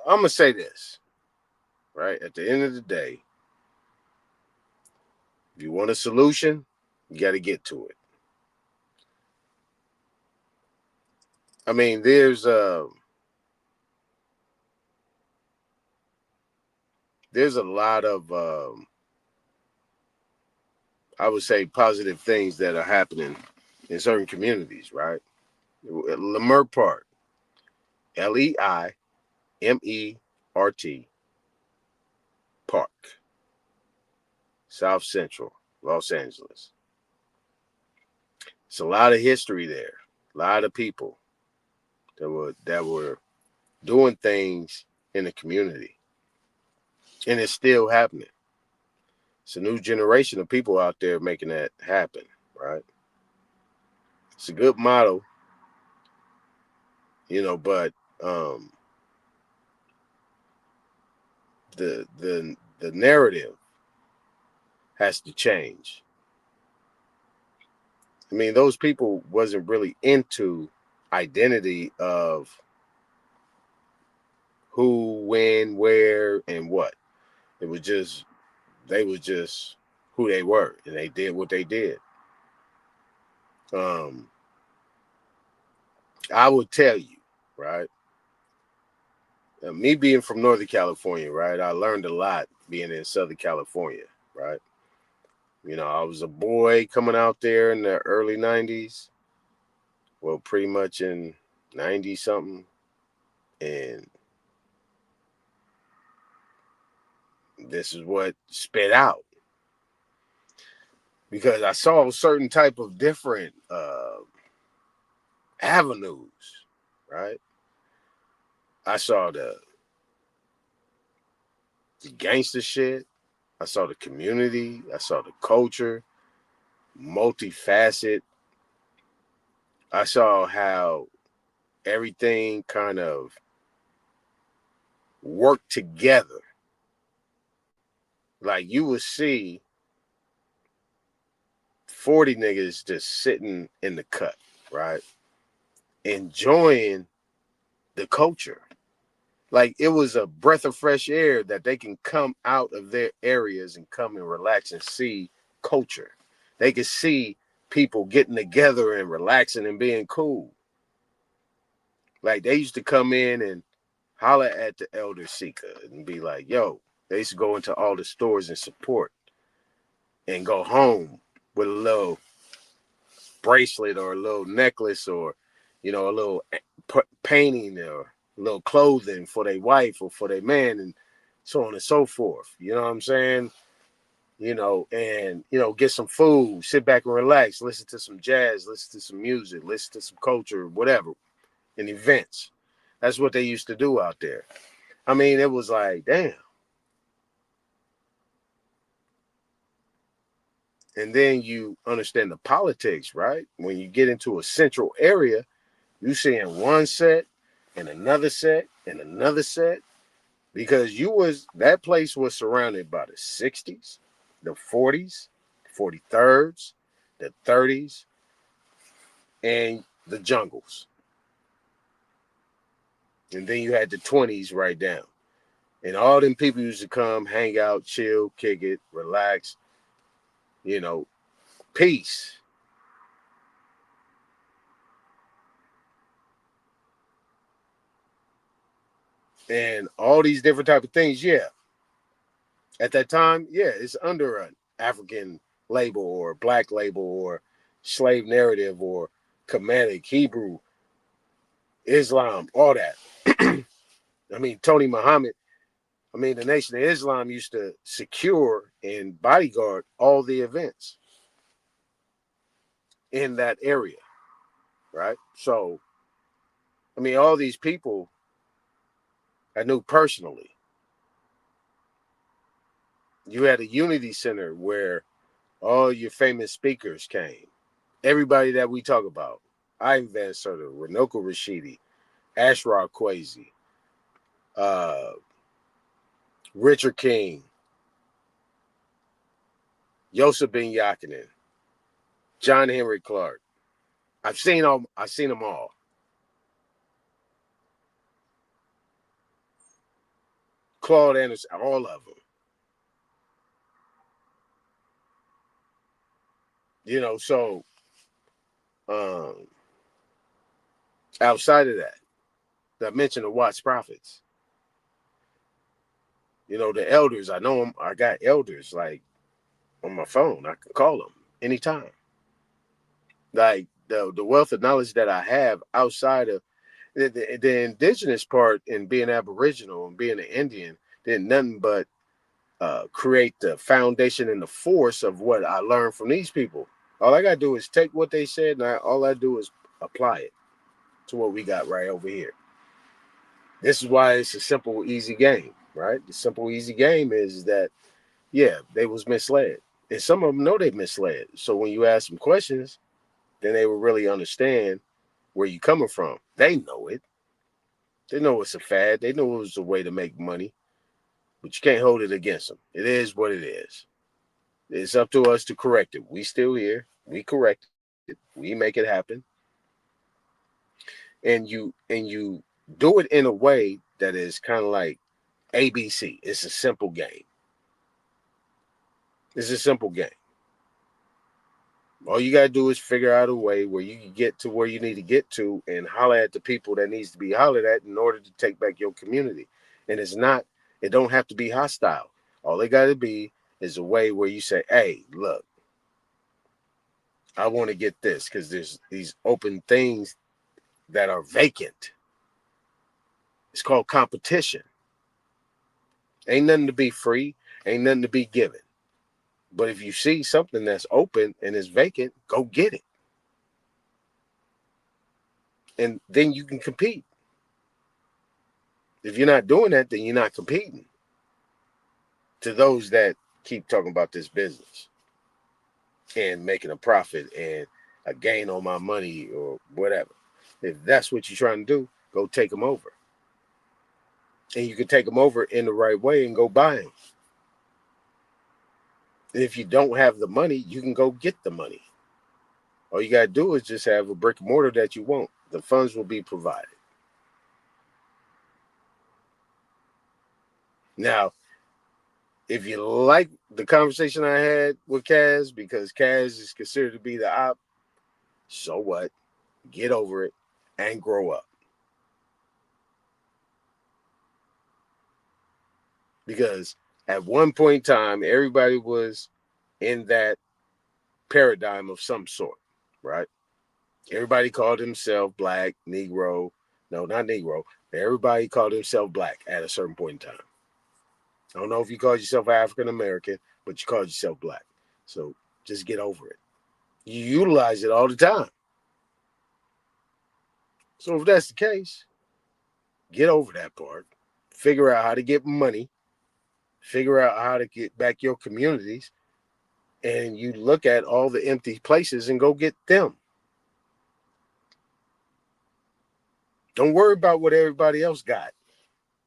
I'm gonna say this right at the end of the day. If you want a solution, you got to get to it. I mean, there's a lot of I would say positive things that are happening in certain communities, right? Leimert Park, Leimert Park, South Central, Los Angeles. It's a lot of history there, a lot of people that were doing things in the community, and it's still happening. It's a new generation of people out there making that happen, right? It's a good model, but um, the narrative has to change. I mean, those people wasn't really into identity of who, when, where, and what. It was just they was just who they were, and they did what they did. Um, I would tell you, right? Me being from Northern California, right? I learned a lot being in Southern California, right? I was a boy coming out there in the early '90s. Well, pretty much in '90 something, and this is what spit out because I saw a certain type of different avenues, right? I saw the gangster shit. I saw the community. I saw the culture, multifaceted. I saw how everything kind of worked together. Like you would see 40 niggas just sitting in the cut, right? Enjoying the culture. Like it was a breath of fresh air that they can come out of their areas and come and relax and see culture. They could see people getting together and relaxing and being cool. Like they used to come in and holler at the elder seeker and be like, yo, they used to go into all the stores and support and go home with a little bracelet or a little necklace or, a little painting or a little clothing for their wife or for their man and so on and so forth. You know what I'm saying? And, get some food, sit back and relax, listen to some jazz, listen to some music, listen to some culture, whatever, and events. That's what they used to do out there. I mean, it was like, damn. And then you understand the politics, right? When you get into a central area, you seeing one set and another set and another set because that place was surrounded by the 60s, the 40s, 43rds, the 30s, and the jungles. And then you had the 20s right down. And all them people used to come, hang out, chill, kick it, relax, peace. And all these different type of things, yeah. At that time, yeah, it's under an African label or black label or slave narrative or Kemetic, Hebrew, Islam, all that. I mean, Tony Muhammad, the Nation of Islam used to secure and bodyguard all the events in that area, right? So, all these people I knew personally. You had a unity center where All your famous speakers came. Everybody that we talk about. Ivan Van Serter, Runoko Rashidi, Ashraf Kwesi, uh, Richard King, Yosef Ben Yakinen, John Henry Clark. I've seen them all. Claude Anderson, all of them. So um, outside of that, I mentioned the Watts prophets. The elders. I know them. I got elders like on my phone. I can call them anytime. Like the wealth of knowledge that I have outside of the indigenous part and being Aboriginal and being an Indian did nothing but create the foundation and the force of what I learned from these people. All I gotta do is take what they said, and all I do is apply it to what we got right over here. This is why it's a simple, easy game, right? The simple, easy game is that, yeah, they was misled. And some of them know they misled. So when you ask them questions, then they will really understand where you coming from. They know it. They know it's a fad. They know it's a way to make money, but you can't hold it against them. It is what it is. It's up to us to correct it. We still here. We correct it. We make it happen. And you do it in a way that is kind of like ABC. It's a simple game. It's a simple game. All you gotta do is figure out a way where you can get to where you need to get to and holler at the people that needs to be hollered at in order to take back your community. And it don't have to be hostile. All it gotta be is a way where you say, hey, look, I want to get this because there's these open things that are vacant. It's called competition. Ain't nothing to be free, ain't nothing to be given. But if you see something that's open and is vacant, go get it. And then you can compete. If you're not doing that, then you're not competing. To those that keep talking about this business and making a profit and a gain on my money or whatever. If that's what you're trying to do, go take them over. And you can take them over in the right way and go buy them. And if you don't have the money, you can go get the money. All you got to do is just have a brick and mortar that you want. The funds will be provided. Now, if you like the conversation I had with Kaz, because Kaz is considered to be the op, so what? Get over it and grow up. Because at one point in time, everybody was in that paradigm of some sort, right? Everybody called himself black, Negro. No, not Negro. Everybody called himself black at a certain point in time. I don't know if you called yourself African American, but you called yourself black. So just get over it. You utilize it all the time. So if that's the case, get over that part. Figure out how to get money. Figure out how to get back your communities. And you look at all the empty places and go get them. Don't worry about what everybody else got.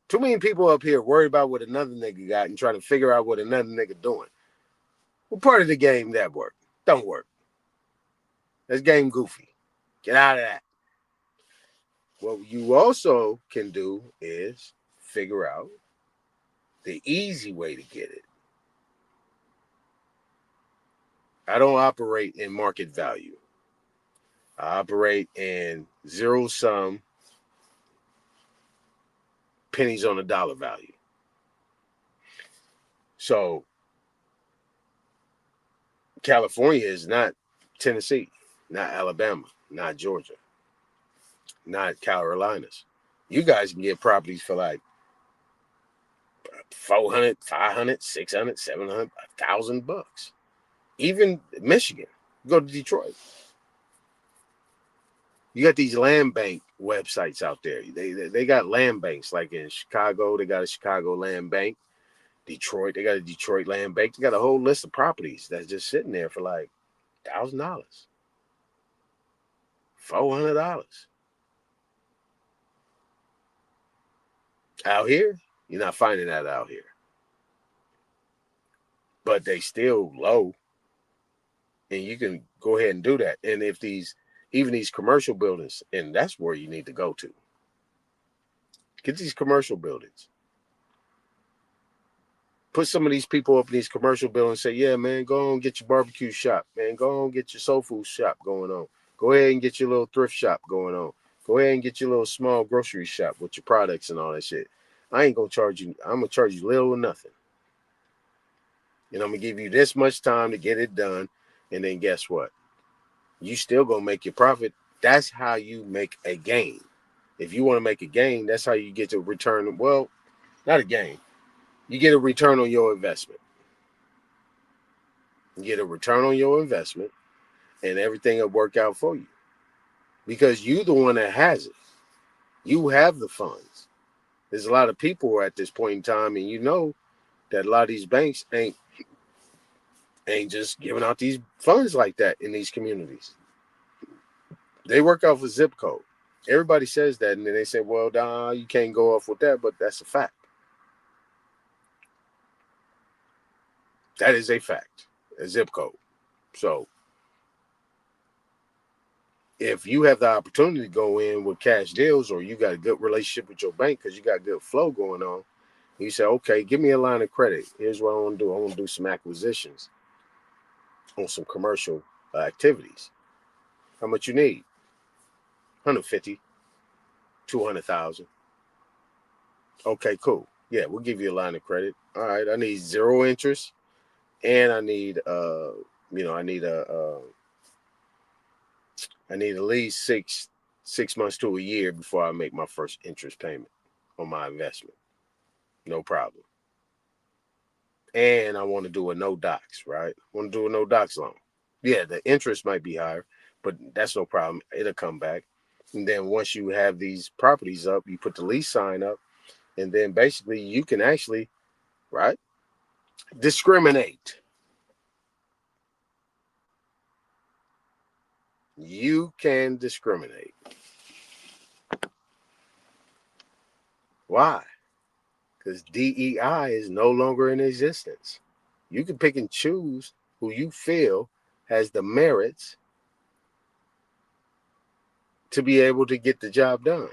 Too many people up here worry about what another nigga got and trying to figure out what another nigga doing. Well, part of the game that work. Don't work. That's game goofy. Get out of that. What you also can do is figure out the easy way to get it. I don't operate in market value. I operate in zero sum pennies on a dollar value. So California is not Tennessee, not Alabama, not Georgia, not Carolinas. You guys can get properties for like 400, 500, 600, 700, $1,000. Even Michigan. Go to Detroit. You got these land bank websites out there. They got land banks like in Chicago. They got a Chicago land bank. Detroit, they got a Detroit land bank. They got a whole list of properties that's just sitting there for like $1,000, $400. Out here, you're not finding that out here. But they still low, and you can go ahead and do that. And if even these commercial buildings, and that's where you need to go to. Get these commercial buildings. Put some of these people up in these commercial buildings and say, yeah, man, go on and get your barbecue shop, man. Go on and get your soul food shop going on. Go ahead and get your little thrift shop going on. Go ahead and get your little small grocery shop with your products and all that shit. I ain't gonna charge you. I'm gonna charge you little or nothing. And I'm gonna give you this much time to get it done. And then guess what? You still gonna make your profit. That's how you make a gain. If you want to make a gain, that's how you get to return. Well, not a gain. You get a return on your investment. You get a return on your investment, and everything will work out for you because you the one that has it. You have the funds. There's a lot of people at this point in time, and you know that a lot of these banks ain't just giving out these funds like that in these communities. They work off a zip code. Everybody says that, and then they say, well, nah, you can't go off with that, but that's a fact. That is a fact, a zip code. So if you have the opportunity to go in with cash deals, or you got a good relationship with your bank because you got good flow going on, you say, okay, give me a line of credit. Here's what I want to do. I want to do some acquisitions on some commercial activities. How much you need? 150, 200,000. Okay, cool. Yeah, we'll give you a line of credit. All right, I need zero interest, and I need I need at least six months to a year before I make my first interest payment on my investment. No problem. And I want to do a no docs, right? I want to do a no docs loan. Yeah, the interest might be higher, but that's no problem. It'll come back. And then once you have these properties up, you put the lease sign up, and then basically you can actually, right, discriminate. You can discriminate. Why? Because DEI is no longer in existence. You can pick and choose who you feel has the merits to be able to get the job done,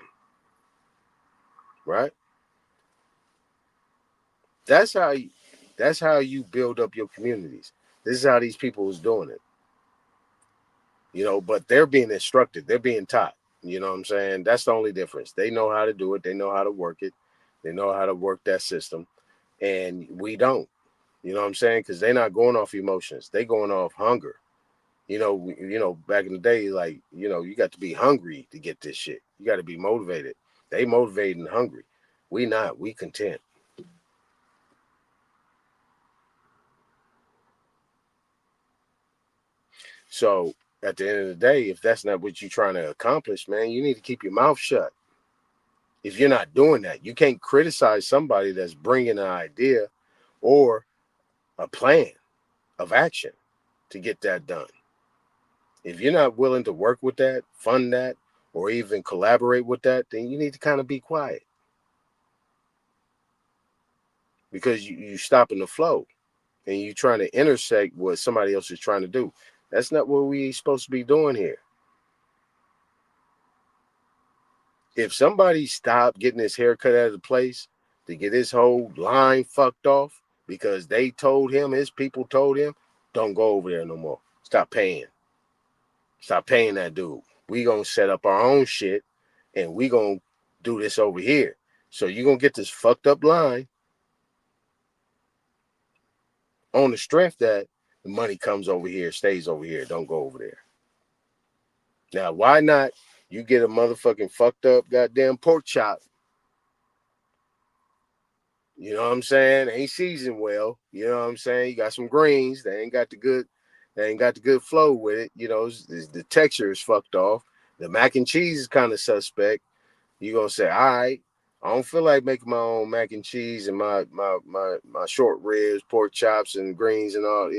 right? That's how you, that's how you build up your communities. This is how these people is doing it, but they're being instructed, they're being taught. You know what I'm saying? That's the only difference. They know how to do it, they know how to work it, they know how to work that system, and we don't. You know what I'm saying? Because they're not going off emotions, they going off hunger. Back in the day, like, you got to be hungry to get this shit. You got to be motivated. They motivated and hungry. We not. We content. So at the end of the day, if that's not what you're trying to accomplish, man, you need to keep your mouth shut. If you're not doing that, you can't criticize somebody that's bringing an idea or a plan of action to get that done. If you're not willing to work with that, fund that, or even collaborate with that, then you need to kind of be quiet because you stopping the flow and you trying to intersect what somebody else is trying to do. That's not what we supposed to be doing here. If somebody stopped getting his hair cut out of the place to get his whole line fucked off because they told him, his people told him, don't go over there no more. Stop paying. Stop paying that dude. We gonna set up our own shit and we gonna do this over here. So you gonna get this fucked up line on the strength that the money comes over here, stays over here. Don't go over there. Now, why not? You get a motherfucking fucked up goddamn pork chop. You know what I'm saying? Ain't seasoned well. You know what I'm saying? You got some greens. They ain't got the good flow with it. The texture is fucked off. The mac and cheese is kind of suspect. You gonna say, all right. I don't feel like making my own mac and cheese and my short ribs, pork chops, and greens and all.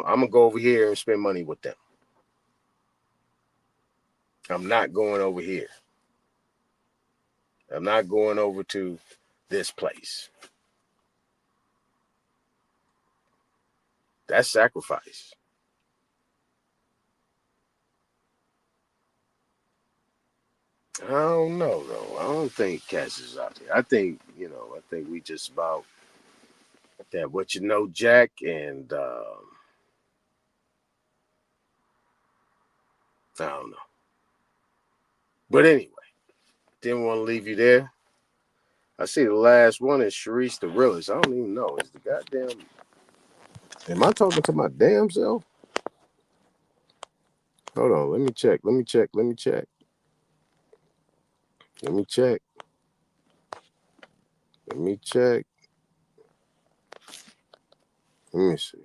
I'm gonna go over here and spend money with them. I'm not going over here. I'm not going over to this place. That's sacrifice. I don't know though. I don't think Cass is out there. I think we just about that. What you know, Jack, and I don't know. But anyway, didn't want to leave you there. I see the last one is Sharice the realist. I don't even know. Is the goddamn? Am I talking to my damn self? Hold on. Let me check. Let me check. Let me check. Let me check. Let me check. Let me see.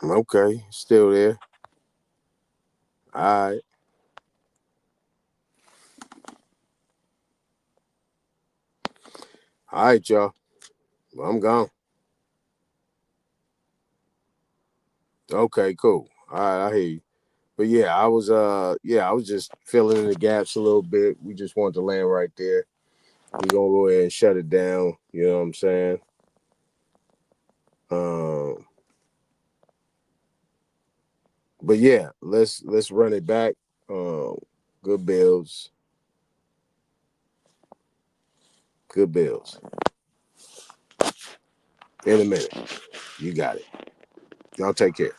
Okay, still there. All right. All right, y'all. Well, I'm gone. Okay, cool. All right, I hear you. But I was just filling in the gaps a little bit. We just wanted to land right there. We're gonna go ahead and shut it down. You know what I'm saying? Um, but yeah, let's run it back. Good bills. Good bills. In a minute. You got it. Y'all take care.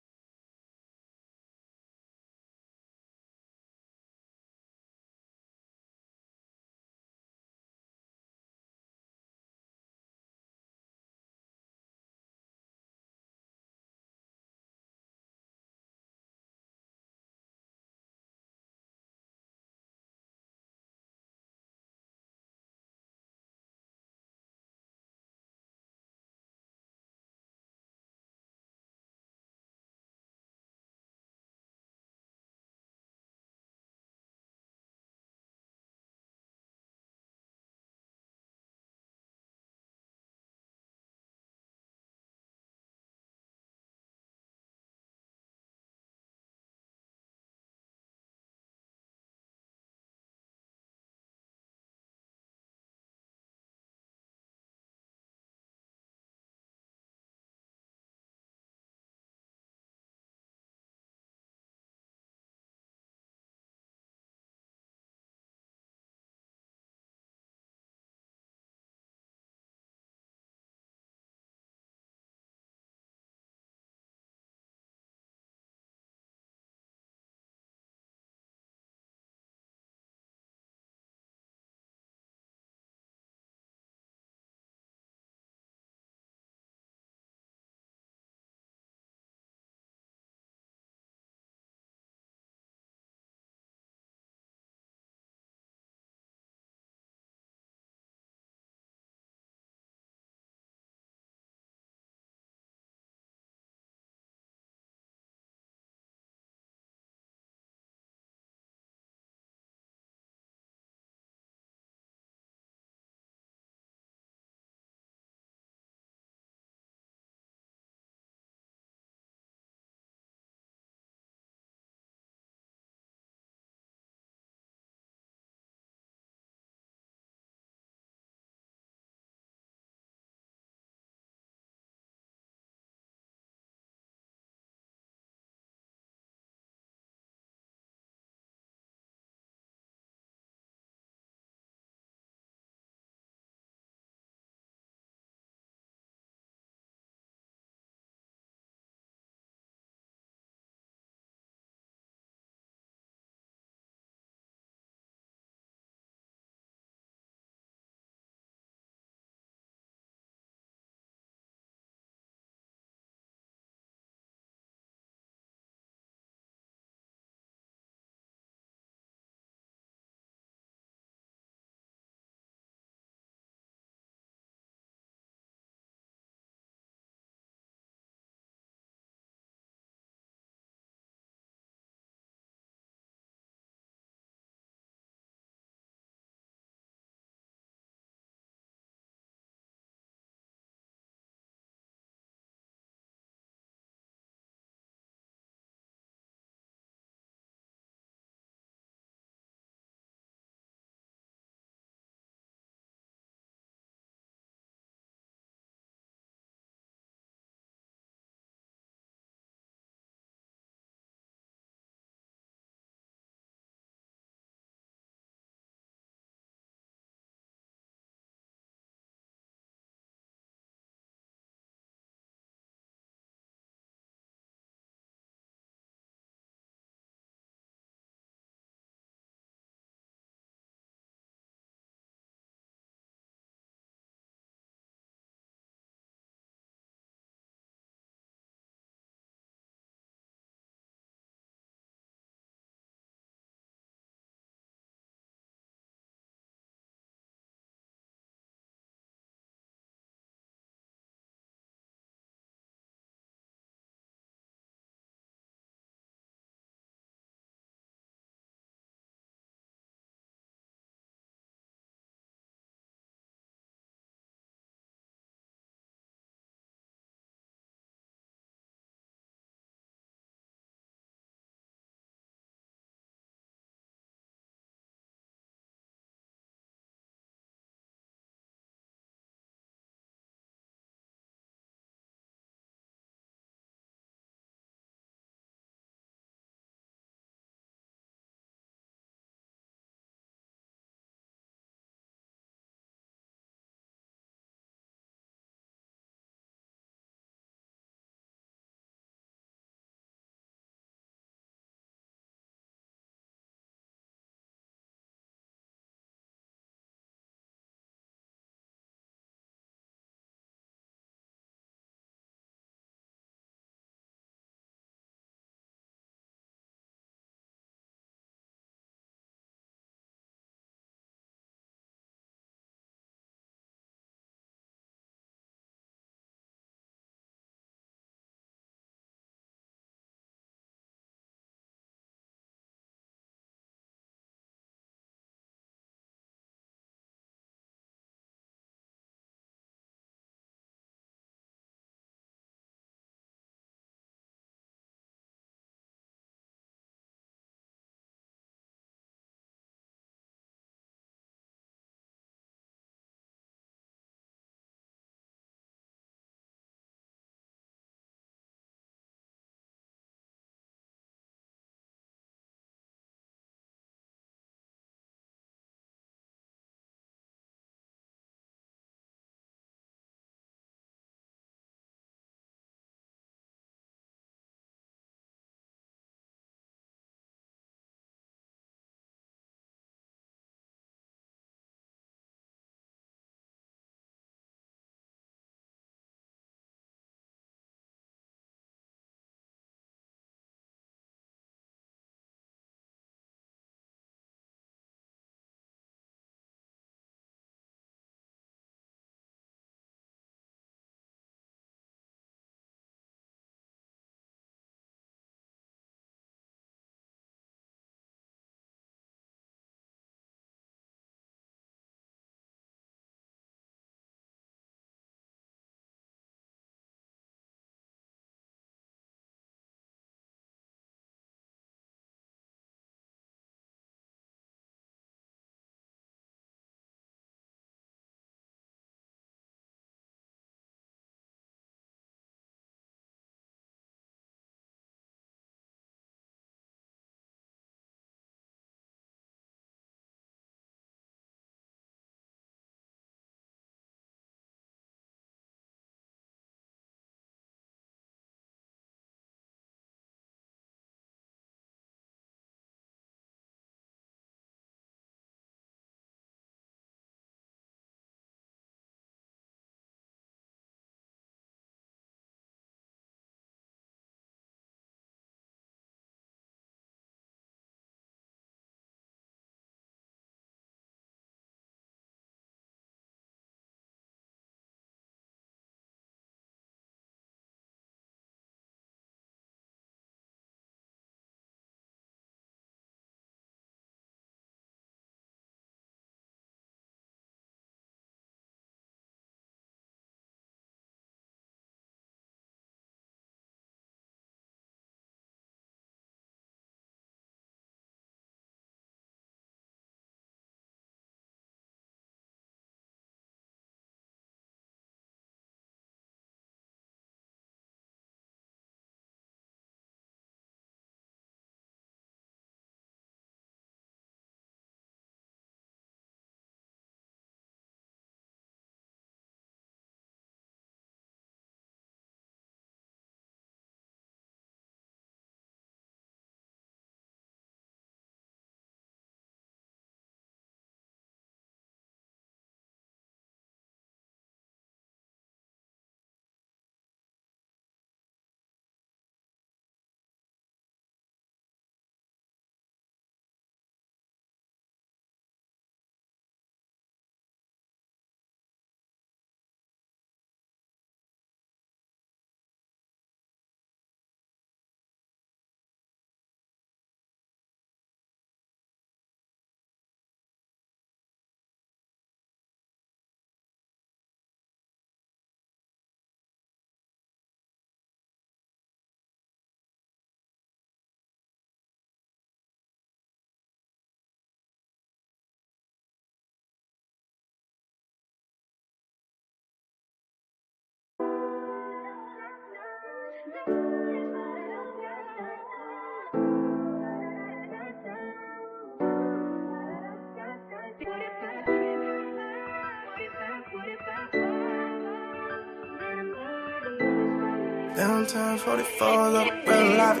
Downtown 44, look real life,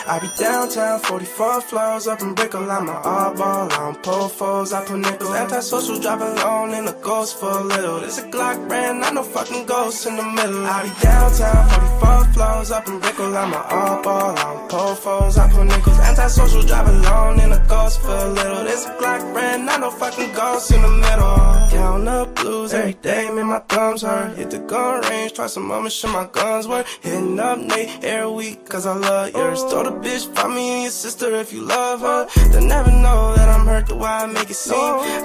I be downtown 44 floors up in Brickell, I'm a oddball, I don't pull foes, I put nickels. Antisocial, drive alone in a ghost for a little. This a Glock brand, not no fucking ghost in the middle. I be downtown 44 floors up in Brickell, I'm a oddball, I don't pull foes, I put nickels. Antisocial, drive alone in a ghost for a little. This a Glock brand, not no fucking ghost in the middle. Count up blues every day, man, my thumbs hurt. Hit the gun range, try some moments, shit my guns work. Hitting up Nate every week, cause I love yours. Throw the bitch, find me and your sister if you love her. They'll never know that I'm hurt the way I make it seem.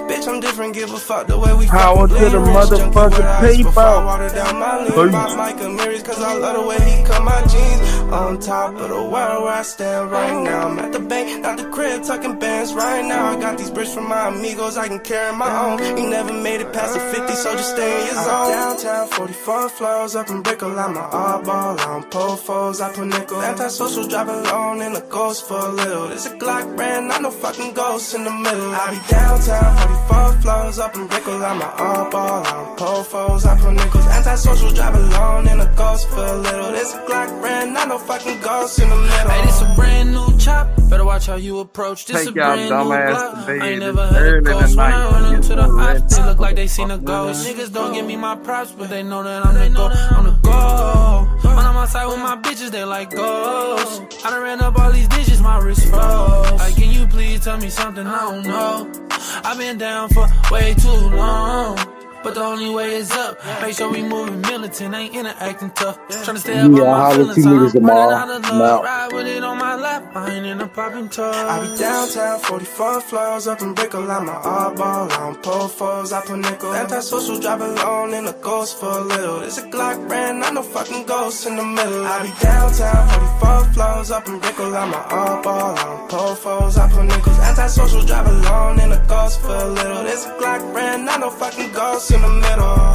Bitch, I'm different, give a fuck the way we Power to the motherfucking people. Water down my lean, pop Micah Mirrors, cause I love the way he cut my jeans. On top of the world where I stand right now. I'm at the bank, not the crib, tucking bands right now. I got these bricks from my amigos, I can carry my own. You never made it past the 50, so just stay in your zone. Downtown 44 floors up in Brickell, I'm an oddball, I don't pull foes, I put nickels. Antisocial, drive alone in a ghost for a little. This a Glock brand, not no fucking ghost in the middle. I be downtown 44 floors up in Brickell, I'm an oddball, I don't pull foes, I put nickels. Antisocial, drive alone in a ghost for a little. This a Glock brand, not no fucking ghost in the middle. Hey, this a brand new chop, better watch how you approach. This Take a y'all brand new dumbass Glock. to bed. I ain't It's never heard early a ghost when I tonight. run into the ops. They look like they seen a Fuck ghost. with Niggas don't give me my props, but they know that I'm the go. I'm the go. When I'm outside with my bitches, they like ghosts. I done ran up all these digits, my wrist froze. Like, can you please tell me something I don't know? I've been down for way too long, but the only way is up. Make sure we moving militant, ain't interacting tough. Tryna stay up on Yeah, my holla feelings, see so niggas I'm running tomorrow. out of I'm love. out. Ride with it on my lap, I ain't in a popping tub. I be downtown 44 floors up in Brickell, I'm an oddball, I don't pull foes, I put nickels. Antisocial, drive alone in a ghost for a little. This a Glock brand, not no fucking ghost in the middle. I be downtown 44 floors up in Brickell, I'm an oddball, I don't pull foes, I put nickels. Antisocial, drive alone in a ghost for a little. This a Glock brand, not no fucking ghost in the middle.